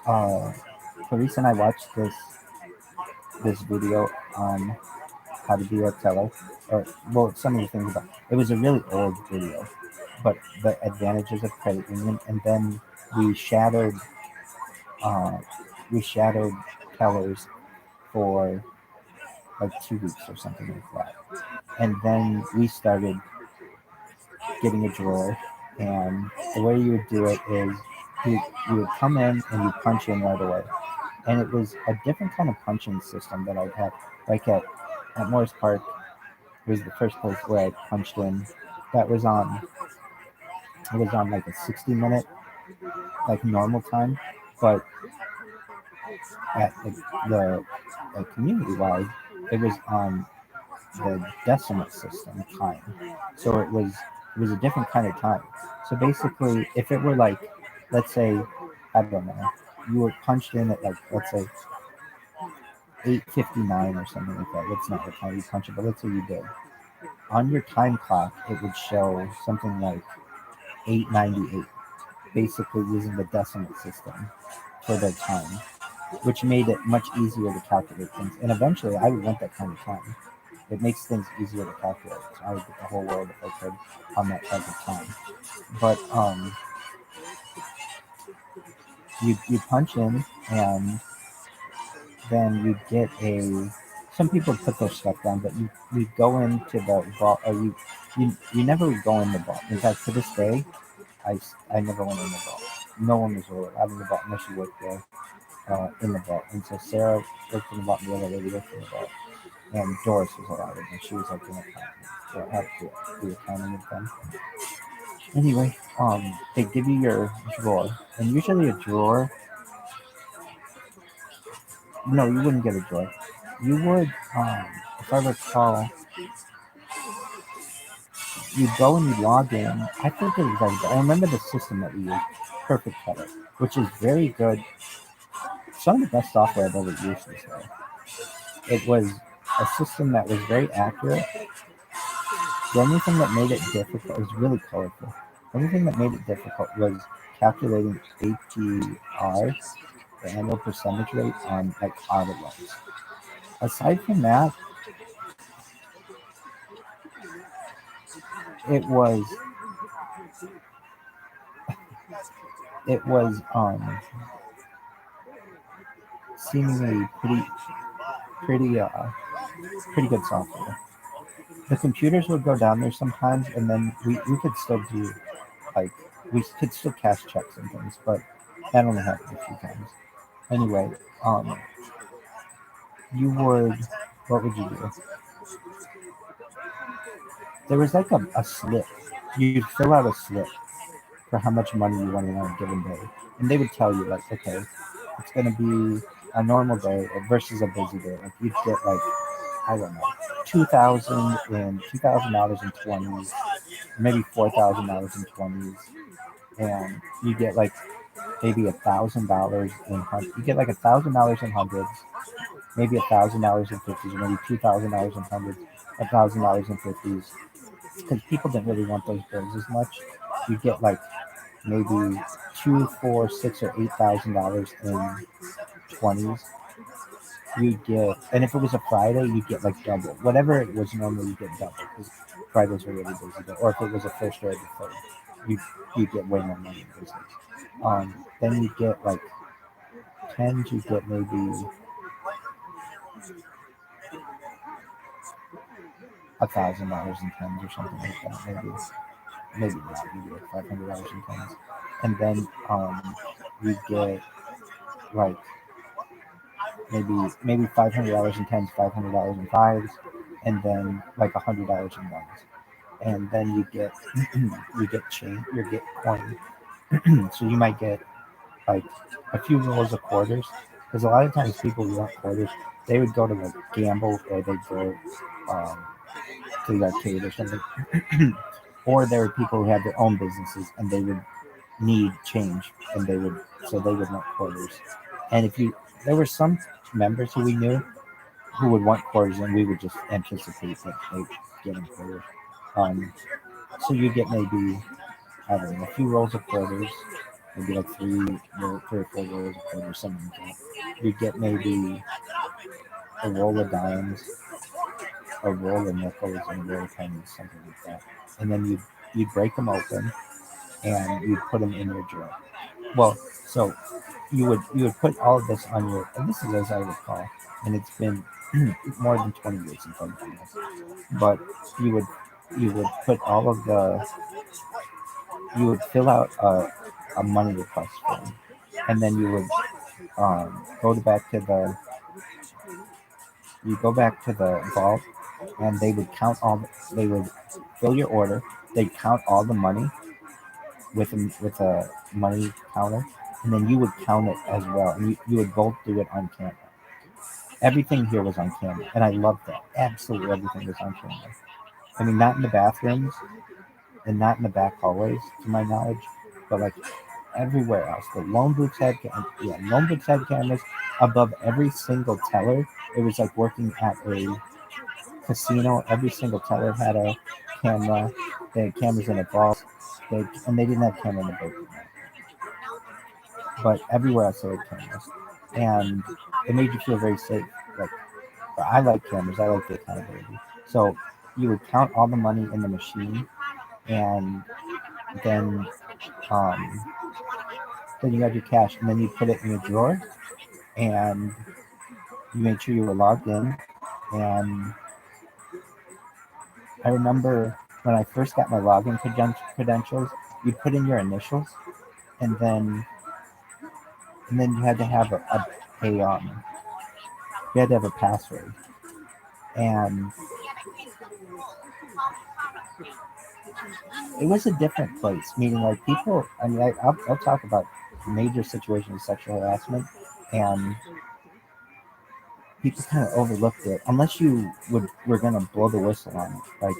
Clarice and I watched this video on how to be a teller, or some of the things about it. Was a really old video, but the advantages of credit union, and then we shadowed uh, tellers for like 2 weeks or something like that, and then we started getting a drawer, and the way you would do it is you would come in and you punch in right away, and it was a different kind of punching system that I've had, like at Morris Park. It was the first place where I punched in. That was on. It was on like a 60-minute like normal time, but at the community wide, it was on the decimal system time. So it was a different kind of time. So basically, if it were like, let's say, I don't know, you were punched in at like, let's say 8:59 or something like that. That's not the time you punch it, but let's say you did. On your time clock, it would show something like 8:98, basically using the decimal system for the time, which made it much easier to calculate things. And eventually, I would want that kind of time. It makes things easier to calculate. So I would get the whole world if I could on that type of time. But you punch in, and then you get a. Some people put their stuff down, but you go into the vault, or you never go in the vault. In fact, to this day, I never went in the vault. No one was really allowed in the vault unless you worked there in the vault. And so Sarah worked in the vault, and the other lady worked in the vault. And Doris was allowed in, and she was like an accountant. So I had to do accounting with them. Anyway, they give you your drawer, and usually a drawer. No, you wouldn't get a drawer. You would. if I recall, you go and you log in. I think it was like, I remember the system that we used, Perfect Cutter, which is very good. Some of the best software I've ever used this way. It was a system that was very accurate. The only thing that made it difficult, it was really colorful. The only thing that made it difficult was calculating APR, the annual percentage rate on like auto loans. Aside from that, it was seemingly pretty pretty good software. The computers would go down there sometimes, and then we could still do like we could still cash checks and things, but that only happened a few times. Anyway, you would what would you do? There was like a slip. You'd fill out a slip for how much money you wanted on a given day, and they would tell you like, okay, it's going to be a normal day versus a busy day. Like you'd get like I don't know, $2,000 in 20s, maybe $4,000 in 20s, and you get like maybe $1,000 in hundreds. You get like $1,000 in hundreds, maybe $1,000 in fifties, or maybe $2,000 in hundreds, $1,000 in fifties, because people didn't really want those bills as much. You get like maybe two, four, six, or $8,000 in 20s. You get, and if it was a Friday, you get like double. Whatever it was normally, you get double because Fridays are really busy. Or if it was a first or a third, you get way more money in business. Then you get like tens. You get maybe $1,000 in tens or something like that. Maybe not. Maybe like $500 in tens, and then you get like maybe $500 in tens, $500 in fives, and then like $100 in ones. And then you get you get change, you get coin. So you might get like a few rolls of quarters, because a lot of times people who want quarters, they would go to like gamble, or they'd go um, to the arcade or something. Or there were people who had their own businesses and they would need change, and they would want quarters. And there were some members who we knew who would want quarters, and we would just anticipate that they getting quarters. So you get maybe, I don't know, a few rolls of quarters, maybe like three or four rolls of quarters, something like that. You get maybe a roll of dimes, a roll of nickels, and a roll of pennies, something like that. And then you'd break them open, and you'd put them in your drawer. Well, so you would put all of this on your, and this is as I recall, and it's been more than 20 years since I've done this, but you would put all of you would fill out a money request form, and then you would go back to the vault, and they would fill your order, they'd count all the money with a money counter, and then you would count it as well, and you would both do it on camera. Everything here was on camera, and I loved that. Absolutely everything was on camera. I mean, not in the bathrooms and not in the back hallways, to my knowledge, but like everywhere else. The loan books had cameras above every single teller. It was like working at a casino. Every single teller had a camera. They had cameras in the vault, and they didn't have camera in the boat. But everywhere else they had cameras, and it made you feel very safe. Like, I like cameras. I like the accountability. So you would count all the money in the machine, and then um, then you had your cash, and then you put it in your drawer, and you made sure you were logged in. And I remember when I first got my login credentials, you put in your initials, and then you had to have you had to have a password. And it was a different place, meaning like people, I mean, I'll talk about major situations of sexual harassment, and people kind of overlooked it unless you were gonna blow the whistle on it. Like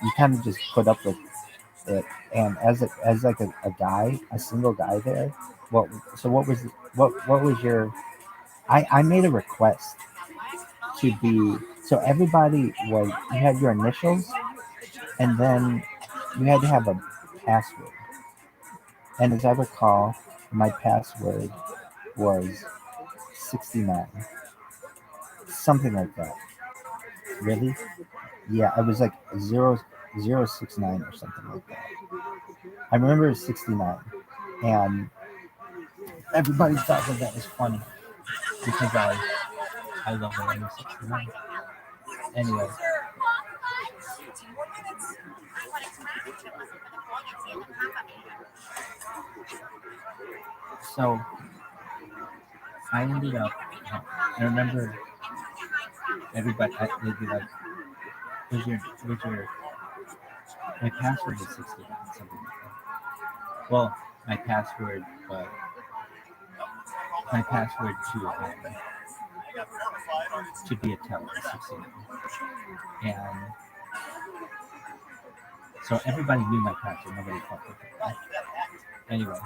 you kind of just put up with it. And as like a guy, a single guy there, what so what was your? I made a request to be so everybody was you had your initials and then you had to have a password. And as I recall, my password was 69, something like that. Really? Yeah, it was like 069 or something like that. I remember it was 69, and everybody thought that was funny because I love the number 69. Anyway, so I ended up. I remember everybody. They'd be like, "Was your my password was 69, something like that." Well, my password, my password to be a teller is 69, and so everybody knew my password. Nobody fucked with it. Anyway,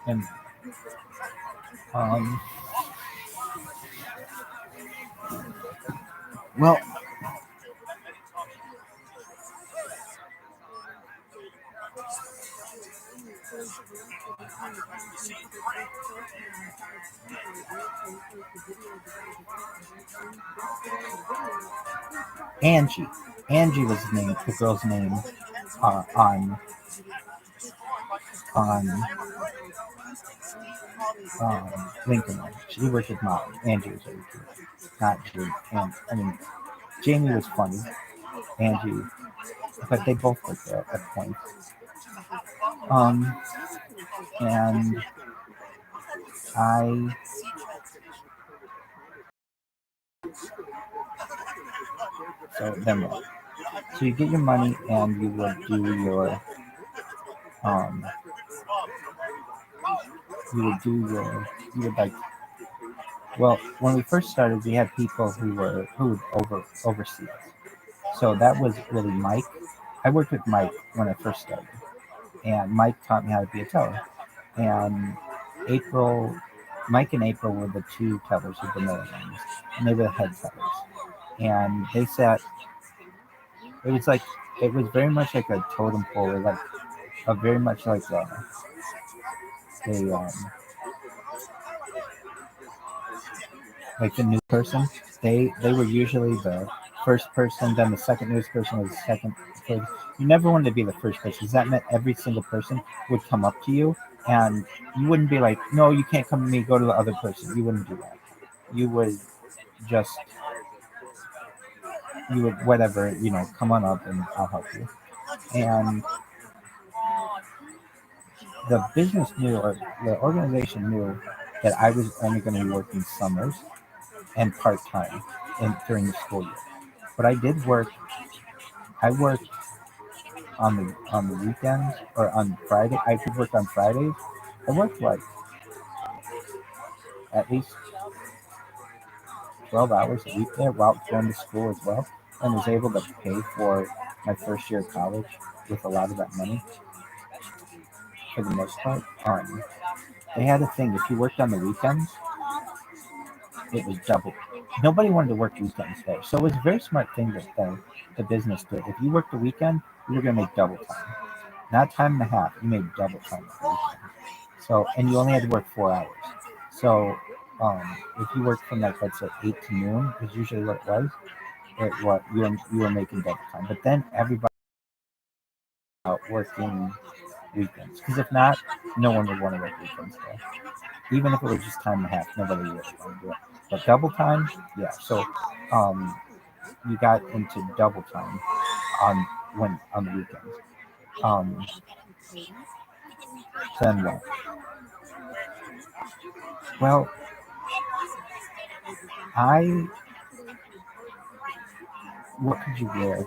and well, Angie. Angie was the girl's name on Lincoln. She worked with Molly. Angie was very cute. Not Jamie. And I mean, Jamie was funny. Angie, but they both worked there at points. And I so then what? So you get your money and you would do your you would like well when we first started we had people who would oversee us. So that was really Mike. I worked with Mike when I first started, and Mike taught me how to be a teller. And April, Mike and April were the two tellers who were the middle names, and they were the head tellers. And they sat. It was very much like a totem pole, like a very much like a like the new person. They were usually the first person, then the second newest person was the second. Third. You never wanted to be the first person because that meant every single person would come up to you, and you wouldn't be like, "No, you can't come to me. Go to the other person." You wouldn't do that. You would just whatever come on up and I'll help you. And the business knew or the organization knew that I was only going to be working summers and part-time during the school year. But I did work. I worked on the weekends or on Friday. I could work on Fridays. I worked like at least 12 hours a week there while going to school as well, and was able to pay for my first year of college with a lot of that money for the most part. They had a thing, if you worked on the weekends, it was double. Nobody wanted to work weekends there. So it was a very smart thing that the business did. If you worked the weekend, you were going to make double time. Not time and a half, you made double time for the weekend. So, and you only had to work 4 hours. So, if you worked from like, let's say 8 to noon, is usually what it was, you were making double time. But then everybody out working weekends. Because if not, no one would want to work weekends there. Even if it was just time and a half, nobody would want to do it. But double time, yeah. So you got into double time on the weekends. Then what? Well, I what could you wear?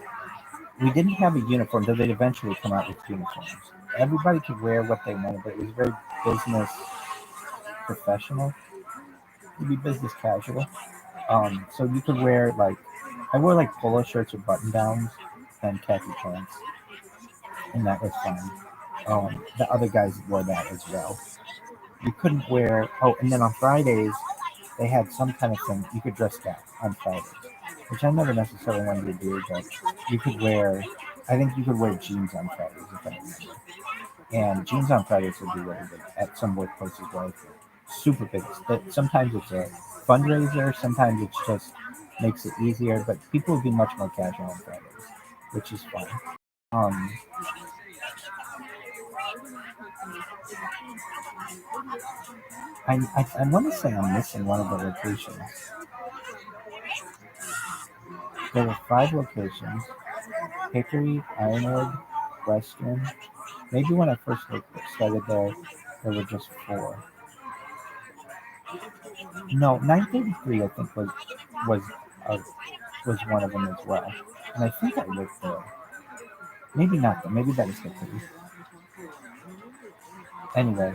We didn't have a uniform, though they'd eventually come out with uniforms. Everybody could wear what they wanted, but it was very business professional. It'd be business casual. So you could wear like, I wore like polo shirts with button downs and khaki pants, and that was fine. The other guys wore that as well. You couldn't wear. Oh, and then on Fridays they had some kind of thing you could dress down on Fridays, which I never necessarily wanted to do, but you could wear. I think you could wear jeans on Fridays if I remember. And jeans on Fridays would be really good at some workplaces where I feel super big. Sometimes it's a fundraiser, sometimes it's just makes it easier, but people would be much more casual on Fridays, which is fun. Um, I want to say I'm missing one of the locations. There were 5 locations: Hickory, Ironwood, Western. Maybe when I first started there were just 4. No, 933 I think was uh, was one of them as well, and I think I worked there. Maybe not though. Maybe that was Hickory. Anyway,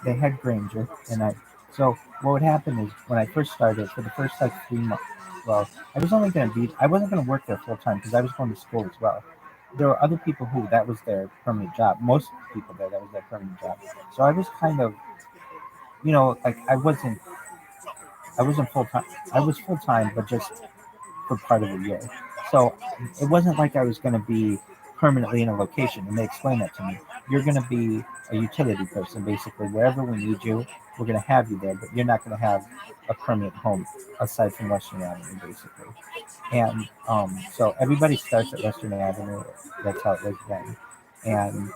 they had Granger, and I. So what would happen is when I first started, for the first like 3 months, well, I was only going to be, I wasn't going to work there full time because I was going to school as well. There were other people who that was their permanent job. Most people there that was their permanent job. So I was kind of, like I wasn't full time. I was full time, but just for part of the year. So it wasn't like I was going to be permanently in a location. And they explained that to me. You're going to be a utility person, basically. Wherever we need you, we're going to have you there, but you're not going to have a permanent home aside from Western Avenue, basically. And so everybody starts at Western Avenue. That's how it was then. And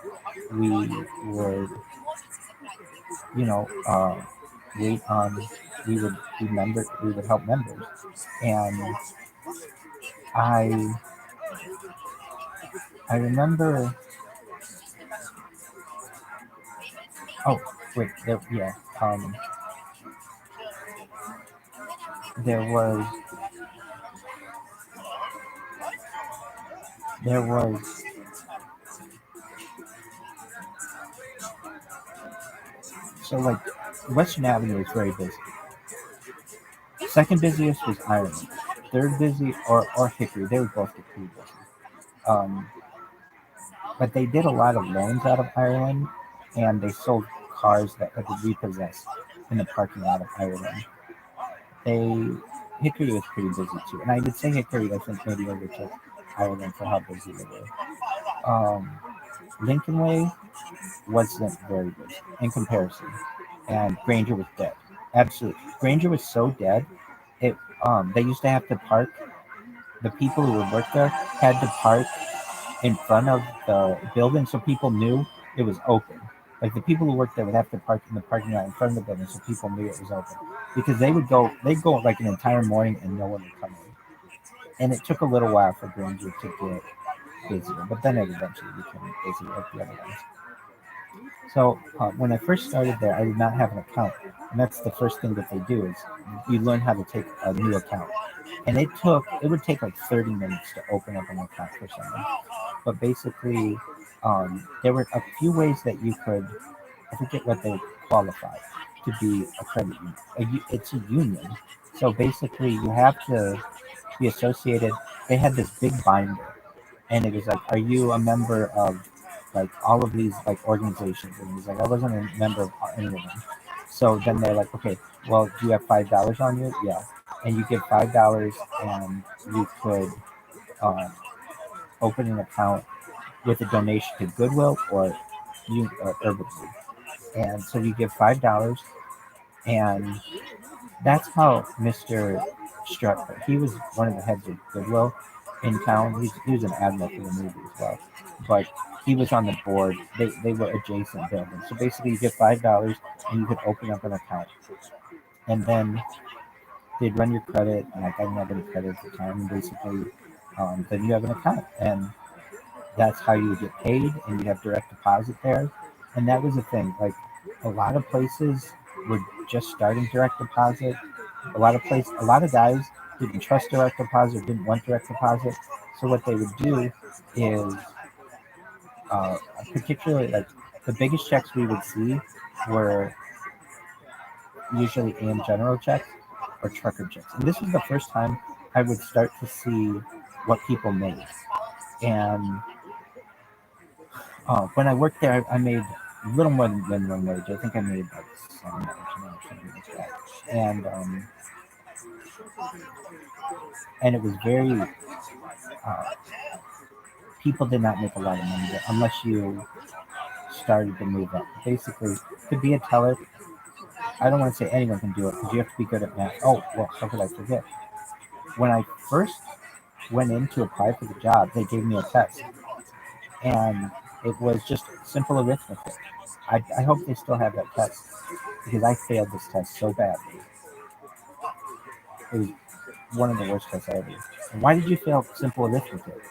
we would, you know, uh, wait on. We would help members, and I I remember. Oh, wait, yeah. There was there was so like Western Avenue was very busy. Second busiest was Ireland. Third busy or Hickory. They would both get pretty busy. Um, but they did a lot of loans out of Ireland, and they sold cars that could be repossessed in the parking lot of Ireland. They Hickory was pretty busy too, and I would say Hickory I think maybe overtook Ireland for how busy they were. Lincoln Way wasn't very good in comparison, and Granger was dead. Absolutely, Granger was so dead. It they used to have to park. The people who would work there had to park in front of the building so people knew it was open. Like the people who worked there would have to park in the parking lot in front of the building so people knew it was open. Because they'd go like an entire morning and no one would come in. And it took a little while for Granger to get busier, but then it eventually became busy like the other ones. So when I first started there, I did not have an account, and that's the first thing that they do is you learn how to take a new account. And it would take like 30 minutes to open up an account for someone. But basically, there were a few ways that you could, I forget what they qualify to be a credit union. It's a union. So basically, you have to be associated. They had this big binder, and it was like, are you a member of like all of these like organizations? And he's like, I wasn't a member of any of them. So then they're like, okay, well, do you have $5 on you? Yeah, and you give $5, and you could uh, open an account with a donation to Goodwill or Urban Food. And so you give $5, and that's how Mr. Strucker. He was one of the heads of Goodwill in town. He was an admiral for the movie as well, but he was on the board. They were adjacent buildings. So basically, you get $5 and you could open up an account, and then they'd run your credit. And like I didn't have any credit at the time. And basically, then you have an account, and that's how you would get paid, and you have direct deposit there. And that was the thing. Like a lot of places were just starting direct deposit. A lot of guys didn't trust direct deposit, didn't want direct deposit. So what they would do is, particularly like the biggest checks we would see were usually in general checks or trucker checks. And this was the first time I would start to see what people made. And when I worked there, I made a little more than minimum wage. I think I made like $7 an hour, something like that. And it was very, people did not make a lot of money there unless you started to move up. Basically, to be a teller, I don't want to say anyone can do it because you have to be good at math. Oh, well, how could I forget? When I first went in to apply for the job, they gave me a test. And it was just simple arithmetic. I hope they still have that test because I failed this test so badly. It was one of the worst tests I ever did. And why did you fail simple arithmetic?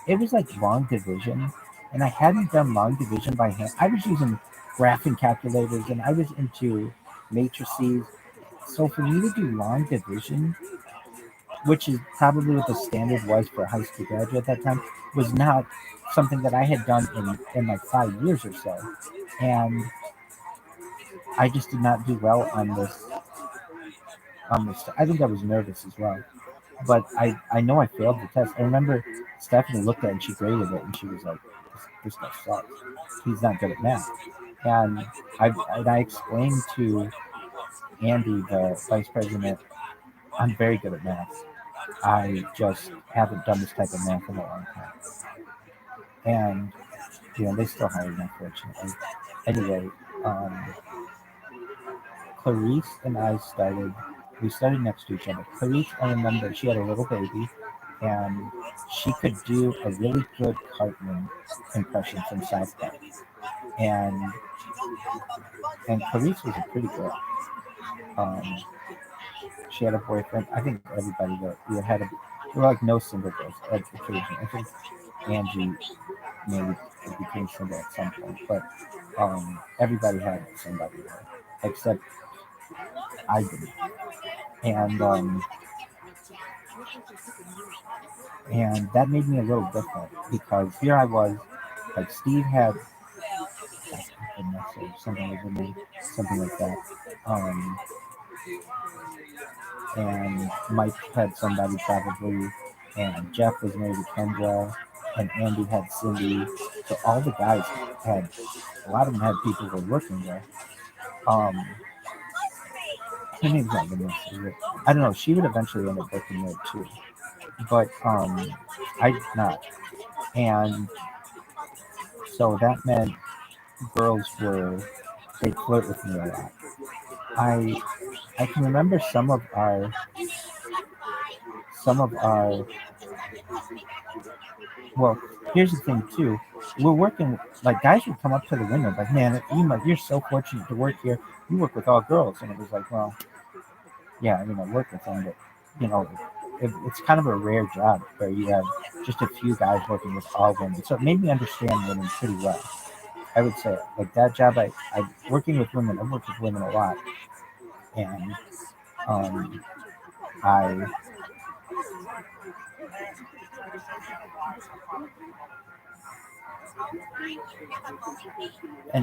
It was like long division, and I hadn't done long division by hand. I was using graphing calculators, and I was into matrices. So for me to do long division, which is probably what the standard was for a high school graduate at that time, was not something that I had done in like 5 years or so. And I just did not do well on this. I think I was nervous as well. But I know I failed the test. I remember Stephanie looked at it and she graded it and she was like, this guy sucks. He's not good at math. And I explained to Andy, the vice president, I'm very good at math. I just haven't done this type of math in a long time. And, they still hired me, unfortunately. Anyway, Clarice and I we started next to each other. Clarice, I remember, she had a little baby, and she could do a really good Cartman impression from South Park. And Clarice was a pretty girl. She had a boyfriend. I think everybody there had there were like no single girls at occasion. I think Angie maybe became single at some point, but everybody had somebody there, except I didn't. And that made me a little different because here I was, like Steve had something like that. And Mike had somebody probably, and Jeff was married to Kendra, and Andy had Cindy. So all the guys had, a lot of them had people who were working there. Her name's not Vanessa. I don't know. She would eventually end up working there too, but I did not. And so that meant girls they flirt with me a lot. I can remember some of our well, here's the thing too. We're working, like guys would come up to the window like, man, you're so fortunate to work here. You work with all girls. And it was like, well, yeah, I work with them, but it's kind of a rare job where you have just a few guys working with all women. So it made me understand women pretty well. I would say, like that job, I working with women, I've worked with women a lot. And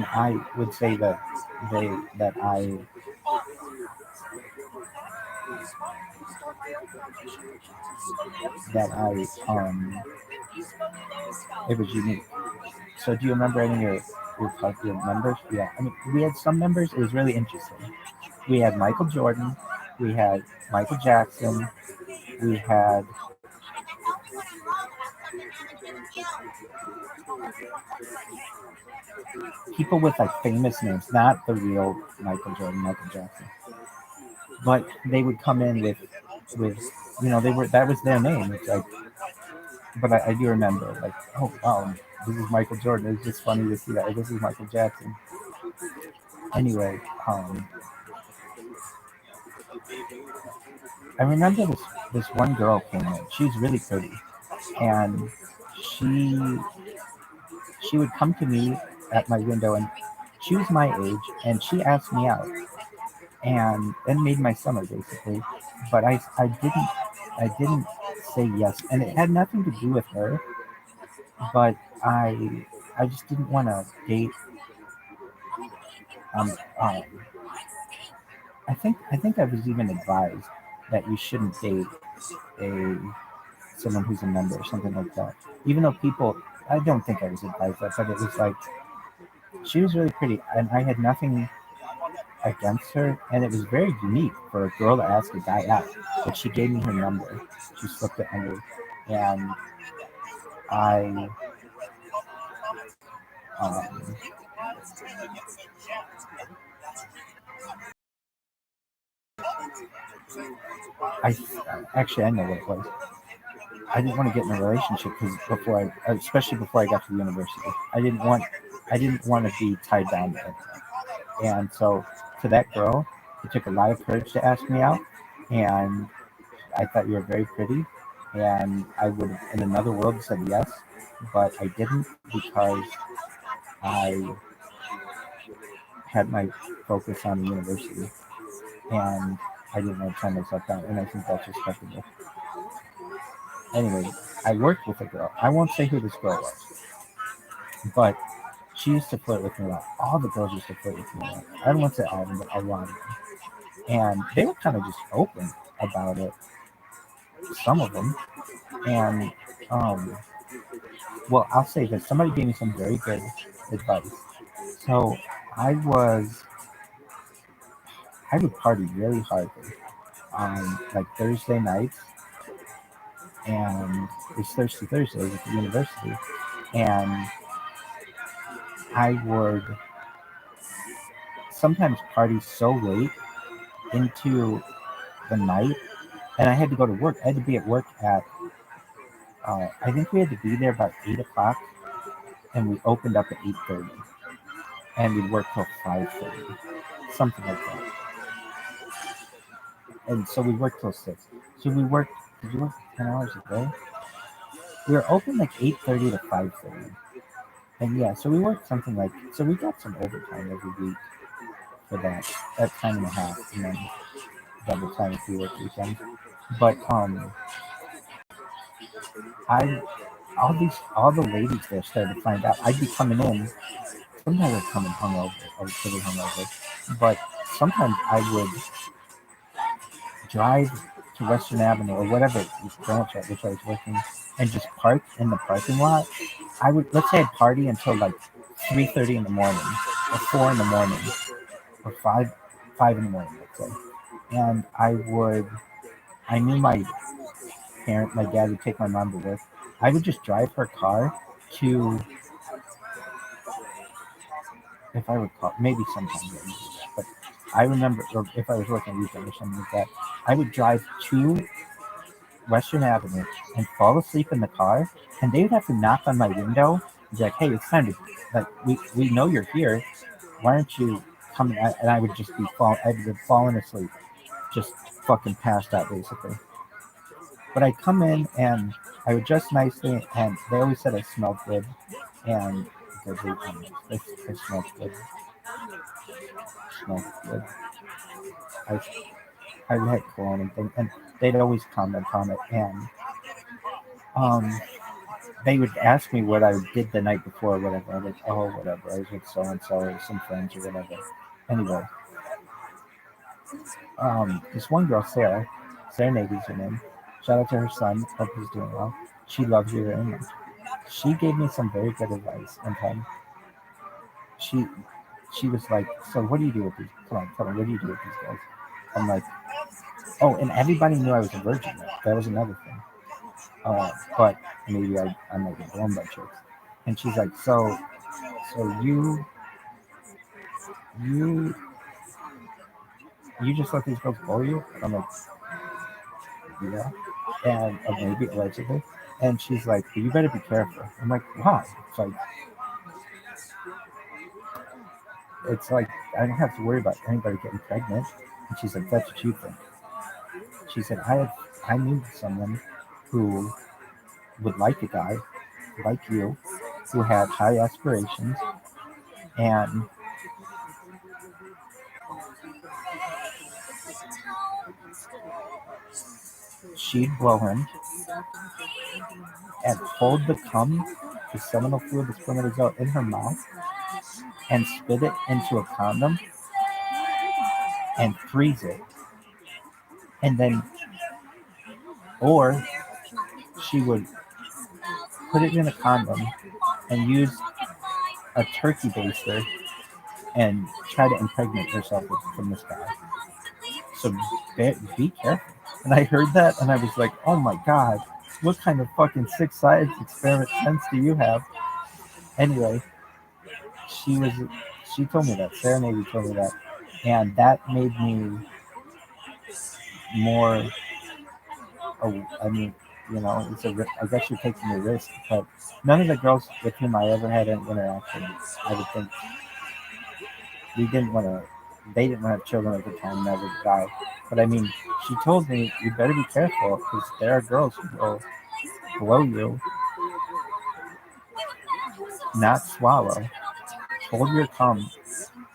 I would say that it was unique. So do you remember any of your members? Yeah, we had some members. It was really interesting. We had Michael Jordan, we had Michael Jackson, we had people with like famous names, not the real Michael Jordan, Michael Jackson, but they would come in with that was their name. It's like, but I do remember like, oh wow, this is Michael Jordan. It's just funny to see that. This is Michael Jackson. Anyway, I remember this one girl came in. She's really pretty, and she would come to me at my window, and she was my age, and she asked me out, and made my summer basically. But I didn't. I didn't say yes, and it had nothing to do with her, but I just didn't want to date. Um, um, I think I was even advised that you shouldn't date a someone who's a member or something like that. Even though people, I don't think I was advised that, but it was like she was really pretty, and I had nothing against her, and it was very unique for a girl to ask a guy out. But she gave me her number. She slipped it on me, and I um, I actually I know what it was. I didn't want to get in a relationship because especially before I got to the university, I didn't want to be tied down to it. And so to that girl, it took a lot of courage to ask me out, and I thought you were very pretty, and I would have in another world said yes, but I didn't because I had my focus on the university, and I didn't want to tie myself down, and I think that's respectable. Anyway, I worked with a girl. I won't say who this girl was, but she used to flirt with me a lot. All the girls used to flirt with me a lot. I don't want to say all of them, but a lot of them. And they were kind of just open about it, some of them. And, um, well, I'll say that somebody gave me some very good advice. So I was, I would party really hard on like Thursday nights, and it's Thirsty Thursdays at the university. And I would sometimes party so late into the night, and I had to go to work. I had to be at work at, I think we had to be there about 8 o'clock, and we opened up at 8:30, and we'd work till 5:30, something like that. And so we worked till 6. So we worked. Did you work 10 hours a day? We were open like 8:30 to 5:30, and yeah, so we worked something like. So we got some overtime every week for that time and a half, and then double time if we work weekends. But I all the ladies there started to find out I'd be coming in. Sometimes I'd come in hungover. I was pretty hungover, but sometimes I would drive to Western Avenue or whatever branch at which I was working, and just park in the parking lot. I would let's say I'd party until like 3:30 in the morning, or 4 in the morning, or five in the morning, let's say. And I knew my dad would take my mom to work. I would just drive her car to, if I recall, maybe sometimes I didn't do that, but I remember, or if I was working weekend or something like that, I would drive to Western Avenue and fall asleep in the car, and they would have to knock on my window and be like, "Hey, it's time to, like, we know you're here. Why aren't you coming?" And I would just I'd been falling asleep, just fucking passed out basically. But I'd come in and I would dress nicely, and they always said I smelled good, and because I smelled good, smelled good. I I had cologne and things, and they'd always comment on it, and um, they would ask me what I did the night before, or whatever. I was like, oh, whatever. I was with so and so, or some friends, or whatever. Anyway, this one girl, Sarah Navy's her name. Shout out to her son. Hope he's doing well. She loves you very much. She gave me some very good advice one time. She she was like, so what do you do with these? Come on, tell me, what do you do with these guys? I'm like, oh, and everybody knew I was a virgin. That was another thing. But maybe I might get blown by chicks. And she's like, so you you just let these girls blow you? I'm like, yeah, and maybe allegedly. And she's like, you better be careful. I'm like, why? It's like I don't have to worry about anybody getting pregnant. And she's like, that's what you think. She said, I knew someone who would like a guy like you, who had high aspirations, and she'd blow him and hold the cum, the seminal fluid, the spermatozoa, in her mouth and spit it into a condom and freeze it. And then, or she would put it in a condom and use a turkey baster and try to impregnate herself from this guy. So be careful. And I heard that and I was like, oh my God, what kind of fucking sick science experiment sense do you have? Anyway, she told me that. Sarah Navy told me that. And that made me more, I mean, I guess you're taking a risk, but none of the girls with whom I ever had an interaction, I would think, they didn't want to have children at the time, never die. But I mean, she told me, you better be careful because there are girls who will blow you, not swallow, hold your cum,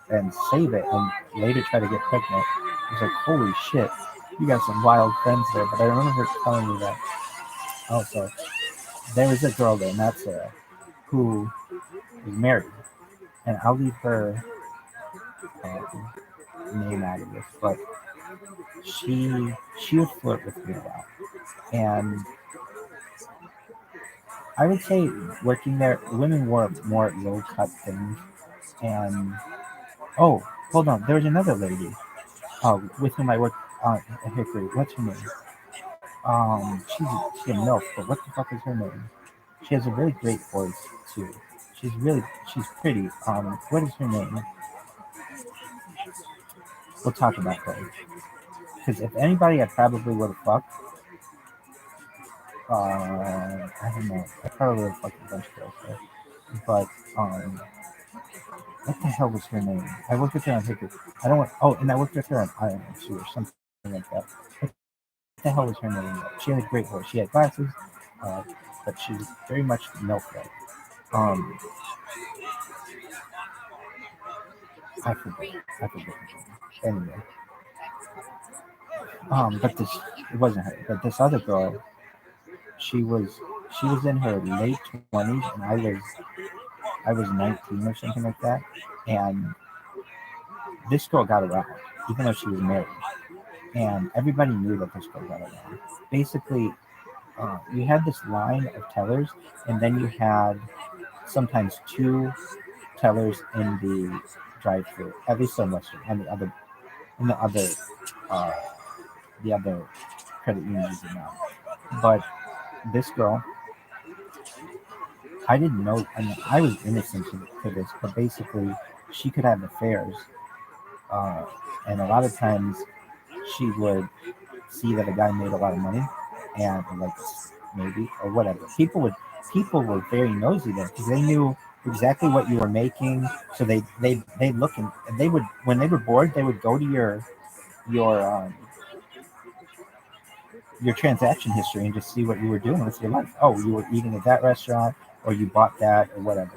and save it, and later try to get pregnant. I was like, holy shit, you got some wild friends there. But I remember her telling me that also. There was a girl there, not Sarah, who was married, and I'll leave her name out of this, but she would flirt with me a lot, and I would say working there, women wore more low cut things, and oh, hold on, there was another lady, with whom I worked at Hickory. What's her name? She's a MILF, but what the fuck is her name? She has a really great voice too. She's pretty. What is her name? We'll talk about her. Because if anybody I probably would have fucked, I don't know. I probably would have fucked a bunch of girls there. But what the hell was her name? I worked with her on Hickory. I don't want. Oh, and I worked with her on Iron too, or something like that. What the hell was her name? She had a great voice. She had glasses, but she was very much milk-like. I forget. Anyway, but it wasn't her. But this other girl, she was in her late 20s, and I was 19 or something like that, and this girl got around, even though she was married, and everybody knew that this girl got around. Basically, you had this line of tellers, and then you had sometimes two tellers in the drive-through, at least on Western, and uh, the other credit unions now. But this girl, I didn't know. I mean, I was innocent to this, but basically, she could have affairs, and a lot of times she would see that a guy made a lot of money, and like maybe or whatever. People were very nosy there because they knew exactly what you were making. So they look and they would, when they were bored, they would go to your your transaction history and just see what you were doing with your life. Oh, you were eating at that restaurant, or you bought that, or whatever.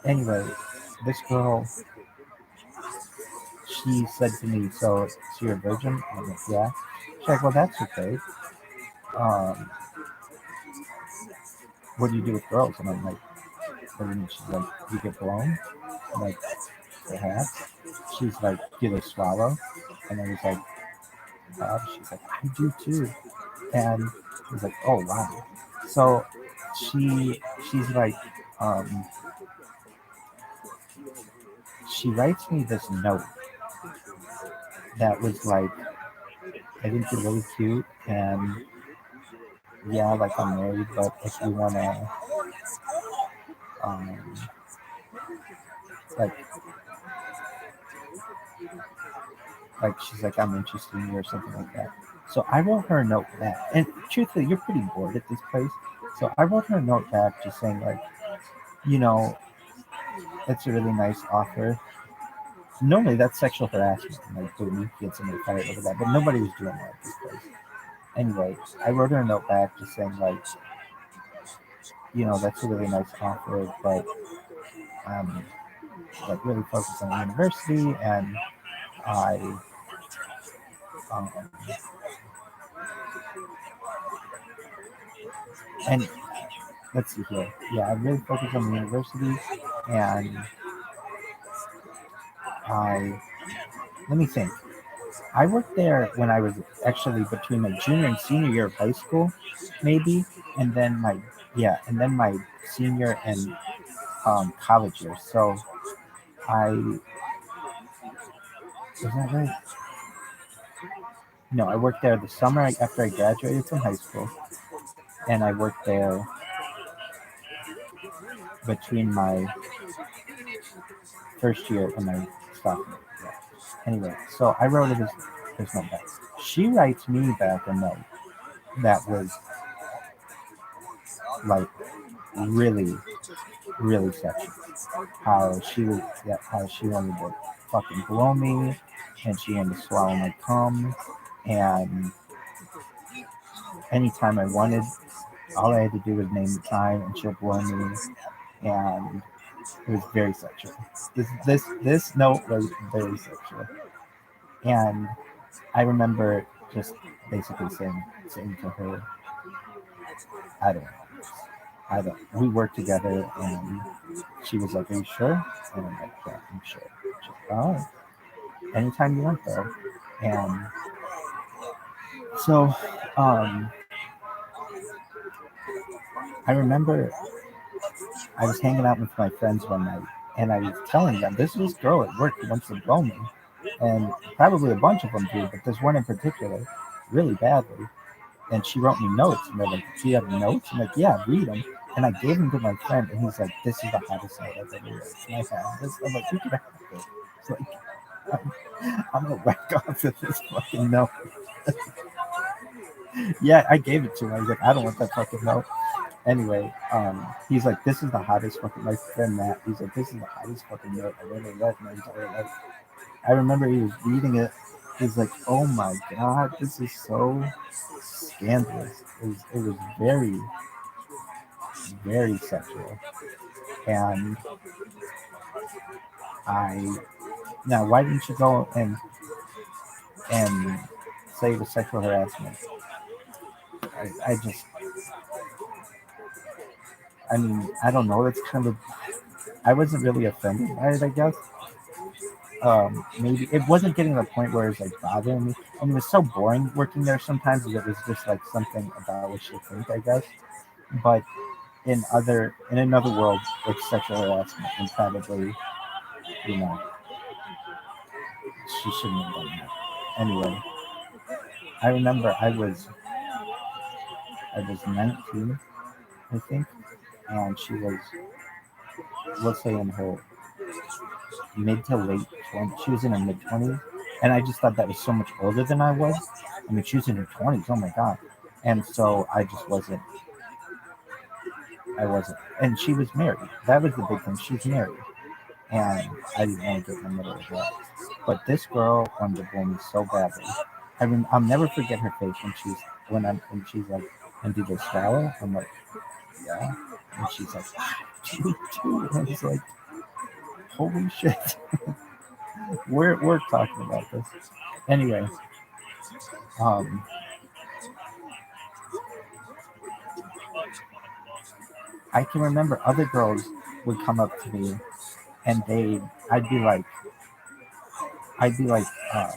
Anyway, this girl, she said to me, "So you're a virgin?" I'm like, "Yeah." She's like, "Well, that's okay. Um, what do you do with girls?" And I'm like, "What do you mean?" She's like, "You get blown?" I'm like, "Perhaps." She's like, "Do they swallow?" And I was like, she's like, "I do too." And I was like, "Oh wow." So she's like, um, she writes me this note that was like, I think it's really cute, and yeah, like I'm married, but if you wanna, um, like she's like, I'm interested in you or something like that. So I wrote her a note back, and truthfully, you're pretty bored at this place. So I wrote her a note back, just saying like, you know, it's a really nice offer. Normally that's sexual harassment, like boom, you get somebody fired over that, but nobody was doing that at this place. Anyway, I wrote her a note back, just saying like, that's a really nice offer, but like really focused on university, and I um, And let's see here. Yeah, I really focused on the university, and let me think. I worked there when I was actually between my junior and senior year of high school, maybe, and then my senior and college year. So is that right? No, I worked there the summer after I graduated from high school, and I worked there between my first year and my sophomore. Yeah. Anyway, so I wrote his note back. She writes me back a note that was like really, really sexual. How she wanted to fucking blow me, and she wanted to swallow my cum, and anytime I wanted, all I had to do was name the time, and she'll blow me, and it was very sexual. This note was very sexual, and I remember just basically saying to her, I don't know. I don't. We worked together, and she was like, "Are you sure?" And I'm like, "Yeah, I'm sure." She's like, "All right, anytime you want, though." And so, I remember I was hanging out with my friends one night, and I was telling them, "This is this girl at work who wants to blow me," and probably a bunch of them do, but this one in particular, really badly. And she wrote me notes, and they're like, "Do you have notes?" I'm like, "Yeah, read them." And I gave them to my friend, and he's like, "This is the hottest note I've ever read." And I have this. I'm like, "You can have it." It's like, I'm gonna whack off at this fucking note. Yeah, I gave it to him. I was like, "I don't want that fucking note." Anyway, he's like, "This is the hottest fucking." My friend Matt, he's like, "This is the hottest fucking note I've ever read in my entire life." I remember he was reading it. He's like, "Oh my god, this is so scandalous." It was very, very sexual. And I now, why didn't you go and say it was sexual harassment? I just, I mean, I don't know. It's kind of, I wasn't really offended by it, I guess. Maybe it wasn't getting to the point where it was like bothering me. I mean, it was so boring working there sometimes that it was just like something about what you think, I guess. But in another world, it's sexual harassment, and probably, you know, she shouldn't have done that. Anyway, I remember I was 19, I think, and she was, let's say, in her mid to late 20s. She was in her mid 20s, and I just thought that was so much older than I was. I mean, she was in her 20s. Oh my god! And so I just wasn't. I wasn't. And she was married. That was the big thing. She's married, and I didn't want to get in the middle of that. But this girl wanted to blow me so badly. I'll never forget her face when she's like, "And did they swallow?" I'm like, "Yeah," and she's like, "Me too." And I was like, "Holy shit." We're talking about this. Anyway, um, I can remember other girls would come up to me, and I'd be like, I'd be like, uh,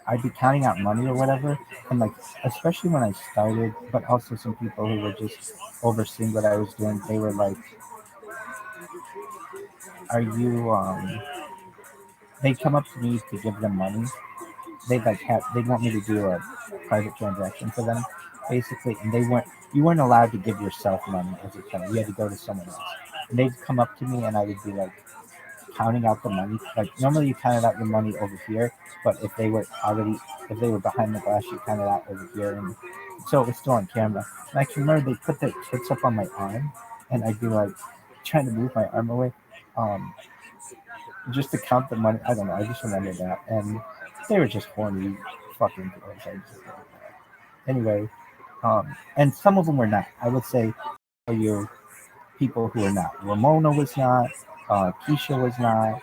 I'd be counting out money or whatever, and like, especially when I started, but also some people who were just overseeing what I was doing, they were like, "Are you?" They'd come up to me to give them money. They'd want me to do a private transaction for them, basically, and you weren't allowed to give yourself money as a child. You had to go to someone else. And they'd come up to me, and I would be like counting out the money. Like normally you counted out your money over here, but if they were behind the glass, you counted out over here, and so it was still on camera. And I can remember they put their tits up on my arm, and I'd be like trying to move my arm away. Um, just to count the money. I don't know. I just remember that, and they were just horny fucking girls. Anyway, and some of them were not. I would say you people who were not. Ramona was not. Keisha was not.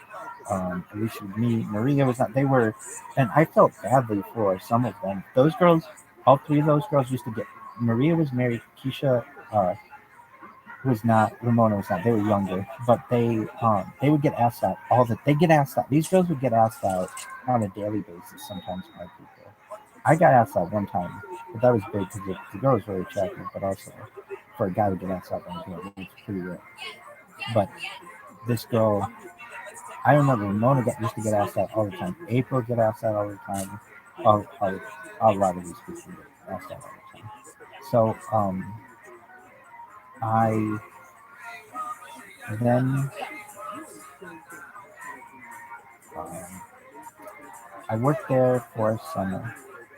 Alicia, me, Maria was not. They were, and I felt badly for some of them. Those girls, all three of those girls used to get Maria was married. Keisha was not. Ramona was not. They were younger, but they would get asked out all the. They get asked out. These girls would get asked out on a daily basis. Sometimes by people. I got asked out one time, but that was big because the girl was very attractive, but also for a guy to get asked out by a girl, it was pretty rare. But this girl, I remember Ramona used to get asked out all the time. April get asked out all the time. A lot of these people get asked out all the time. So I then um, I worked there for a summer,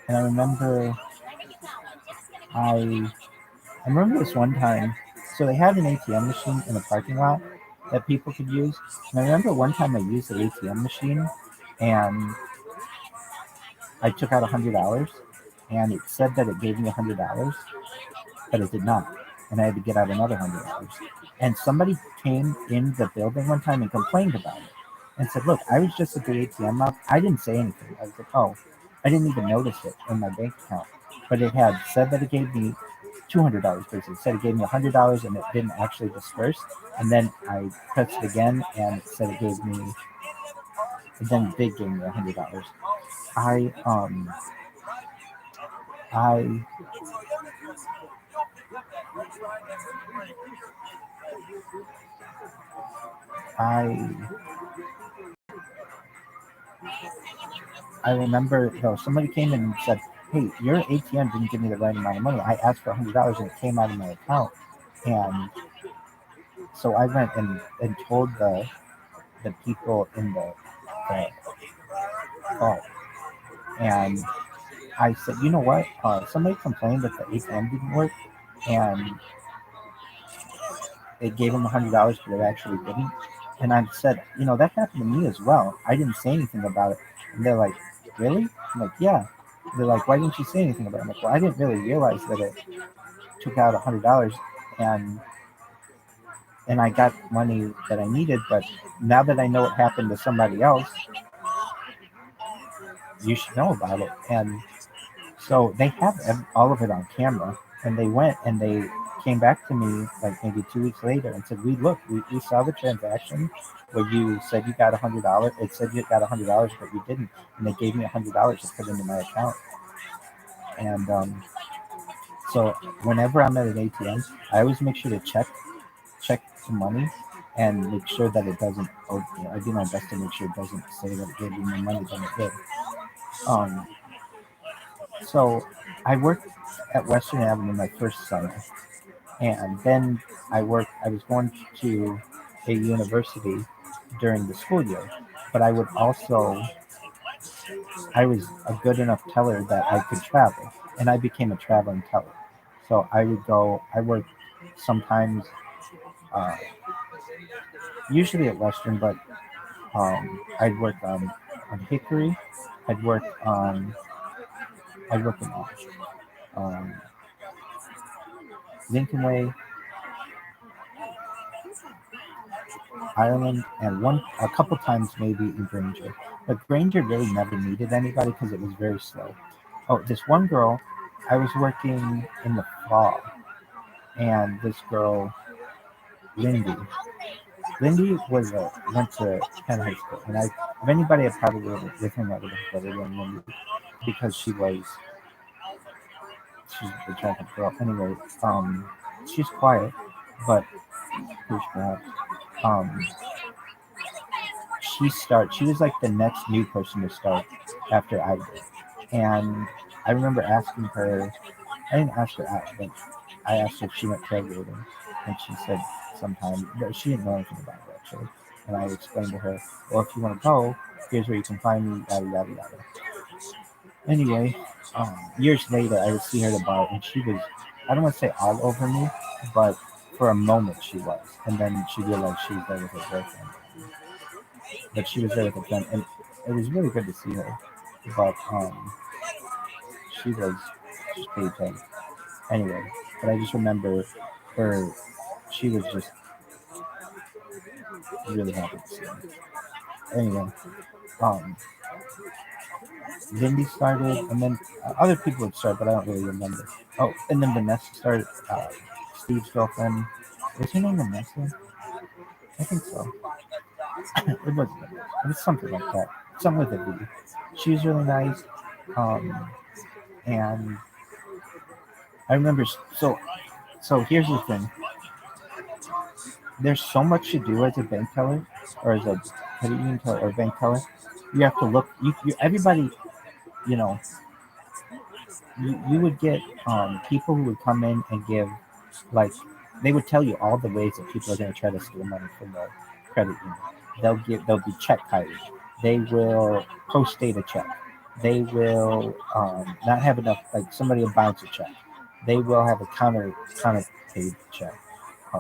and I I remember this one time. So they had an ATM machine in the parking lot that people could use, and I remember one time I used the ATM machine, and I took out $100, and it said that it gave me $100, but it did not, and I had to get out another $100. And somebody came in the building one time and complained about it, and said, "Look, I was just at the ATM mouth. I didn't say anything. I was like, oh, I didn't even notice it in my bank account, but it had said that it gave me $200. Basically, it said it gave me $100, and it didn't actually disperse. And then I pressed it again, and it said it gave me. And then it did give me $100. I I I I remember though somebody came in and said, "Hey, your ATM didn't give me the right amount of money. I asked for $100 and it came out of my account." And so I went and told the people in the vault, and I said, "You know what? Somebody complained that the ATM didn't work, and it gave them $100, but it actually didn't." And I said, that happened to me as well. I didn't say anything about it. And they're like, "Really?" I'm like, "Yeah." They're like, "Why didn't you say anything about it?" I'm like, "Well, I didn't really realize that it took out $100, and I got money that I needed. But now that I know what happened to somebody else, you should know about it." And so they have all of it on camera, and they went and they came back to me like maybe 2 weeks later and said, we saw the transaction where you said you got $100. It said you got $100, but you didn't, and they gave me $100 to put into my account. And so whenever I'm at an ATM, I always make sure to check the money and make sure that it doesn't. Or, I do my best to make sure it doesn't say that it gave me more money than it did. Um, so I worked at Western Avenue my first summer, and then I was going to a university during the school year, but I was a good enough teller that I could travel, and I became a traveling teller. So I would go. I worked sometimes, uh, usually at Western, but I'd work on Hickory. I'd work on I'd work in um, Lincoln Way, Ireland, and a couple times maybe in Granger. But Granger really never needed anybody because it was very slow. Oh, this one girl, I was working in the fall, and this girl, Lindy. Lindy went to Penn High School, and if anybody had probably with him, I would have better than Lindy because she's a attractive girl. Anyway, she's quiet, but who's perhaps. Um, she was like the next new person to start after I did. And I remember asking her, I didn't ask her out, but I asked her if she went tailgating, and she said sometime, but she didn't know anything about it actually. And I explained to her, well, if you want to go, here's where you can find me, yada yada yada. Anyway, years later, I would see her at the bar, and she was, I don't want to say all over me, but for a moment she was. And then she realized she was there with her boyfriend. But she was there with a friend, and it was really good to see her. But she was just pretty tense. Anyway, but I just remember her. She was just really happy to see her. Anyway, um, Lindy started, and then other people would start, but I don't really remember. Oh, and then Vanessa started. Steve's girlfriend. Was her name Vanessa? I think so. It was. It was something like that. Something with a V. She was really nice. And I remember. So here's the thing. There's so much to do as a bank teller, or as a credit union teller, or bank teller. You have to look. Everybody. You know, you would get people who would come in and give, like, they would tell you all the ways that people are going to try to steal money from the credit union. They'll be check kiting. They will post date a check. They will not have enough, like somebody will bounce a check. They will have a counterpaid check.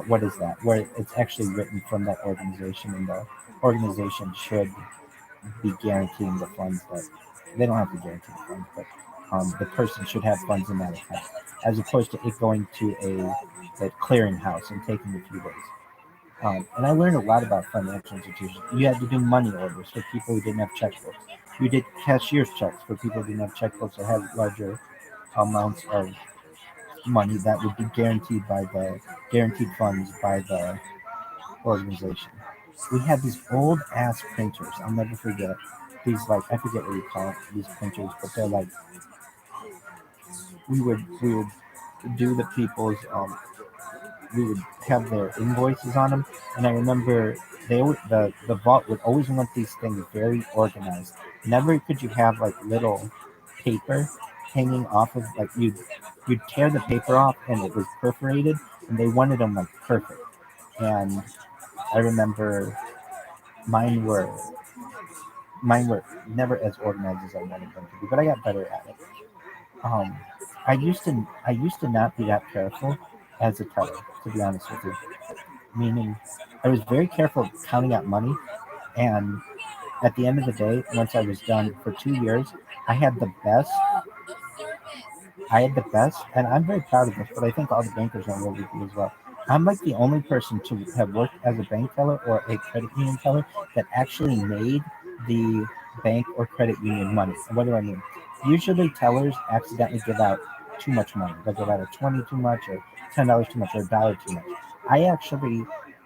What is that? Where it's actually written from that organization, and the organization should be guaranteeing the funds that they don't have to guarantee the funds, but the person should have funds in that account, as opposed to it going to a clearinghouse and taking a few days. And I learned a lot about financial institutions. You had to do money orders for people who didn't have checkbooks. You did cashier's checks for people who didn't have checkbooks or had larger amounts of money that would be guaranteed funds by the organization. We had these old ass printers. I'll never forget. These, like, I forget what you call it, these printers, but they're like, we would do the people's we would have their invoices on them, and I remember the vault would always want these things very organized. Never could you have like little paper hanging off of, like, you'd tear the paper off and it was perforated, and they wanted them like perfect. And I remember mine were mine were never as organized as I wanted them to be, but I got better at it. Um, I used to not be that careful as a teller, to be honest with you. Meaning, I was very careful counting out money, and at the end of the day, once I was done for 2 years, I had the best. I had the best, and I'm very proud of this. But I think all the bankers are really good as well. I'm like the only person to have worked as a bank teller or a credit union teller that actually made the bank or credit union money. And what do I mean? Usually, tellers accidentally give out too much money. They'll give out a 20 too much, or $10 too much, or a dollar too much. I actually,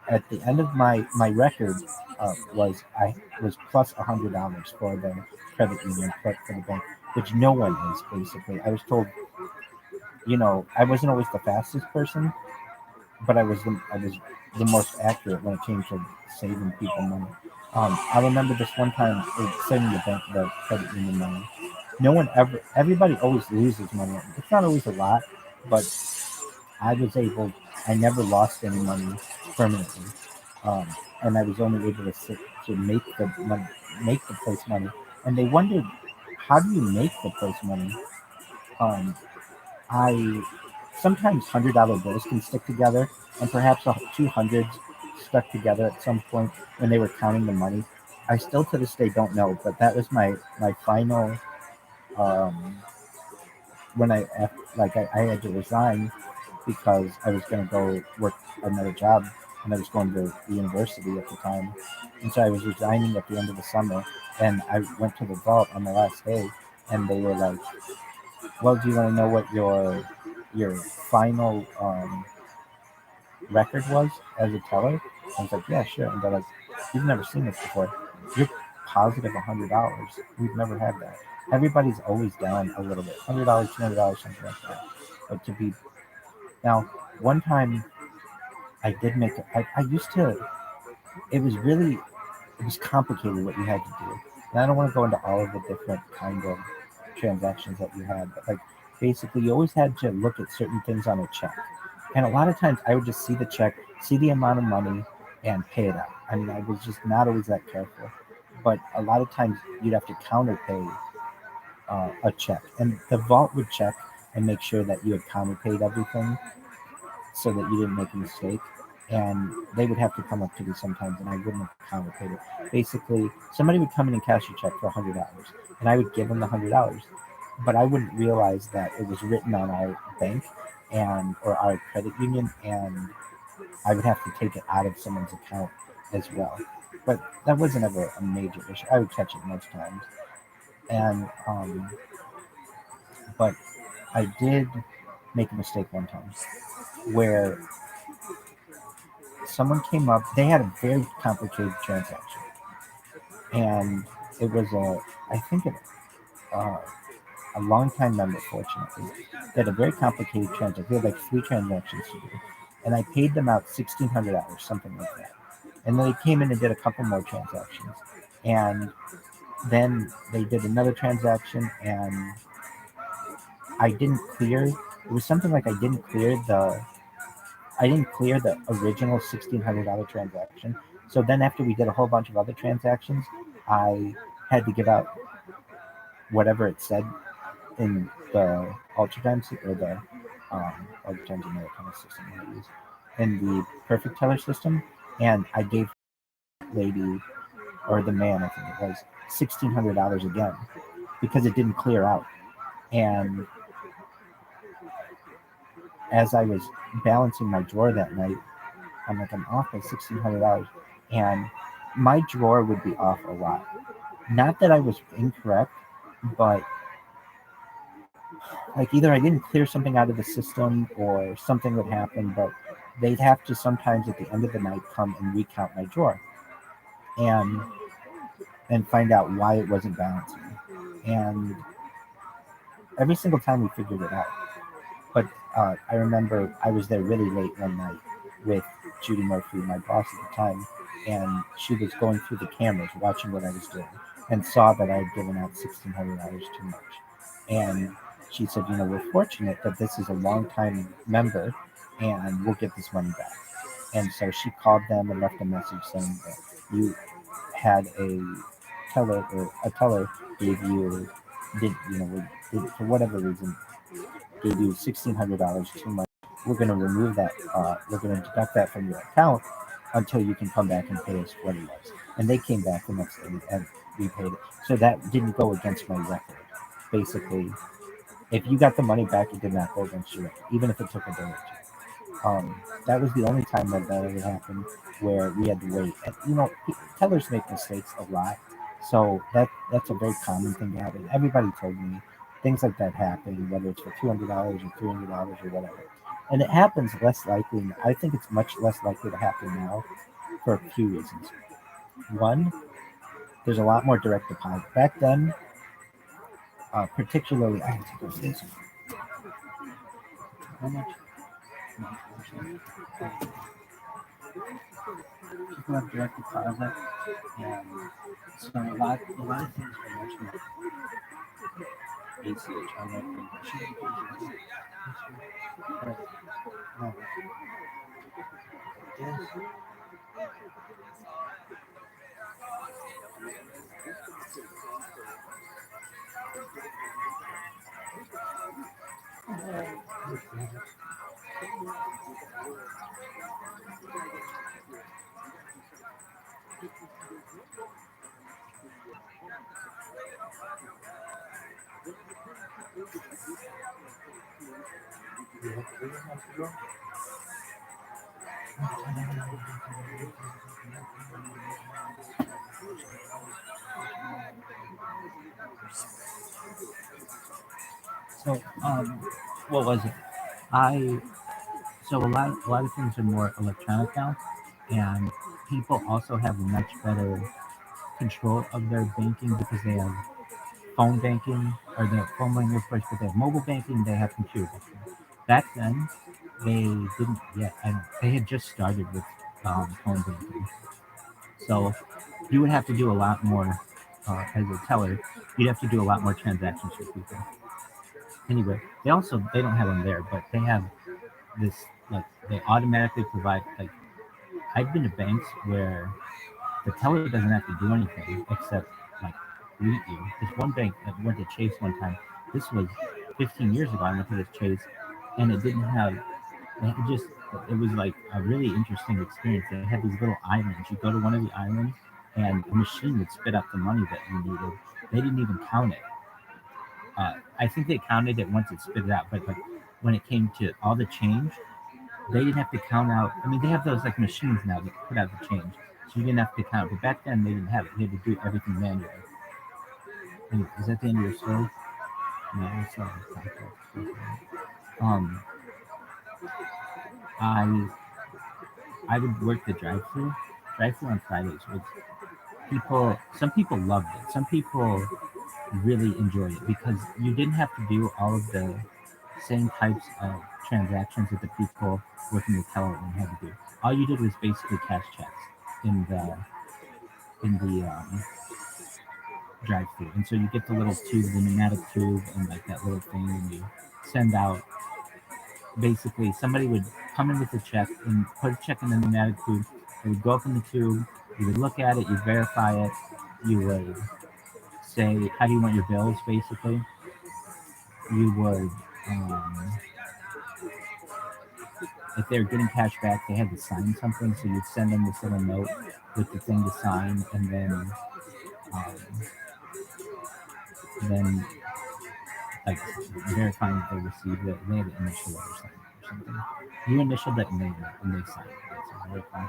at the end of my record, I was plus $100 for the credit union, for the bank, which no one is basically. I was told, I wasn't always the fastest person, but I was the most accurate when it came to saving people money. I remember this one time saving the credit union money. Everybody always loses money. It's not always a lot, but I was able. I never lost any money permanently, um, and I was only able to make the money, make the place money. And they wondered, how do you make the place money? Um, I sometimes $100 bills can stick together, and perhaps 200s stuck together at some point when they were counting the money. I still to this day don't know, but that was my final. Um, when I had to resign because I was going to go work another job, and I was going to the university at the time, and so I was resigning at the end of the summer, and I went to the vault on the last day, and they were like, "Well, do you want to know what your final record was as a teller?" I was like, "Yeah, sure." And they're like, "You've never seen this before. You're positive $100. We've never had that. Everybody's always down a little bit, $100, $200, something like that." But to be now, one time I did make it. I used to. It was complicated what you had to do, and I don't want to go into all of the different kind of transactions that you had, but like basically, you always had to look at certain things on a check, and a lot of times I would just see the check, see the amount of money, and pay it out. I mean, I was just not always that careful, but a lot of times you'd have to counterpay a check, and the vault would check and make sure that you had counterpaid everything so that you didn't make a mistake. And they would have to come up to me sometimes, and I wouldn't have counterpaid it. Basically, somebody would come in and cash a check for $100, and I would give them the $100, but I wouldn't realize that it was written on our bank and or our credit union, and I would have to take it out of someone's account as well. But that wasn't ever a major issue. I would catch it most times. And but I did make a mistake one time where someone came up. They had a very complicated transaction, and it was uh, a long time member, fortunately. They had a very complicated transaction. They had like 3 transactions to do, and I paid them out $1,600, something like that. And then they came in and did a couple more transactions, and then they did another transaction, and I didn't clear. It was something like I didn't clear the original $1,600 transaction. So then after we did a whole bunch of other transactions, I had to give out whatever it said in the ultra times or the ultra times generic kind of system I use in the perfect teller system, and I gave the lady or the man, I think it was, $1,600 again because it didn't clear out. And as I was balancing my drawer that night, I'm like, I'm off by $1,600, and my drawer would be off a lot. Not that I was incorrect, but like either I didn't clear something out of the system or something would happen, but they'd have to sometimes at the end of the night come and recount my drawer and find out why it wasn't balancing. And every single time we figured it out. But I remember I was there really late one night with Judy Murphy, my boss at the time, and she was going through the cameras watching what I was doing and saw that I had given out $1,600 too much. And she said, we're fortunate that this is a long-time member and we'll get this money back. And so she called them and left a message saying that you had a teller gave you, for whatever reason, gave you $1,600 too much. We're going to remove that. We're going to deduct that from your account until you can come back and pay us what it was. And they came back the next day and repaid it. So that didn't go against my record. Basically, if you got the money back, it did not go against your record, even if it took a day or two. That was the only time that ever happened where we had to wait. And, tellers make mistakes a lot. So that's a very common thing to happen. Everybody told me things like that happen, whether it's for $200 or $300 or whatever. And it happens less likely. I think it's much less likely to happen now for a few reasons. One, there's a lot more direct deposit. Back then, particularly, I have to go this. How much? People have direct deposit, and so a lot of things are much more ACH. I don't know So, what was it? So a lot of things are more electronic now, and people also have much better control of their banking because they have phone banking or the phone banking, of course, but they have mobile banking, they have computer banking. Back then, they didn't yet. They had just started with phone banking, so you would have to do a lot more as a teller. You'd have to do a lot more transactions with people. Anyway, they don't have them there, but they have this, like, they automatically provide, like, I've been to banks where the teller doesn't have to do anything except like greet you. This one bank that went to Chase one time. This was 15 years ago. I went to this Chase, and it didn't have. It was like a really interesting experience. They had these little islands. You go to one of the islands, and a machine would spit out the money that you needed. They didn't even count it. I think they counted it once it spit it out, but like when it came to all the change, they didn't have to count out. I mean, they have those like machines now that put out the change, so you didn't have to count. But back then, they didn't have it. They had to do everything manually. Anyway, is that the end of your story? No, it's not. Um, I I would work the drive-through on Fridays. Which some people loved it. Some people really enjoyed it because you didn't have to do all of the same types of transactions that the people working the teller room had to do. All you did was basically cash checks in the drive-through, and so you get the little tube, the pneumatic tube, and like that little thing, and you send out. Basically, somebody would come in with a check and put a check in the pneumatic tube. It would go up in the tube. You would look at it. You verify it. You would say, "How do you want your bills?" Basically, you would. If they were getting cash back, they had to sign something, so you'd send them this little note with the thing to sign, and then like verifying that they received it. They had to initial it or something. You initialed it and they signed it. So verify.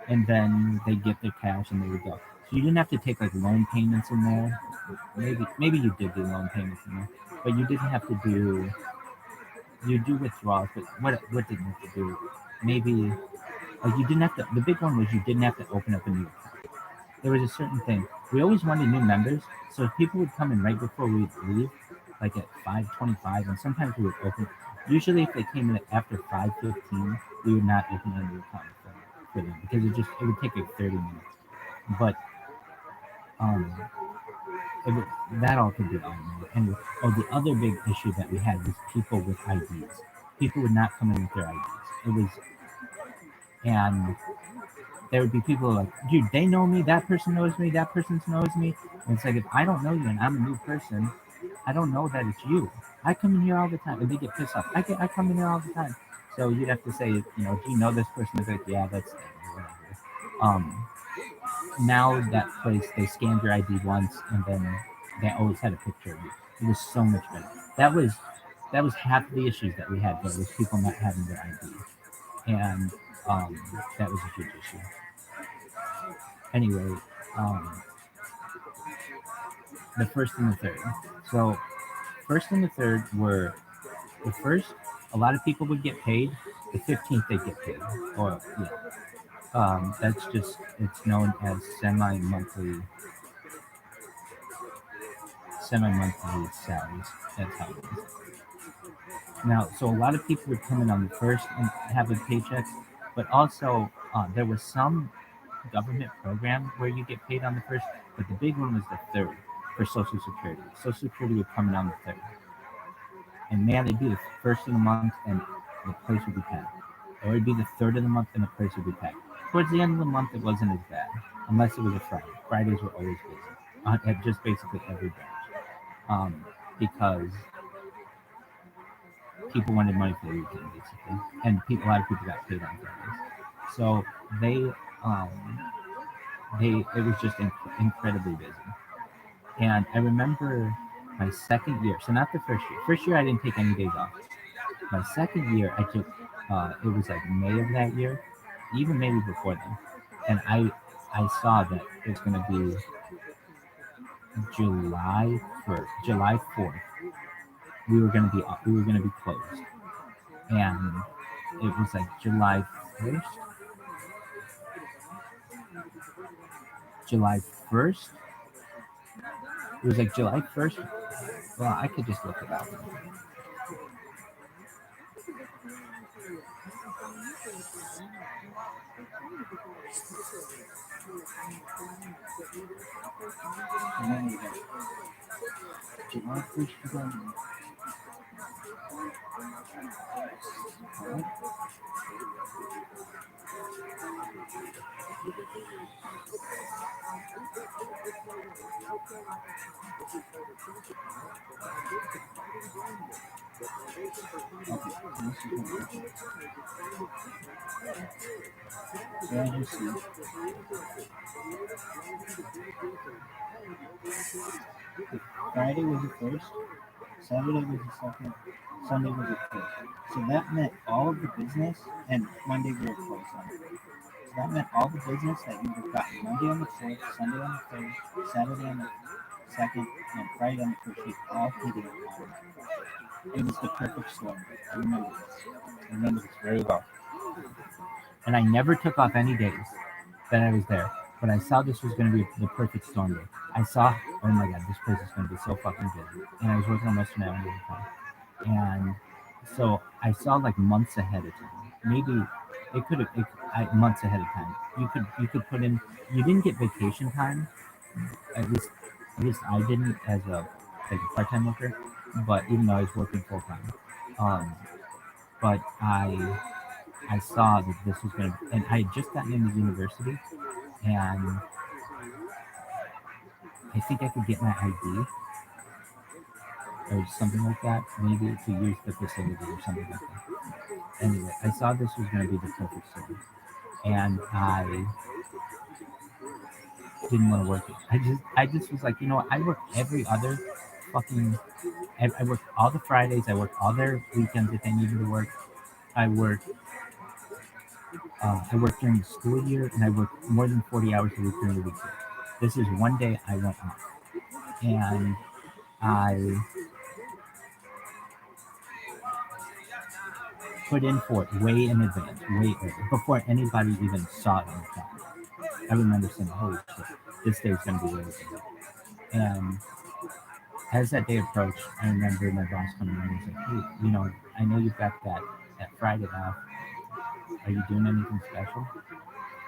And then they get their cash and they would go. So you didn't have to take like loan payments in there. Maybe you did do loan payments in there, but you didn't have to do. You do withdrawals, but what didn't you have to do? Maybe like you didn't have to. The big one was you didn't have to open up a new account. There was a certain thing. We always wanted new members, so people would come in right before we'd leave, like at 5:25, and sometimes we would open. Usually, if they came in after 5:15, we would not open a new account for them because it would take like 30 minutes. But um, that all could be automated. And the other big issue that we had was people with IDs. People would not come in with their IDs. It was and there would be people like, dude, they know me, that person knows me, that person knows me. And it's like, if I don't know you and I'm a new person, I don't know that it's you. I come in here all the time, and they get pissed off. I come in here all the time. So you'd have to say, do you know this person? It's like, yeah, that's them, or whatever. Now that place, they scanned your ID once, and then they always had a picture of you. It was so much better. That was half the issues that we had there was people not having their ID, and that was a huge issue. Anyway, um, the first and the third. So, first and the third were the first. A lot of people would get paid. The 15th they get paid, or yeah, that's just it's known as semi-monthly salaries. That's how it is. Now, so a lot of people would come in on the first and have a paycheck, but also there was some government program where you get paid on the first, but the big one was the third for Social Security. Social Security would come in on the third, and man, it'd be the first of the month and the place would be packed, or it'd be the third of the month and the place would be packed. Towards the end of the month, it wasn't as bad, unless it was a Friday. Fridays were always busy at just basically every branch, because people wanted money for the weekend, basically, and a lot of people got paid on Fridays. So um, it was just incredibly busy. And I remember my second year, so not the first year. First year I didn't take any days off. My second year I took, it was like May of that year, even maybe before then, and I saw that it was going to be July 4th. We were going to be closed, and it was like July 1st. July 1st. It was like July 1st. Well, I could just look it up. July 1st. Friday was the first, Saturday was the second, Sunday was the third. So that meant all of the business, and Monday we were closed on. So that meant all the business that you would have gotten Monday on the 4th, Sunday on the 3rd, second and right on the first day, all hitting at once. It was the perfect storm. I remember this. I remember this very well. And I never took off any days that I was there. But I saw this was going to be the perfect storm day. I saw, oh my God, this place is going to be so fucking busy. And I was working on Western Avenue at the time. And so I saw like months ahead of time. Maybe it could have months ahead of time. You could put in. You didn't get vacation time. At least at least I didn't as a like a part time worker. But even though I was working full time, um, but I saw that this was going to, and I had just gotten into university, and I think I could get my ID or something like that, maybe to use the facility or something like that. Anyway, I saw this was going to be the perfect storm, and I didn't want to work it. I just was like, you know what? I work every other fucking. I work all the Fridays. I work all their weekends if I needed to work. I work. I work during the school year, and I work more than 40 hours a week during the weekend. This is one day I went off, and I put in for it way in advance, way early, before anybody even saw it on the calendar. I remember saying, "Holy shit, this day's gonna be really good." And as that day approached, I remember my boss coming in and saying, "Hey, I know you've got that Friday off. Are you doing anything special?"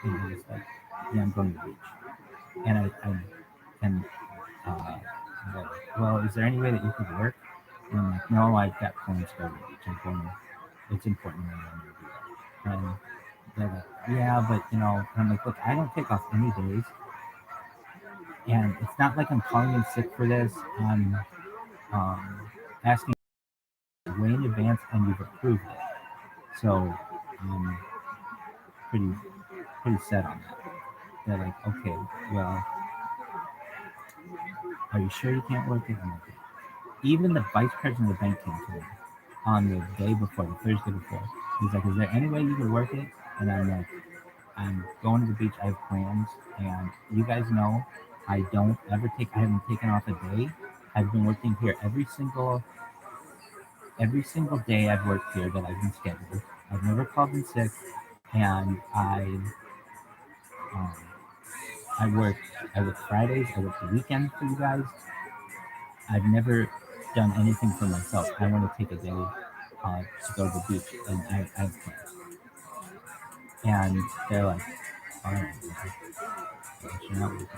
And I was like, "Yeah, I'm going to the beach." And and they're like, "Well, is there any way that you could work?" And I'm like, "No, I've got plans to go to the beach. I'm going. It's important that I'm going to do that." And they're like, "Yeah, but and I'm like, "Look, I don't take off any days, and it's not like I'm calling in sick for this. I'm asking way in advance, and you've approved it. So I'm pretty pretty set on that." They're like, "Okay, well, are you sure you can't work it?" I'm like, even the vice president of the bank came to me on the day before, the Thursday before. He's like, "Is there any way you could work it?" And I'm like, "I'm going to the beach. I have plans, and you guys know I haven't taken off a day. I've been working here every single day I've worked here that I've been scheduled. I've never called in sick, and um, I work Fridays. I work the weekends for you guys. I've never done anything for myself. I want to take a day to go to the beach, and I have plans." And they're like, "All right, I guess you're not working."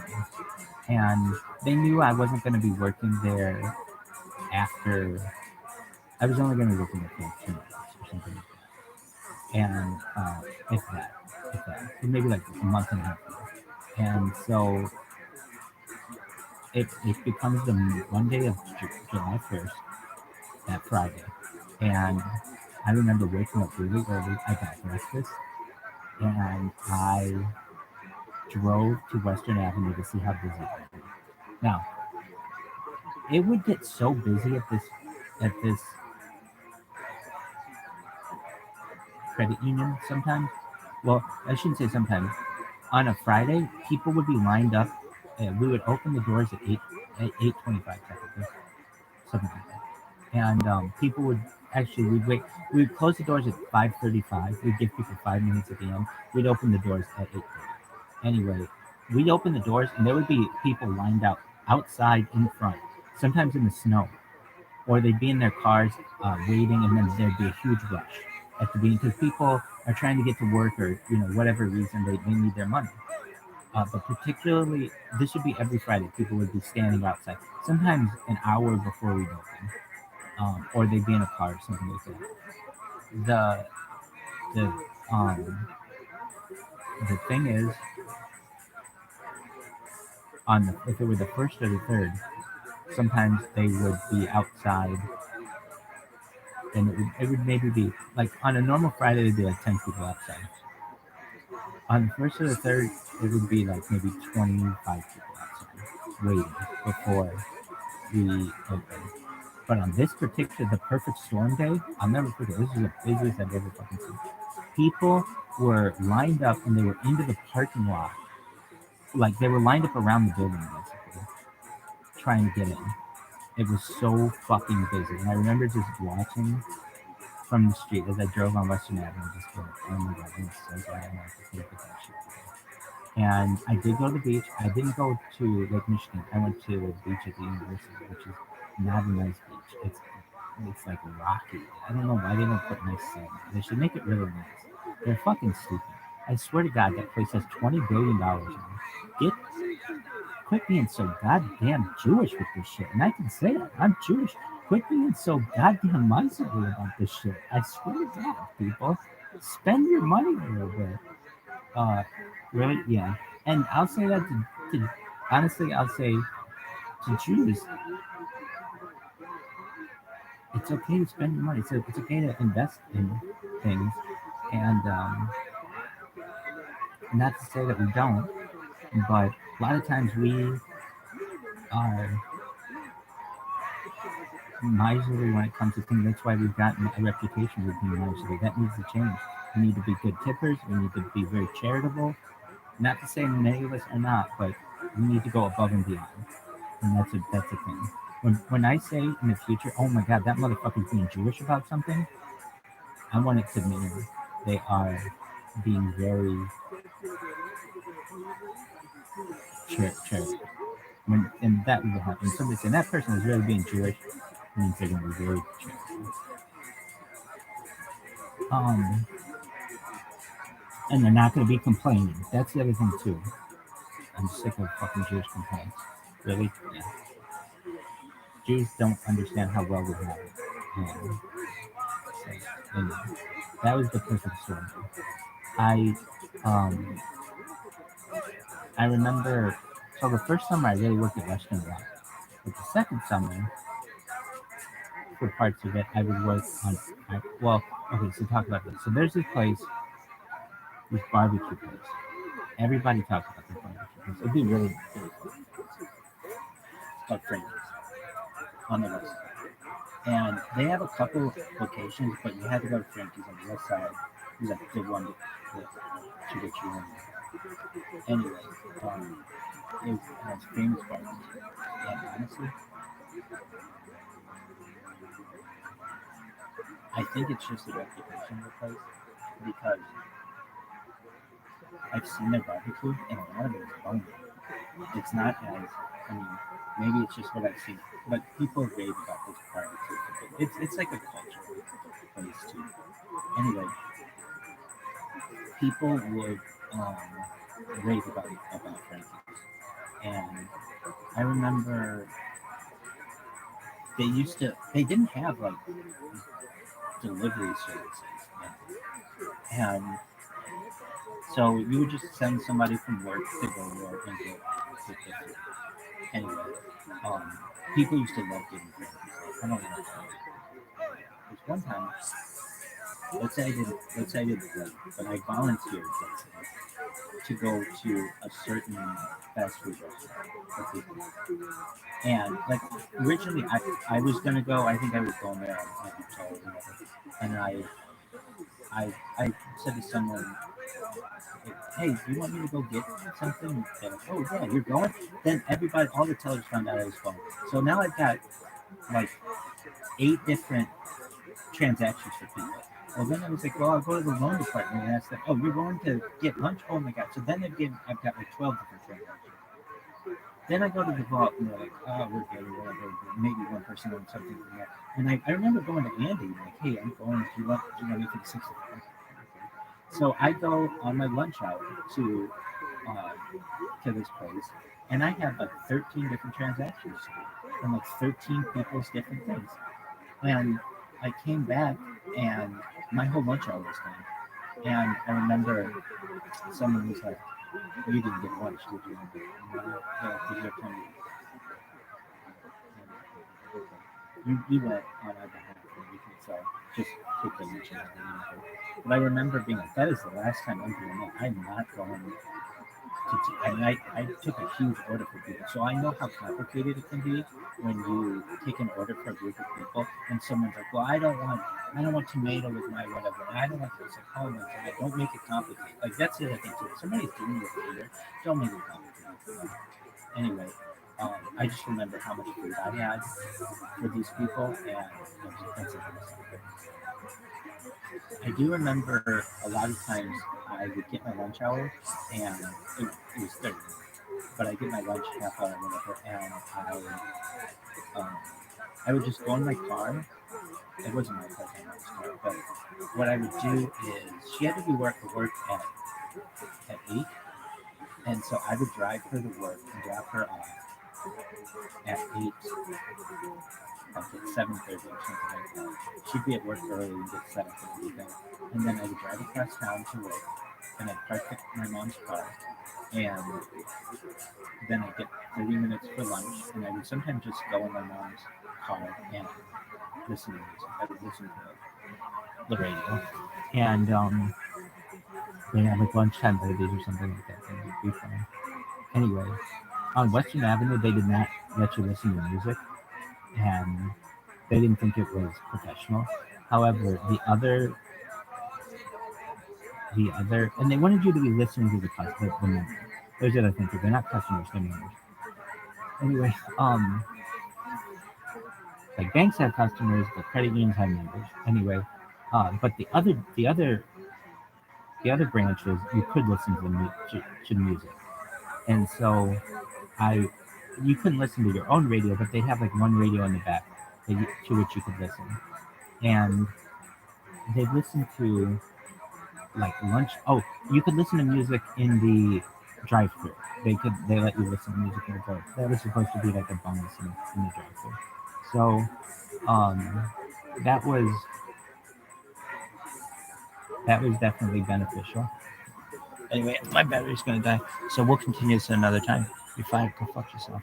And they knew I wasn't going to be working there after. I was only going to be working there for like 2 months or something like that. And if that, maybe like a month and a half. And so it becomes the Monday of July 1st, that Friday. And I remember waking up really early. I got breakfast, and I drove to Western Avenue to see how busy it was. Now, it would get so busy at this credit union sometimes. Well, I shouldn't say sometimes. On a Friday, people would be lined up. And we would open the doors at 8:25 technically, something like that. And people would actually we'd close the doors at 5:35. We'd give people 5 minutes at the end. We'd open the doors at 8:30. Anyway, we'd open the doors, and there would be people lined up outside in front, sometimes in the snow, or they'd be in their cars waiting, and then there'd be a huge rush at the beginning because people are trying to get to work, or whatever reason they need their money. But particularly, this would be every Friday. People would be standing outside, sometimes an hour before we'd open, or they'd be in a car or something like that. The um, the thing is, if it were the first or the third, sometimes they would be outside, and it would maybe be like on a normal Friday, there'd be like 10 people outside. On the first or the third, it would be like maybe 25 people outside waiting before we open. But on this particular, the perfect storm day, I'll never forget. This is the busiest I've ever fucking seen. People were lined up, and they were into the parking lot. Like they were lined up around the building, basically, try and get in. It was so fucking busy. And I remember just watching from the street as I drove on Western Avenue, just going, oh my God, I'm so glad I don't have to think of that shit today. And I did go to the beach. I didn't go to Lake Michigan. I went to the beach at the university, which is not a nice beach. It's like rocky. I don't know why they don't put nice sand. They should make it really nice. They're fucking stupid. I swear to God, that place has $20 billion in it. Quit being so goddamn Jewish with this shit. And I can say it. I'm Jewish. Quit being so goddamn miserly about this shit. I swear to God, people. Spend your money a little bit. Really? Yeah. And I'll say that to honestly, I'll say to Jews, it's okay to spend your money. It's okay to invest in things. And not to say that we don't, but a lot of times we are miserly when it comes to things. That's why we've gotten a reputation of being miserly. That needs to change. We need to be good tippers. We need to be very charitable. Not to say many of us are not, but we need to go above and beyond. And that's a thing. When I say in the future, oh my God, that motherfucker's being Jewish about something, I want it to mean they are being very charitable. And that will happen. Somebody saying that person is really being Jewish means they're going to be very charitable. And they're not going to be complaining. That's the other thing too. I'm sick of fucking Jewish complaints. Really? Yeah. Jews don't understand how well we have it. And so, anyway, that was the perfect storm. I remember. So the first summer I really worked at Western a lot. But the second summer, for parts of it, I would work on. Okay. So talk about this. So there's this place, this barbecue place. Everybody talks about this barbecue place. It'd be really good. It's called Frankie's on the west side. And they have a couple locations, but you had to go to Frankie's on the west side. It was like the one to get you in. Anyway, it has famous barbecue. And honestly, I think it's just the reputation of the place because I've seen their barbecue and a lot of it is bone. It's not as, I mean, maybe it's just what I've seen, but people rave about this barbecue. It's like a cultural place too. Anyway, people would rave about Frankie's. And I remember they didn't have like delivery services. And so you would just send somebody from work to go there and get the food. Anyway, people used to love getting Frankie's. I don't know. There's one time, let's say I didn't work, but I volunteered to go to a certain fast food restaurant for people. And like originally I was gonna go, I think I was going there on told, and I said to someone, hey, do you want me to go get something? They're like, oh yeah, you're going? Then everybody, all the tellers found out I was going. So now I've got like 8 different transactions for people. Well, then I was like, well, I'll go to the loan department and ask them, oh, you're going to get lunch? Oh my God. So then I've got like 12 different transactions. Then I go to the vault and they're like, oh, we're good, or whatever. Maybe one person wants something from that. And I remember going to Andy and like, hey, I'm going, do you want anything 6 o'clock? So I go on my lunch hour to this place, and I have like 13 different transactions and like 13 people's different things. And I came back, and my whole lunch hour was done. And I remember someone was like, "You didn't get lunch, did you?" Did you attend? You went on our behalf, and we can just take the lunch. But I remember being like, "That is the last time I'm doing that. I'm not going." I took a huge order for people, so I know how complicated it can be when you take an order for a group of people, and someone's like, "Well, I don't want tomato with my whatever, and I don't want this." Like, oh my God, don't make it complicated. Like that's the other thing too. If somebody's doing it here, don't make it complicated. Anyway, I just remember how much food I had for these people, and that's it. I do remember a lot of times I would get my lunch hour, and it was 30, but I get my lunch half hour, whatever, and um, I would just go in my car. It wasn't my part-time car, but what I would do is she had to be work at 8, and so I would drive her to work and drop her off at 8, like at 7:30 or something like that. She'd be at work early and get 7:30 then. And then I would drive across town to work, and I'd park my mom's car, and then I'd get 30 minutes for lunch, and I would sometimes just go in my mom's car and listen to music. I would listen to the radio. And they had like lunchtime movies or something like that. And it'd be fun. Anyway, on Western Avenue, they did not let you listen to music, and they didn't think it was professional. However, and they wanted you to be listening to the member. There's the other thing too. They're not customers, they're members. Anyway, like banks have customers, but credit unions have members. Anyway, but the other branches you could listen to music, and so I you couldn't listen to your own radio, but they have like one radio in the back to which you could listen, and they'd listen to like lunch. Oh, you could listen to music in the drive-through. They let you listen to music in the drive. That was supposed to be like a bonus in the drive-through. So that was definitely beneficial. Anyway, my battery's gonna die, so we'll continue this another time. You're fine. Go fuck yourself.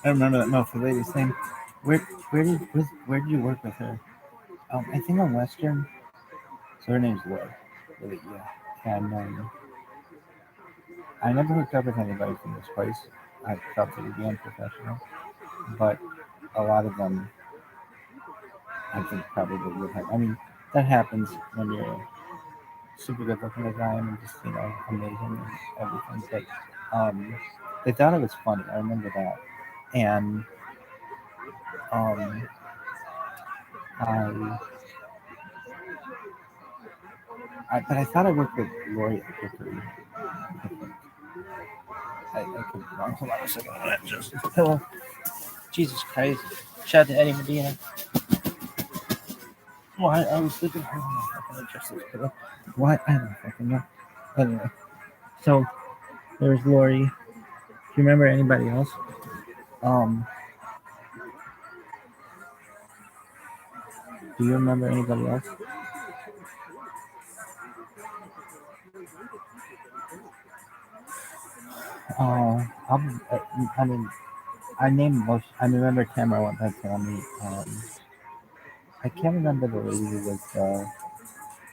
I remember that Milf lady's thing. Where did you work with her? I think on Western. So her name's Laura. Really, yeah. And I never hooked up with anybody from this place. I felt it would be unprofessional, but a lot of them, I think, probably would have. I mean, that happens when you're super good looking as I am and just amazing and everything. But they thought it was funny. I remember that, and um, but I thought I worked with Lori Hickory. I could be wrong. Hold on a second. I'm gonna adjust the pillow. Jesus Christ! Shout out to Eddie Medina. Why I was sleeping. Hold on, I can adjust this pillow. Why I don't fucking know. Anyway, so there's Lori. Do you remember anybody else? Do you remember anybody else? I mean, I named most. I remember Tamara one time telling me. I can't remember the lady who was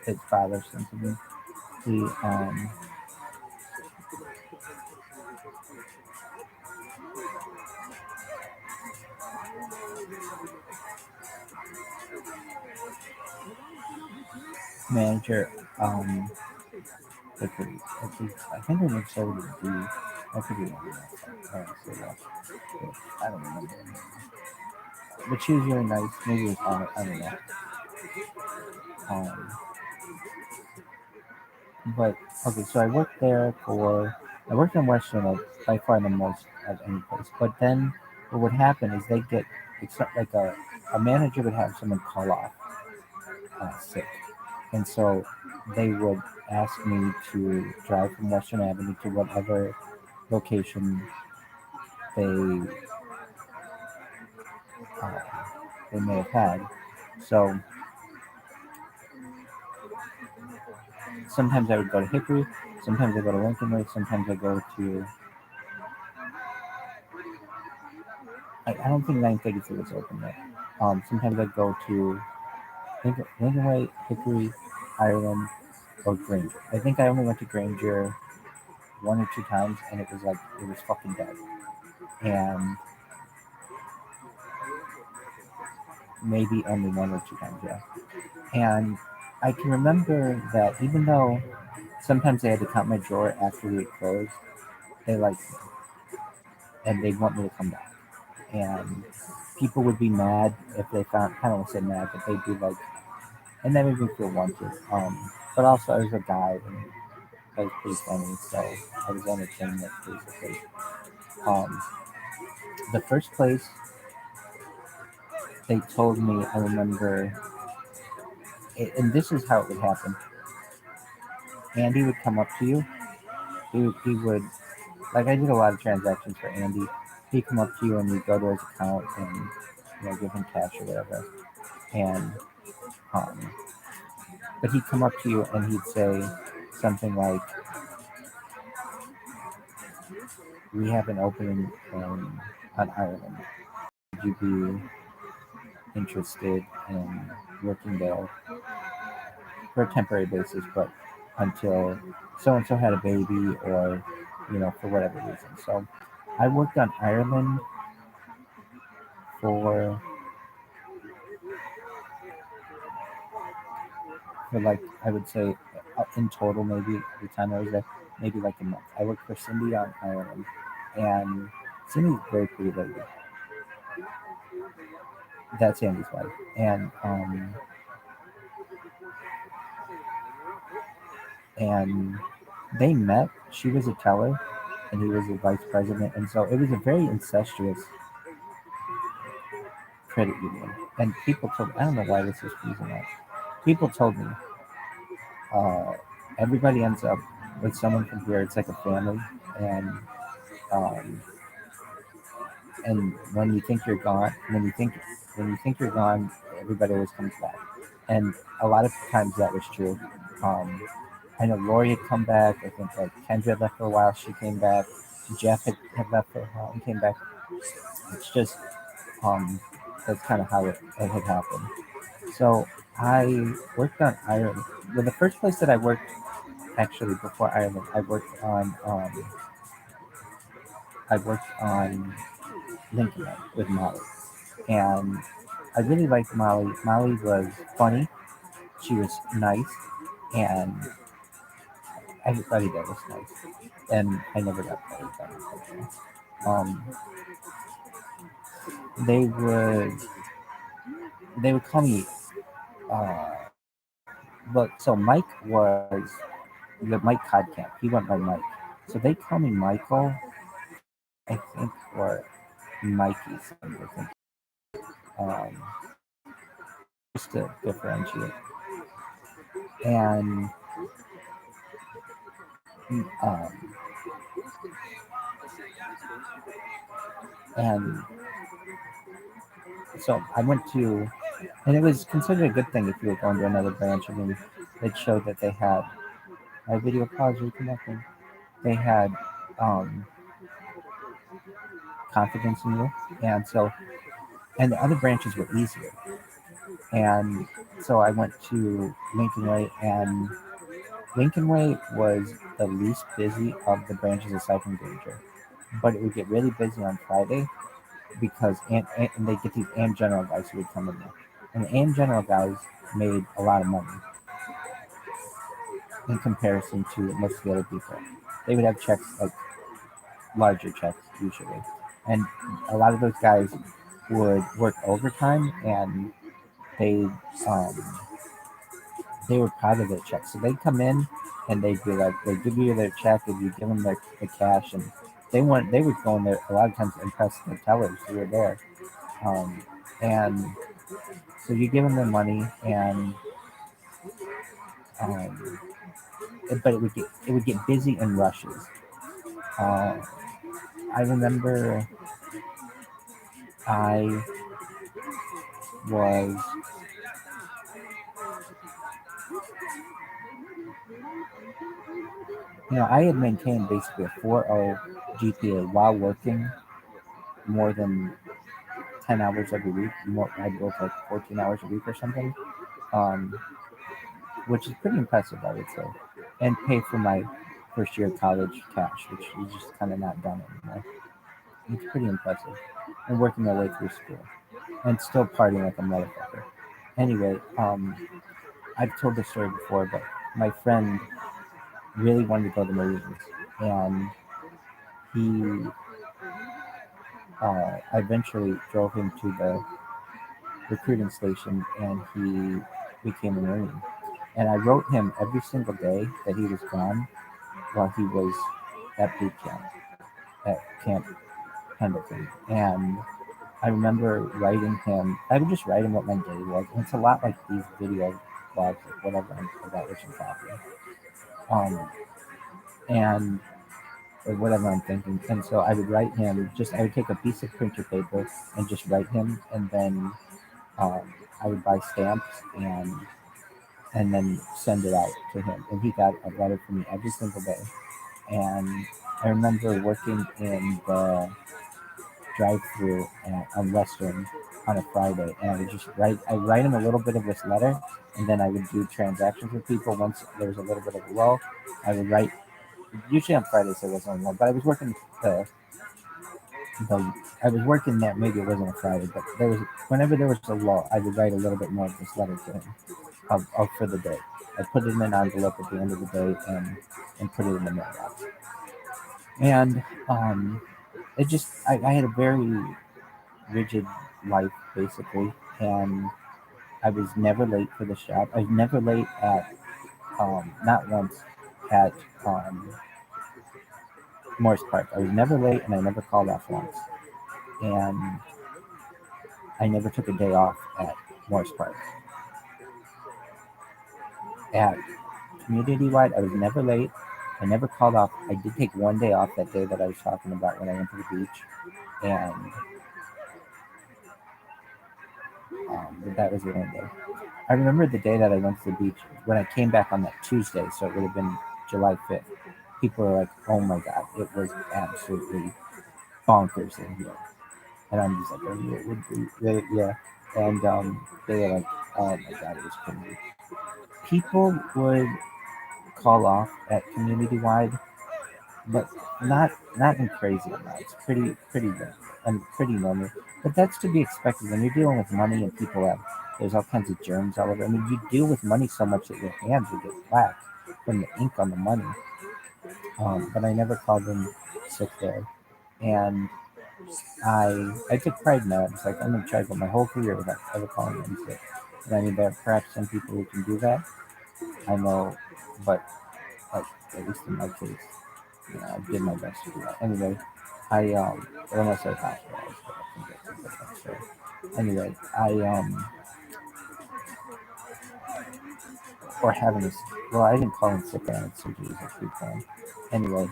his father sent to me. The manager. I think her name started with D. I could be wrong. I don't remember her name. But she was really nice. Maybe it was I don't know. But okay, so I worked there I worked in Western by far the most of any place. But then what would happen is it's like a manager would have someone call off sick, and so they would ask me to drive from Western Avenue to whatever location they they may have had. So sometimes I would go to Hickory, sometimes I go to Lincoln Way, sometimes I go to. I don't think 933 was open yet. Sometimes I go to Lincoln Way, Hickory, Ireland, or Granger. I think I only went to Granger one or two times, and it was fucking dead. And maybe only one or two times, yeah. And I can remember that even though sometimes they had to count my drawer after we had closed, they like me and they want me to come back. And people would be mad if they found, I don't want to say mad, but they'd be like, and that made me feel wanted. But also I was a guy and I was pretty funny, so I was entertainment basically. Um, the first place they told me, I remember, and this is how it would happen. Andy would come up to you. He would, like, I did a lot of transactions for Andy. He'd come up to you and you'd go to his account and, give him cash or whatever. And, um, but he'd come up to you and he'd say something like, "We have an opening on Ireland. Would you be interested in working there for a temporary basis, but until so and so had a baby or, for whatever reason?" So I worked on Ireland for like, I would say, in total, maybe the time I was there, maybe like a month. I worked for Cindy on Ireland, and Cindy's a very pretty lady. That's Andy's wife, and they met. She was a teller, and he was a vice president, and so it was a very incestuous credit union. And people told, I don't know why this is freezing up. People told me, uh, everybody ends up with someone from here. It's like a family, and um, when you think you're gone, when you think you're gone, everybody always comes back. And a lot of times that was true. Um, I know Lori had come back. I think like Kendra had left for a while. She came back. Jeff had left for a while and came back. It's just that's kind of how it had happened. So I worked on Ireland. Well, the first place that I worked, actually, before Ireland, I worked on Lincoln with Molly, and I really liked Molly. Molly was funny. She was nice, and everybody there was nice. And I never got paid with them. Um, they would they would call me. But so Mike was the Mike Codcamp. He went by Mike. So they call me Michael, I think, or Mikey. Some I think. Um, just to differentiate. And um, and so I went to, and it was considered a good thing if you were going to another branch. I mean, it showed that they had my video calls reconnecting. They had um, confidence in you, and so and the other branches were easier. And so I went to Lincoln Way, and Lincoln Way was the least busy of the branches aside from Danger. But it would get really busy on Friday because and they get these AM General guys who would come in there. And the AM General guys made a lot of money in comparison to most of the other people. They would have checks, like larger checks usually. And a lot of those guys would work overtime, and they um, they were proud of their checks. So they'd come in and they'd be like, they'd give you their check and you give them the cash, and they would go in there a lot of times to impress the tellers who were there. Um, and so you give them their money, and um, but it would get busy in rushes. Uh, I remember I was I had maintained basically a 4.0 GPA while working more than 10 hours every week. I'd work like 14 hours a week or something, um, which is pretty impressive, I would say, and pay for my first year of college cash, which is just kind of not done anymore. It's pretty impressive, and working my way through school and still partying like a motherfucker. Anyway, I've told this story before, but my friend really wanted to go to the Marines, and he I eventually drove him to the recruiting station, and he became a Marine. And I wrote him every single day that he was gone while he was at boot camp, at Camp Pendleton. And I remember writing him, I would just write him what my day was. And it's a lot like these video blogs, like whatever about which I'm talking. And or whatever I'm thinking. And so I would write him, I would take a piece of printer paper and just write him. And then I would buy stamps and then send it out to him. And he got a letter from me every single day. And I remember working in the drive-through on Western on a Friday, and I would just write him a little bit of this letter, and then I would do transactions with people. Once there was a little bit of a lull, I would write. Usually on Fridays there wasn't a lull, but I was working I was working that maybe it wasn't a Friday, but there was whenever there was a lull, I would write a little bit more of this letter to him of for the day. I put it in an envelope at the end of the day and put it in the mailbox. And it just I had a very rigid life basically, and I was never late for the shop. I was never late at not once at Morris Park. I was never late, and I never called off once, and I never took a day off at Morris Park. At community wide, I was never late. I never called off. I did take one day off that day that I was talking about when I went to the beach, and but that was the only day. I remember the day that I went to the beach when I came back on that Tuesday, so it would have been July 5th. People were like, "Oh my God, it was absolutely bonkers in here," and I'm just like, "Oh, yeah," and they were like, "Oh my God, it was crazy." People would call off at community wide, but not in crazy amounts. Pretty normal. But that's to be expected when you're dealing with money and people have there's all kinds of germs all over. I mean, you deal with money so much that your hands would get black from the ink on the money. But I never called in sick there, and I took pride in that. It's like I'm gonna try to go my whole career without ever calling in sick. And I mean, there are perhaps some people who can do that. I know, but like, at least in my case. Yeah, I did my best to do that. Anyway, unless I hospitalized, but I think that's a different story. Anyway, or having this, well, I didn't call in sick, I had surgeries at foodporn. Anyway,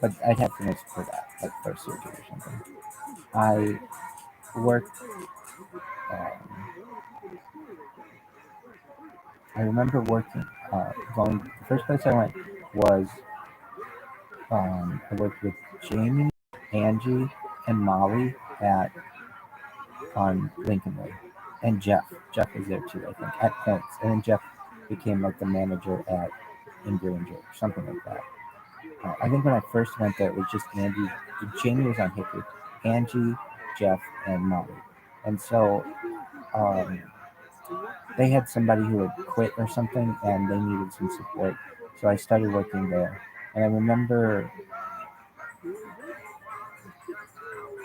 but I'd have to miss for that, like for surgery or something. I worked, I remember working, the first place I went was, I worked with Jamie, Angie, and Molly on Lincoln Way, and Jeff. Jeff was there too, I think, at points. And then Jeff became like the manager at in Granger, something like that. I think when I first went there, it was just Andy. Jamie was on Hickory, Angie, Jeff, and Molly. And so they had somebody who had quit or something, and they needed some support. So I started working there. And I remember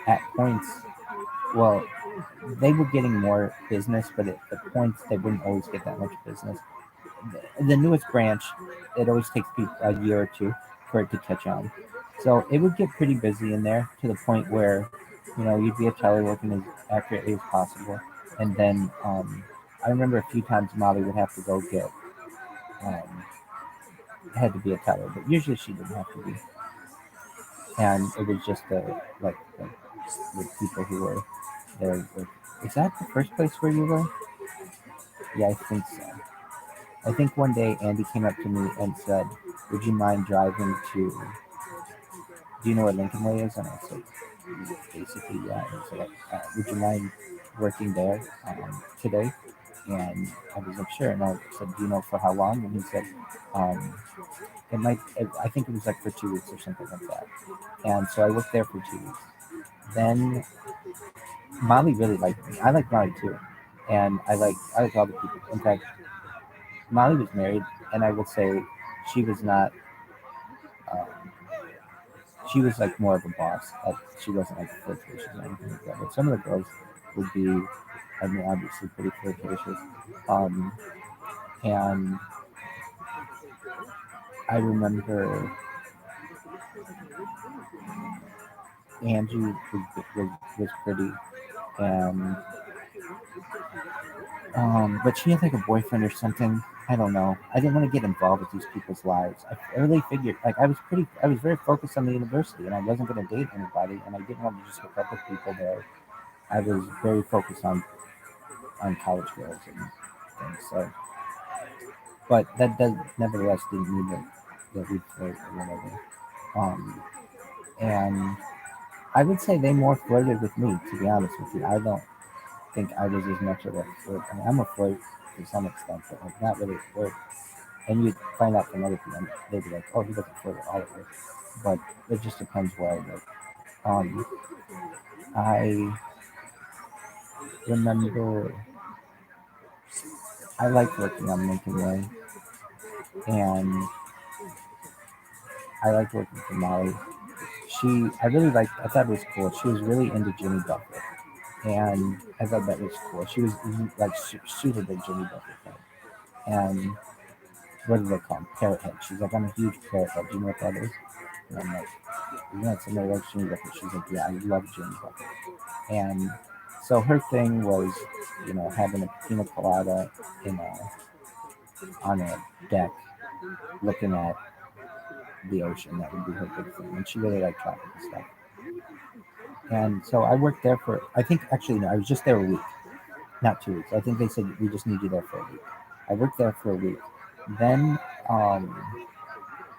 at points, well, they were getting more business, but at points they wouldn't always get that much business. The newest branch, it always takes people a year or two for it to catch on. So it would get pretty busy in there to the point where, you'd be a teller working as accurately as possible. And then I remember a few times Molly would have to go get, had to be a teller, but usually she didn't have to be. And it was just the people who were there. Is that the first place where you were? Yeah, I think so. I think one day Andy came up to me and said, "Would you mind driving to, do you know where Lincoln Way is?" And I said, "Basically, yeah." And he said, "Would you mind working there today?" And I was like, "Sure." And I said, "Do you know for how long?" And he said, I think it was like for 2 weeks or something like that. And so I worked there for 2 weeks. Then Molly really liked me. I like Molly too. And I like all the people. In fact, Molly was married, and I would say she was not. Um, she was like more of a boss. She wasn't like flirtatious or anything like that. But some of the girls would be, I mean, obviously pretty flirtatious. And I remember Angie was pretty, and but she had like a boyfriend or something. I don't know. I didn't want to get involved with these people's lives. I really figured like I was very focused on the university, and I wasn't going to date anybody, and I didn't want to just hook up with people there. I was very focused on college girls and things. So, but that does nevertheless didn't mean that we flirt or whatever. And I would say they more flirted with me, to be honest with you. I don't think I was as much of a flirt. I mean, I'm a flirt to some extent, but like not really a flirt. And you'd find out from other people, and they'd be like, "Oh, he doesn't flirt at all." But it just depends where I live. Um, I remember I liked working on Lincoln Way, and I liked working for Molly. I really liked. I thought it was cool. She was really into Jimmy Buffett, and I thought that was cool. She was like super big Jimmy Buffett fan, and what do they call him? Parrot head. She's like, I'm a huge parrot head. Do you know what that is? And I'm like, yeah, somebody likes Jimmy Buffett. She's like, yeah, I love Jimmy Buffett. And so her thing was, having a pina colada on a deck, looking at the ocean. That would be her big thing. And she really liked tropical stuff. And so I worked there for, I think, actually, no, I was just there a week, not 2 weeks. I think they said, we just need you there for a week. I worked there for a week. Then I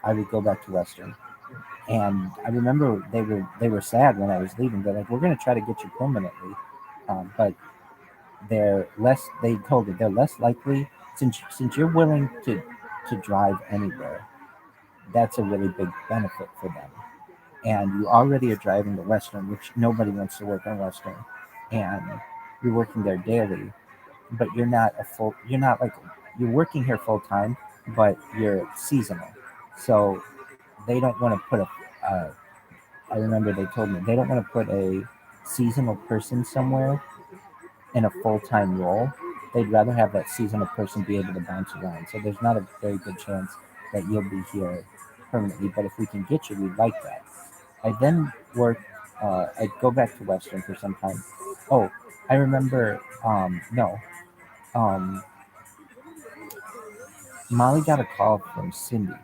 would go back to Western. And I remember they were sad when I was leaving. They're like, we're going to try to get you permanently. But they told me they're less likely, since you're willing to drive anywhere, that's a really big benefit for them. And you already are driving to Western, which nobody wants to work on Western, and you're working there daily, but you're not like, you're working here full time, but you're seasonal. So they don't want to put I remember they told me they don't want to put a seasonal person somewhere in a full-time role. They'd rather have that seasonal person be able to bounce around. So there's not a very good chance that you'll be here permanently. But if we can get you, we'd like that. I then worked. I'd go back to Western for some time. Oh, I remember. No. Um, Molly got a call from Cindy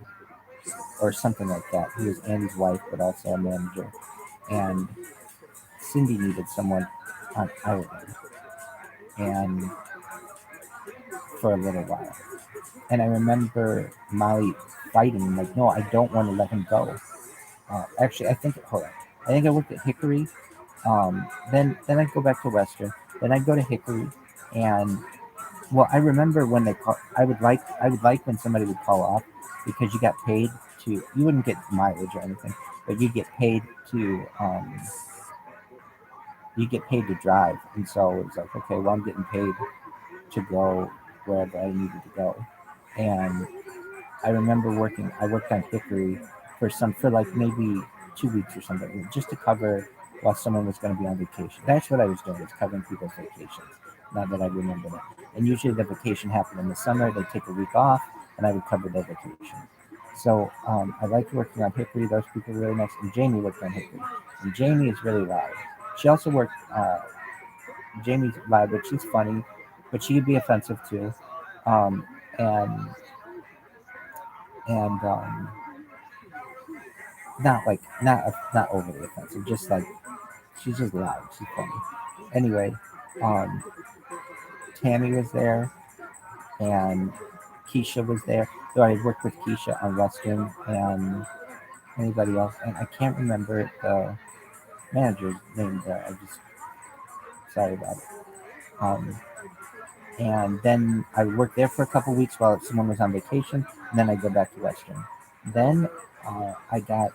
or something like that, who was Andy's wife, but also a manager. And Cindy needed someone on Ireland, and for a little while. And I remember Molly fighting, like, no, I don't want to let him go. Actually, hold on. I think I worked at Hickory. Then I'd go back to Western. Then I'd go to Hickory, and well, I remember when they call. I would like when somebody would call off, because you got paid to. You wouldn't get mileage or anything, but you get paid to. You get paid to drive, and so it was like, okay, well, I'm getting paid to go wherever I needed to go, and I remember I worked on Hickory for like maybe 2 weeks or something, just to cover while someone was going to be on vacation. That's what I was doing, was covering people's vacations. Now that I remember that. And usually the vacation happened in the summer. They'd take a week off, and I would cover their vacation. So I liked working on Hickory. Those people were really nice. And Jamie worked on Hickory. And Jamie is really loud. She also worked, Jamie's loud, but she's funny, but she could be offensive too. Um, and and not overly offensive, just like she's just loud, she's funny. Anyway, um, Tammy was there, and Keisha was there. So I worked with Keisha on Western, and anybody else, and I can't remember the manager's name there. I just sorry about it. And then I worked there for a couple weeks while someone was on vacation, and then I go back to Western. Then I got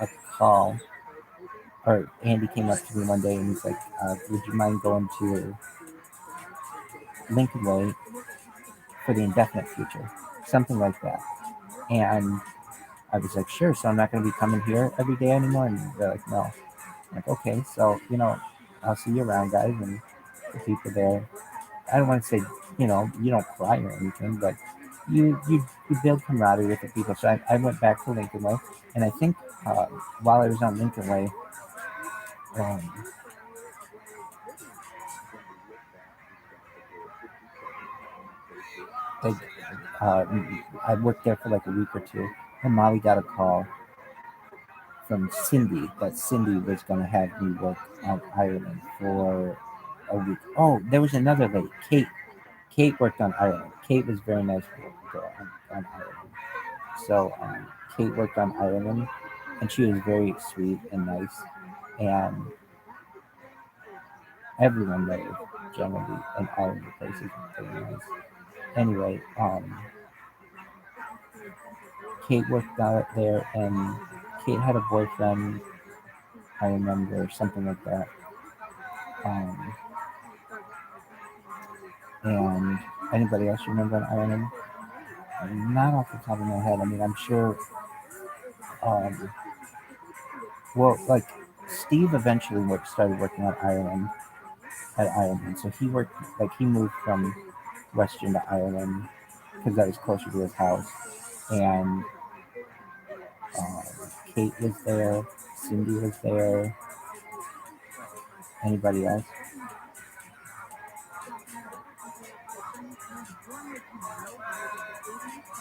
a call, or Andy came up to me one day and he's like, would you mind going to Lincoln Way for the indefinite future? Something like that. And I was like, sure. So I'm not going to be coming here every day anymore. And they're like, no. I'm like, okay. So, I'll see you around, guys. And the people there, I don't want to say, you don't cry or anything, but you build camaraderie with the people. So I went back to Lincoln Way. And I think while I was on Lincoln Way, um, they, uh, I worked there for like a week or two. And Molly got a call from Cindy that Cindy was going to have me work on Ireland for a week. Oh, there was another lady, Kate. Kate worked on Ireland. Kate was very nice girl on Ireland. So Kate worked on Ireland, and she was very sweet and nice, and everyone there generally in all of the places was very nice. Anyway, Kate worked out there, and Kate had a boyfriend. I remember something like that. Um, and anybody else remember in Ireland? Not off the top of my head. I mean, I'm sure. Um, well, like Steve eventually started working on Ireland at Ireland, so he worked like he moved from Western to Ireland because that was closer to his house. And um, Kate was there, Cindy was there. Anybody else?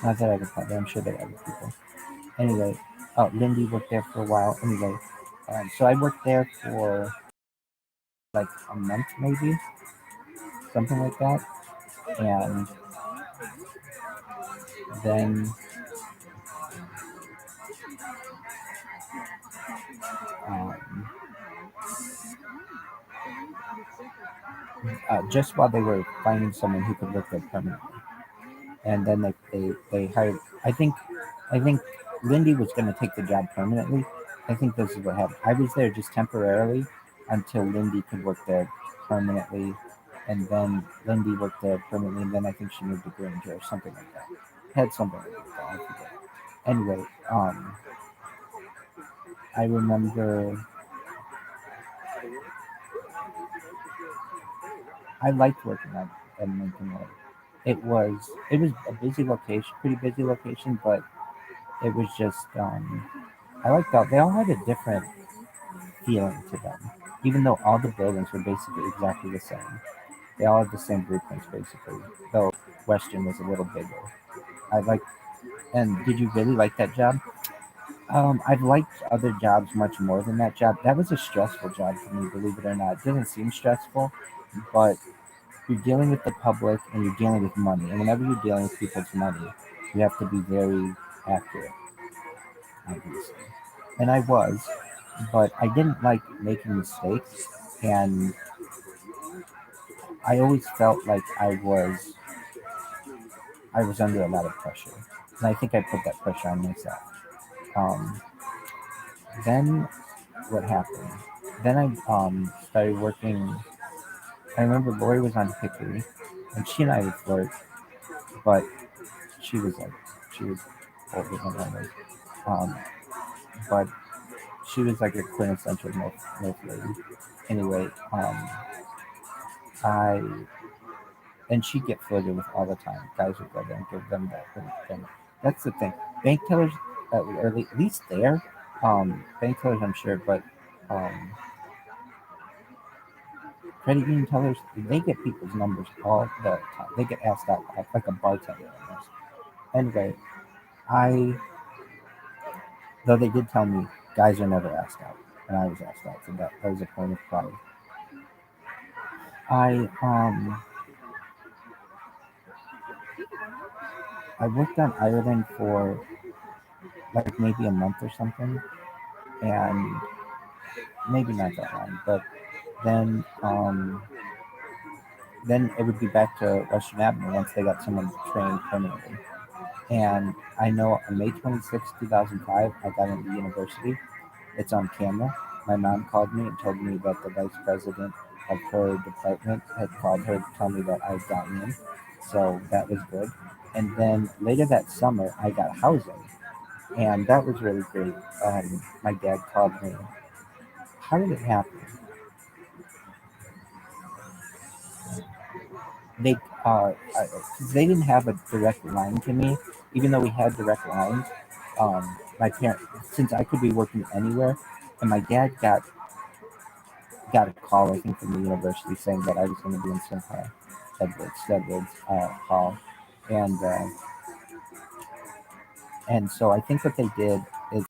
Not that I can find. I'm sure there are other people. Anyway, Lindy worked there for a while. Anyway, so I worked there for like a month, maybe something like that, and then um, just while they were finding someone who could work there permanently, and then they hired. I think Lindy was going to take the job permanently. I think this is what happened. I was there just temporarily until Lindy could work there permanently, and then Lindy worked there permanently, and then I think she moved to Granger or something like that. Had something like that. I forget. Anyway, I remember I liked working at Lincoln Way. It was a busy location, pretty busy location, but it was just I liked that they all had a different feeling to them, even though all the buildings were basically exactly the same. They all had the same blueprints basically, though Western was a little bigger. I like. And did you really like that job? I've liked other jobs much more than that job. That was a stressful job for me, believe it or not. It doesn't seem stressful, but you're dealing with the public and you're dealing with money. And whenever you're dealing with people's money, you have to be very accurate, obviously. And I was, but I didn't like making mistakes. And I always felt like I was under a lot of pressure. And I think I put that pressure on myself. Um, then what happened? Then I started working. I remember Lori was on Hickory, and she and I would flirt, but she was older than I was. Um, but she was like a quintessential milf lady. Anyway, I and she'd get flirted with all the time. Guys would go there and give them that. That's the thing. Bank tellers, or at least there, bank tellers, I'm sure, but um, credit union tellers, they get people's numbers all the time. They get asked out like a bartender almost. Anyway, I though they did tell me guys are never asked out, and I was asked out, so that was a point of pride. I I worked on Ireland for like maybe a month or something, and maybe not that long, but then then it would be back to Western Avenue once they got someone trained permanently. And I know on May 26, 2005, I got into university. It's on camera. My mom called me and told me that the vice president of her department had called her to tell me that I'd gotten in. So that was good. And then later that summer, I got housing. and that was really great. My dad called me. How did it happen? They uh, uh, they didn't have a direct line to me, even though we had direct lines. My parent, since I could be working anywhere, and my dad got a call, I think, from the university saying that I was going to be in some kind of Edwards hall, and so I think what they did is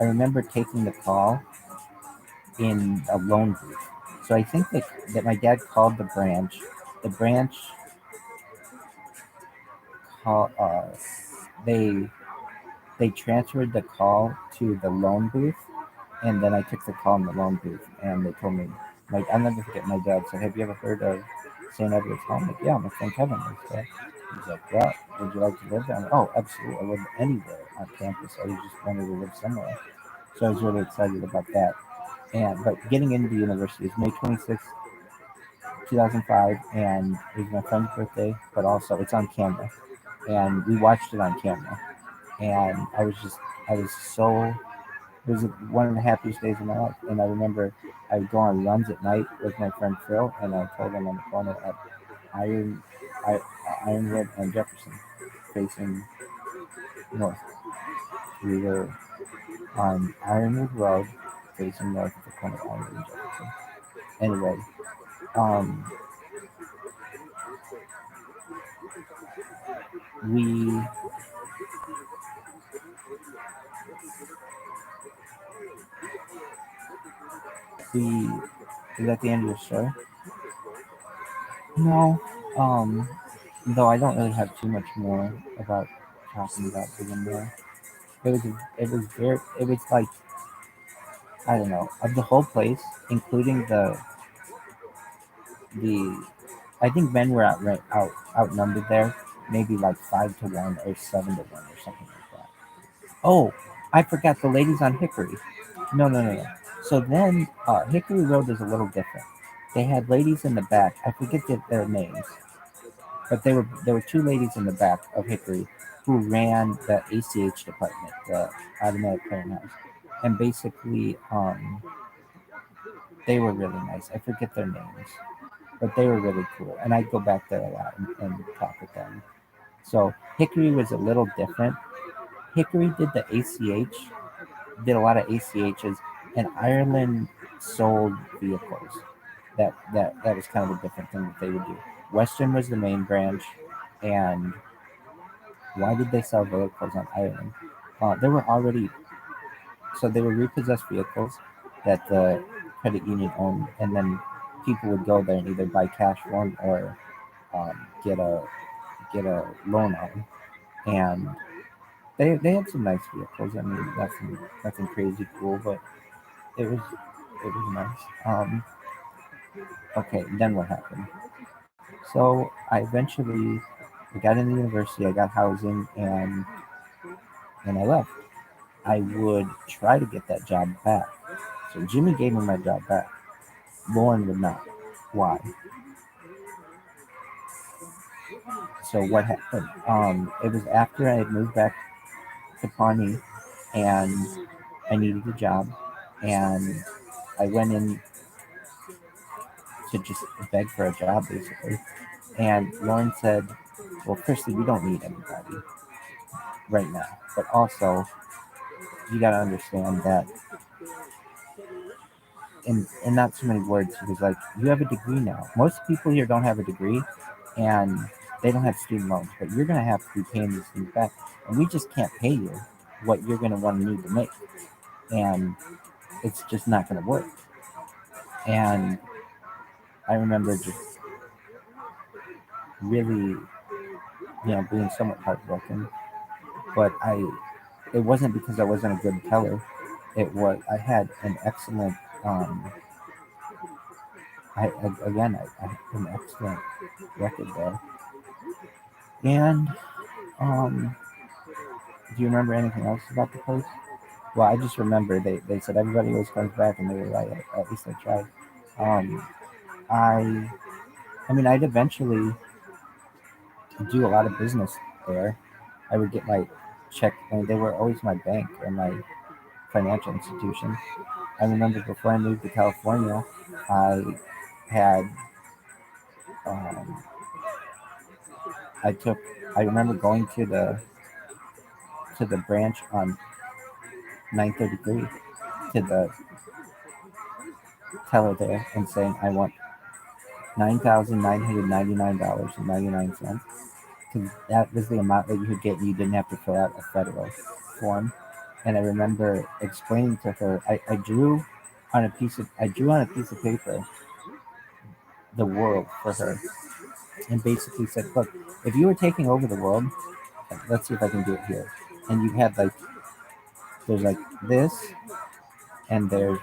I remember taking the call in a loan booth. So I think that my dad called the branch. The branch call they they transferred the call to the loan booth, and then I took the call in the loan booth, and they told me, like, I'll never forget. My dad said, "Have you ever heard of St. Edward's Hall?" I'm like, "Yeah, my friend Kevin lives there." He's like, "Well, would you like to live there?" I'm like, "Oh, absolutely. I live anywhere on campus. I just wanted to live somewhere." So I was really excited about that. And but getting into the university is May 26th, 2005, and it was my friend's birthday, but also it's on camera, and we watched it on camera, and I was so it was one of the happiest days of my life. And I remember I would go on runs at night with my friend Phil, and I told him on the corner at Iron, I, Ironwood and Jefferson, facing north. We were on Ironwood Road, facing north at the corner of Ironwood and Jefferson. Anyway, um, we we is that the end of your story? No. Um, though I don't really have too much more about talking about being there. It was very it was like I don't know of the whole place, including the I think men were outnumbered there, maybe like 5 to 1 or 7 to 1 or something like that. Oh, I forgot the ladies on Hickory. No, no, no, no. So then Hickory Road is a little different. They had ladies in the back. I forget their names, but there were two ladies in the back of Hickory who ran the ACH department, the automatic clearinghouse, and basically they were really nice. I forget their names, but they were really cool, and I'd go back there a lot and talk with them. So Hickory was a little different. Hickory did the ACH, did a lot of ACHs, and Ireland sold vehicles. That was kind of a different thing that they would do. Western was the main branch, and why did they sell vehicles on Ireland? There were already so they were repossessed vehicles that the credit union owned, and then people would go there and either buy cash for them or um, get a loan on them. And they had some nice vehicles. I mean, nothing crazy cool, but it was nice. Okay, then what happened? So I got into university, I got housing, and I left. I would try to get that job back. So Jimmy gave me my job back. Lauren would not. Why? So what happened? It was after I had moved back to Pawnee, and I needed a job, and I went in to just beg for a job, basically. And Lauren said, "Well, firstly, we don't need anybody right now, but also you got to understand that in not so many words, he was like, you have a degree now. Most people here don't have a degree, and they don't have student loans, but you're going to have to be paying these things back, and we just can't pay you what you're going to want to need to make, and it's just not going to work." And I remember just really, being somewhat heartbroken, but it wasn't because I wasn't a good teller. It was I had an excellent um, I had an excellent record there. And do you remember anything else about the place? Well, I just remember they said everybody always comes back, and they were right. At least I tried. Um, I I mean, I'd eventually do a lot of business there. I would get my check. I mean, they were always my bank or my financial institution. I remember before I moved to California, I had um, I took. I remember going to the branch on 933 to the teller there and saying I want $9,999.99 because that was the amount that you could get. And you didn't have to fill out a federal form. And I remember explaining to her. I drew on a piece of paper the world for her and basically said, look, if you were taking over the world, let's see if I can do it here. And you had like, there's like this, and there's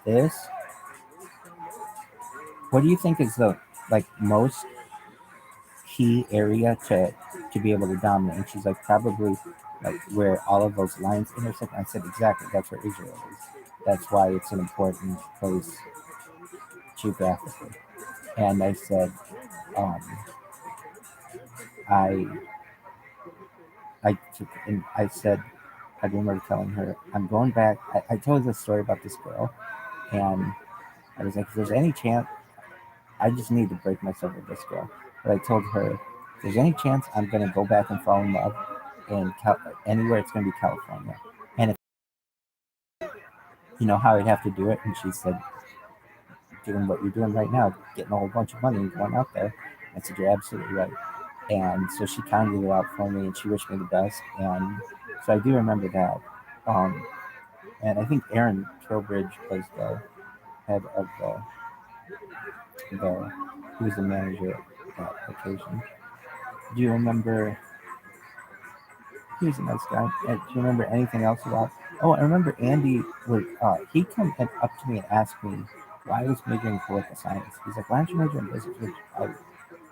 this. What do you think is the like most key area to be able to dominate? And she's like, probably like where all of those lines intersect. I said, exactly, that's where Israel is. That's why it's an important place geographically. And I said, um, I I said, I remember telling her, I'm going back. I told her this story about this girl, and I was like, if there's any chance, I just need to break myself with this girl. But I told her, if there's any chance I'm going to go back and fall in love in anywhere, it's going to be California. And if you know how I'd have to do it, and she said, doing what you're doing right now, getting a whole bunch of money and going out there. I said, you're absolutely right. And so she counted it out for me, and she wished me the best. And so I do remember that. Um, and I think Aaron Trowbridge was the head of he was the manager at that occasion. Do you remember? He was a nice guy. Do you remember anything else about? Oh, I remember Andy would he come up to me and ask me why I was majoring in political science. He's like, why don't you major in business? Which I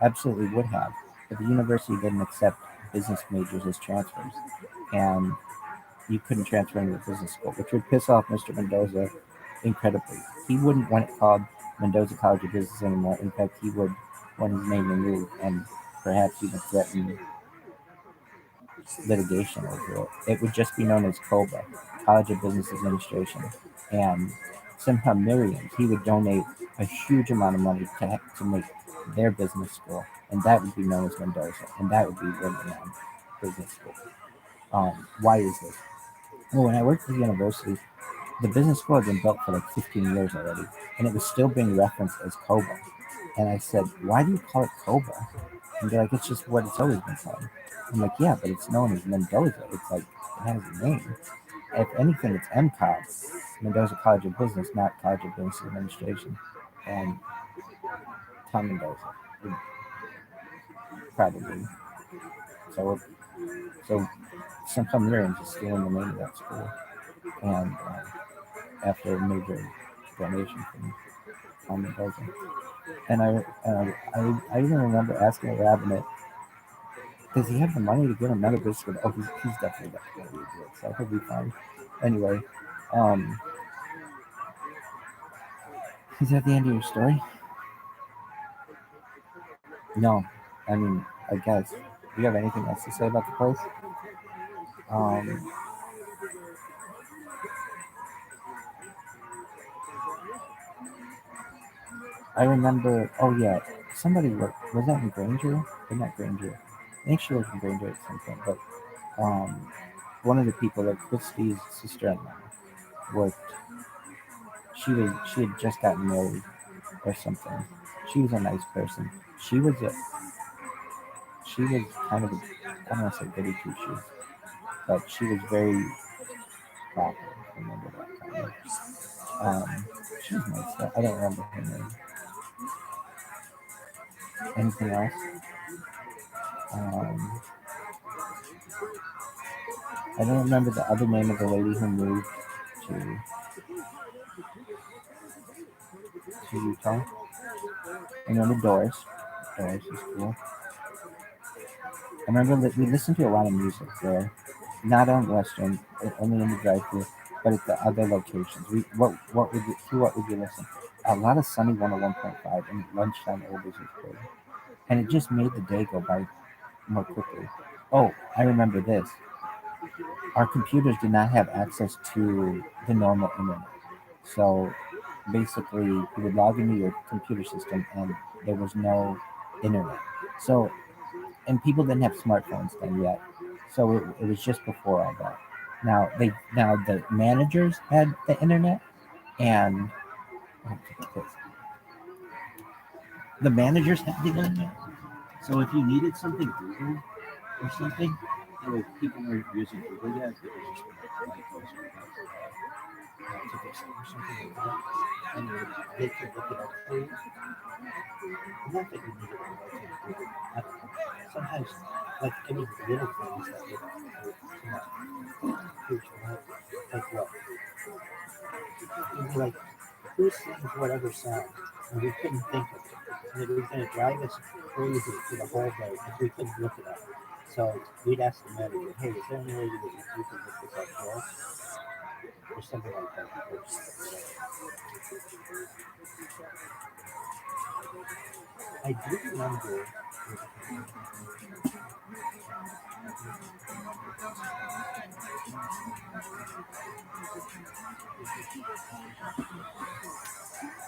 absolutely would have, but the university didn't accept business majors as transfers, and you couldn't transfer into the business school, which would piss off Mr. Mendoza incredibly. He wouldn't want it called Mendoza College of Business anymore. In fact, he would want his name removed and perhaps even threaten litigation over it. It would just be known as COBA, College of Business Administration. And somehow millions, he would donate a huge amount of money to make their business school, and that would be known as Mendoza, and that would be world-renowned business school. Why is this? Well, when I worked at the university, the business school had been built for like 15 years already, and it was still being referenced as COBA. And I said, why do you call it COBA? And they're like, it's just what it's always been called. I'm like, yeah, but it's known as Mendoza. It's like, it has a name. If anything, it's MCOB, Mendoza College of Business, not College of Business Administration. And Tom Mendoza would probably. So some familiarians is stealing the name of that school. And after a major donation from Tom Mendoza. And I even remember asking a rabbinate, does he have the money to get another biscuit? Oh, he's definitely got the money to do it, so he'll be fine. Anyway, is that the end of your story? No, I mean, I guess. Do you have anything else to say about the place? Um, I remember. Oh yeah, somebody worked. Was that in Granger? Or not Granger? I think she worked in Granger at some point. But um, one of the people, like Christy's sister-in-law, worked. She had just gotten married or something. She was a nice person. She was a she was kind of a, I don't want to say goody two shoes, but she was very proper. I remember that kind of. She was nice. I don't remember her name. Anything else? Um, I don't remember the other name of the lady who moved to Utah. I remember Doris. Doris is cool. I remember that we listened to a lot of music there, not on Western, only in the drive-thru, but at the other locations. What would you listen? A lot of Sunny 101.5 and lunchtime oldies was good, and it just made the day go by more quickly. Oh, I remember this. Our computers did not have access to the normal internet. So basically, you would log into your computer system and there was no internet. So, and people didn't have smartphones then yet. So it was just before all that. Now the managers had the internet and oh, the managers had the internet. So if you needed something Google or something, there were people were using Google yet. It was just like those or something like that, and they could look it up for you. Not that you needed to like Google. I don't know. Sometimes, like it was little things that would come up. Huge amount. Like what? You'd be like, who sings whatever song? And we couldn't think of it. And it was going to drive us crazy for the whole day if we couldn't look it up. So we'd ask the manager, hey, is there any way you can look this up for us? Or something like that. I do remember.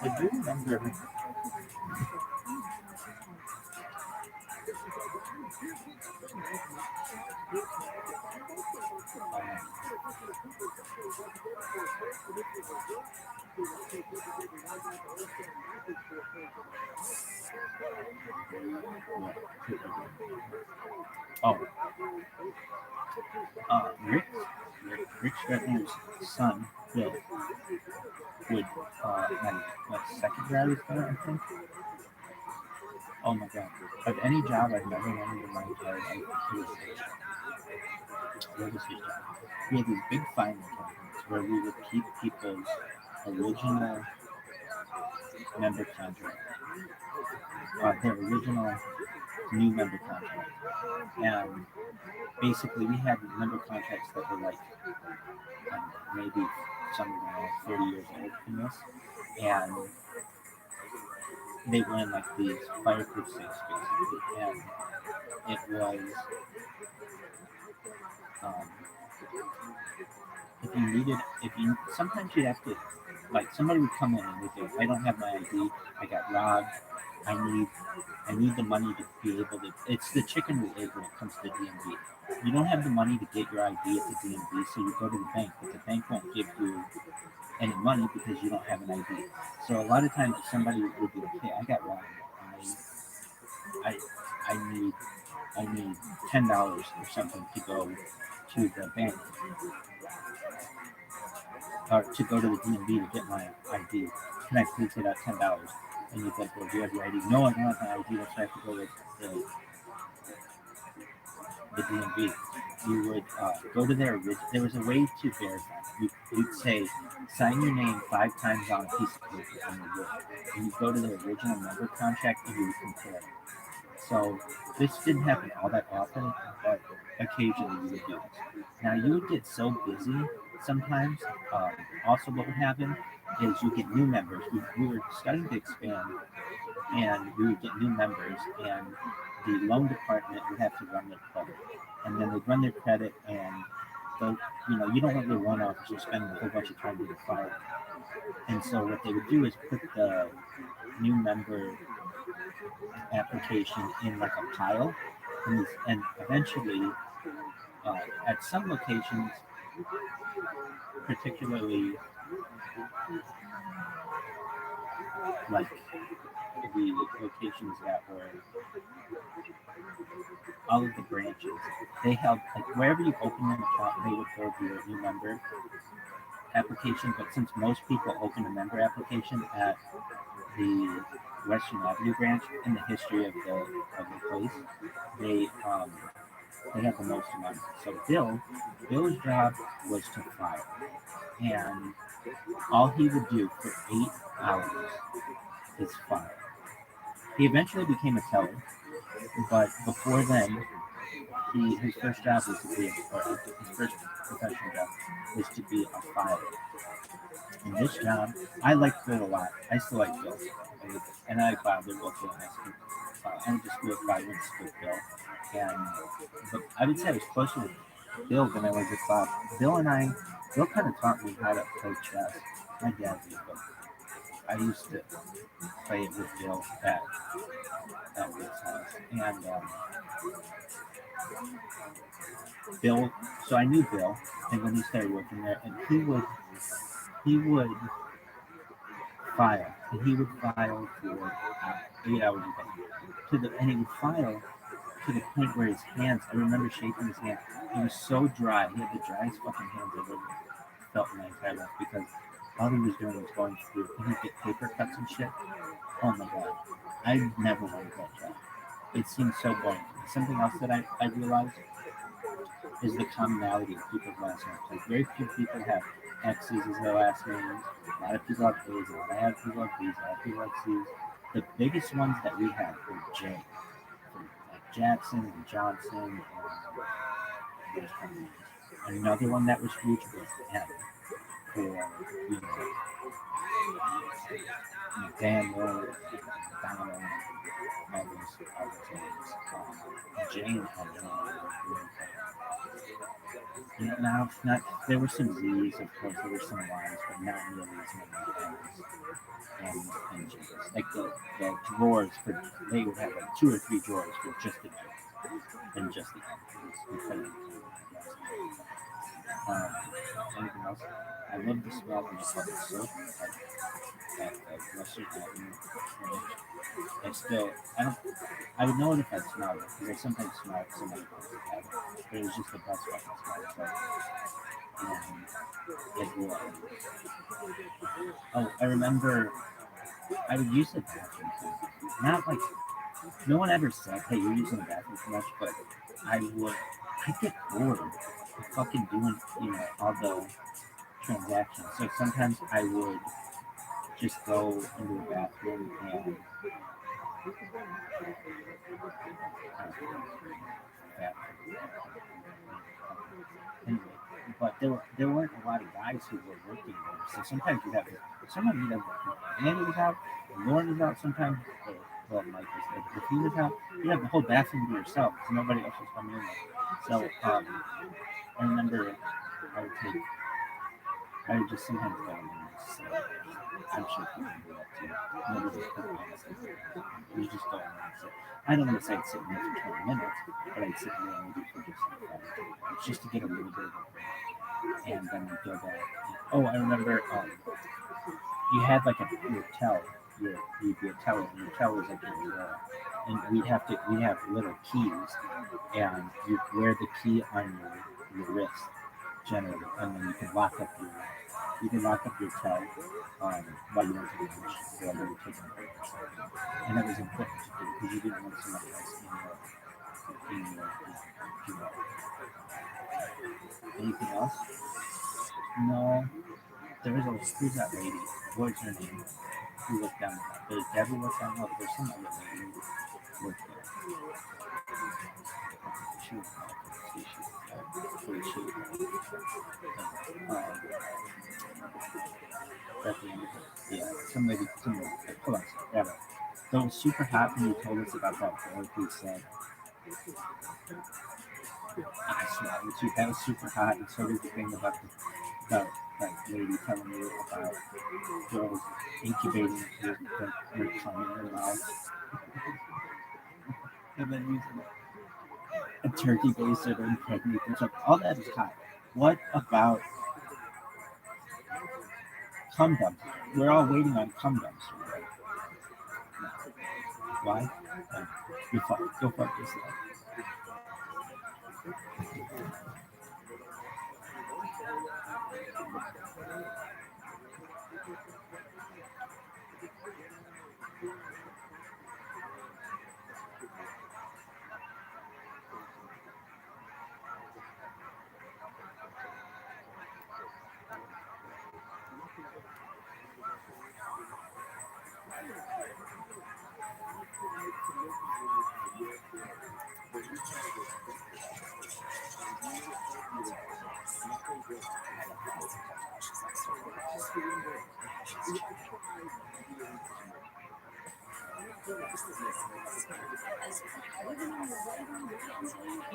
I do remember. Oh, Rick Stretner's son, Bill, would my second grade I think. Oh my god! Of any job I've never wanted in my entire life, it was his job. What was his job? We had these big filing cabinets where we would keep people's original member contract, their original new member contract, and basically we had member contracts that were like maybe some of them were 30 years old in this, and they were in like these fireproof safes basically, and it was um, if you sometimes you'd have to like somebody would come in and would go, I don't have my ID, I got robbed, I need the money to be able to. It's the chicken we ate when it comes to the DMV. You don't have the money to get your ID at the DMV, so you go to the bank, but the bank won't give you any money because you don't have an ID. So a lot of times somebody would be like, hey, I got robbed. I I need $10 or something to go to the bank or to go to the DMV to get my ID. Can I please get out $10? And you'd like, well, do you have your ID? No, I don't have my ID. That's why I have to go to the DMV. You would go to their. There was a way to verify. You'd say, sign your name 5 times on a piece of paper, and you would. And you go to the original member contract and you would compare it. So this didn't happen all that often, but occasionally you would do this. Now you would get so busy sometimes. Also, what would happen is you get new members. We were starting to expand, and we would get new members, and the loan department would have to run their credit, and then they'd run their credit, and you don't want your loan officer spending a whole bunch of time doing filing. And so what they would do is put the new member application in like a pile, and eventually, at some locations, particularly like the locations that were all of the branches, they held like wherever you open an account, they would hold your new member application. But since most people open a member application at the Western Avenue branch in the history of the place, they have the most amount. So Bill's job was to file, and all he would do for 8 hours is file. He eventually became a teller, but before then, his first job was to be, or his first professional job was to be a filer. And this job, I liked Bill a lot. I still like Bill, and I like Bob. They're both really nice people. I went to school with Bob, I went to school with Bill, and but I would say I was closer with Bill than I was with Bob. Bill kind of taught me how to play chess. My dad did, but I used to play it with Bill at his house, and Bill. So I knew Bill, and when he started working there, and he would file, and he would file for 8 hours a day. And he would file to the point where his hands, I remember shaking his hand. He was so dry. He had the driest fucking hands I've ever felt in my entire life because all he was doing was going through, and he'd get paper cuts and shit. Oh my god. I never wanted that job. It seemed so boring. Something else that I realized is the commonality of people's last names. Like very few people have X's as their last names. A lot of people have A's, a lot of people have B's, a lot of people have C's. The biggest ones that we had were J. Like Jackson and Johnson and another one that was huge was M for Daniel, Donald, all those names. Jane had now, not there were some Z's, of course, there were some Y's, but not nearly as many M's and J's. Like the drawers they would have like 2 or 3 drawers for just the J and just the M. Anything else? I love the smell of the fucking soap at Western Avenue. I would know it if I smelled it, because I sometimes smell it somebody else's head, but it was just the best fucking smell. It was. Oh, I remember I would use the bathroom too. Not like, no one ever said, hey, you're using the bathroom too much, but I'd get bored of fucking doing, all the transactions. So sometimes I would just go into the bathroom and anyway, but there weren't a lot of guys who were working there. So sometimes you'd have Andy was out, Lauren was out sometimes, Mike was there. If he was out, you'd have the whole bathroom to yourself because nobody else was coming in there. So I remember I would just sometimes go in and just say, I'm sure people do that too. Nobody you just go in and sit. I don't want to say I'd sit in there for 20 minutes, but I'd sit in there maybe for just to get a little bit of it. And then we'd go back. Oh, I remember you had like your tell. You'd be a teller, and your tell was like your drawer. And we'd have little keys, and you'd wear the key on your wrist generally, and then you can lock up your tell while you went to the lunch while they were taking a break or something. And that was important to do because you didn't want somebody else in your anything else? No. Who's that lady? What's her name? Who worked down there? There's Debbie worked down there, but there's some other lady who worked there. She was yeah, some lady, hold on, yeah. That was super hot when you told us about that boy who said, I swear, that was super hot, and so did the thing about that lady telling you about girls incubating with cum in their mouth. And then using a turkey baster to impregnate themselves. All that is hot. What about cum dumps? We're all waiting on cum dumps, right? No. Why? Go fuck yourself. Living in your waiting reality,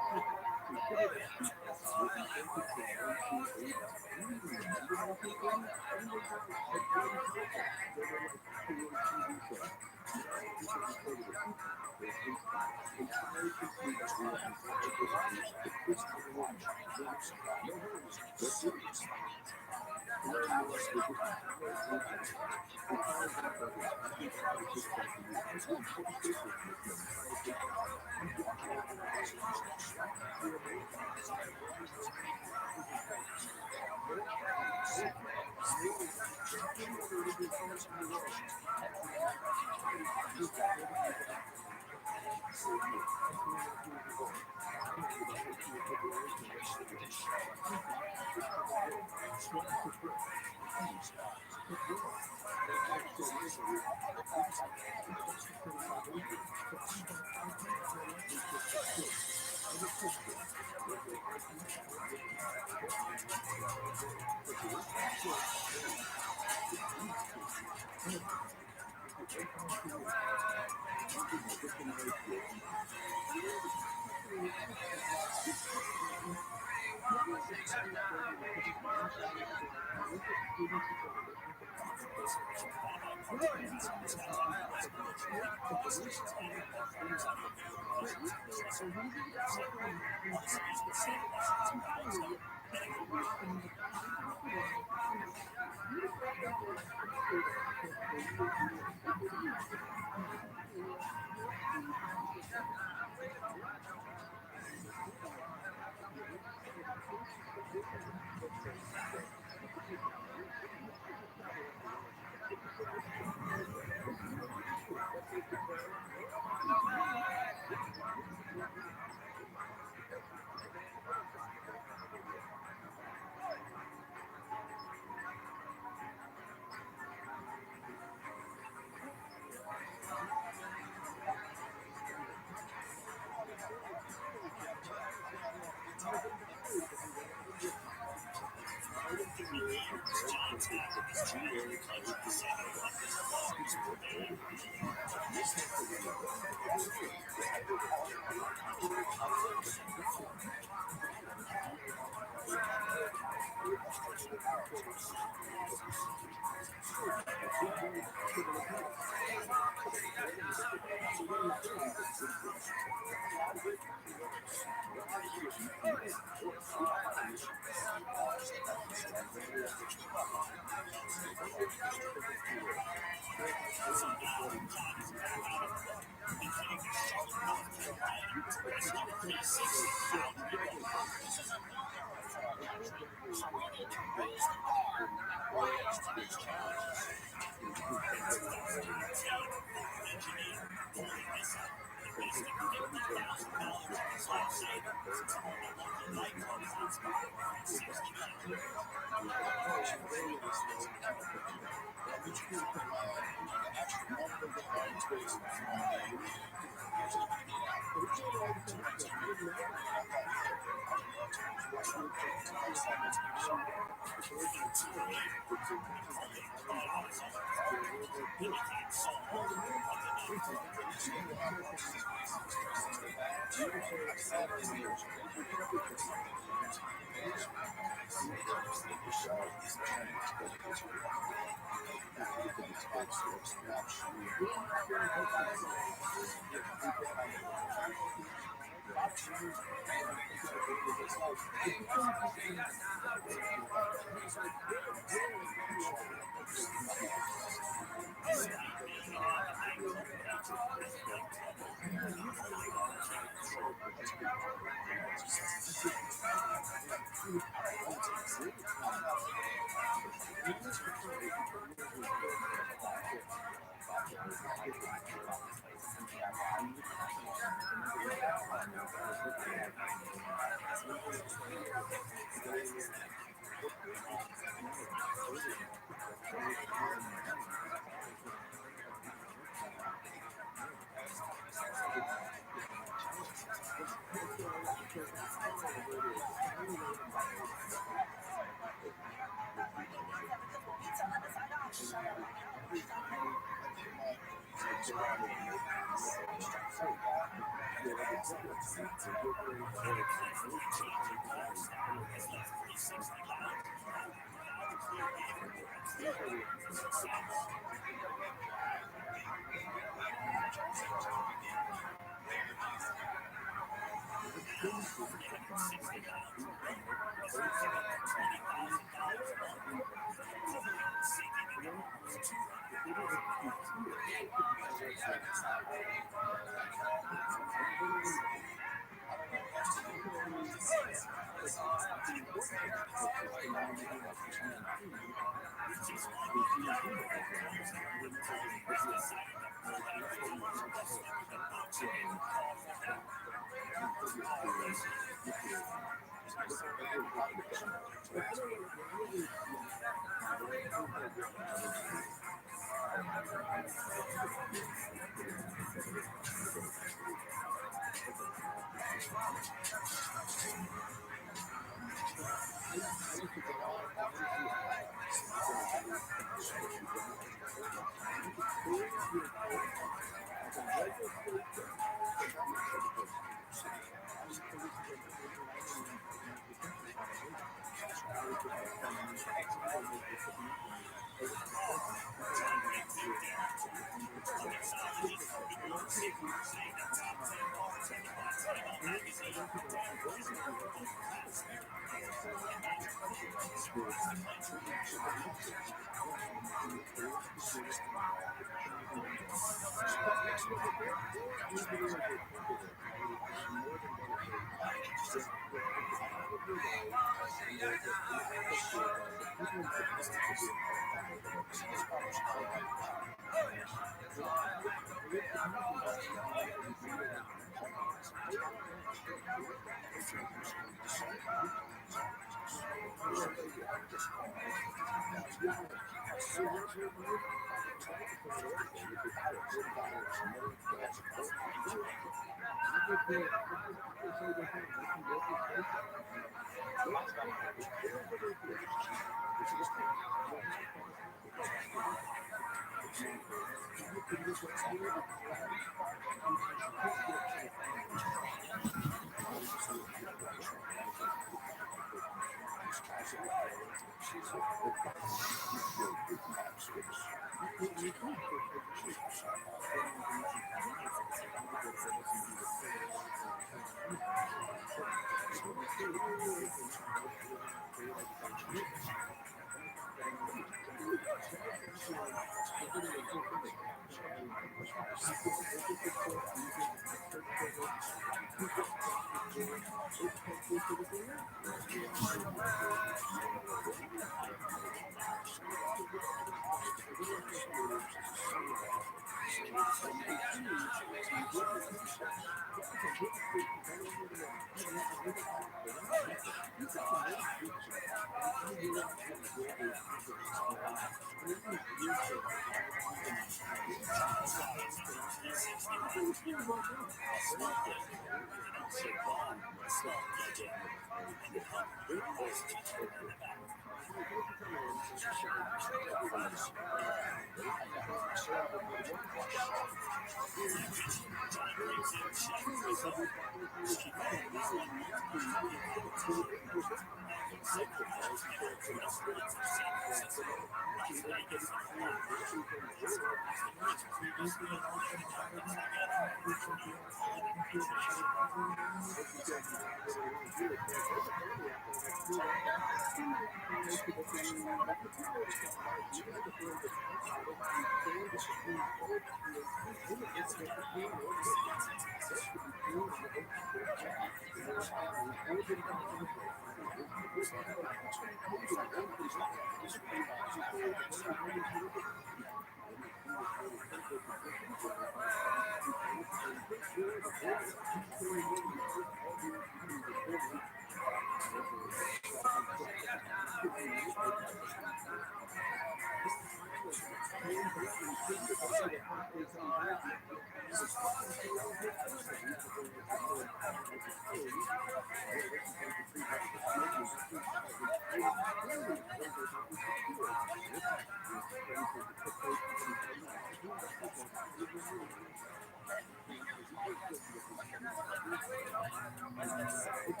There you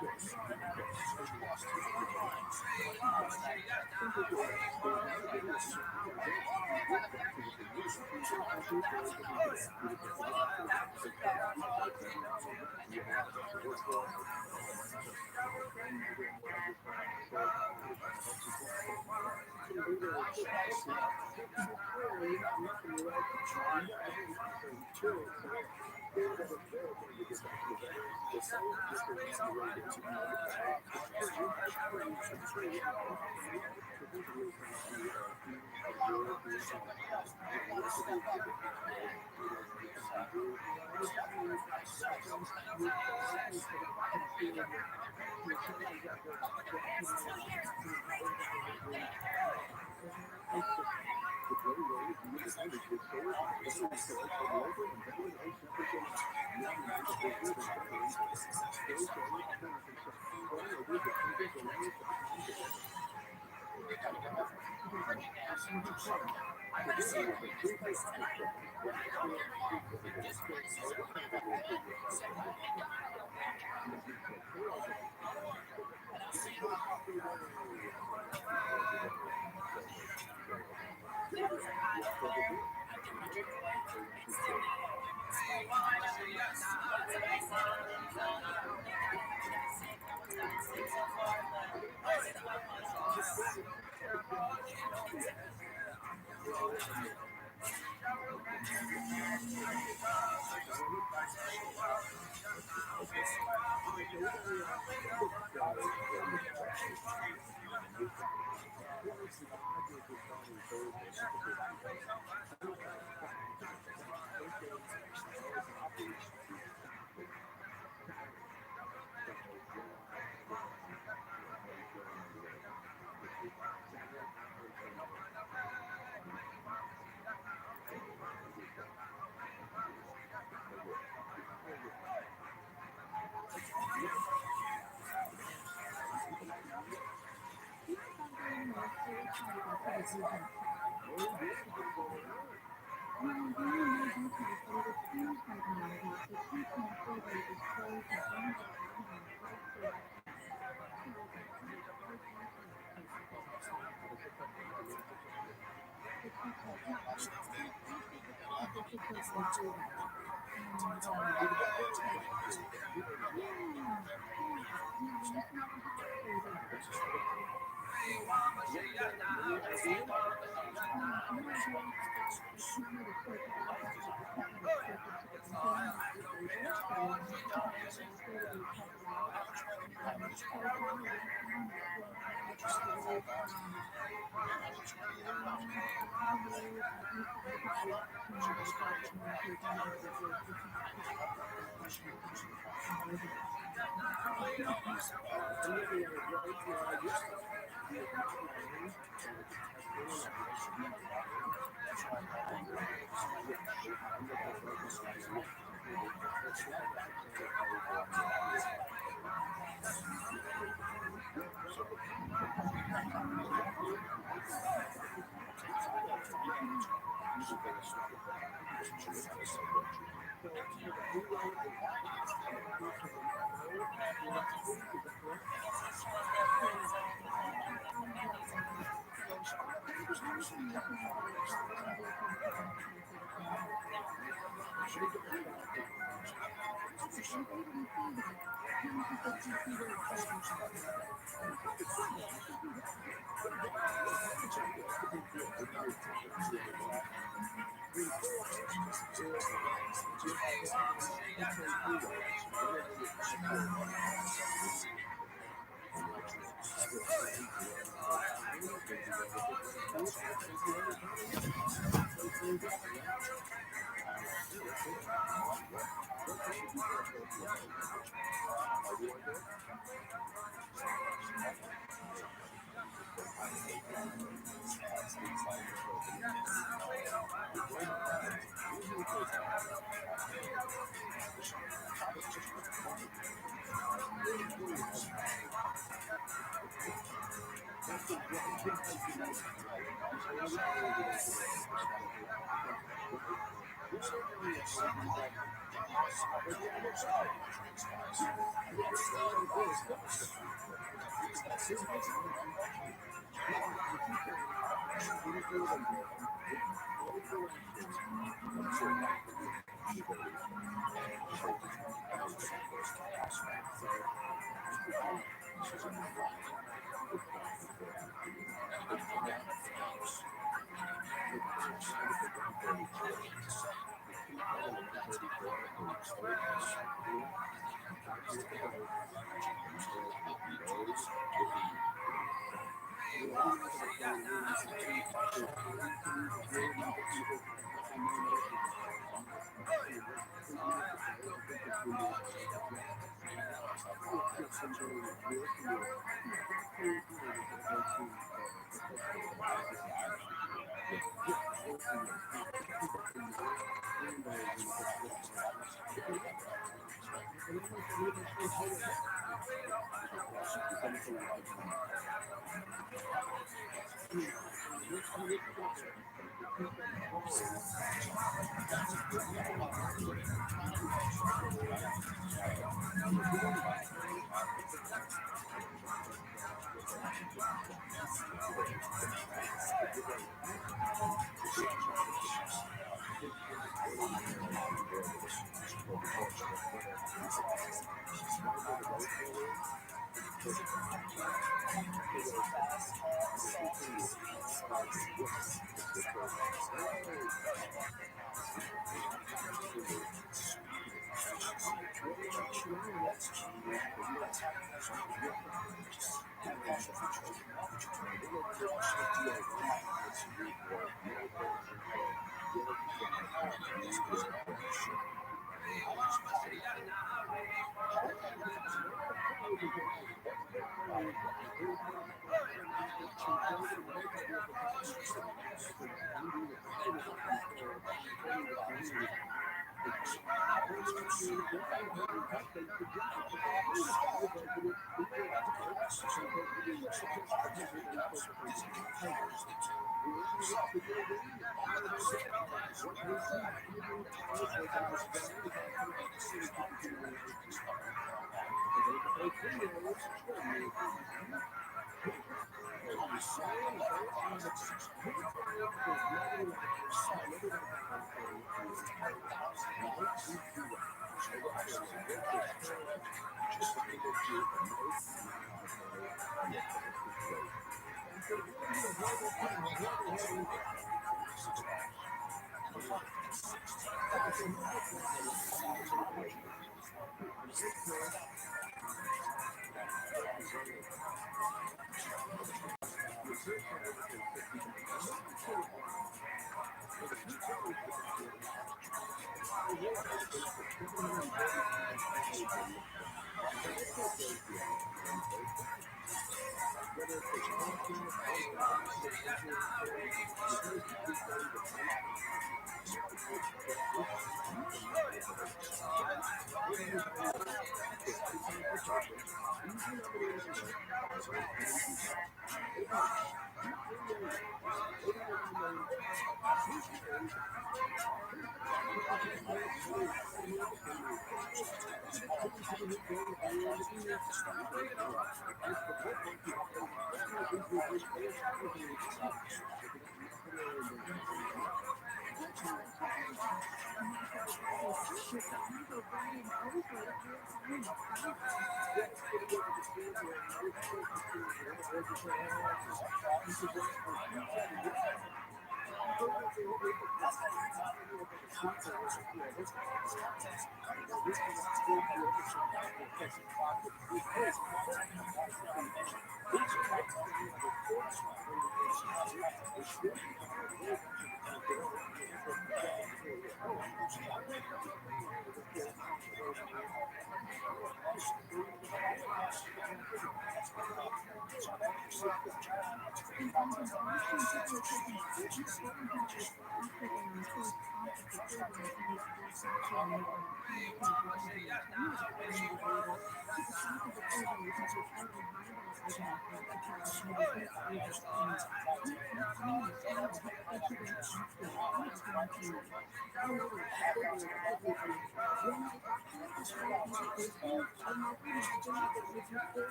go.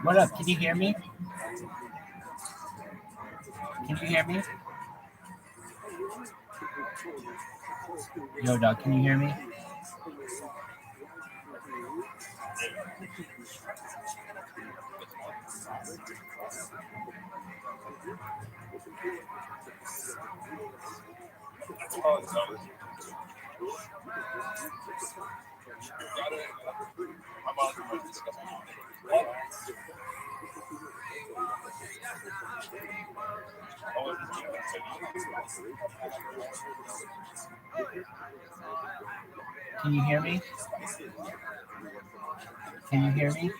What up? Can you hear me? Can you hear me? Yo, dog, can you hear me? Can you hear me? Can you hear me?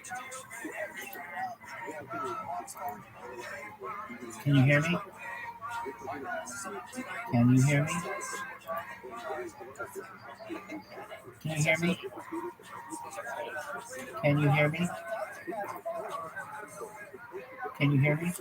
Can you hear me? Can you hear me? Can you hear me? Can you hear me? Can you hear me?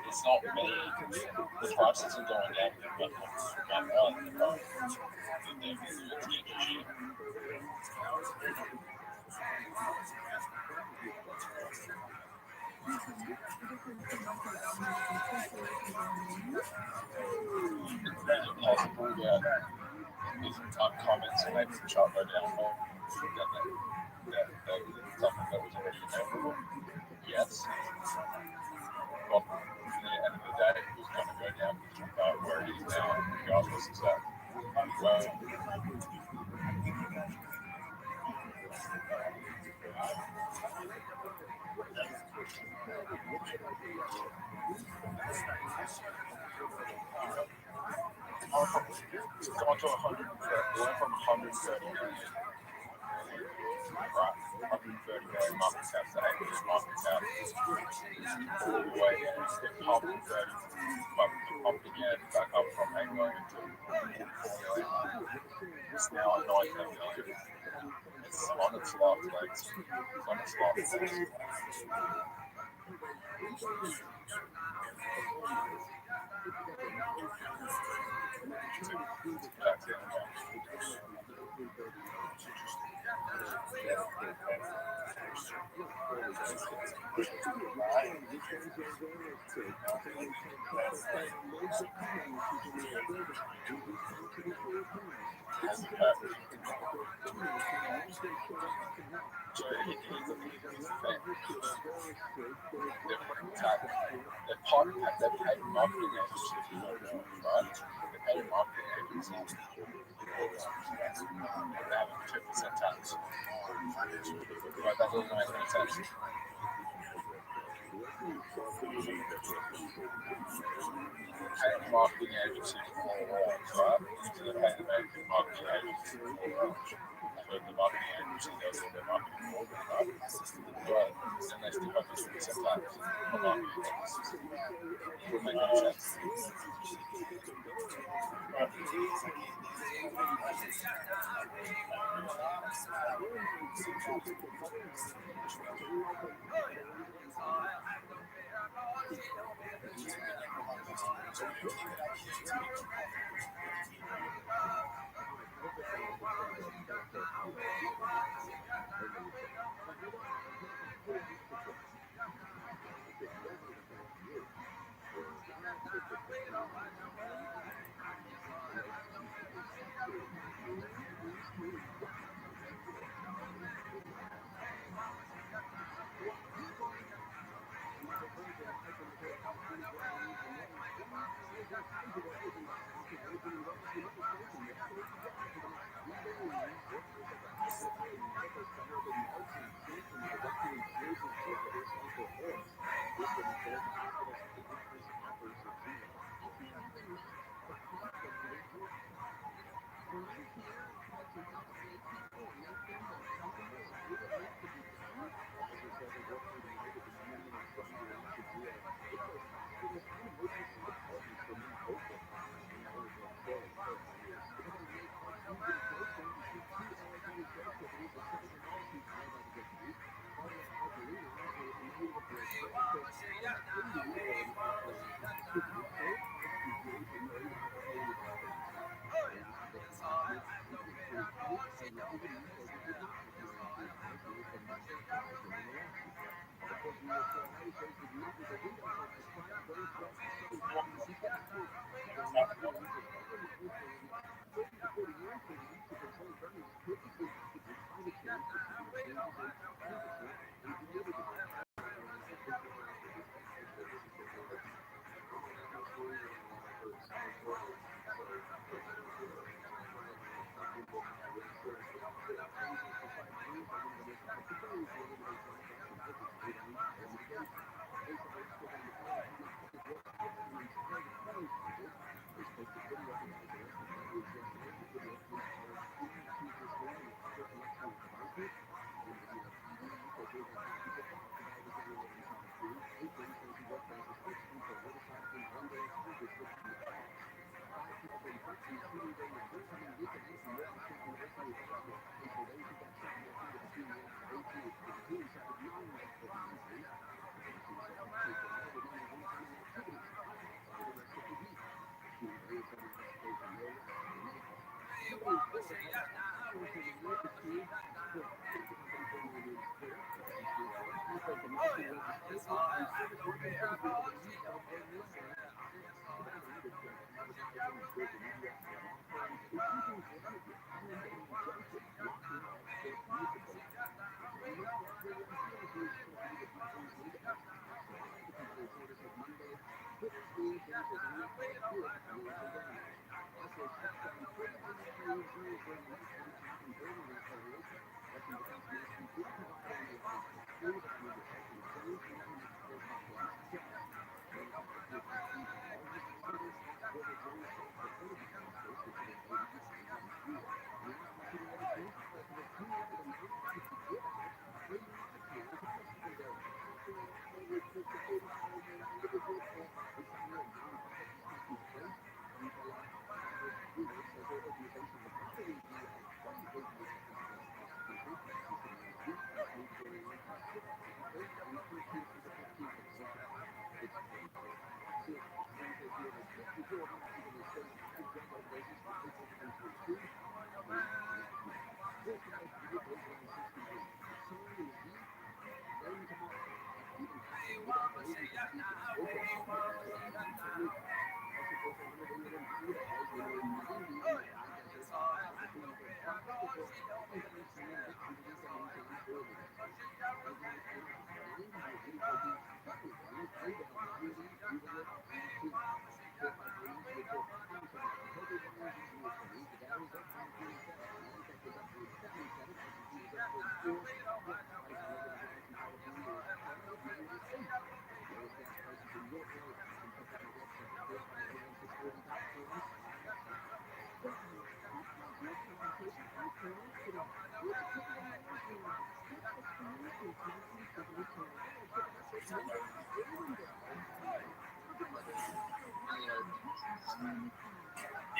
It's not me. The price isn't going down with the map one. The price it's getting cheap. Is it possible that if comments and maybe the chart go down more, that something that was already available? Yes. Well, at the end of the day, it was going to go down where it is now, regardless of that. Well, it's gone to 100. It went from 130 million. Right, 130 million market cap to 8 million market cap. All the way down. It pumped from 30, but pumped again back up from 8 million to 4 million. It's now at 19 million. It's on its last legs. It's on its last legs. Back in again. So here's the thing. They're putting tag. They're paid marketing agencies to do it, right? They're paid marketing agencies. They're having 2% tax. Right, that doesn't make any sense. Paying marketing agencies all wrong, right? Instead of paying the marketing agencies all wrong. So the marketing agency does all their marketing for them, right? But then they still have to 2% tax on marketing agencies. It would make no sense.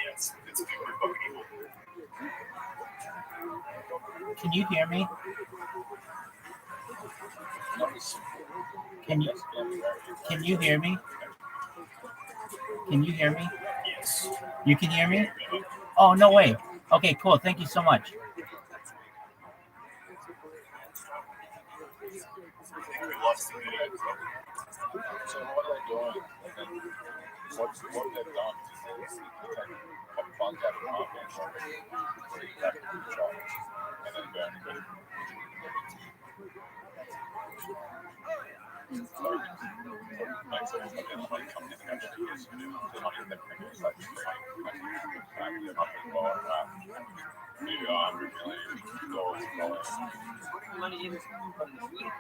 Yes, it's a big fucking evil. Can you hear me? Can you hear me? Can you hear me? Yes. You can hear me? Oh, no way. Okay, cool. Thank you so much. I think we lost the video. So what are they doing? What they've done is they take funds out of the market and put it back into the shop, and then burn it. So it makes sense that they're not like coming in and actually use it. They're not in the premiums, like they're not going to buy $100 million. Putting money in from the street.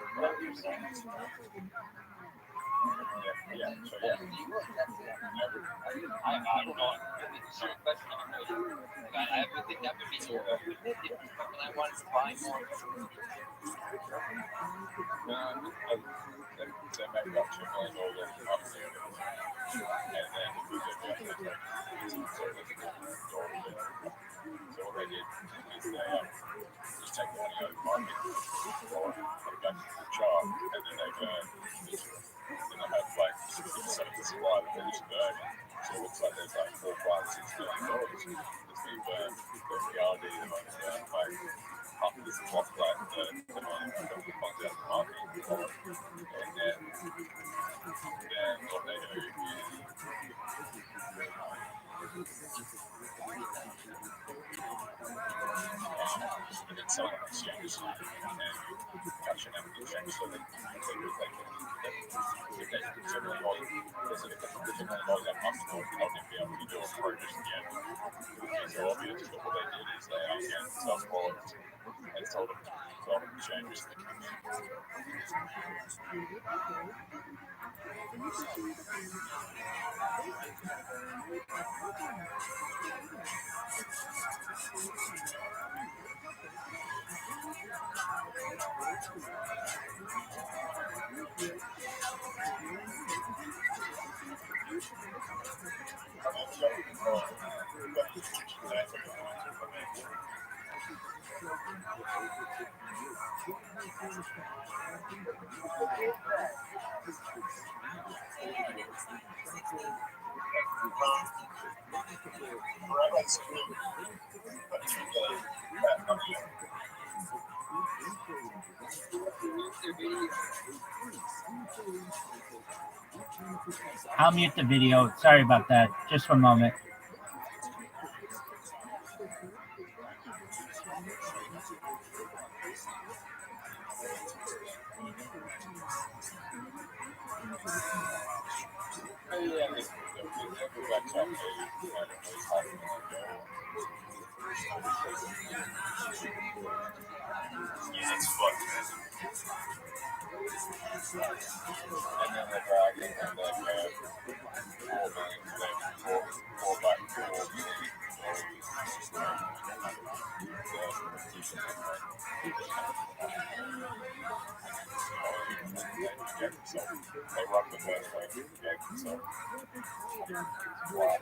Yeah. So yeah. I don't know. It's a serious question. I would think that would be more. And I wanted to buy more. They make about $2 million in revenue, and then we get down to like so what they did is they just take the money out of the market or put it back into the jar, and then they burn. And they have like 60% of the supply that they just burn. So it looks like there's like $4, $5, $6 million that's being burned. The reality is like half of this cloth like the money that comes out of the market. And then what they do is and then sell it on exchanges and cash it out of the exchange. So they if they $2 million, there's a $2 million that comes to it, they'll be able to do a purchase again. It's so obvious, but what they did is they again self-qualified and sold them exchanges. I'll mute the video. Sorry about that. Just one moment. Yeah, it's fucked, man. And then the dragon and then 4 million today, 4 back, 4 million. They run the first wave of the game, so wow.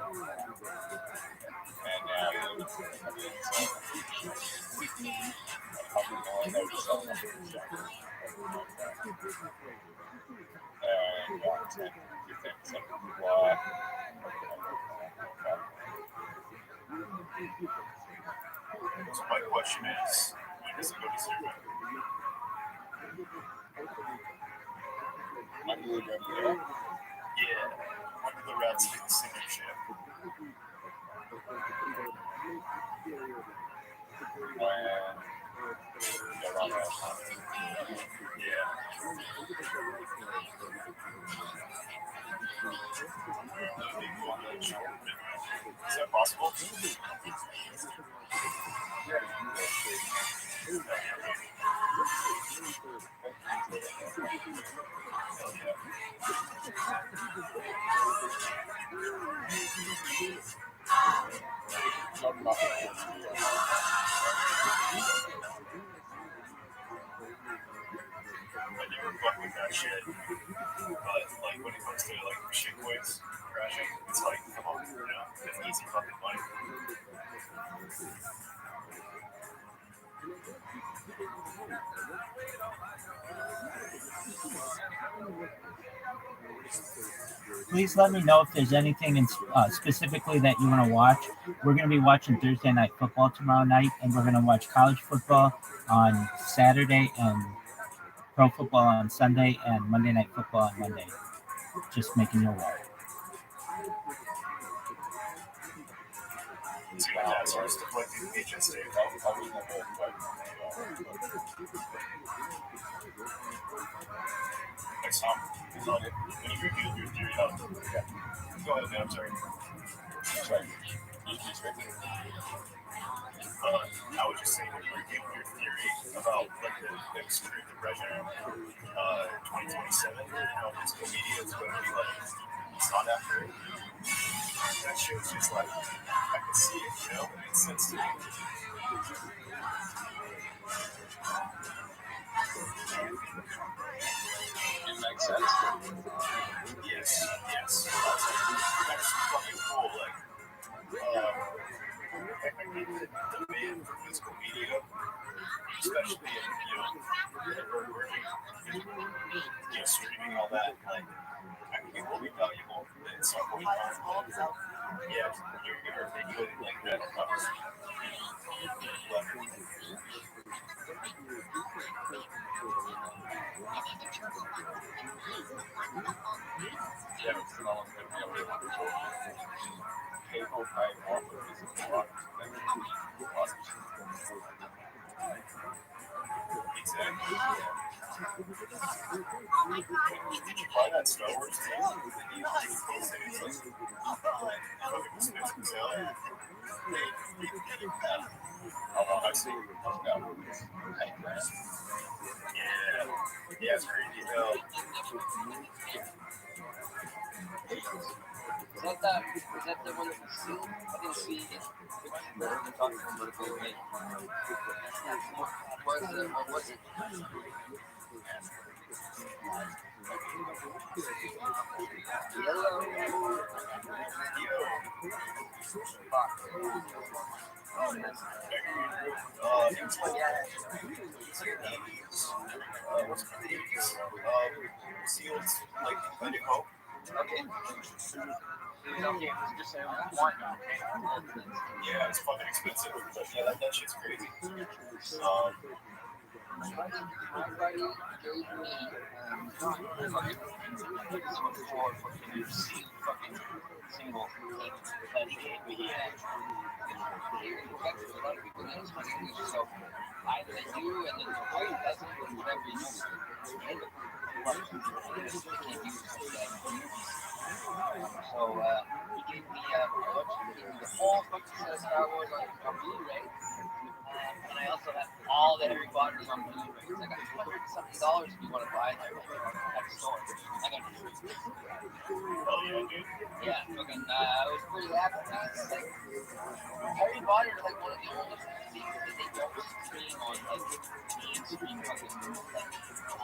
And now so my question is, when does it go to zero? When do they go to zero? Yeah. When do the rats get the signature? When they're on that time. Yeah. Is that possible? I never fuck with that shit. But like when it comes to like shitcoins crashing, it's like, come on, you know, that's easy fucking money. Please let me know if there's anything in, specifically that you want to watch. We're going to be watching Thursday Night Football tomorrow night, and we're going to watch college football on Saturday and pro football on Sunday and Monday Night Football on Monday. Just making you aware. See what that starts to play through the HSA. Next time, when you revealed your theory, go ahead, man. I'm sorry. Sorry. I was just saying when you revealed your theory about like the extreme depression, 2027, how physical media is going to be like sought after. That shit's just like, I can see it, you know? It makes sense to me. It makes sense. Yes. That's fucking cool. Like, the demand for physical media, especially in, streaming all that, like, I think it will be valuable at some point in time. Yeah, you're articulating like that. Yeah, it's no one's going to be able to people pay more for physical art than exactly. Did you buy that Star Wars thing? I see. Yeah, it's crazy. Is that the one that we see? I didn't see it. What was it? Seals, like, Planet Hope. Okay. It was okay. It was just one. Yeah, it's fucking expensive. But yeah, that shit's crazy. My buddy gave me fucking this one for fucking single tape that he gave me. A lot of people didn't speak English, so either you and then the boy doesn't, or whatever you know. So he gave me the whole fucking set of Star Wars on Blu-ray. And I also have all the Harry Potters on Blu-ray. I got $200 if you want to buy them at the store. I got it free. Oh yeah, dude. Yeah, fucking, I was pretty happy. It's like, Harry Potter is like one of the only things that they don't stream on like mainstream fucking like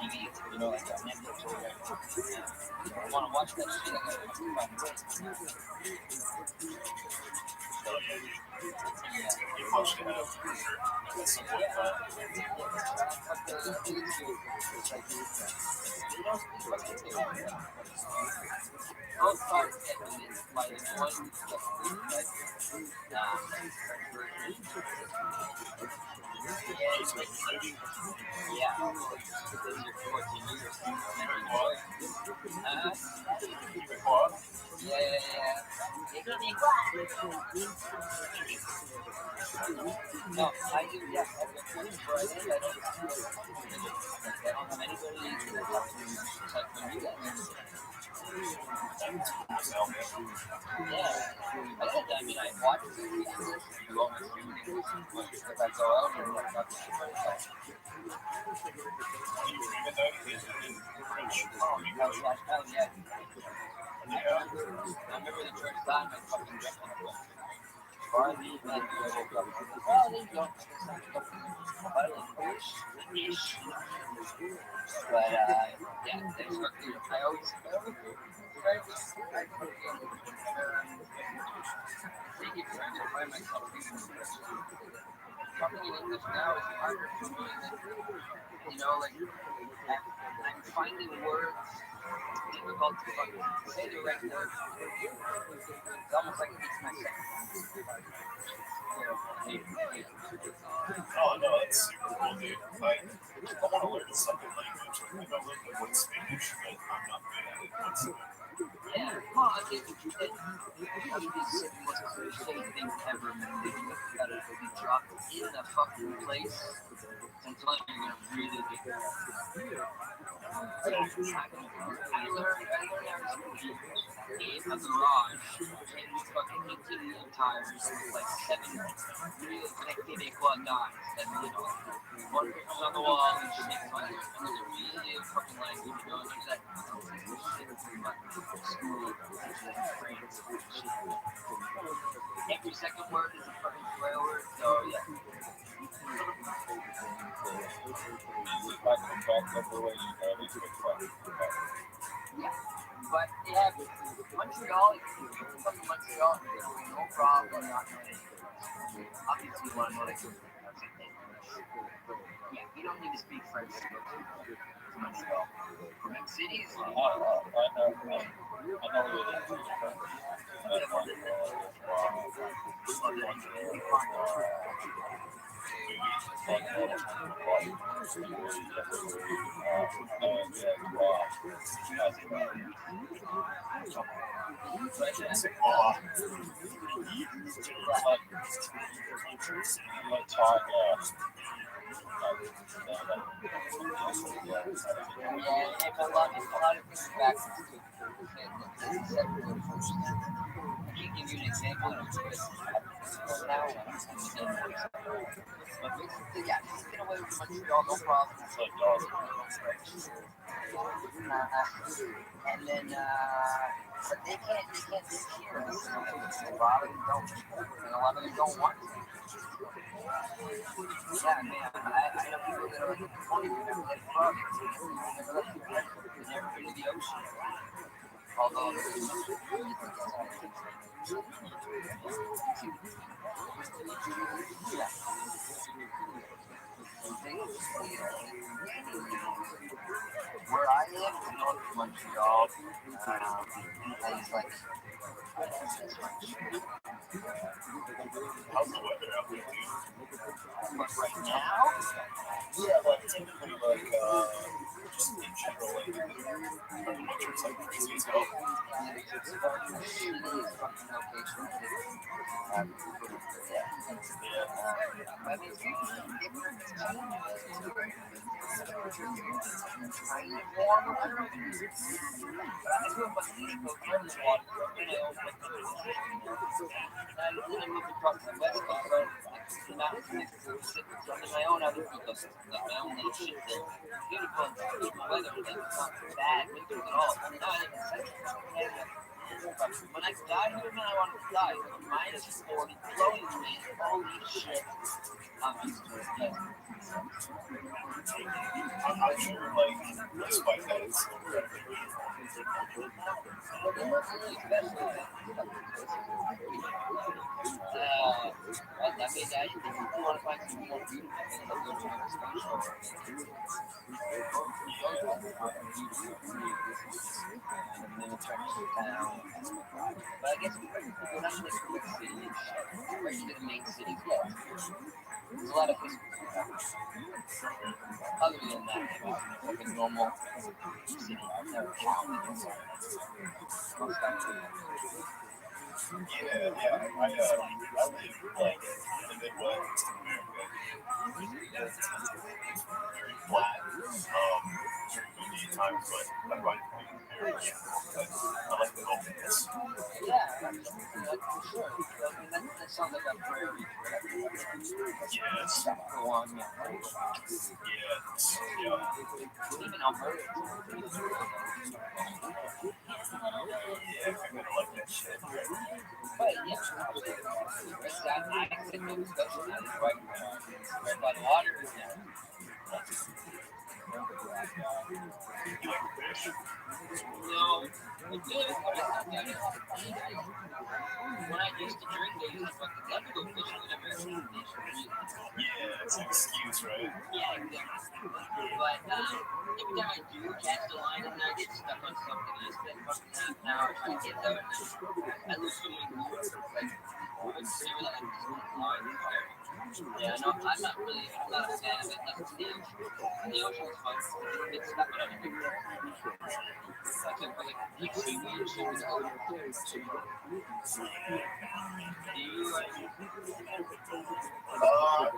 TV, you know, like Netflix or whatever. I want to watch that shit, I gotta fucking find a way. Oh yeah, dude. Yeah. You must have support that. Both parts get it by the one yeah, those are 14 years. Yeah. No, I do, yeah. I don't have anybody except for you guys. Yeah. I mean, I watch the videos, do all my streaming, but if I go out and look up the shit, yeah. I remember the first time I fucking jumped on a boat. Finally, then I woke up. Oh, there you go. But, yeah, there's fucking, I always take it for I find myself talking in English now is harder for me than, you know, like, I'm finding words difficult to fucking say the right word. It's almost like it makes my sense. Oh no, that's super cool, dude. I want to learn something language. I know a little bit of Spanish, but I'm not good at it whatsoever. Yeah, well, I think it's the most cliche thing ever, man. You gotta be dropped in a fucking place. And so you're gonna really get there. I learned how to speak in a garage and fucking 18 wheel tires with like 7 real Quebecois guys that, you know, one pictures on the wall and shit. So I learned another really fucking language, you know, there's that shit from like school in France. Every second word is a fucking swear word, so yeah. Yeah, but yeah, Montreal, fucking Montreal, no problem not knowing. Obviously, you want to know like yeah, you don't need to speak French to go to Montreal. From big cities, I know it a lot of things back to I can't give you an example because now but basically, yeah, just get away from Montreal, no problem. And then, but they can't live here. A lot of them don't, and a lot of them don't want to. Yeah, man, I know people that are like, oh, you've never let fuck, you've never let people you've never been to the ocean. Although, yeah. Where I live, Montreal. And he's like, How's the weather out there, dude? but right now, Yeah, like typically, like just in general, like the winter's like crazy as hell. it's fucking shitty fucking location. Yeah. I mean, it's kind of warm. I don't know. But I grew up on the East Coast, where there's water, and I always like to and then I moved across to the West Coast, so the mountains mixed with shit and my own other ecosystem, like my own little shit there. Beautiful, beautiful weather, and it's not bad winters at all. And now I live in Central Canada. But when I got here, man, I wanted to die. Minus 40, blowing rain, holy shit. I'm used to it, yes. I'm sure, like, despite that, it's incredibly beautiful. But in the city, especially, I mean, I think if you want to find some more beautiful things, I'll go to Nova Scotia. And then it's actually town. But I guess if you go down to like the city and shit, especially the main cities, yeah. There's a lot of history. Other than that, like a normal city or town. Yeah, I live, like, in the Midwest of America. Very flat, very windy at times, but I find it to be very beautiful. I like the openness. Yeah, that's for sure. So, I mean, that sounds like a prairie. Yes. Go on, yeah. Yes. Yeah. Even Alberta. Yeah, I kind of like that shit. But yeah, I think Nova Scotia now is right by the water. Yeah. You like to fish? No, I do. When I used to drink, they used to fucking let me go fishing whenever I was Yeah, it's an excuse, right? yeah, exactly. But every time I do catch the line and I get stuck on something, I spend fucking half an hour trying to get out and I lose so many lures. Like, it's never like just line or whatever. Yeah, no, I'm not a fan of it. Like, it's the ocean. The ocean is fun. Get stuck on anything. Like, like seaweed, seaweed.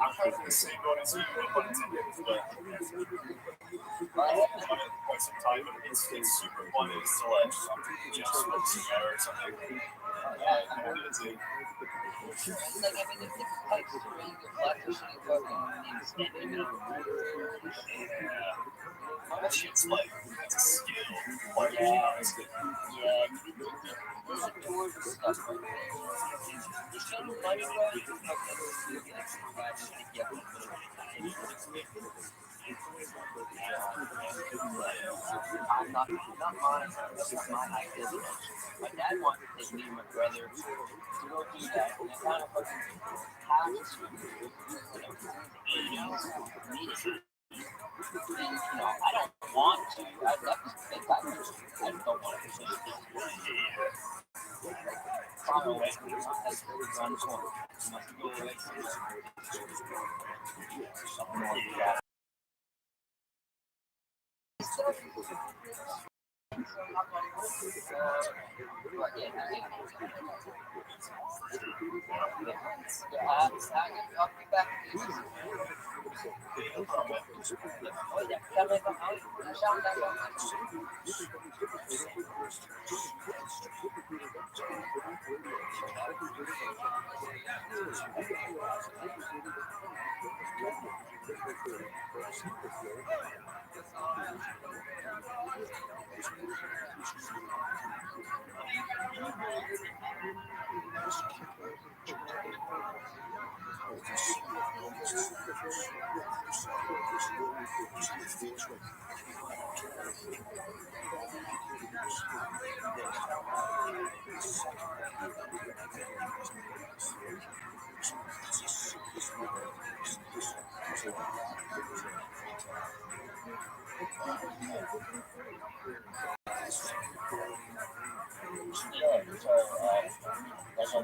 I'm kind of in the same boat as you, no pun intended, but I've done it quite some time, and it's super fun. It's to like, smoke cigar or something. Kind of easy. Like, I mean, there's different types too, right? You go flat fishing, you go stand in the middle of the river. That shit's like, it's a skill. Like, Yeah, there's like tours and stuff, right? You spend money, bro, you can fucking get like $5 to get one. I'm not honest. This is my idea. My dad wanted to take me and my brother to go do that, and I kind of fucking have to, and I don't want to. I'd love to think I just don't want to. Far away from the around the corner. You must go away from something like that. I'll be back. Oh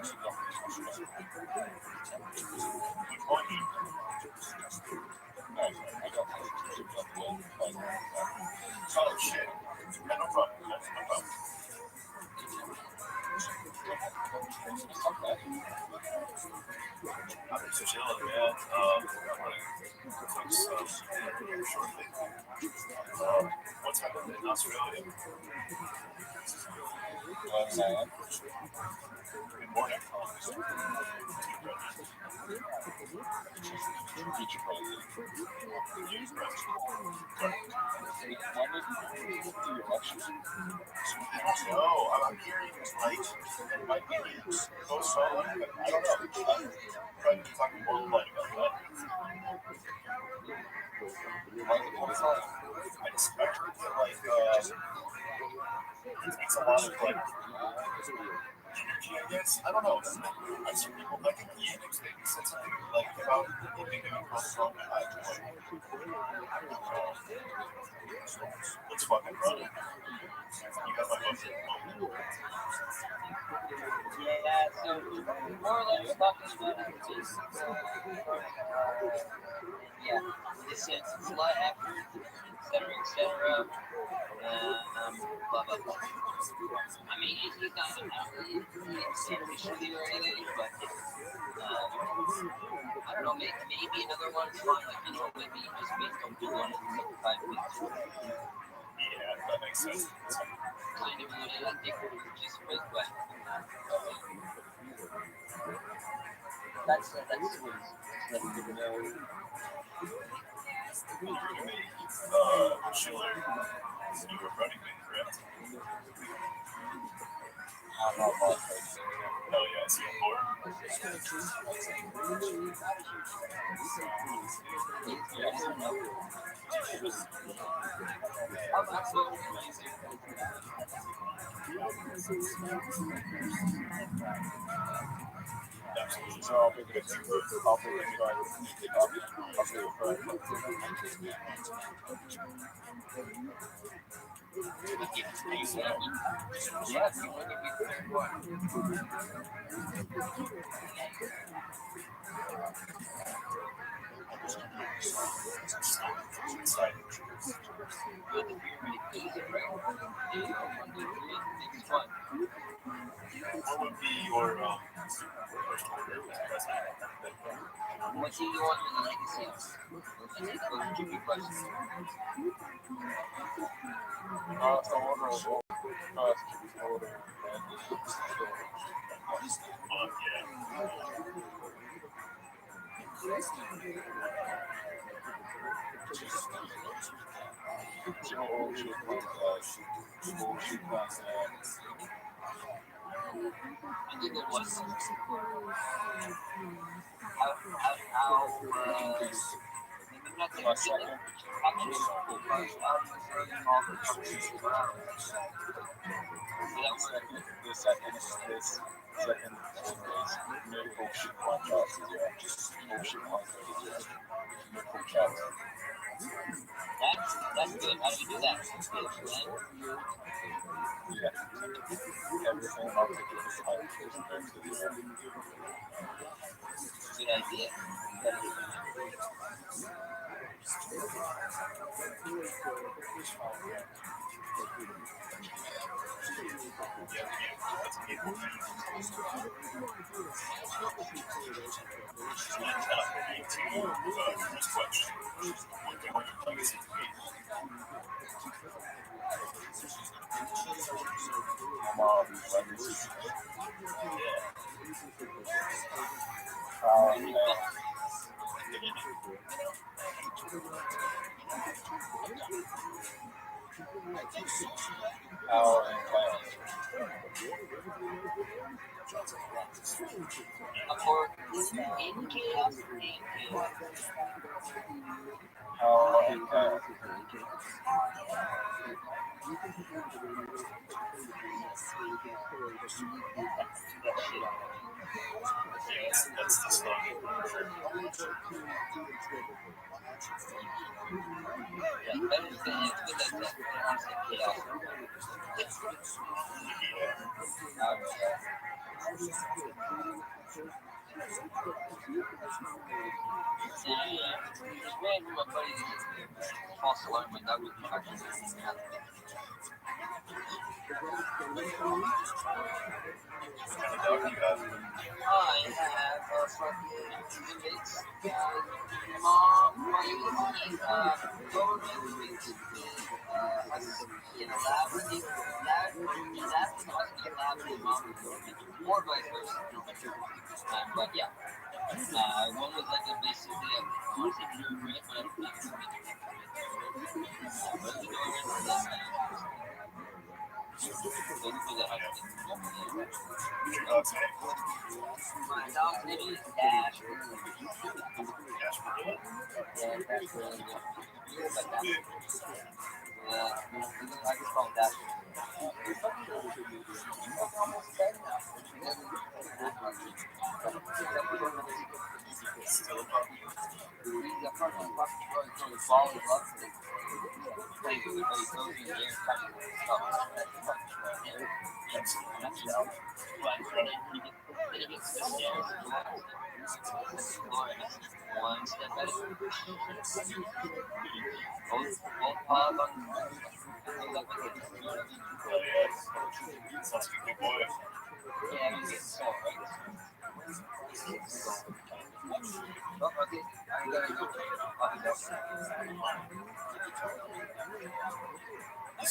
shit. Yeah, no problem. No problem. I'm just chilling, man. Shortly. What's happening in Australia? Good morning. No, I'm hearing like it might be postponed, but I don't know. But talking more about that. I just feel like it's a lot of like energy, I guess. I don't know. I see people like in the Yannick's maybe said something like about it being postponed. Let's fucking run it. You got my vote. Yeah, so more or less talking about it is, yeah, it's a lot of effort, etc. Blah, blah, blah. I mean, he's not really officially or anything, but I don't know, maybe another one's fine, like, maybe just based on the one in 5 weeks. Yeah, that makes sense. Kind of what I think just was, but that's what he's letting people know. Schiller, you were running me, correct? Oh, yeah, is he on board? Absolutely. So I'll be good. I'll be good. What would be your first order as president? What do you want in the legacy of? Those would be questions. So order of first order I think it was my second. The second is miracle shit contracts as well. Bullshit contracts. Miracle chats. That's good. How do you do that? Yeah. Everything I'll take it this time. Good idea. In chaos, That's the song. Just waiting for my buddy to false alarm. My dog was barking. I have a fucking roommates. Mom, going roommates with me. In a lab, in his house, in a lab, and mom was roommates. Or vice versa. But yeah. One was like a basically a, I want to say pure grit, but I don't think it's a grit. But the door went to this looking for the house. My dog's name is Dash. Yeah, Dash. Like that. Yeah, I just call him Dash. Still above. He's a fucking ball of love. Plays with everybody, goes in there, touches stuff. That's stuff. But then he gets to the stairs and the floor, and it's one step at a time. Both paws on the floor. Oh, yeah. Sounds like a good boy. Yeah, I mean, it's so right. Oh, okay. I gotta go. I'll be back.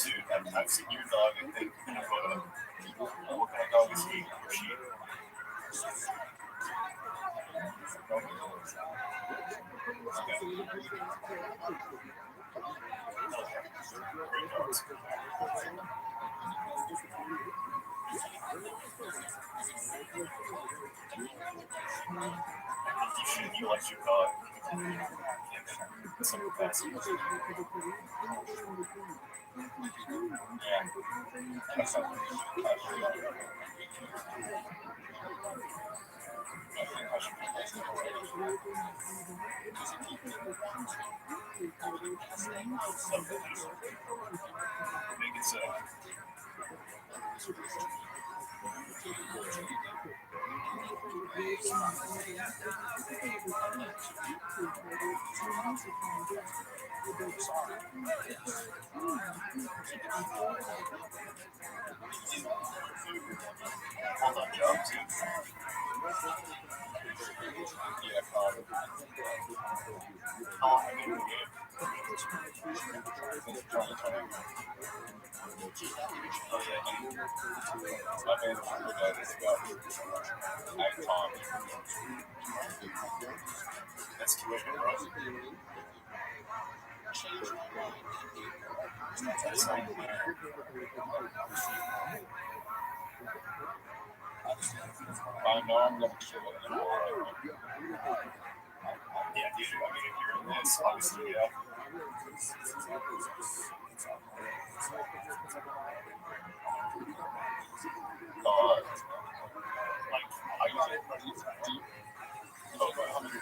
Dude, I've seen your dog, I think, in a photo. What kind of dog is he or she? Great dogs. You like your dog in some capacity. Yeah. Make it so. Hold on, job too. Yeah, I think we're good. Oh, yeah, my favorite for that is about Tom. That's tuition, bro. That's like, I know I'm going to chill it in the morning. Yeah, dude, I mean, if you're in this, obviously, yeah. Like, I usually deep over 100,000.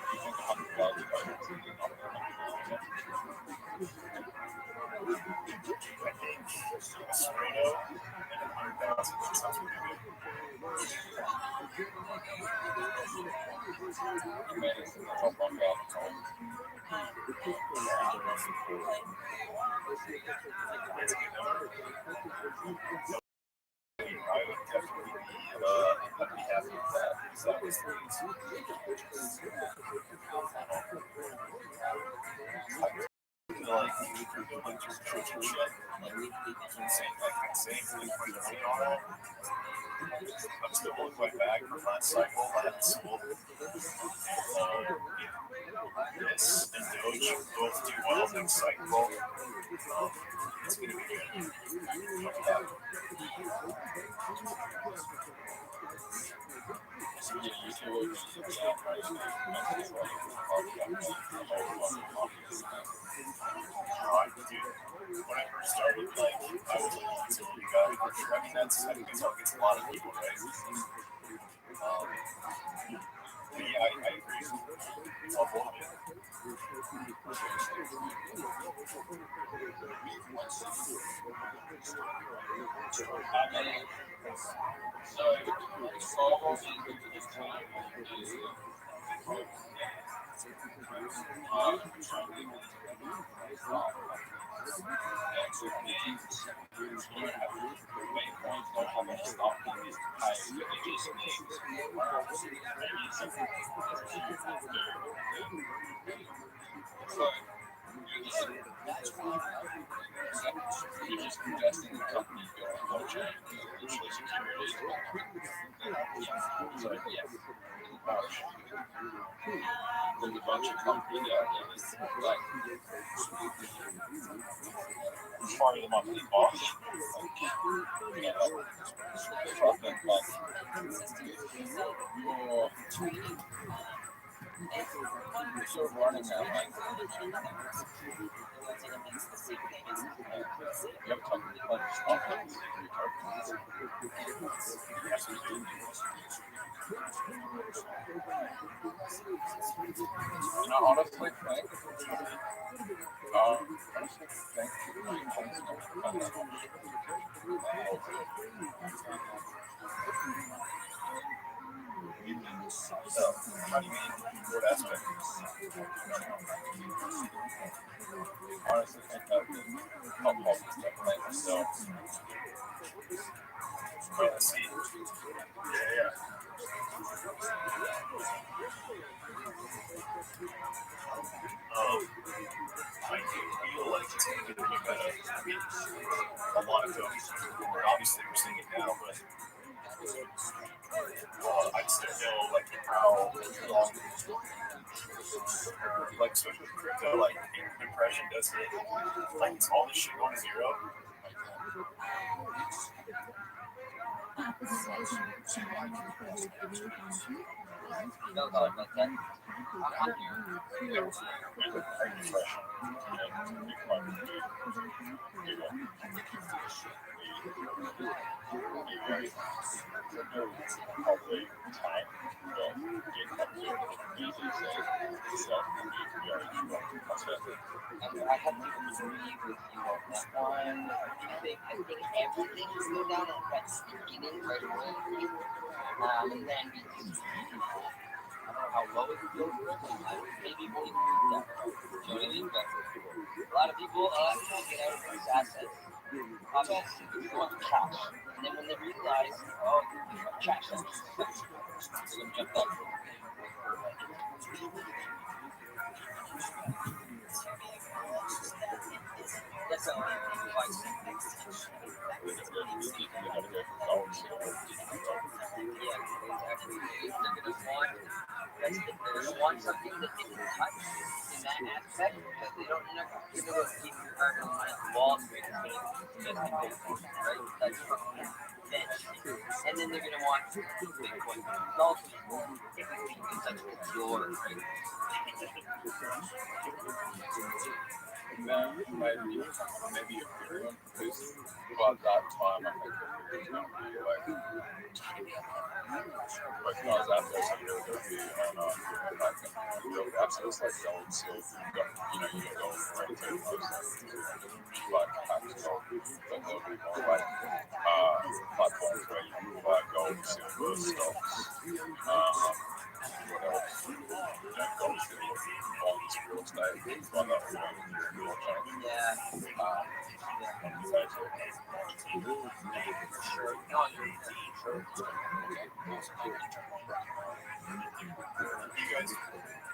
You think 100,000 is better than 100,000? I think a Sereno and 100,000 sounds pretty good. You made it top 1,000. That's a good number. I would definitely be happy with that. Because that was the I feel like you could do a bunch of church and shit. Same thing and all that. I'm still holding my bag from last cycle. I had school. Yes, and Doge both do well next cycle. It's going to be good. So yeah, you two will be when I first started, like, I was like, it's a pretty guy. I mean, that's targets a lot of people, right? But yeah, I agree. It's all of it. You're just investing in companies building blockchain, literally security. So yeah, there's a bunch of companies out there that like part of the monthly boss. Yeah, fucking like you're running that like you have a ton of stuff. And I honestly think how do you mean? What aspect? Honestly, think that the pop stuff like myself. Oh, I see. Yeah. I do feel like it's going to be better. I mean, a lot of folks, obviously we're seeing it now, but I just don't know like how long, like especially with crypto, like impression does hit, like it's all this shit going to zero. I have to agree with you on that one. I think everything will go down at that beginning right away. And then because I don't know how low it will go, maybe it won't even move down. Do you know what I mean? But a lot of people trying to get out of these assets. Obviously, they want the cash. And then when they realize, oh, cash, they're going to jump back. That's how I advise them. Yeah, exactly. They're going to want something that they can touch in that aspect because they don't know you're going to keep your hard earned money on Wall Street and just Bitcoin, right? That's bench. And then they're going to want Bitcoin. It's also everything you can touch with yours, right? Maybe Ethereum, because by that time I think Ethereum's going to be like when I was out there, so you're going to be on like real access like gold, silver, you got gold right too, like gold, but there'll be more like platforms where you can buy gold, silver, stocks, what else? Gold, silver, bonds, real estate, things like that. Yeah. Sure. No, you're sure.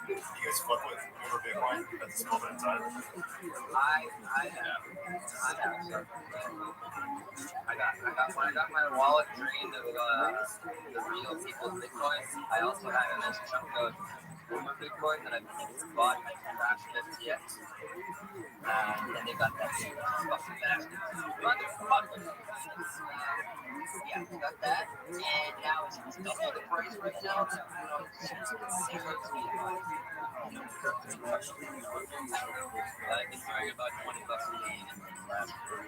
You guys fuck with over Bitcoin at this moment in time? I have. When I got my wallet drained of the real people's Bitcoin, I also had a nice chunk of former Bitcoin that I bought at Crash FTX. And they got that fucking bastard. Yeah, we got that. And now it's double the price right now. I've been doing about $20 a day in the last year.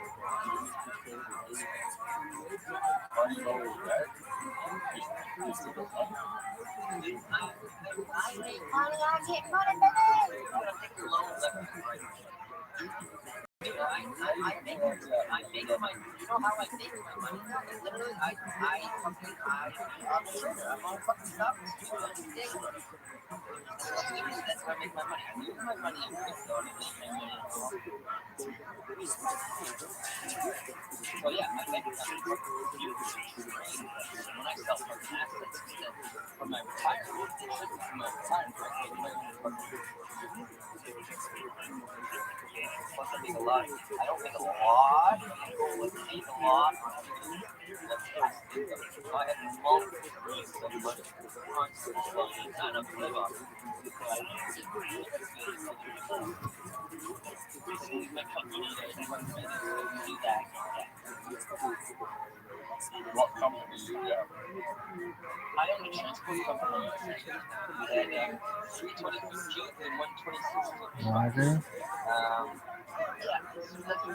make money, I get money, baby. I make my, you know how I make my money now? Like literally, I'm on fucking stock. That's how I make my money. I lose my money in crypto and I make my money in gold. So yeah, my bank account is huge. When I sell fucking assets for my retirement, plus I make a lot. I don't make a lot. People would make a lot. So I have multiple streams of money constantly flowing in. Not enough to live off. My company, do that. What company do you have? I own a transport company. We had 320 June and 126. Roger. Yeah, this is like we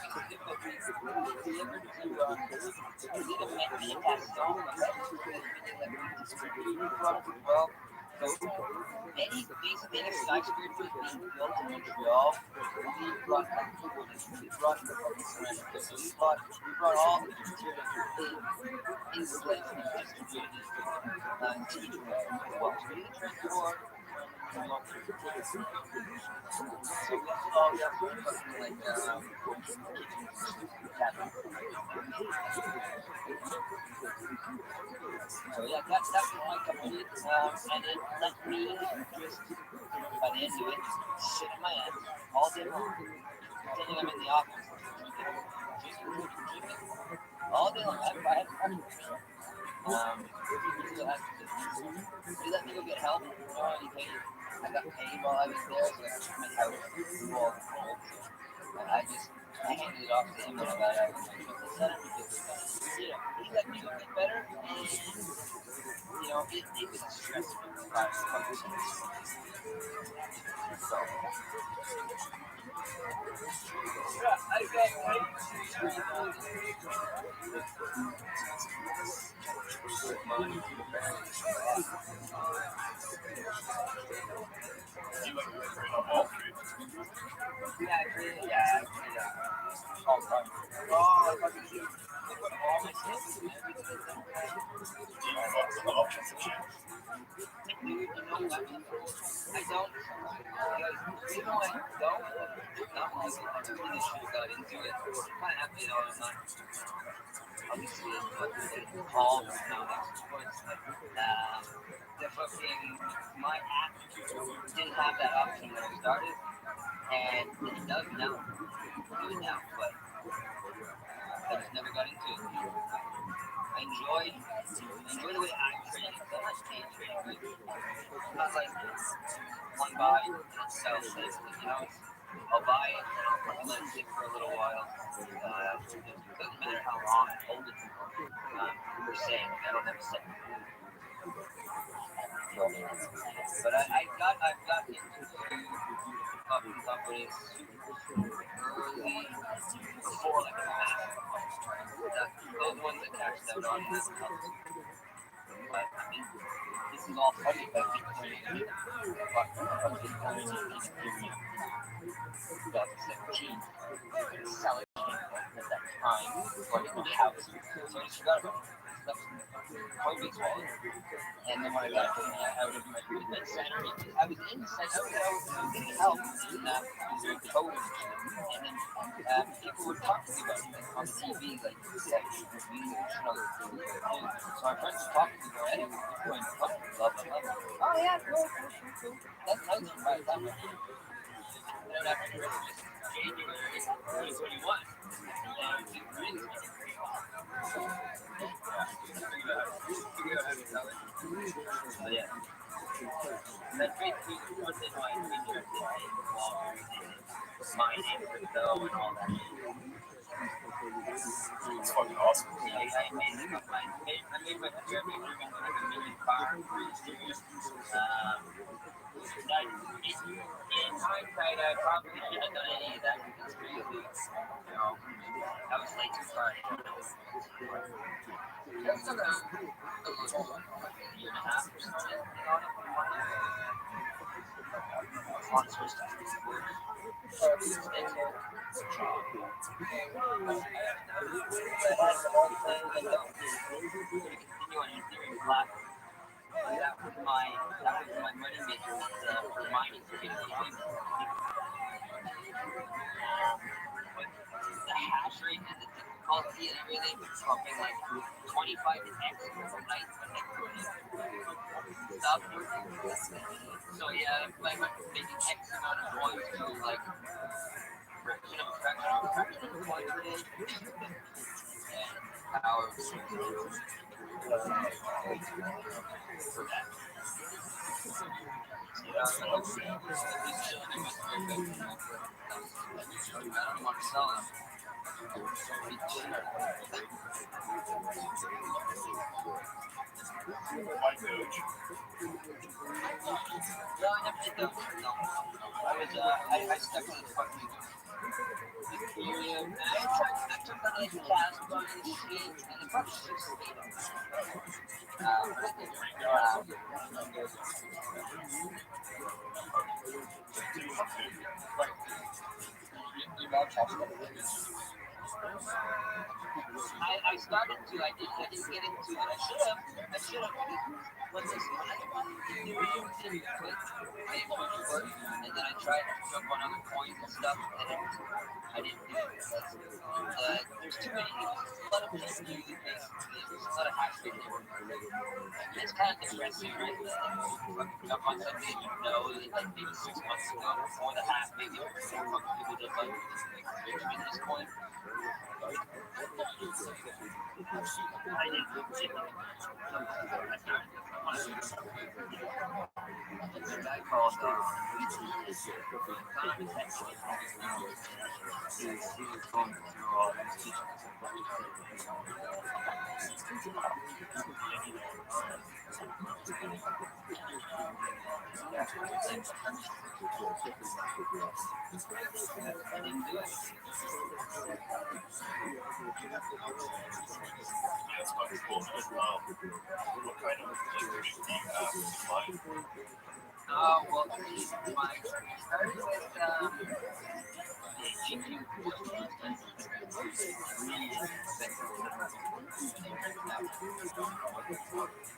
delivered to we did a manifesto. Well, any skyscraper being built in Montreal, we brought the fucking ceramic. So we brought all the materials in place and distributed it to each one. Well, we did the transport. So we all got fucking like so yeah, that was my company, and it let me just by the end of it, just sit in my ass all day long. Pretending I'm in the office, drinking all day long. I had they let me go get help. I got paid while I was there, so I took my house full. I handed it off to him when I got out. He let me go get better, and it was a stressful environment. So, yeah, I got paid. Yeah. All the time. Oh, I fucking do. I put all my savings in everything. Dude, you know what? I don't. You know what? I don't. Not like I really should have got into it. I'm kind of happy though. I'm not. Obviously, it's all now. The fucking my app didn't have that option when I started, and it does now. Do it now, but I just never got into it. I enjoy the way I trade. I like day trading. It's not like one buy and sell things. I'll buy it and I'll let it sit for a little while. It doesn't matter how long I hold it per se. I don't have a set. But I've got into coffee companies early before like a massive those ones that cashed out on this. But I mean, this is all funny about Bitcoin. 2017. Selling at that time, so I didn't have it. So I just forgot about it. Coinbase wallet. And then when I got out of my treatment center, I was in the center, I was getting help in doing coding. And then people would talk to me about it on TV, like so my friends would talk to me about it. Bitcoin, blah, blah, blah. Oh, yeah, cool. That's nice for my time. And then after January 2021, it really yeah. That's basically what they know I'm interested in mining, crypto, and all that. It's fucking awesome. I made my career like $1 million. In hindsight, I probably shouldn't have done any of that because really, I was late to start. Switch to continue on your theory class. That was my money maker for mining certificate. The hash rate and the difficulty and everything something like 25 to X overnight stuff. So yeah, like making X amount of coins to like fraction of coin per day. And power for that. Yeah, I don't want to sell them. No, I never did that. No. I stuck to the fucking Ethereum. And I took on like Casper and shit, and the fucking shit stayed on. I started to. I didn't get into it. I should have. When this Ethereum didn't quit, I didn't want to work, and then I tried to jump on other coins and stuff, and I didn't do it. There's too many. A lot of people use it basically. There's a lot of hash rate there. It's kind of depressing, right? Jump on something you know that like maybe 6 months ago, before the hack, maybe people just like rich in this coin. I didn't do it. There's a guy called he was going through all these teachings. I didn't do it. It's about 4 minutes now. What kind of PlayStation do you have in mind? Well, my started with GPU,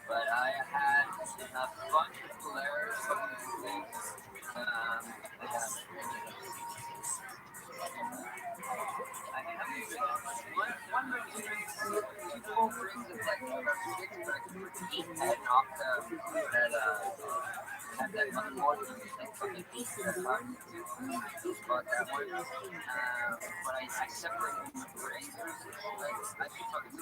but I had a bunch of players. I have one ring, two full rings of like 8 head off had that much more than like fucking 8 card. But that one, when I separated them for igers, I should fucking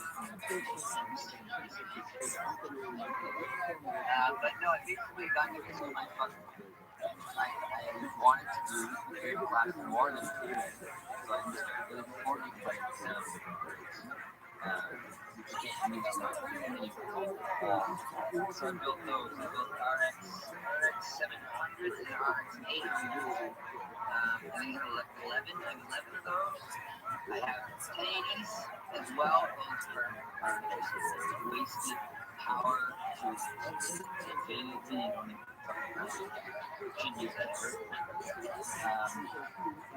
but no, it basically got me into my fucking. I wanted to do very class more than theory, so I just started doing 40 players instead of so I built those. I built RX 700 and RX 800. I think I have 11. I have 11 of those. I have 1080s as well. Those are just wasted power to infinity. Should use that ever.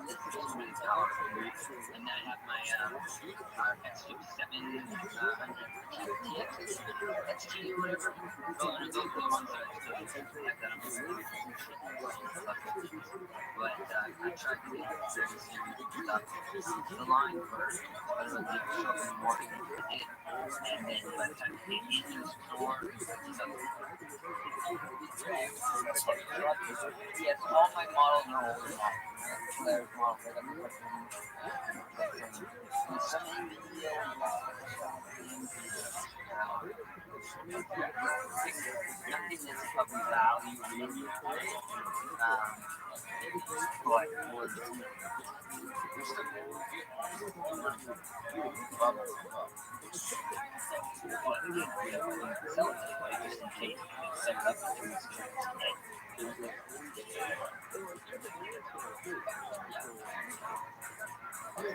It's really powerful. And then I have my RX 5700 TX XT or whatever. Those are the ones that I still have that I'm really but I tried to get very serious stuff. The line for I don't know if you show them more than I did. And then by the time they get into the store, yes, all my models are older models. Players models. I got some NVIDIA nothing that's of value really. But selfie, just in case set it up today. Yeah,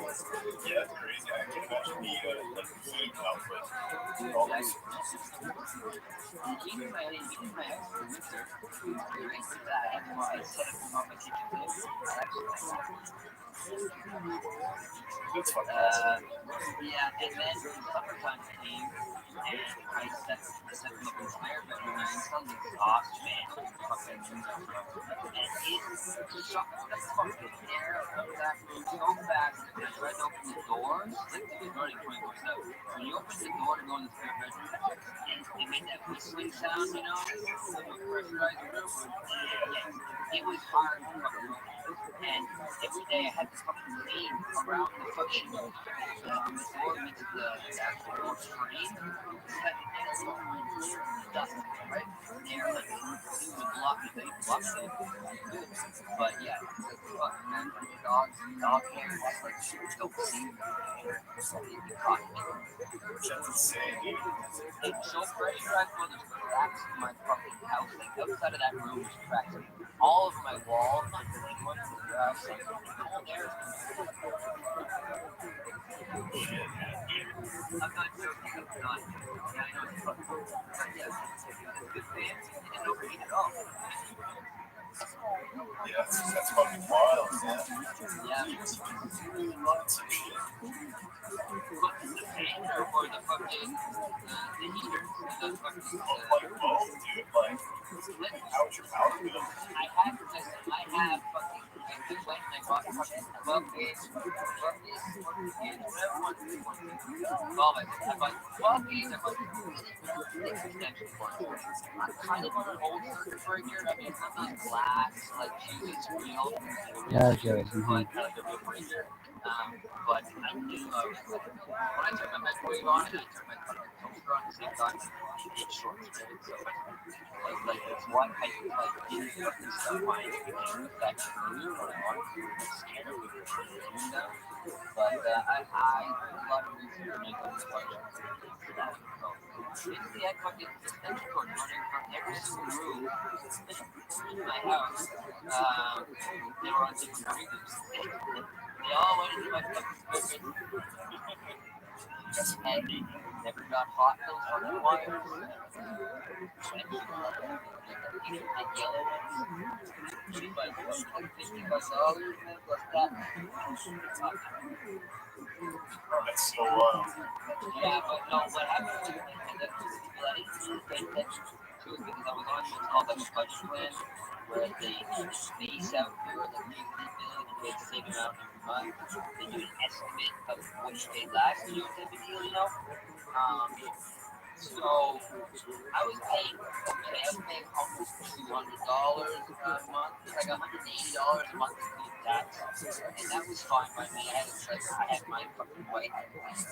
that's crazy. I can imagine the like heat output. All those. Even my house in the winter, nice to that. That's why I set up on my kitchen table. I actually like that. That's fucking awesome. Yeah, and then when summertime came, and I set them up in the spare bedroom, and I installed an exhaust fan. Fucking, and it sucked the fucking air out of that room so fast. I tried to open the doors, like it was running 24/7. When you open the door to go in the spare bedroom, and it made that whistling sound, you know, when you pressurize the room. Yeah, it was hard to fucking open. And every day I had to fucking clean around the fucking door into the actual door screen. Had to get a little layer of dust, right? There, like it would block it. They blocked it. But yeah, like fuck, man, dog hair, just like don't see it caught me. That's insane, dude. It's so pressurized when there's cracks in my fucking house. Like outside of that room, there's cracks. All over my walls, like the big ones, like cold air. I'm not joking. I'm not. Yeah, I know it's fucking. But yeah, it's good fan. It didn't overheat at all. Yeah, that's fucking wild, man. Yeah. Lots of shit. But the fan or the fucking the heater, the fucking. Like both, dude. Like, how's your power bill? I have fucking. I just went and I bought fucking 12 gauge, whatever one. Oh my god, I bought 12 gauge. I bought six extension cords. I'm kind of on an old circuit breaker. I mean, it's not like glass, like Jesus real. Yeah, okay. But the real breaker. But I knew when I turned my microwave on and I turned my fucking toaster on at the same time, it short circuited. So like it's one I like didn't fucking start my that earlier when I wanted to. I'm scared of doing that. But I love reason to make those questions for that. So basically I fucking extension cord running from every single room in my house. They were on different breakers. They all went into my fucking equipment. And they never got hot those fucking wires. The yellow ones. $55, man, plus that. That's so wild. Yeah, but no, what happened was the electricity bill, I didn't really pay attention to it because I was on what's called like a budget plan, where they space out your electricity bill and you pay the same amount every month. They do an estimate of what you paid last year type of deal, you know? So I was paying almost $200 a month. It's like $180 a month to pay tax, and that was fine by me. I had my fucking wife,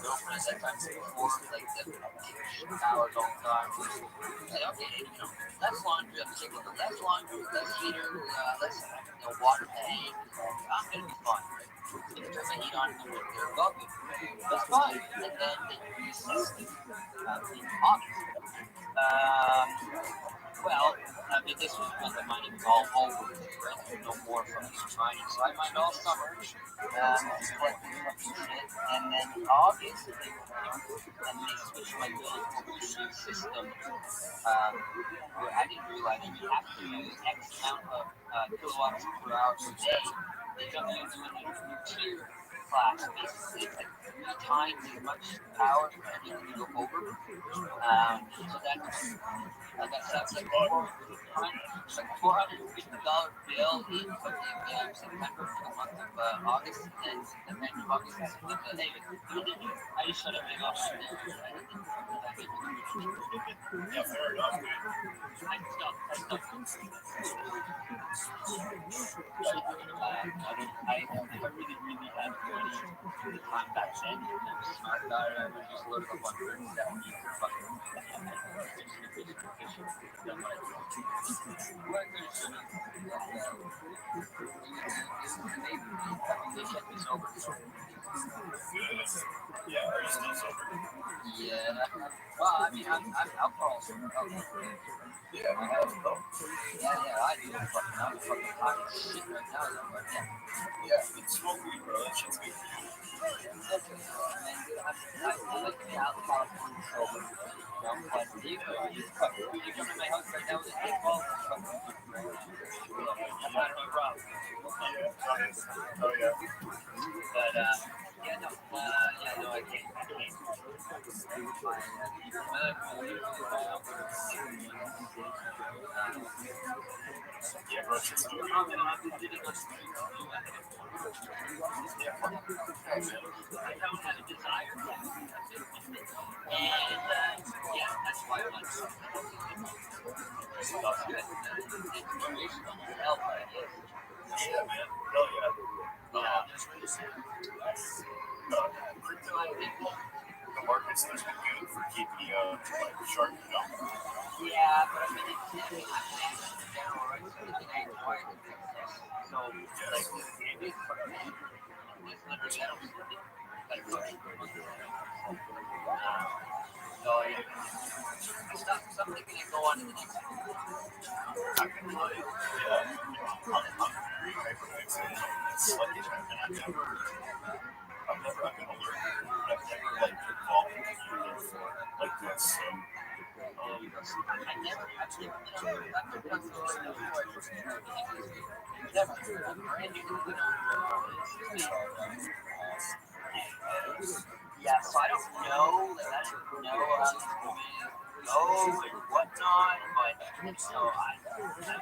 girlfriend at that time before, like the hours all the time. I said, okay, less laundry. I'm sick of it. Less laundry, less heater, less water paying. I'm gonna be fine, right? You can turn the heat on in the winter. Welcome. That's fine. And then they reassessed it in August. Well, I mean, this was when the mining was all over, right? There's no more fucking mining. So I mined all summer, collecting fucking shit. And then in August, and they switched my bill to a new system. Where I didn't realize you have to use X amount of kilowatts per hour per day. They jump you into a new tier class. Basically, it's like 3 times as much power for everything you go over. So that's like $450 bill in fucking September for the month of August, and then the end of August. Anyway, I just shut everything off right there. Yeah, fair enough, dude. I stopped. I never really had money at the time back then. I was smart about it. I would just load up on 37 for fucking done what I do. What I could have should have. They kept me sober. Yeah, are you still sober? Yeah. Well, I mean, I'm alcohol sober. Yeah, we have them. Yeah, I do. I'm fucking hot as shit right now, though, but yeah. Yeah, but smoke weed, bro. That shit's good. I like to be out in California, so, you know, but you come to my house right now with a dick ball, I'm not a problem. Yeah. Oh, yeah. But, yeah, no, I can't. Yeah, bro, shit's good. I don't have a desire to. And yeah, that's why I'm like, it's good. Inspirational help, I guess. Yeah, man. Hell yeah. Crypto, the market's been good for keeping you like sharp, you know? Yeah, but I mean, it's in general, right? So anything I acquired in Texas. So, like, it is for me. It's literally, I don't see it. Like, so, yeah. Something can go on to the next one. I can relate. Yeah. I'm very hyperfixated on slightly, and I've been allergic. I've never like involved in computer before like this. So I've never been on yeah, so I don't know, like, I don't know how this movie goes and whatnot, but, so I've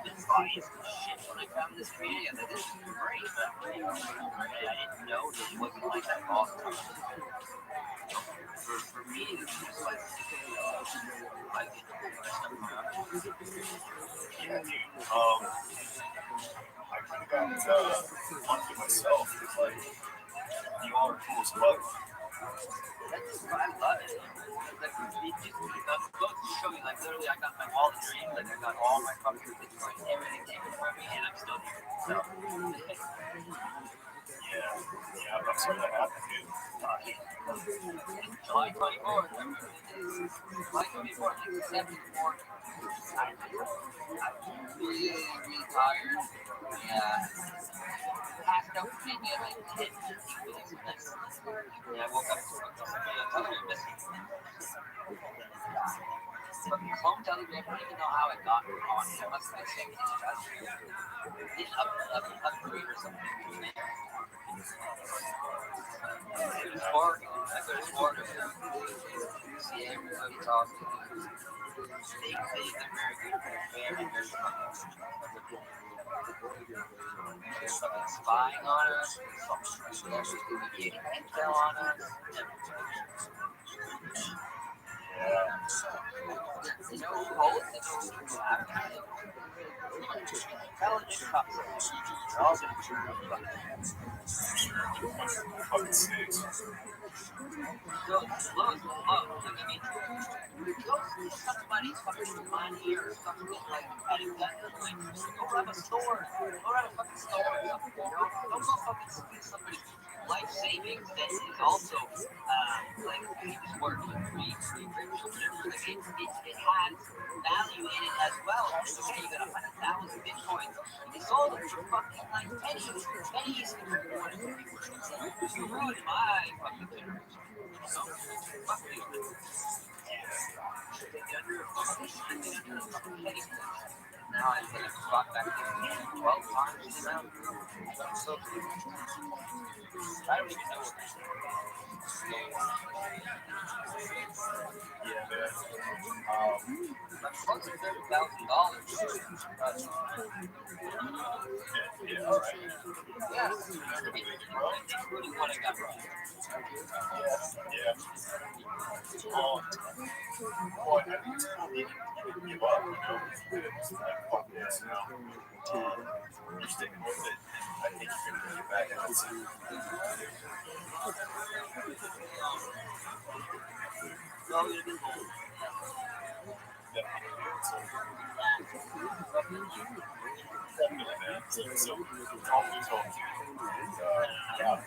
been buying some shit when I found this community. I was like, this is great, but I didn't know that it wasn't like that all the time. For me, it's just like, I get stuff around. yeah, dude. I kind of got lucky myself because like you all are cool as fuck. I love it. Like, I'm supposed to show you, like, literally, I got my wallet dream, like, I got all my fucking Bitcoin, everything taken from me, and I'm still here. So, Yeah, I'm sorry that happened, dude. July 24th, July 24th, it's 74. I'm really, really tired. Yeah. Passed out maybe at like 10, 15 minutes. And I woke up to somebody on television. Home television, I don't even know how it got on. I must have been checking it. Didn't upgrade or something. It was working. I could have sworn it was. See everybody talking. They they're very good. Very, very fucking. They're fucking spying on us. They're getting intel on us. You know who holds it? Intelligent cops. They're all gonna shoot up. Fucking six. So low. Like, I mean, somebody's fucking money or something like that. Like, go rob a store. Go rob a fucking store. Don't go fucking steal somebody's life savings that is also like his work for free whatever. Like, it has value in it as well. Okay, you got 100,000 bitcoins. They sold them for fucking like pennies. You ruined my fucking generation. So, fuck you. Now I'm going to spot back in 12 times around. So, I don't even know what this is. Yeah, man. I'm close to $30,000. Yeah, all right. Yeah, including what I got wrong. Yeah. Well, I think it's cool. You didn't give up, you know. It's like, fuck this, you know. You're sticking with it. I think you're going to get back at it. No, you've been old. Definitely, man. So talk to you. And, yeah,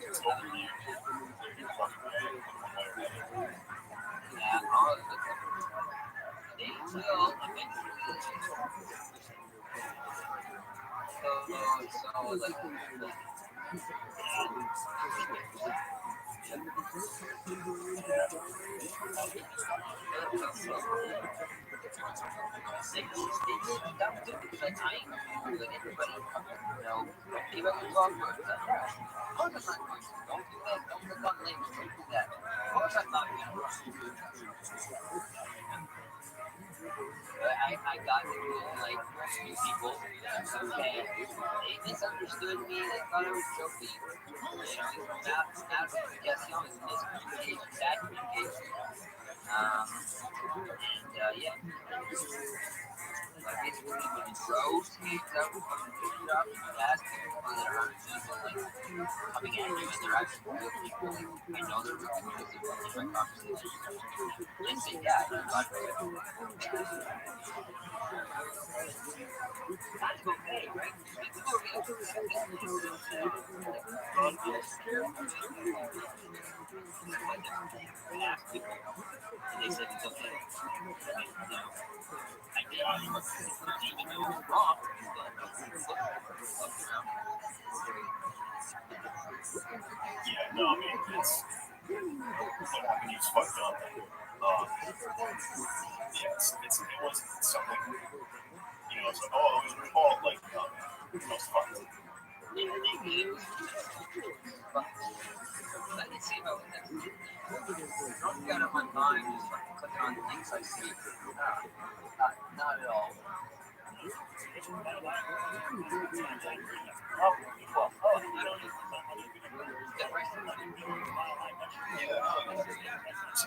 it's over to you. You're fucking bang. Yeah, all of the days. until eventually, so like, because I ain't cool with anybody, even with wrong words. Of course I'm not going to. Don't do that. Don't click on links. Don't do that. Of course I'm not going to. I got to like a few people okay, they misunderstood me. They thought I was joking. Bad communication is miscommunication, bad communication. And yeah, like basically when it grows, that was fucking good job. You ask people that are people like coming at you and they're actually real people. I know they're real because they're fucking my conversation. They say, yeah, you got it. That's okay, right? People are real. I asked people, and they said it's okay. I did. Even though it was wrong, Yeah, no, I mean, what happened, he was fucked up. Yeah, it wasn't something, it's like, oh, it was your fault, like, it was fucked up. Let me see about that. Don't get on my mind, just fucking click on links I see. Not at all.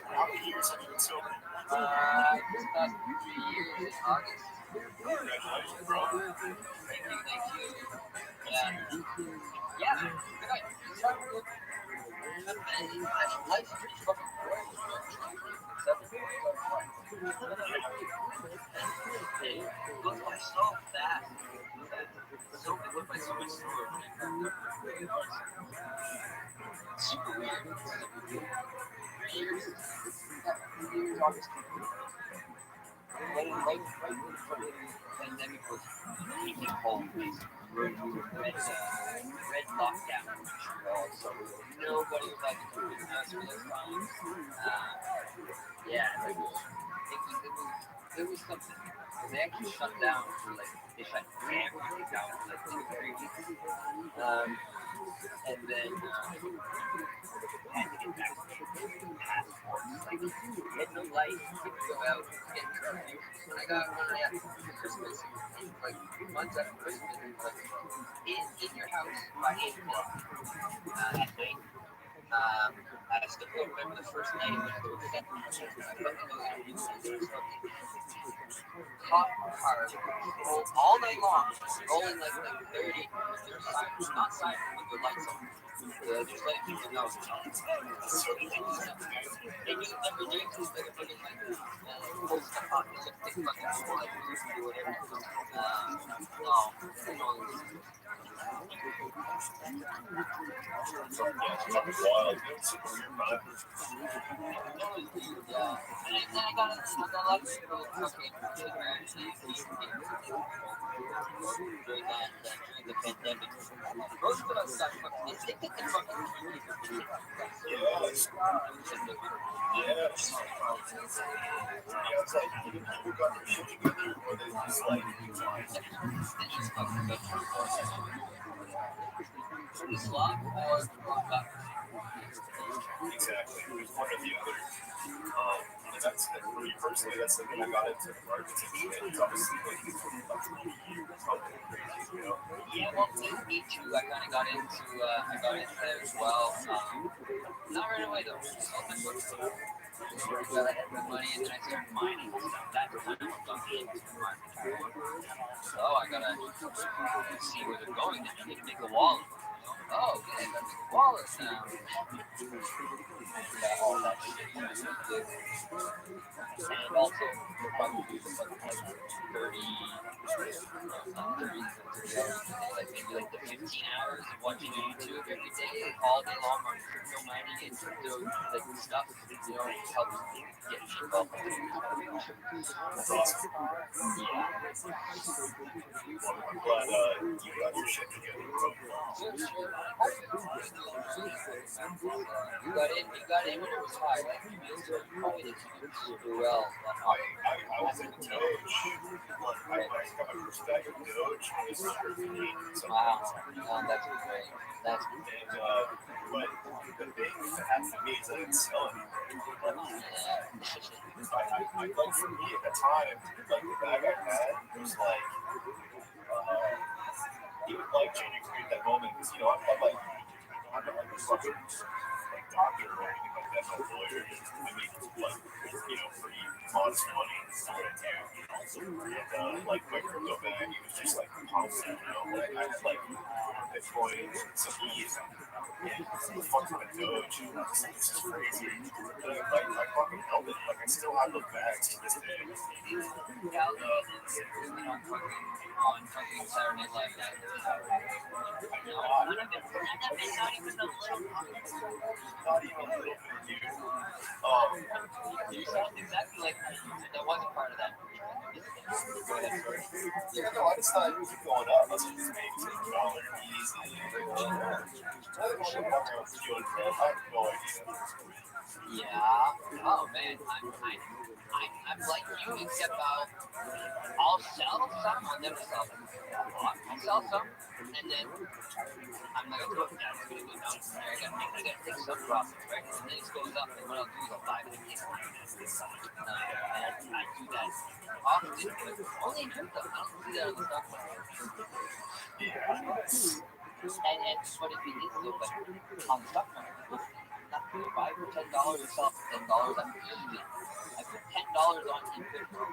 How many years have you been sober? It's about 3 years in August. Congratulations, bro. Thank you. Yeah, good. Life's pretty fucking boring. It goes by so fast. It goes by so much slower. Super weird. 3 years. 3 years, August. Right before the pandemic was taking hold, red lockdown, so nobody was allowed to come in the house for those times. Yeah, it was something. They actually shut down for they shut everything down for 2 or 3 weeks. And then had to get back to passports. You had no life, you couldn't go out, you couldn't get curfew. When I got Christmas, months after Christmas, in your house by 8 o'clock at night. I still don't remember the first night when I took the second cop cars all night long, rolling like 30, not siren with the lights on. Just letting people know. They knew that they were doing things like a fucking pull stuff on, like take fucking people like or whatever. Wild, super weird, man. Yeah, and then I got a lot of people fucking during the pandemic. Most of us got fucking addicted to fucking Yes. It's like people got their shit together, or they just like. Exactly. It was one or the other. And that's for me personally. That's the thing I got into marketing. It's obviously like crazy, Yeah, well, me too. I kind of got into that as well. Not right away though. I had the money and then I started mining. That's kind of what got me into marketing. So I gotta see where they're going. I need to make a wallet. Oh, good. That's Wallace now. Got all that shit. And also, we'll probably do something like 30, not 30, 30 hours a day, like maybe like the 15 hours of watching YouTube every day, all day long on crypto mining and crypto like stuff, helps get involved. That's awesome. Yeah. Well, I'm glad you got your shit together, bro. You got in when it was high, like you started coining super well. I was in Doge. I got my first bag of Doge when it was $115. Wow, that's great. That's And but the thing that happened to me is I didn't sell it. I like for me at the time, like the bag I had was like even life changing for me at that moment because I'm not like a fucking like doctor or anything like that, no lawyer. I mean like pretty modest money is what I do. And like my crypto bag, it was just like pumping, like I had like Bitcoin, some ETH, and a fuck ton of Doge. This is crazy. I fucking held it. Like I still have those bags to this day. On fucking Saturday Night Live. Not even a little bit, dude. You sound exactly like that wasn't part of that. Go ahead, sorry. No, I just thought it would keep going up. Let's just make $10 easy. I should walk around with $200. I have no idea. Yeah. Oh man, I'm like you, except I'll sell some, I'll never sell them. I'll sell some, and then I'm like, okay, that's gonna go down from there. I gotta take some profits, right? And then it goes up, and what I'll do is I'll buy it again. And I do that often, but only in crypto. I don't do that on the stock market. And what if it is though, but on the stock market, not $5 or $10 or sell for $10, I'm easy. I put $10 on in crypto.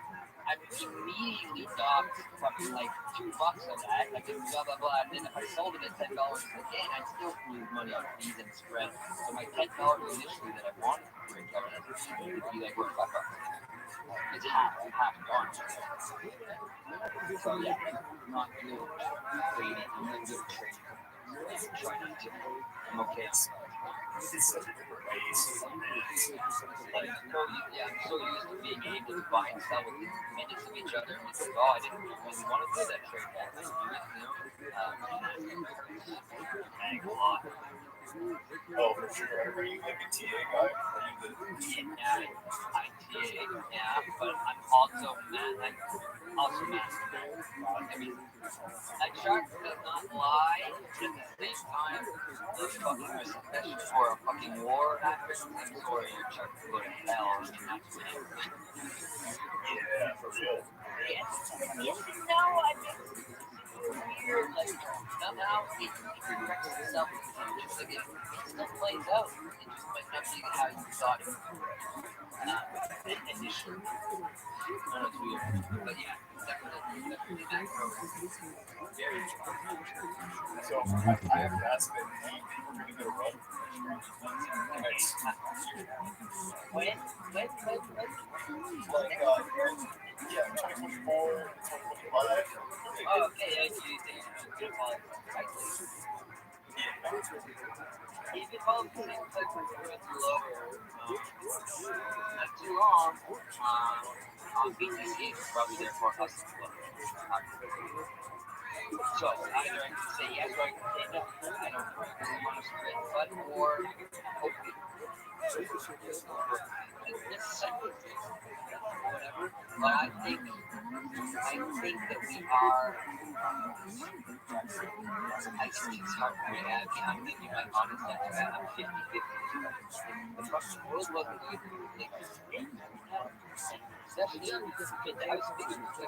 I immediately docked fucking like $2 of that. I did blah blah blah, and then if I sold it at $10 again, I'd still lose money on fees and spread. So my $10 initially that I wanted to break out as a fee would be like $5. It's half gone. So yeah, I'm not good trading. I'm not good at trading. I'm trying not to. I'm okay on that. It's such a different pace. Like, I'm so used to being able to buy and sell within minutes of each other. And it's like, I didn't really want to do that trade back. I do it, Thank a lot. Oh, for sure. Are you like a TA guy? Are you the I TA, yeah, but I'm also mad. I mean, I try to not lie at the same time. The fucking recession or a fucking war happens, I'm sorry, you're trying to go to hell, and that's what it is. Yeah, for real. Yes. I just weird, like, somehow it corrects itself. Just like it still plays out. It just might not be how you thought it would initially. I don't know, it's weird. But yeah, definitely macro. Very So I have to ask that you think we're going to get a run? When? Like, yeah, 2024, 2025. Oh, okay, yeah, you think it's all if it follows the same clip, it's lower, not too long, on BTC, it's probably therefore us as well. So either I can say yes or I can say no. I don't really want to spread but or hopefully this second whatever. But I think that we are I think it's hard for me to have I'm giving my honest answer. I'm 50-50. The fucking world wasn't good like especially I was thinking that's a big deal too.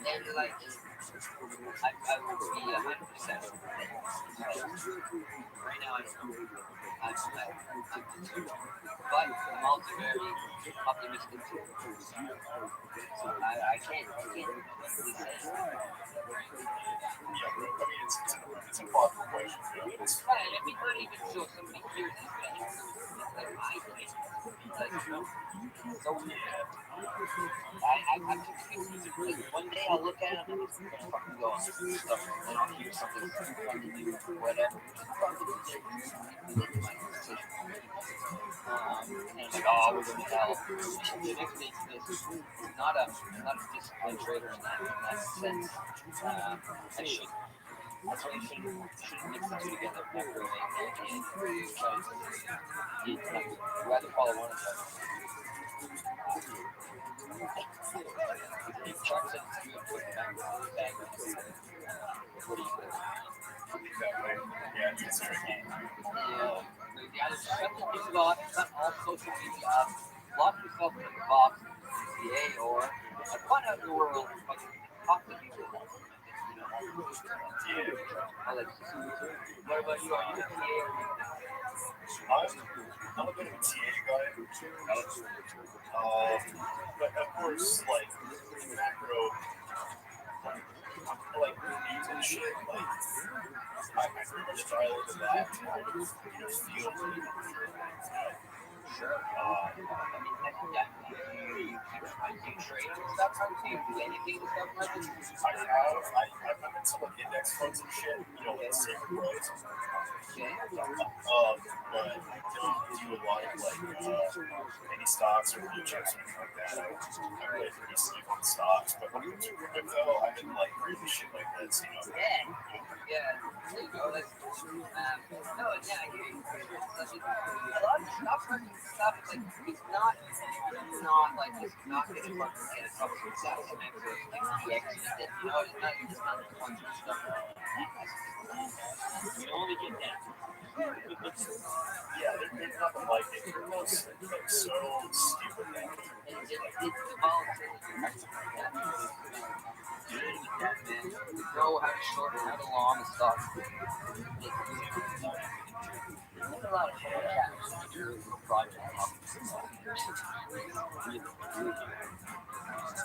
And like I would be 100%. Right now I don't know. I'm concerned. But I'm also very optimistic too. So I can't really say. Yeah, bro. I mean, it's a thoughtful question. It's Right, I mean, not even so somebody hears this, but it's like my thing. Like, so I'm confused. One day I'll look at it and I'm just gonna fucking go on stuff, and then I'll hear something from the news or whatever, which is probably related to my decision. And it's like, oh, we're gonna hell. The next thing is not a disciplined trader in that sense. I should. That's why you shouldn't mix the two together. Never really. You'd rather follow one of them. If Chuck says it's good, put it back in the bag. What do you do? exactly. Yeah, it's very key. Yeah. Either shut the things off, cut all social media up, lock yourself in a box, PA, or find out the world, fucking talk to people. Yeah. What about you? Are you a PA or I'm a bit of a TA guy. But of course, like macro, like news and shit, like I pretty much dial into that. Feel pretty much. Sure. You trade and stuff? Do you do anything with stuff like this? I've been to like index funds and shit, like sacred coins. Okay. But don't do a lot of like penny stocks or blue chips or anything like that. I really pretty safe on stocks, but when it comes to crypto, I've been like crazy shit like this, Yeah, there you go. That's no, yeah, I hear you. A lot of stock market stuff, like it's not like it's not going to fucking get a couple of sats and extras like the X and it. It's not the ones and stuff. You only get that. Yeah, there's nothing like it. Crypto's like so stupid. It's the volatility. You know how to short and how to long a stock. There's a lot of cash in your project.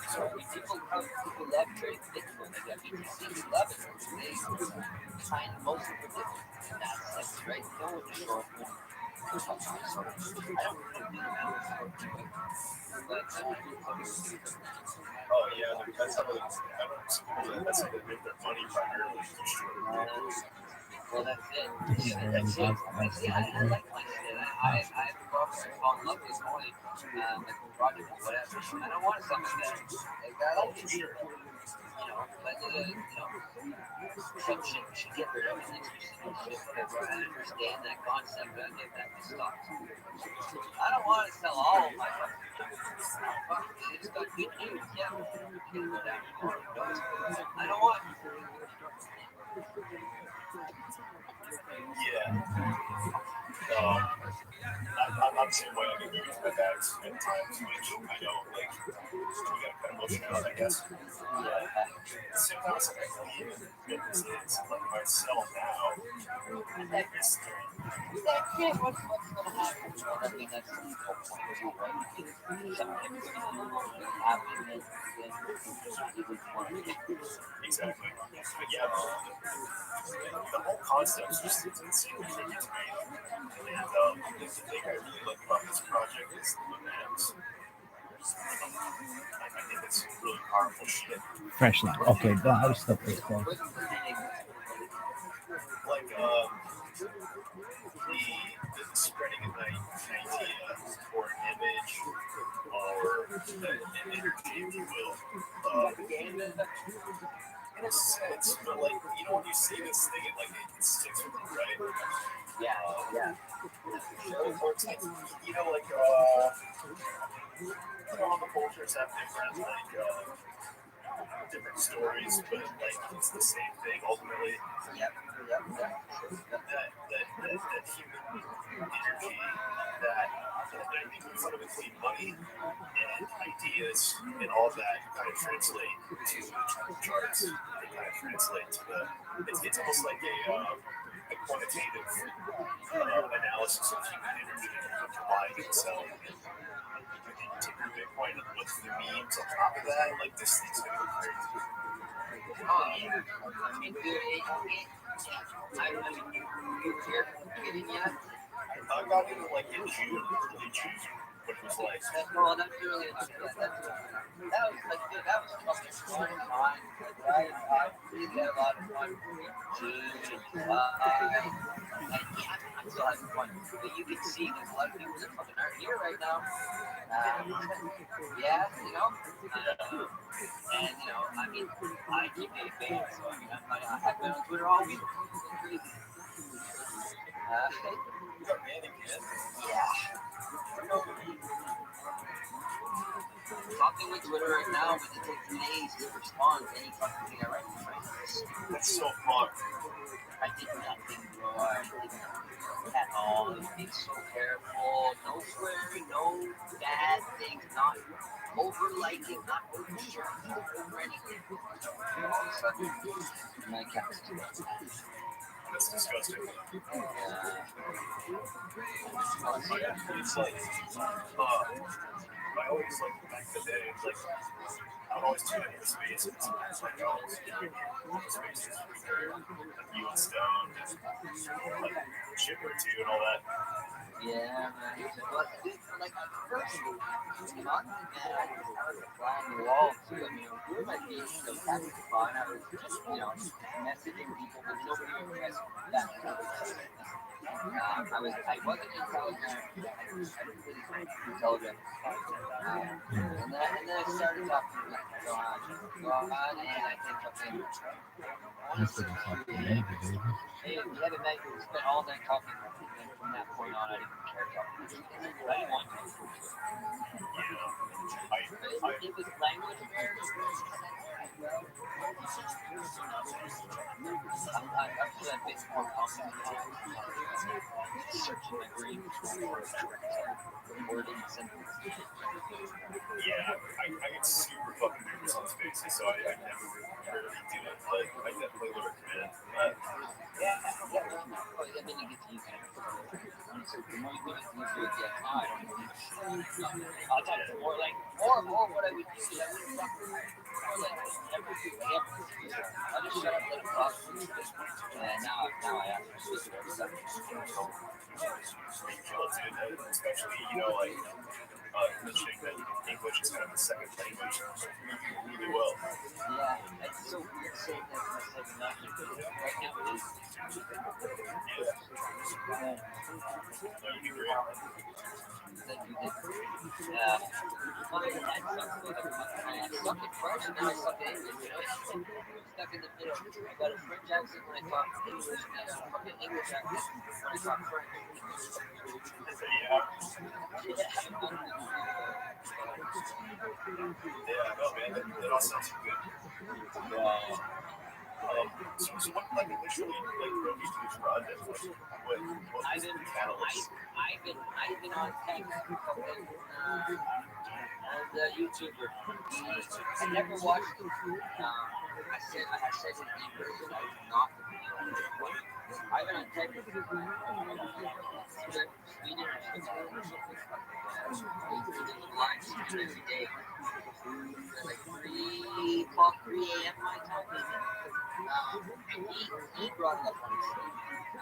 So people love trading Bitcoin. They got BTC, love it. They find most of the difference in that sense, right? No one's short. I don't really do that. But oh yeah, that's how they make their money primarily. well, that's it. That's it. I like my shit. I have a girlfriend I fall in love with coin, like project or whatever. I don't want something that I like it. But some shit we should get rid of and interesting shit, whatever. I understand that concept, but I get that with stocks. I don't want to sell all of my stuff. It's got good news, yeah. I don't want. Yeah. I'm the same way. I mean, with that at times, which I know, like, we got kind of emotion out, I guess. At the same time, it's like I believe in businesses. Like, if I sell now, it's What's going to happen? I mean, that's the whole point, too, right? Something that's going to happen and exactly. But yeah, the whole concept is just insanely tricky to me. And the thing I really like about this project is the demands. I think it's really powerful shit. Fresh now. Okay, I'll stop this one. Like the spreading of an idea or an image or an energy, if you will. In a sense, but like when you see this thing, it sticks with you, right? Yeah. Or it's like all the cultures have different stories, but like it's the same thing ultimately. Yep. That human energy that I think fundamentally money and ideas and all that kind of translate to charts. They kind of translate to it's almost like a quantitative analysis of human energy and buying and selling and taking Bitcoin and what's the memes on top of that. Like this thing's gonna go crazy. Oh, yeah. I mean, dude, I mean, you here getting yet? I got in like in June, early June, but it was like Well, that's really enough. Yeah, that was like, dude, that was fucking fun time. Like, I really had a lot of fun in June and July. And yeah, I'm still having fun. But you can see there's a lot of people that fucking aren't here right now. Yeah, you know. And you know, I mean, I keep getting banned, so I mean, I have been on Twitter all week. It's crazy. you got banned again. Yeah. Talking with Twitter right now, but it takes 3 days to respond to any fucking thing I write. Right? That's so fun. I did nothing, bro. I did nothing at all. I was being so careful. No swearing, no bad things, not over liking, not over sharing, not over anything. And all of a sudden, my account's too much. That's disgusting. It's like, I always like back in the day. It's like I would always tune into the spaces. It's like oh, the spaces with you and Stone, just like Chipper too, and all that. Yeah, man. But like first, not that I was flying the wall too. I mean, we were like being so happy to find. I was just, you know, messaging people, but nobody was messaging back. I wasn't intelligent. I didn't really find intelligent. And then I started talking to God, and I think fucking. That's what it's like to me, baby. Hey, the other night we spent all night talking, and from that point on, I didn't care talking. I didn't want to. It was language barrier. I'm still a bit more confident searching my brain for wording sentences. Yeah, I get super fucking nervous on spaces, so I never rarely do it. But I definitely would recommend. Yeah. I mean, it gets easier. Honestly, the more you do it, the easier it gets. Now I don't need I'll tell you more like more what I would do is I would fucking more like everything. I'll just shut up, let him talk. And now I actually speak every second. Especially, you know, like mentioning that English is kind of the second language really well. Yeah, it's so weird saying that my second language. Right now it is. No, you agree. Thank you. Other than that, I suck at French and now I suck at English. You know, I'm stuck in the middle. I got a French accent when I talk English and a fucking English accent when I talk French. Yeah, no, man, that all sounds good. So what language do you like? You use project? What I've been on tech as a YouTuber. I never watched him. I said his name first, and I was not the video. I've been on tech Sweden or Switzerland or something. Live stream every day. Like 3 o'clock, 3 a.m. my time. He brought it up on his stream. I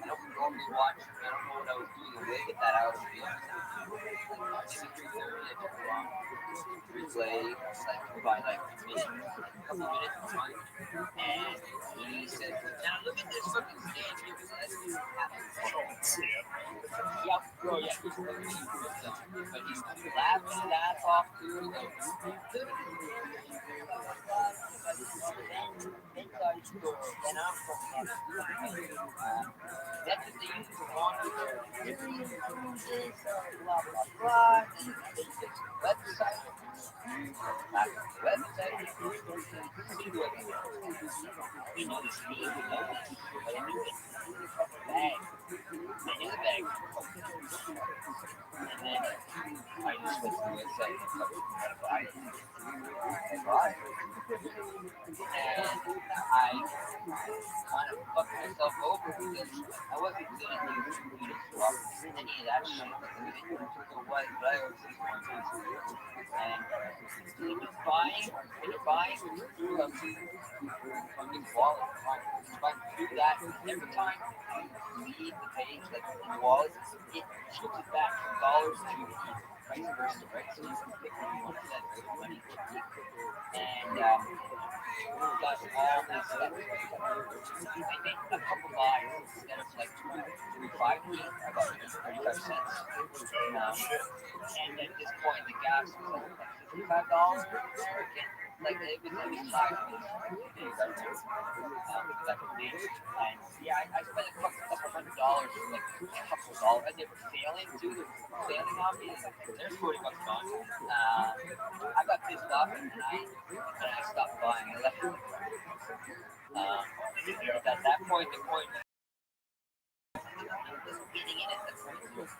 don't normally watch. I don't know what I was doing awake at that hour, to be honest. Maybe 3:30. I took a long replay, by maybe a couple minutes of time. And he said, "Now look at this fucking stand here." Yeah, bro. Yeah, he's really good, but he's laughing his ass off too. Inside store, and I'm fucking that's what they use to monitor their activities, blah blah blah. And they use a website. See what he knows me, but I knew it. Bag. I knew the bag. And then I just went to the website and looked up how to buy it. And I kind of fucked myself over because I wasn't gonna do Uniswap, any of that shit. Like, I didn't know what, but I always just wanted to. And when you're buying from this wallet, if I do that every time you leave the page, like in the wallet, it shifts it back from dollars to vice versa, right? So you can pick what you want to send, right? Money to keep. And we've got all this stuff. I made a couple buys instead of like $3.50, I got 35 cents. And at this point, the gas was like $55 American. Like it was high for this that could be. And yeah, I spent a couple $100, like a couple dollars, and they were sailing too. They were sailing on me. There's $40 gone. I got pissed off and I stopped buying. I left it. At that point, the point was beating in at the point of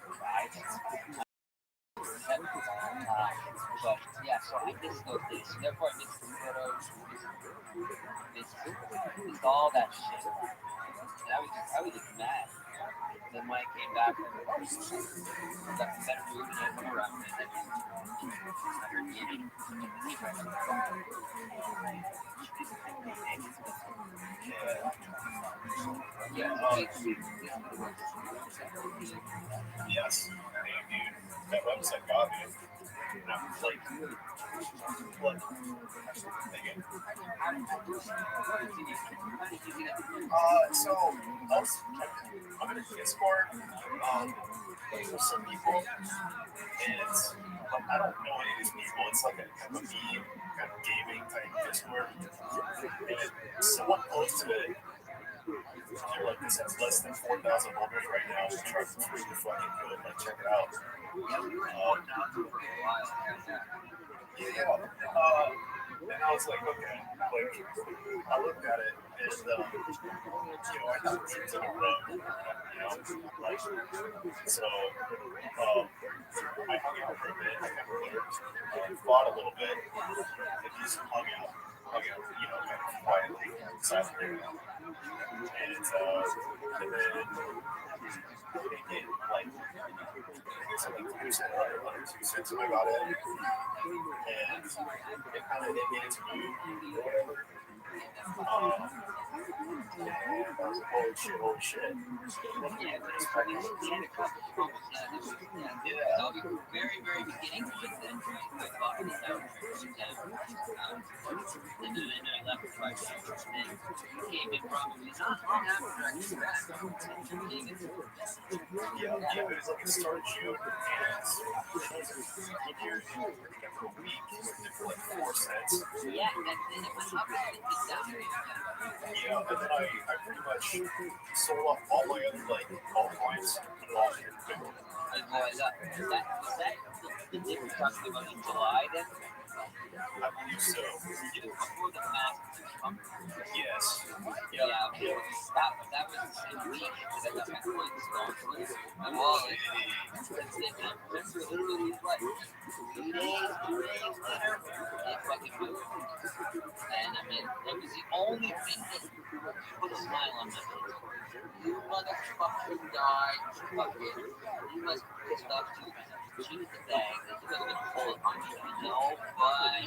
but yeah, so I missed those days. So therefore, I missed the photos, missed all that shit. And I was just mad. Then when I came back, I got in better mood and I went around and I heard eating. Yes, dude, that website got me. And I was like, what? Again. So I'm in a Discord with some people, and it's like I don't know any of these people. It's like a kind of gaming type Discord. And someone posted it. They're like, this has less than 4,000 members right now. So try to really fucking good. Like, check it out. And I was like, okay. Like, I looked at it, and, I got dreams in a row. Like, so, I hung out for a bit. I kind of fought a little bit, and just hung out, kind of quietly, silently. And then it like, I guess like 2 cents when I got in, and it kind of made it to me or whatever. And I was like, holy shit. Yeah, very, very beginning was then I bought it out and then I left for 5 hours. And then came in probably not long after I came back. Yeah, it was like it started June and for a week for like 4 cents. Yeah, and then it went up and it went down. Yeah, and then I pretty much sold off all my other altcoins, put it all here. Was that the dip we're talking about in July then? I believe so. Before the massive pump? Yes. Yeah, okay. That was the same week that I got my coins going to it. My wallet. Remember, literally, what, 2 days later, it fucking moved. And I mean, it was the only thing that put a smile on my face. You motherfucking died. Fuck it. You must be pissed off too. Choose the bag. This is going to pull it on you. I know, but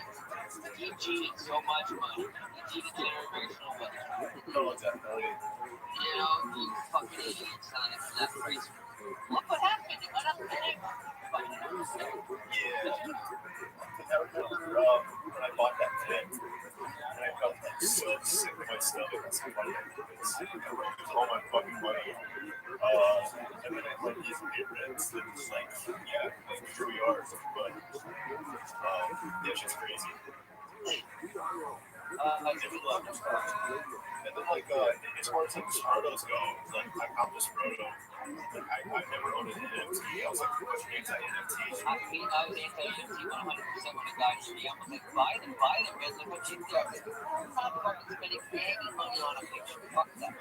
you cheated so much money. You cheated generational wealth. No, definitely. You fucking idiot selling it for that price. Look what happened. It went up and it. Yeah. I remember when I bought that pen, and I felt like so sick to my stomach. I was like, all my fucking money. And then I like these payments and it's like, yeah, here we are. But yeah, shit's crazy. And then as far as Sparrows go, I found this photo. I've never owned an NFT. I was anti-NFT. I was anti-NFT 100% when I got here. I'm like, buy them, man. Look what you do. I'm not fucking spending any money on a picture. Fuck that.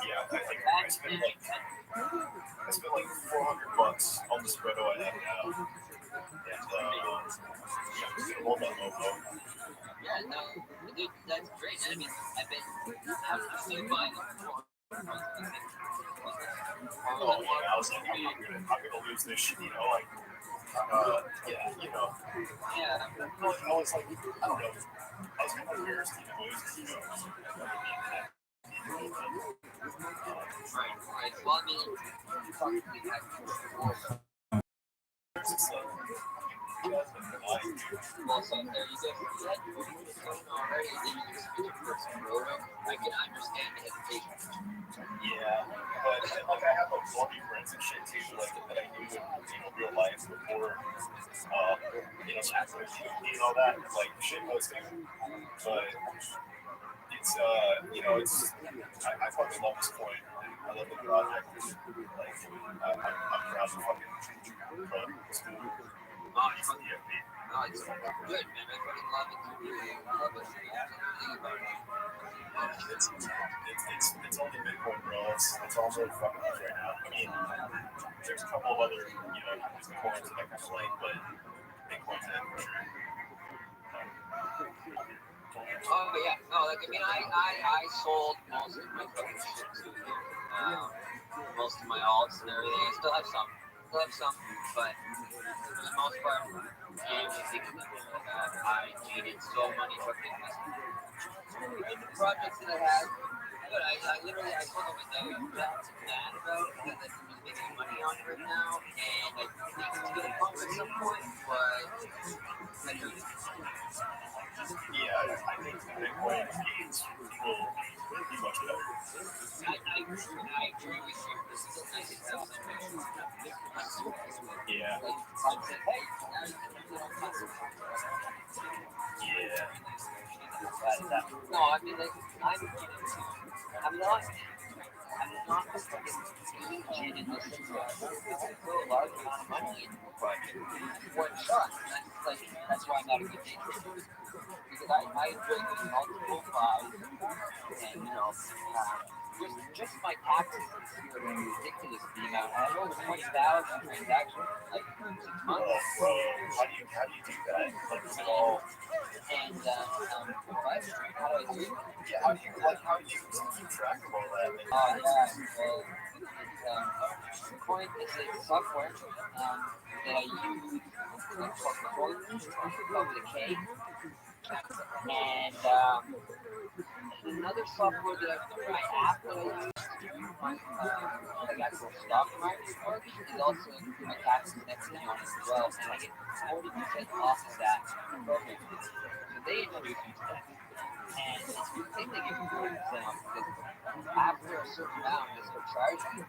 Yeah, I think I spent like $400 on the spreado I have now, and just hold that mofo. Yeah, no, dude, that's great. I mean, I've been still buying them before. Oh yeah, I was like, I'm gonna lose this shit, like, yeah, Yeah. I was like, I don't know, I was kind of embarrassed, Right. Well, I mean, you probably had before. Well, so there you go. You had your phone already, then you just switch it for some roto. I can understand the hesitation. Yeah, but like I have like vlogging friends and shit too, like that I knew in real life before, actually shooting and all that, like shit posting. But it's I fucking love this point. I love the project. Like I'm proud to fucking run school. It's good, man. I fucking love it too. I love everything about it. It's only Bitcoin, bro. It's all really fucking good right now. I mean, there's a couple of other coins that I kind of like, but Bitcoin's it for sure. Oh yeah, no, like I mean, I sold most of my fucking shit too here. Most of my alts and everything. I still have some, but for the most part, everything is I needed so many fucking random projects that I had. But I literally, I told them I'm not mad about it because I'm just making money on it right now, and I think it's gonna come at some point, but I do. Yeah, I think the Bitcoin gains will be much better. I agree with you. This is a nice example. Yeah. Like, I said, hey, now you can, Yeah. no, I mean, like, I'm not fucking legit in the sense that I throw a large amount of money into a project one shot. That's why I'm not a good day trader. Because I enjoy doing multiple buys and, just my taxes this year are ridiculous. The amount I have over 20,000 transactions like 6 months. How do you do that? Like, is it all? And what? How do I do it? Yeah, how do you keep track of all that? Oh yeah, well, it's a software that I use called the K, and another software that my app that I use to do my like actual stock market work is also my taxes and everything on it as well, and I get 40% off of that program. So they introduced me to that, and it's the thing they give me 40% off because after a certain amount they start charging you.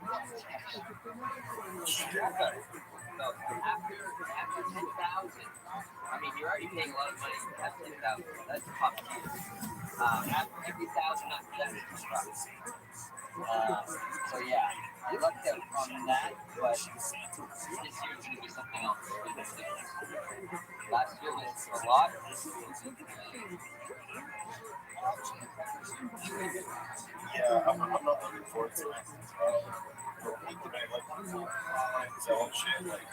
So after 10,000, I mean you're already paying a lot of money to have 10,000. That's top tier. After every 1,000 after that is so yeah, I lucked out on that, but this year's gonna be something else. Last year was a lot. Yeah, I'm not looking forward to it. Like selling shit, like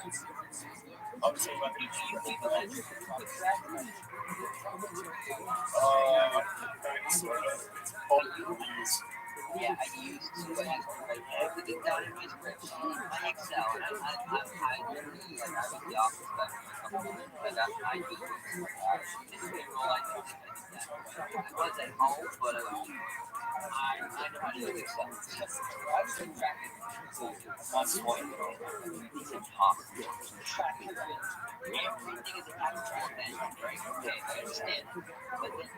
obviously I'm not gonna sort of. It's called reviews. Yeah, I used to. I have everything down in my spreadsheet, my Excel, and I literally, like, I was the office back when I do this payroll, I know that. I was at home, but I know how to use Excel. I've been tracking to 1 point. It's impossible to track it. Everything is a actual event, right? Okay, I understand. But then,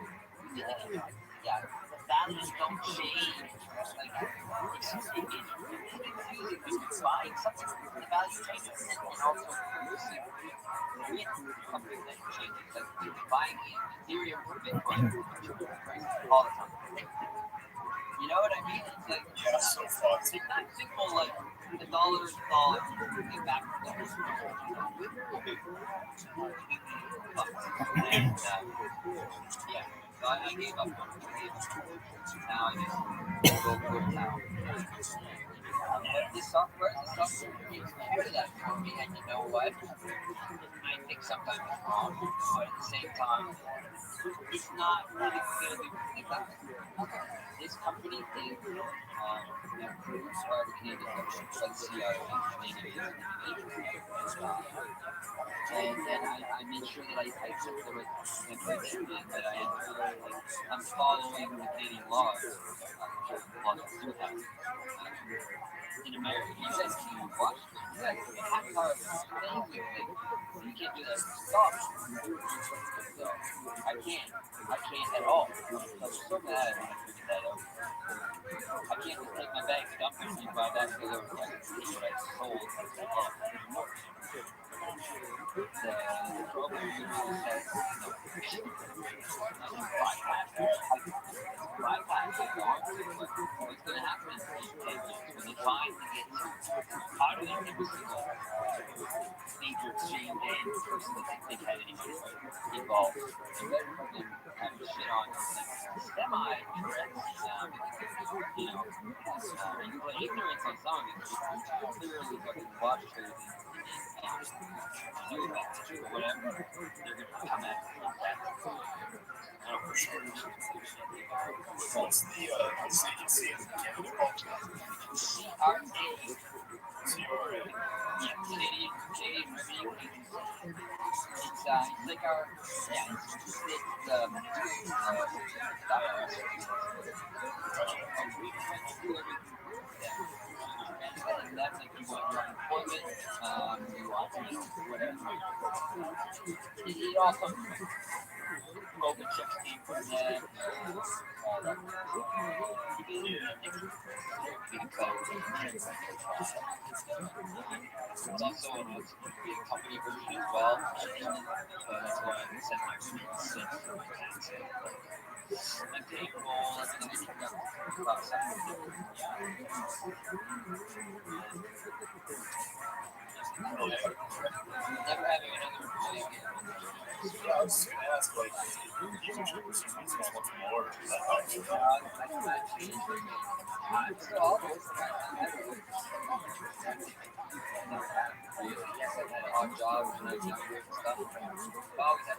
yeah, the values don't change. Like, it's confusing when you're buying something, the value changes. And also, with something that changes, like you're buying Ethereum for Bitcoin all the time. You know what I mean? It's like, Yeah, so fun. it's not simple like the dollar is dollar, get back to the and, yeah. So I gave up on it. Now I just go to town. But the software takes care of that for me, and you know what? I think sometimes it's wrong, but at the same time, it's not really going to do anything about it. This company did approved by the Canadian government, by the CIO, Canadian and then I made sure that I took the right templates and that I'm following the Canadian laws, laws that do have. In America, you guys can watch, you guys have our thing, you can't do that. Stop. So I can't at all. I'm so mad when I figured that out. I can't just take my bag, dump it, and buy that for the what I sold. The program usually says, bypass it. Bypass it. What's going to happen in 10 years when they finally get to auditing every single major exchange and person that they've had anybody involved? And rather than having shit on semi-correct, you put ignorance on some of it, but clearly fucking watch trading and do that or whatever, they're going to come at it like that. I don't for sure. What's the CEC in Canada called? CRA. CRA. Yeah, Canadian Revenue Agency. It's like our, yeah, it's IRS. We do everything. And that's like you want your unemployment, you want whatever. It also open checks came from them, all that. It's also a company version as well, so that's why I sent my receipts for my taxes. My payroll, everything I checked out about something. Never having another employee again. Yeah, I was just going to ask, like, what's more? I'm still all over. Yes, I've had odd jobs when I was younger and stuff. I've always had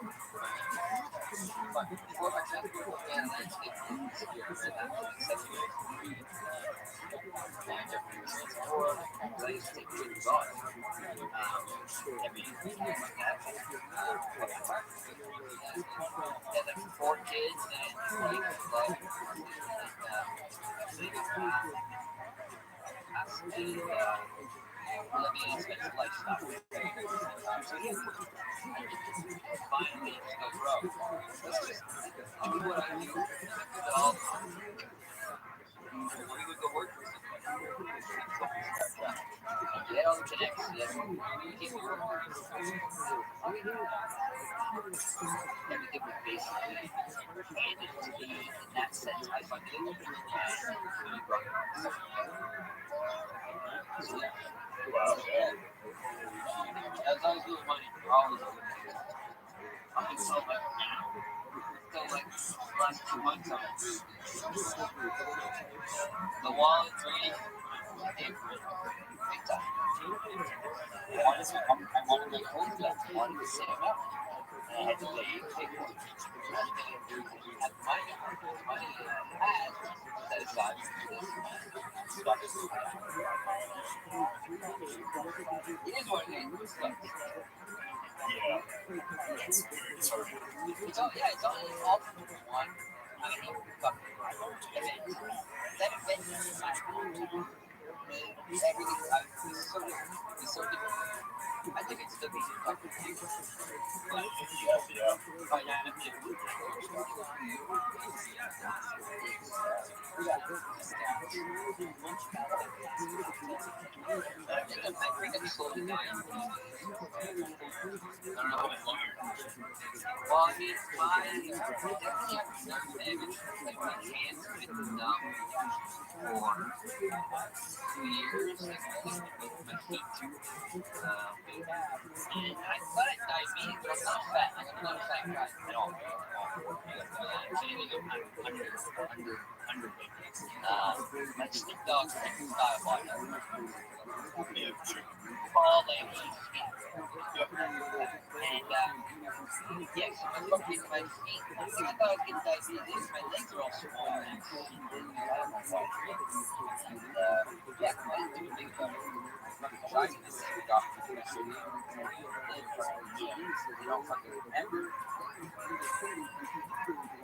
but before my chance to work in landscape this year, right after 7 years, and every experience before, because I used to take good jobs. Every like that. Had like 4 kids and like living an expensive lifestyle. Finally, just go, bro, let's just do what I do. All we would go work for somebody. Get all the connections. Everything was basically handed to me in that sense. I funded it and really brought it on. So, yeah. Wow, yeah. As long as we have money, always have money. I'm just so like now. So like last 2 months, the wallet drained. Big time. I wanted to close that. I wanted to save up. And I had to pay for it. At money I had set aside for this stuff. It is what it is. Yeah. It's very disheartening. It's all one. I mean, fuck. That event, everything is so different. I think it's the biggest fucking thing. Yeah. Financially. I think I'm slowly dying. I don't know how much longer. Well, I mean, definitely have nerve damage. Like my hands have been numb for 2 years. Like my feet too. And I thought I had diabetes, but I'm not fat. Like I'm not a fat guy at all. Like Snoop Dogg's style body. Yeah, sure. Tall, lanky, skinny. Yep. And yes, my fucking my feet. I thought I was getting diabetes. My legs are all swollen and yeah, I didn't do a big job. Trying to this doctor to see you don't fucking remember.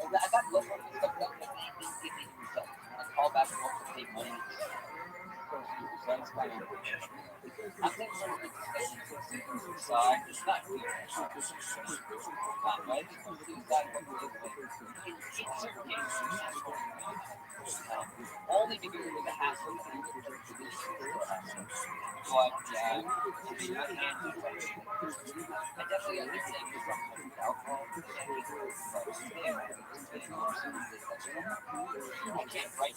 I got blood work and stuff done, but they didn't give me the results. When I called back and wanted to pay money, so that's kind of I'm thinking of like the side, it's not weird. Right? It's that what we're doing. In certain cases, only because it was a hassle. But I mean, my hands are touching. I definitely understand the problem with alcohol. I can't write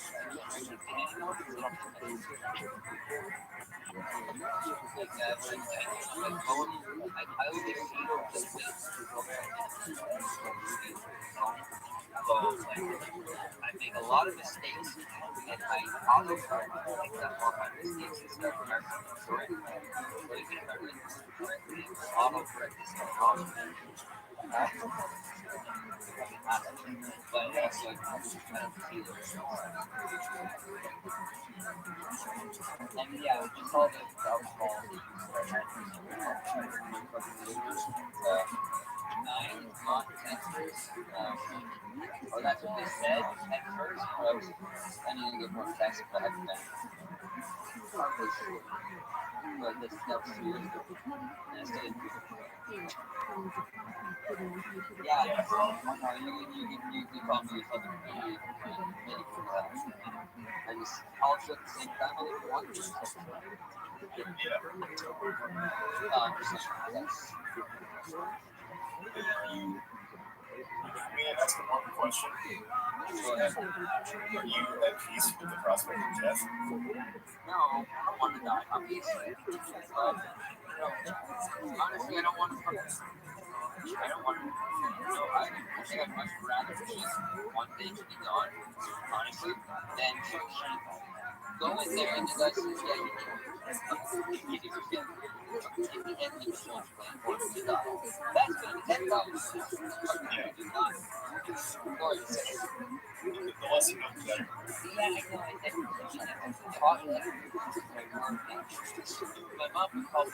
anything anymore because I don't feel I would get I make a lot of mistakes, and I autocorrect picks up all my mistakes and stuff. Autocorrect is wrong. But that's like I don't feel it. And yeah, just all the alcohol. 9 months extras. Oh, that's what they said at first. I need to get more tests, but I haven't done it. But this stuff's weird. And I still didn't do it. Yeah, you call me a fucking idiot. I just also at the same time I didn't want to. Yeah. May I ask one question? Are you at peace with the prospect of death? No, I don't want to die. Obviously. Honestly, I don't want to. I don't want to. No, I think I'd much rather just one day to be gone, honestly, than to go in there and the guy says, yeah, you need to give me every insurance plan for me to die. That's going to be $10,000. Yeah. Or you say, The less you know, the better. yeah, I know. I definitely taught me that. My mom would call me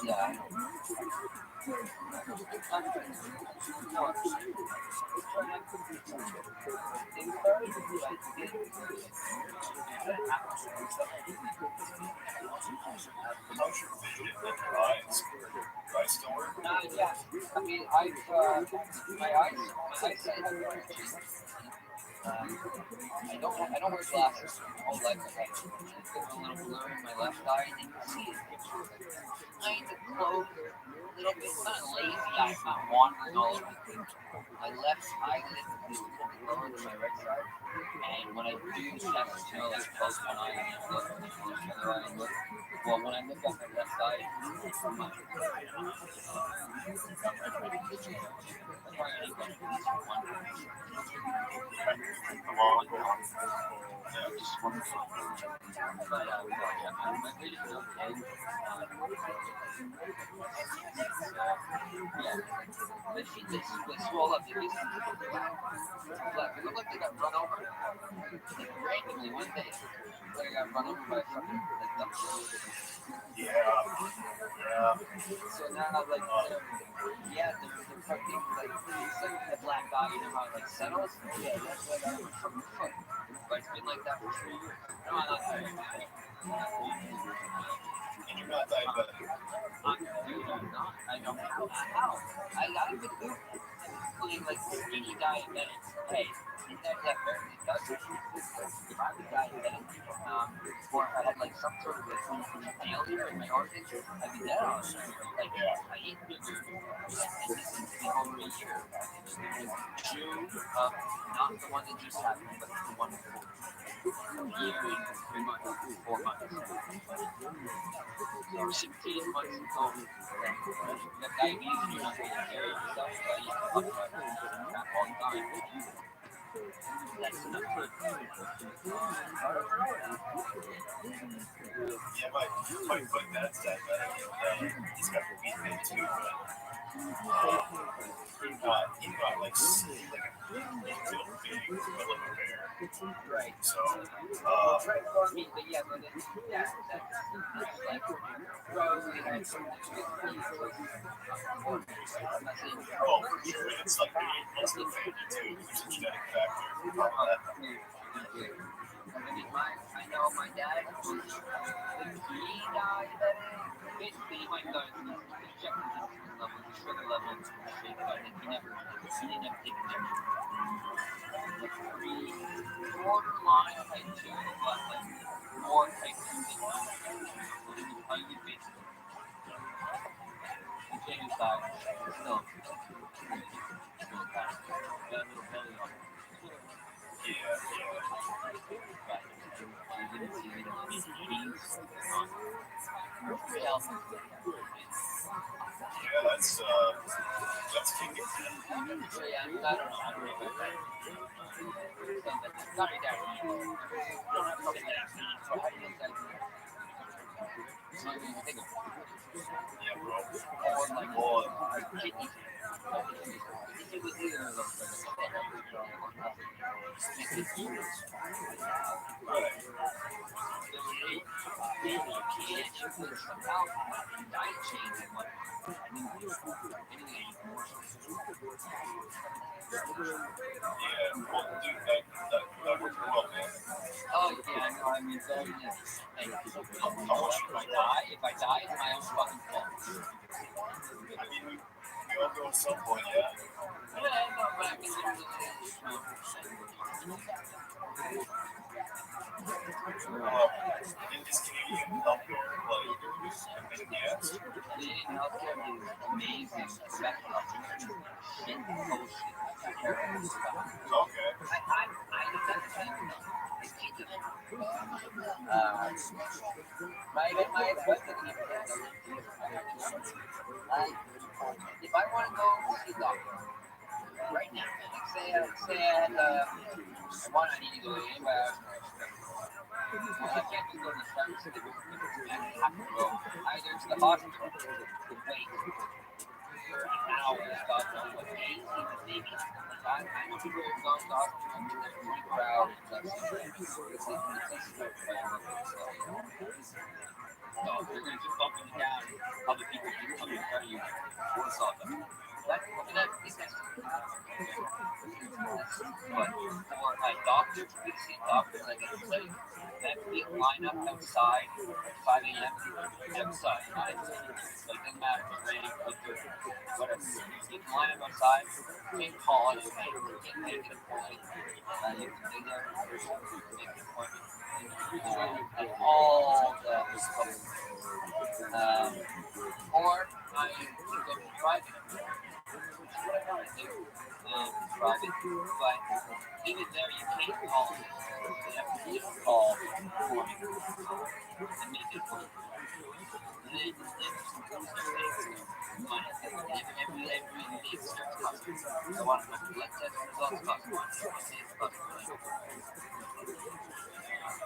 yeah. How's your vision in your eyes? Do I still work? Yeah. I mean, my eyesight has I don't wear glasses all life. It's a little blur in my left eye, and you can see it kind of close, a little bit kind of lazy. I'm not wandering all over the place. My left eyelid is lower than my right side, and when I do test, like close one eye and look, the other eye and look. Well, when I look at my left side, I'm not. They swell up. They look like they got run over. Randomly one day, they got run over by a fucking dump. Yeah. So now I'm like, yeah, they're fucking like, it's like the black eye, you know how it like settles? Yeah, that's what I was from the foot. But it's been like that for 3 years. No, I'm not doing it. And you're not diabetic. Dude, I'm not. I don't know how. I've been playing like skinny diabetics. Hey, that barely does it. If I was diabetic, or I had like some sort of failure in my organs, I'd be dead on. Like, I eat bigger, and this has been over a year. June of not the one that just happened, but the one before. A year and 3 months, 4 months. So 17 months ago, the diabetes, you're not taking care of yourself, but you talk about crap all the time. That's enough time. Yeah, my dad's diabetic, and he's got feet in too, but he got like a real big Willow bear. Right. So, But yeah, but then that's like, probably had something with me. I'm not saying well, for sure, it's like most of the family too. There's a genetic factor. I mean, I know my dad was pre-diabetic. Basically, he might have done it check his insulin level, his sugar level, shit, but he didn't have taken injection. Borderline type 2, but like more type 2 than type 2. So he was highly basic. He changed his diet, still kind of got a little belly on him. Yeah. Yeah, that's kicking. So yeah, I don't know. I don't know about that. Not your dad. You don't have something that so how do you decide? So you think of Yeah, bro. or like kidney. It was either of those things. Right. Somehow diet change and what anything more. Yeah, well, dude, that worked well, man. Oh yeah, no, I mean very nice. And if I die, it's my own fucking fault. I mean, we all go at some point, yeah. Yeah, no, but I mean, In this Canadian healthcare, like, yes. Canadian healthcare is amazing. Quebec healthcare, shit, bullshit, terrible stuff. Okay. I understand. It's cheap. My husband even if I want to go see a doctor right now, say I had I need to go to antibiotics. Well, I can't just go to the pharmacy. I have to go either to the hospital, wait for an hour, God knows what days, even maybe. I know people who go to the hospital and been there for 24 hours. No, they're going to just bump you down. Other people can come in front of you. What's all that? But for a doctor, to be see a doctor, like I said, that big lineup outside at 5 a.m. outside, not inside. So it doesn't matter if it's raining, whatever. You can line up outside, can't call it, you can't make an appointment. You can stay there, make an appointment. And all the or I can go to private. What I want to do, private, but even there you can't call. You have to call for me and make it work. And then money. Every week starts costing. I want to blood test results cost money.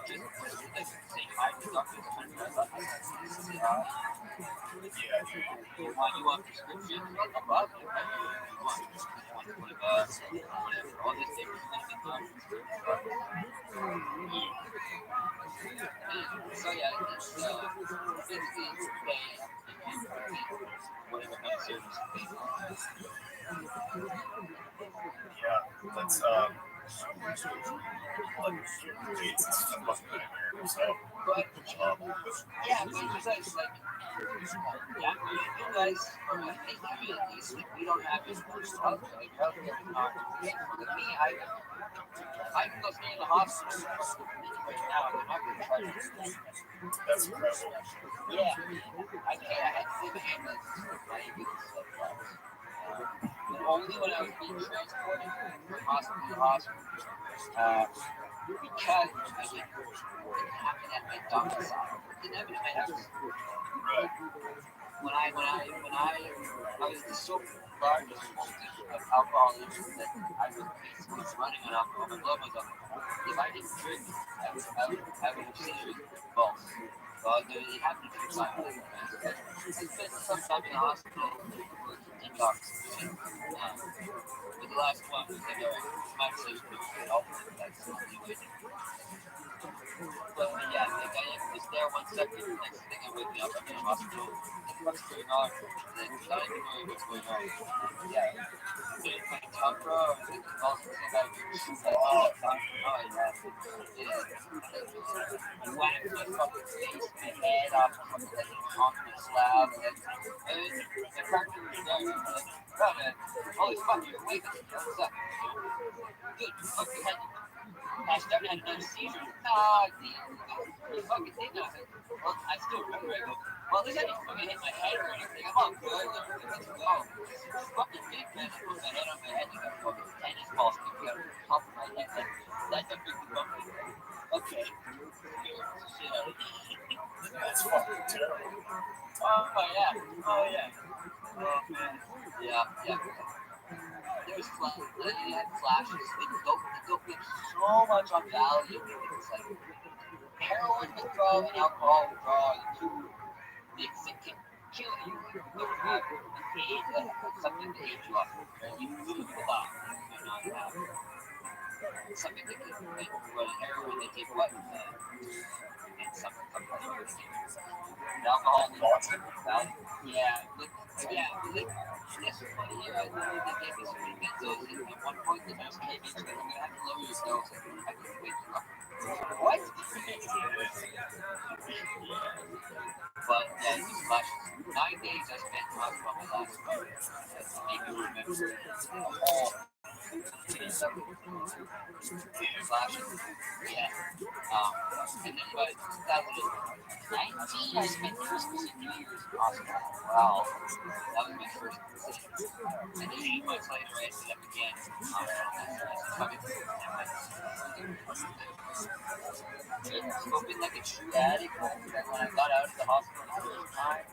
Just say hi to doctors. Say hi. You want prescription? No problem. You want 20 bucks, whatever. All this different things. So yeah, it's whatever kind of service you pay. Yeah, that's But yeah, but you guys like you guys at least like, we don't have as much stuff. Like healthcare is not with me. I can go stay in the hospital right now. I'm not going to charge you. That's incredible. Yeah, I had to leave an ambulance. Only when I was being transported from hospital to hospital. Because I didn't happen at my domicile. It didn't happen at my house. Right. I was so large of alcoholism that I was basically running on alcohol. My blood was up. If I didn't drink, I would have seizures balls. Well, it happened a few times. I spent some time in the hospital for detox shit. But the last one was like, alright, my decision was help. That's the only way to do it. But yeah, like I was there 1 second, next thing I wake up, I'm in the hospital, what's going on? Like, not even knowing what's going on. Yeah, getting fucking tough, bro. I was thinking all things about shoot that all the time. Oh, yeah. Whack my fucking face, my head off the fucking like concrete slab, and then the practice was there, and I'm like, oh man, holy fuck, you're awake, what's up? Good, fuck your head. I started having another seizure. You fucking did nothing. Well, I still remember. I go, well, at least I didn't fucking hit my head or anything. I'm all good. Let's go. It's fucking big, man. I put my head on my head like a fucking tennis ball sticking out of the top of my head. That's a big bumpy. Okay. Scared the shit out of me. That's fucking terrible. Oh, yeah. Oh, yeah. Oh, man. Yeah. There's he had flashes. It dope me so much on value. It's like heroin withdrawal and alcohol withdrawal are the two things that can kill you. Something to age you up. Right? You lose a lot. You not have something that can make heroin they take what? And something else. Alcohol value. Yeah. This one here, I literally they gave me so many benzos, and at one point the nurse came in, so I'm gonna have to lower your dose. I couldn't wake you up. What? But yeah, it was flashes. 9 days I spent in the hospital on my last one. That made me remember all flashes. Yeah. And then by 2019, I spent Christmas and New Year's in hospital. Wow. That was my first decision. And then 8 months later, I ended up again. Smoking like a true addict. And when I got out of the hospital the first time,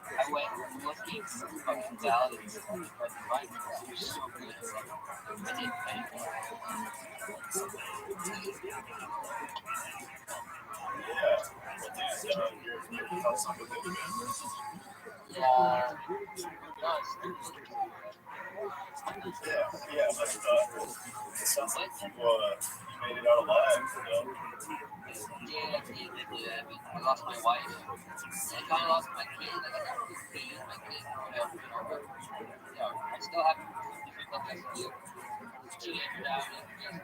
I went looking for fucking valid and tried to find it. It was so good. I didn't pay. Yeah. Yeah, but it sounds like you made it out alive. Yeah, I lost my wife. I kind of lost my kid. I got my kid, whatever, but I still have different things I can do. Teenager now, and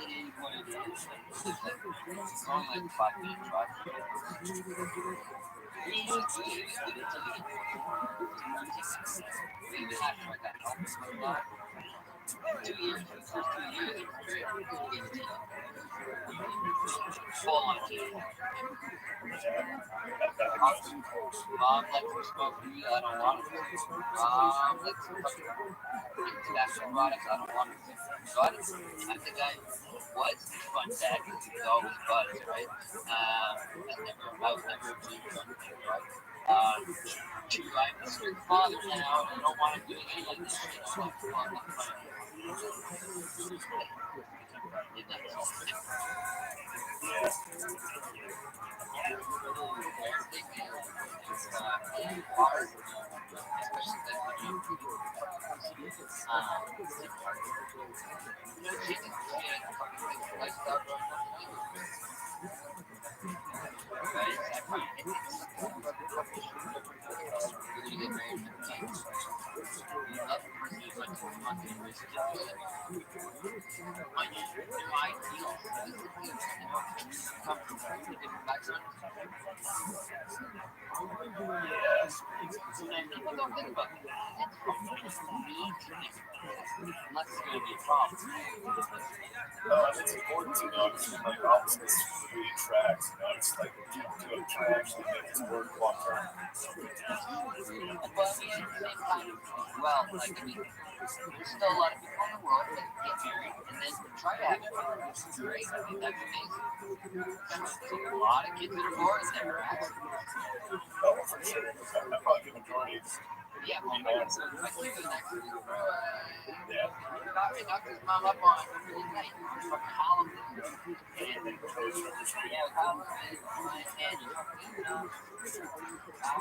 it is what it is. It's only like 5-minute drive. It was good until you get even after I got home. 2 years, the first 2 years, it was great. Full on TV. Mom lets me smoke weed, I don't want it. Mom lets me tobacco products, I don't want it. So I'm the guy who was the fun dad because he was always buzzed, right? I was never a big drunk kid, right? I'm a strict father now, and I don't want to do any of this shit. I'm like, well, I'm not fun. People don't think about that. unless it's going to be a problem. It's important to know because like opposites really attracts. It's like to actually make this work long term. But at the same time, well, like, there's still a lot of people in the world that get married and then try to have children, which is great. That's amazing. There's a lot of kids in the world that never ask. For sure. I probably the majority is. Yeah, well, my kid was actually, yeah. He knocked his mom up on really night from Holland. And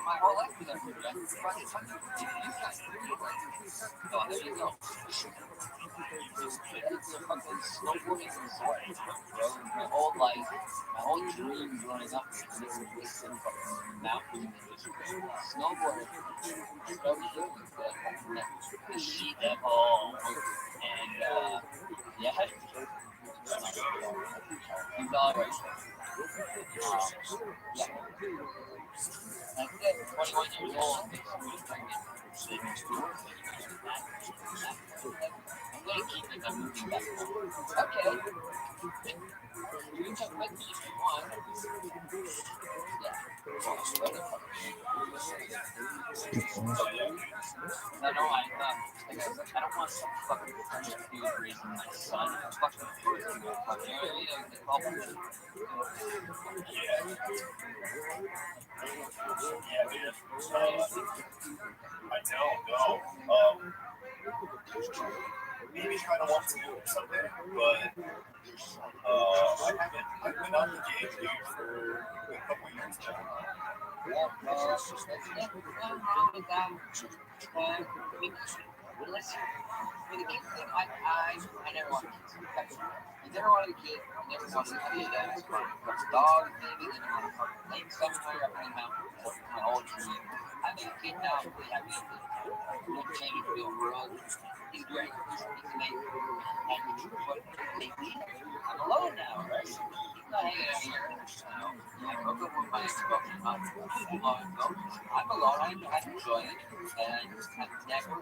my whole life was up here. So there you go. Snowboarding my whole life, my whole dream growing up was this mountain snowboarding. The sheet at home and yeah. He's all right. Yeah. Like I said, 21 years old, I'm going to keep it by moving back home. Okay. You can come with me if you want. Yeah. No, I don't want some fucking dude raising my son. Fucking Yeah, man. I don't know. Maybe kind of want to do it someday, but I've been on the game dude for a couple years now. Listen, for the kid thing, I never wanted kids. I never wanted a kid. I never wanted a kid. I was a dog, maybe, then I wanted to name somewhere up in the mountains. That's my whole dream. Having a kid now, I'm really happy with it. I'm changing the world. He's great. He's amazing. I'm alone now, right? He's not hanging out here. I broke up with my ex-girlfriend not too long ago. I'm alone. I'm enjoying it. And I've never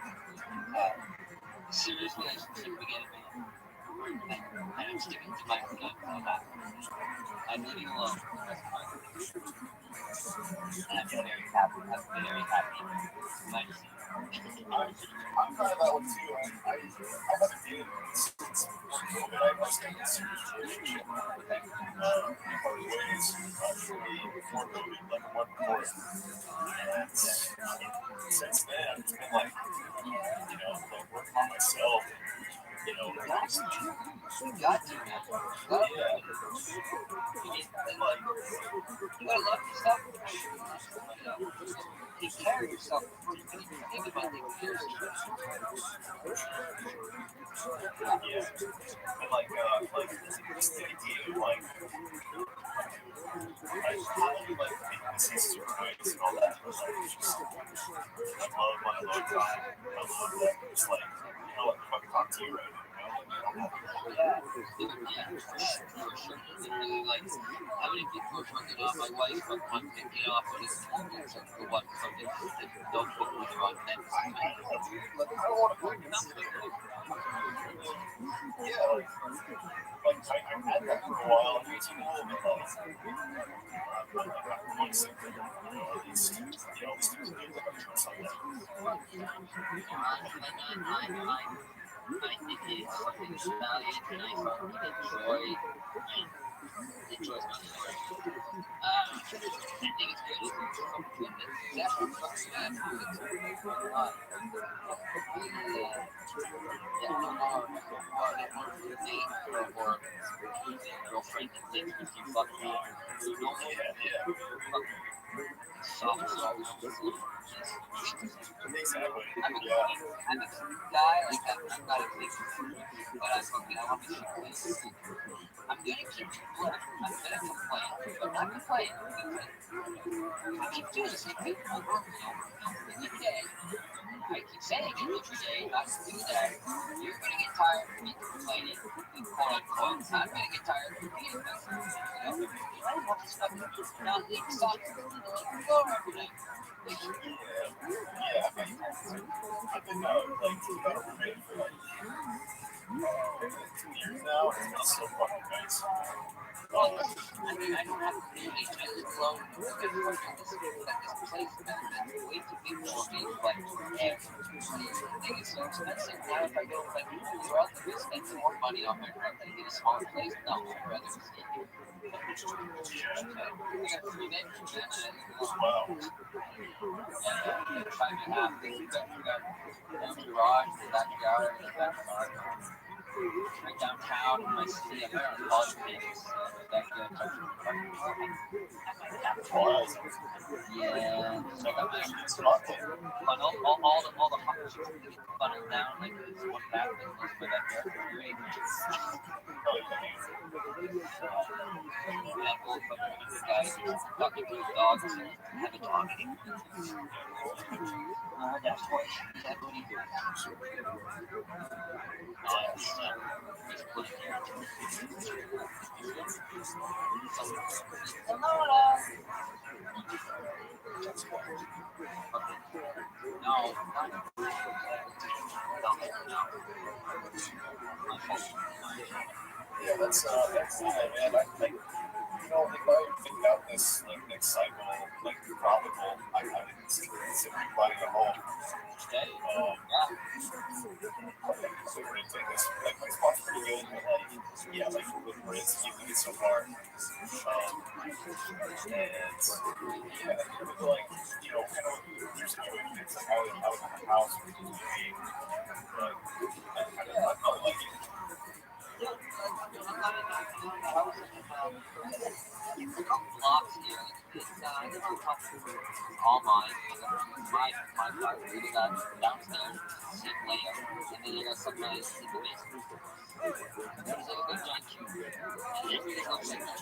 had a serious relationship again. And I'm sticking to my guns on that. I'm living alone. That's fine. And I'm very happy. I'm very happy. My decision. I'm kind of that one too. I haven't dated since COVID. I stayed in a serious relationship with them. Parted ways actually before COVID, like a month before. And since then, it's been like, like working on myself. Got to, man. Yeah. And like, you gotta love yourself. Take care of yourself before you can even think about taking care of yourself. Yeah. And like just the idea of like, I probably like making decisions right and all that, but like just I love my alone time. I love that just like like fucking talk to you right now. Literally, like, how many people are fucking off my wife, but one can get off on his phone, so for what, something that don't put me on that. I don't want to fucking like I had that for a while, and it's cool, but like, I'm going to sit there and these things that I'm doing something. I think it's something valiant and I fucking enjoys my life. I think it's good. Girlfriend that thinks if you fuck me, soft Exactly. I'm a guy, like I'm not a big but I want to keep I'm gonna keep I'm gonna complain, but not complain. I keep doing the same thing over and over every day. I keep saying it every day not to do that. You're going to get tired of me complaining, quote unquote. I'm going to get tired of repeating myself. You don't want to stop it. Now, leave the socks on the floor every night. Yeah, I think I've roommate for like years now. It's been so fucking nice. Well, I mean, I don't have a family. I live alone because this place is way too big for me. But everything is so expensive. Now, if I go like throughout the week, spend some more money on my rent and get a smaller place. No, I'd rather just get it. I got 3 bedrooms, man. Wow. And 5.5. We got a garage, the backyard, and the backyard. Right downtown in my city, I'm there on college campus. Backyard touching the parking lot. Yeah, so I got my funnel, all the hot chicks get funneled down like this one bathroom goes by that there for 2 acres. That old fucking guy talking to his dogs and have a dog. That's what he did. Yeah, that's man. I think if I think out this like next cycle, like probable, I would consider buying a home. So we're gonna take this. Like my spot's pretty good, but like with risk, you can get so far. And like kind of your situation, it's like how the house would be. But I probably like it. Blocks here. All mine. My block really got downstairs, same layout, and then I got some nice in the basement. There's like a good giant cube, and everything looks like that.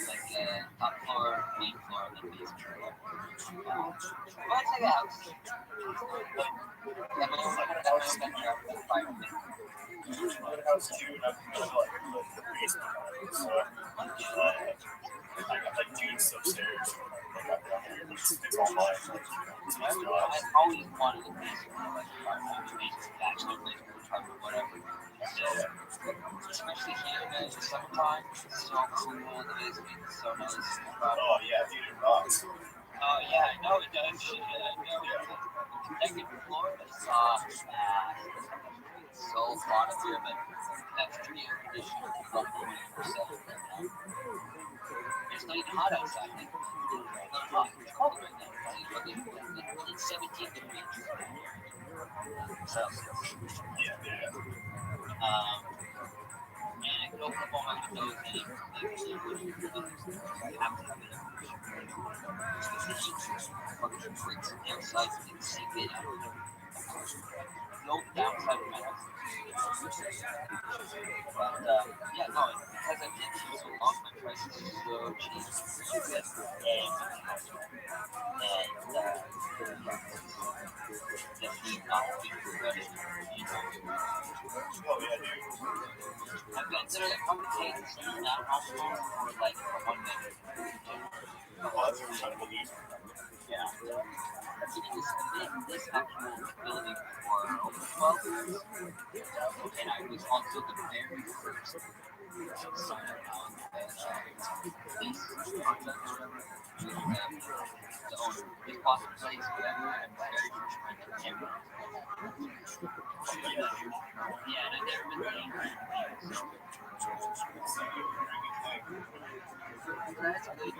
Like top floor, main floor, and then basement. Well, it's like a house. And my own environment. House too, and I'm the basement. So I got like dudes upstairs. Like I'm down here, but it's all mine. I always wanted a basement, like bachelor basement, or whatever. Especially here in the summertime, it's so cool in the basement, it's so nice. Oh yeah, dude, it rocks. Oh yeah, I know it does. Shit, I know it. Second floor is so hot up here, but that's pretty air conditioned. It's not even hot outside. It's not hot. It's cold right now. It's 17 degrees. Celsius. Yeah. And I could open up all my windows and actually have to have it. Fucking bricks on the outside so you can see it out. No downside of my house. But yeah, no, because I've been here so long, my prices are so cheap. So good. And definitely not being regretted. Oh yeah, dude. I've been literally complicated in that household for like 1 minute. Oh, that's incredible, dude. Yeah. This actual building for over 12 years, and I was also the very first signer on this contract or whatever with the owner. His boss place, whatever, and I'm the very first renter ever. Yeah, and I've never been angry. That's good,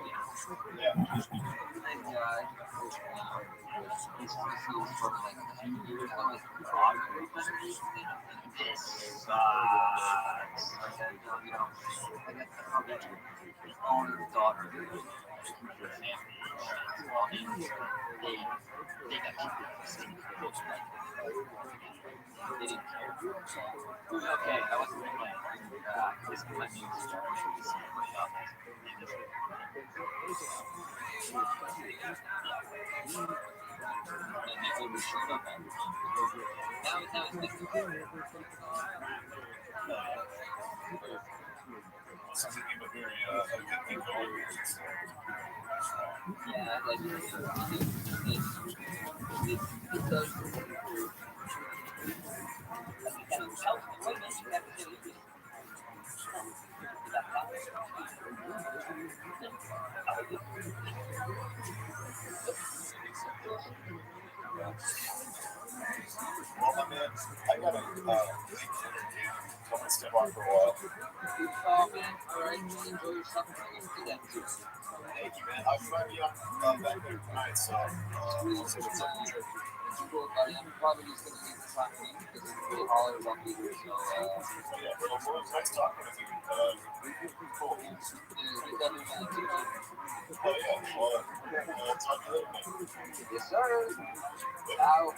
yeah. Thank God. This was sort of like 10 years ago with photography. This sucks. Like, I got his own daughter. They got kicked. They didn't care. It was okay. I wasn't complaining. This is my new generation. This is way up. Sounds like you have a very good thing going here. Yeah, like it does. Kind of help the women. You have to do it. Well, my man, I gotta I'm gonna step on for a while. Oh man, alright, enjoy yourself and bring to that too. Thank you, man. I'll try to be on back there tonight, so we'll see what's up with you. Cool, buddy. I'm probably just gonna leave this time because it's pretty hard to walk either. So Yeah, well, it was nice talking with you. Cool. you definitely want to do it. Oh, yeah. Well, talk to you later, man. Yes, sir. Ciao.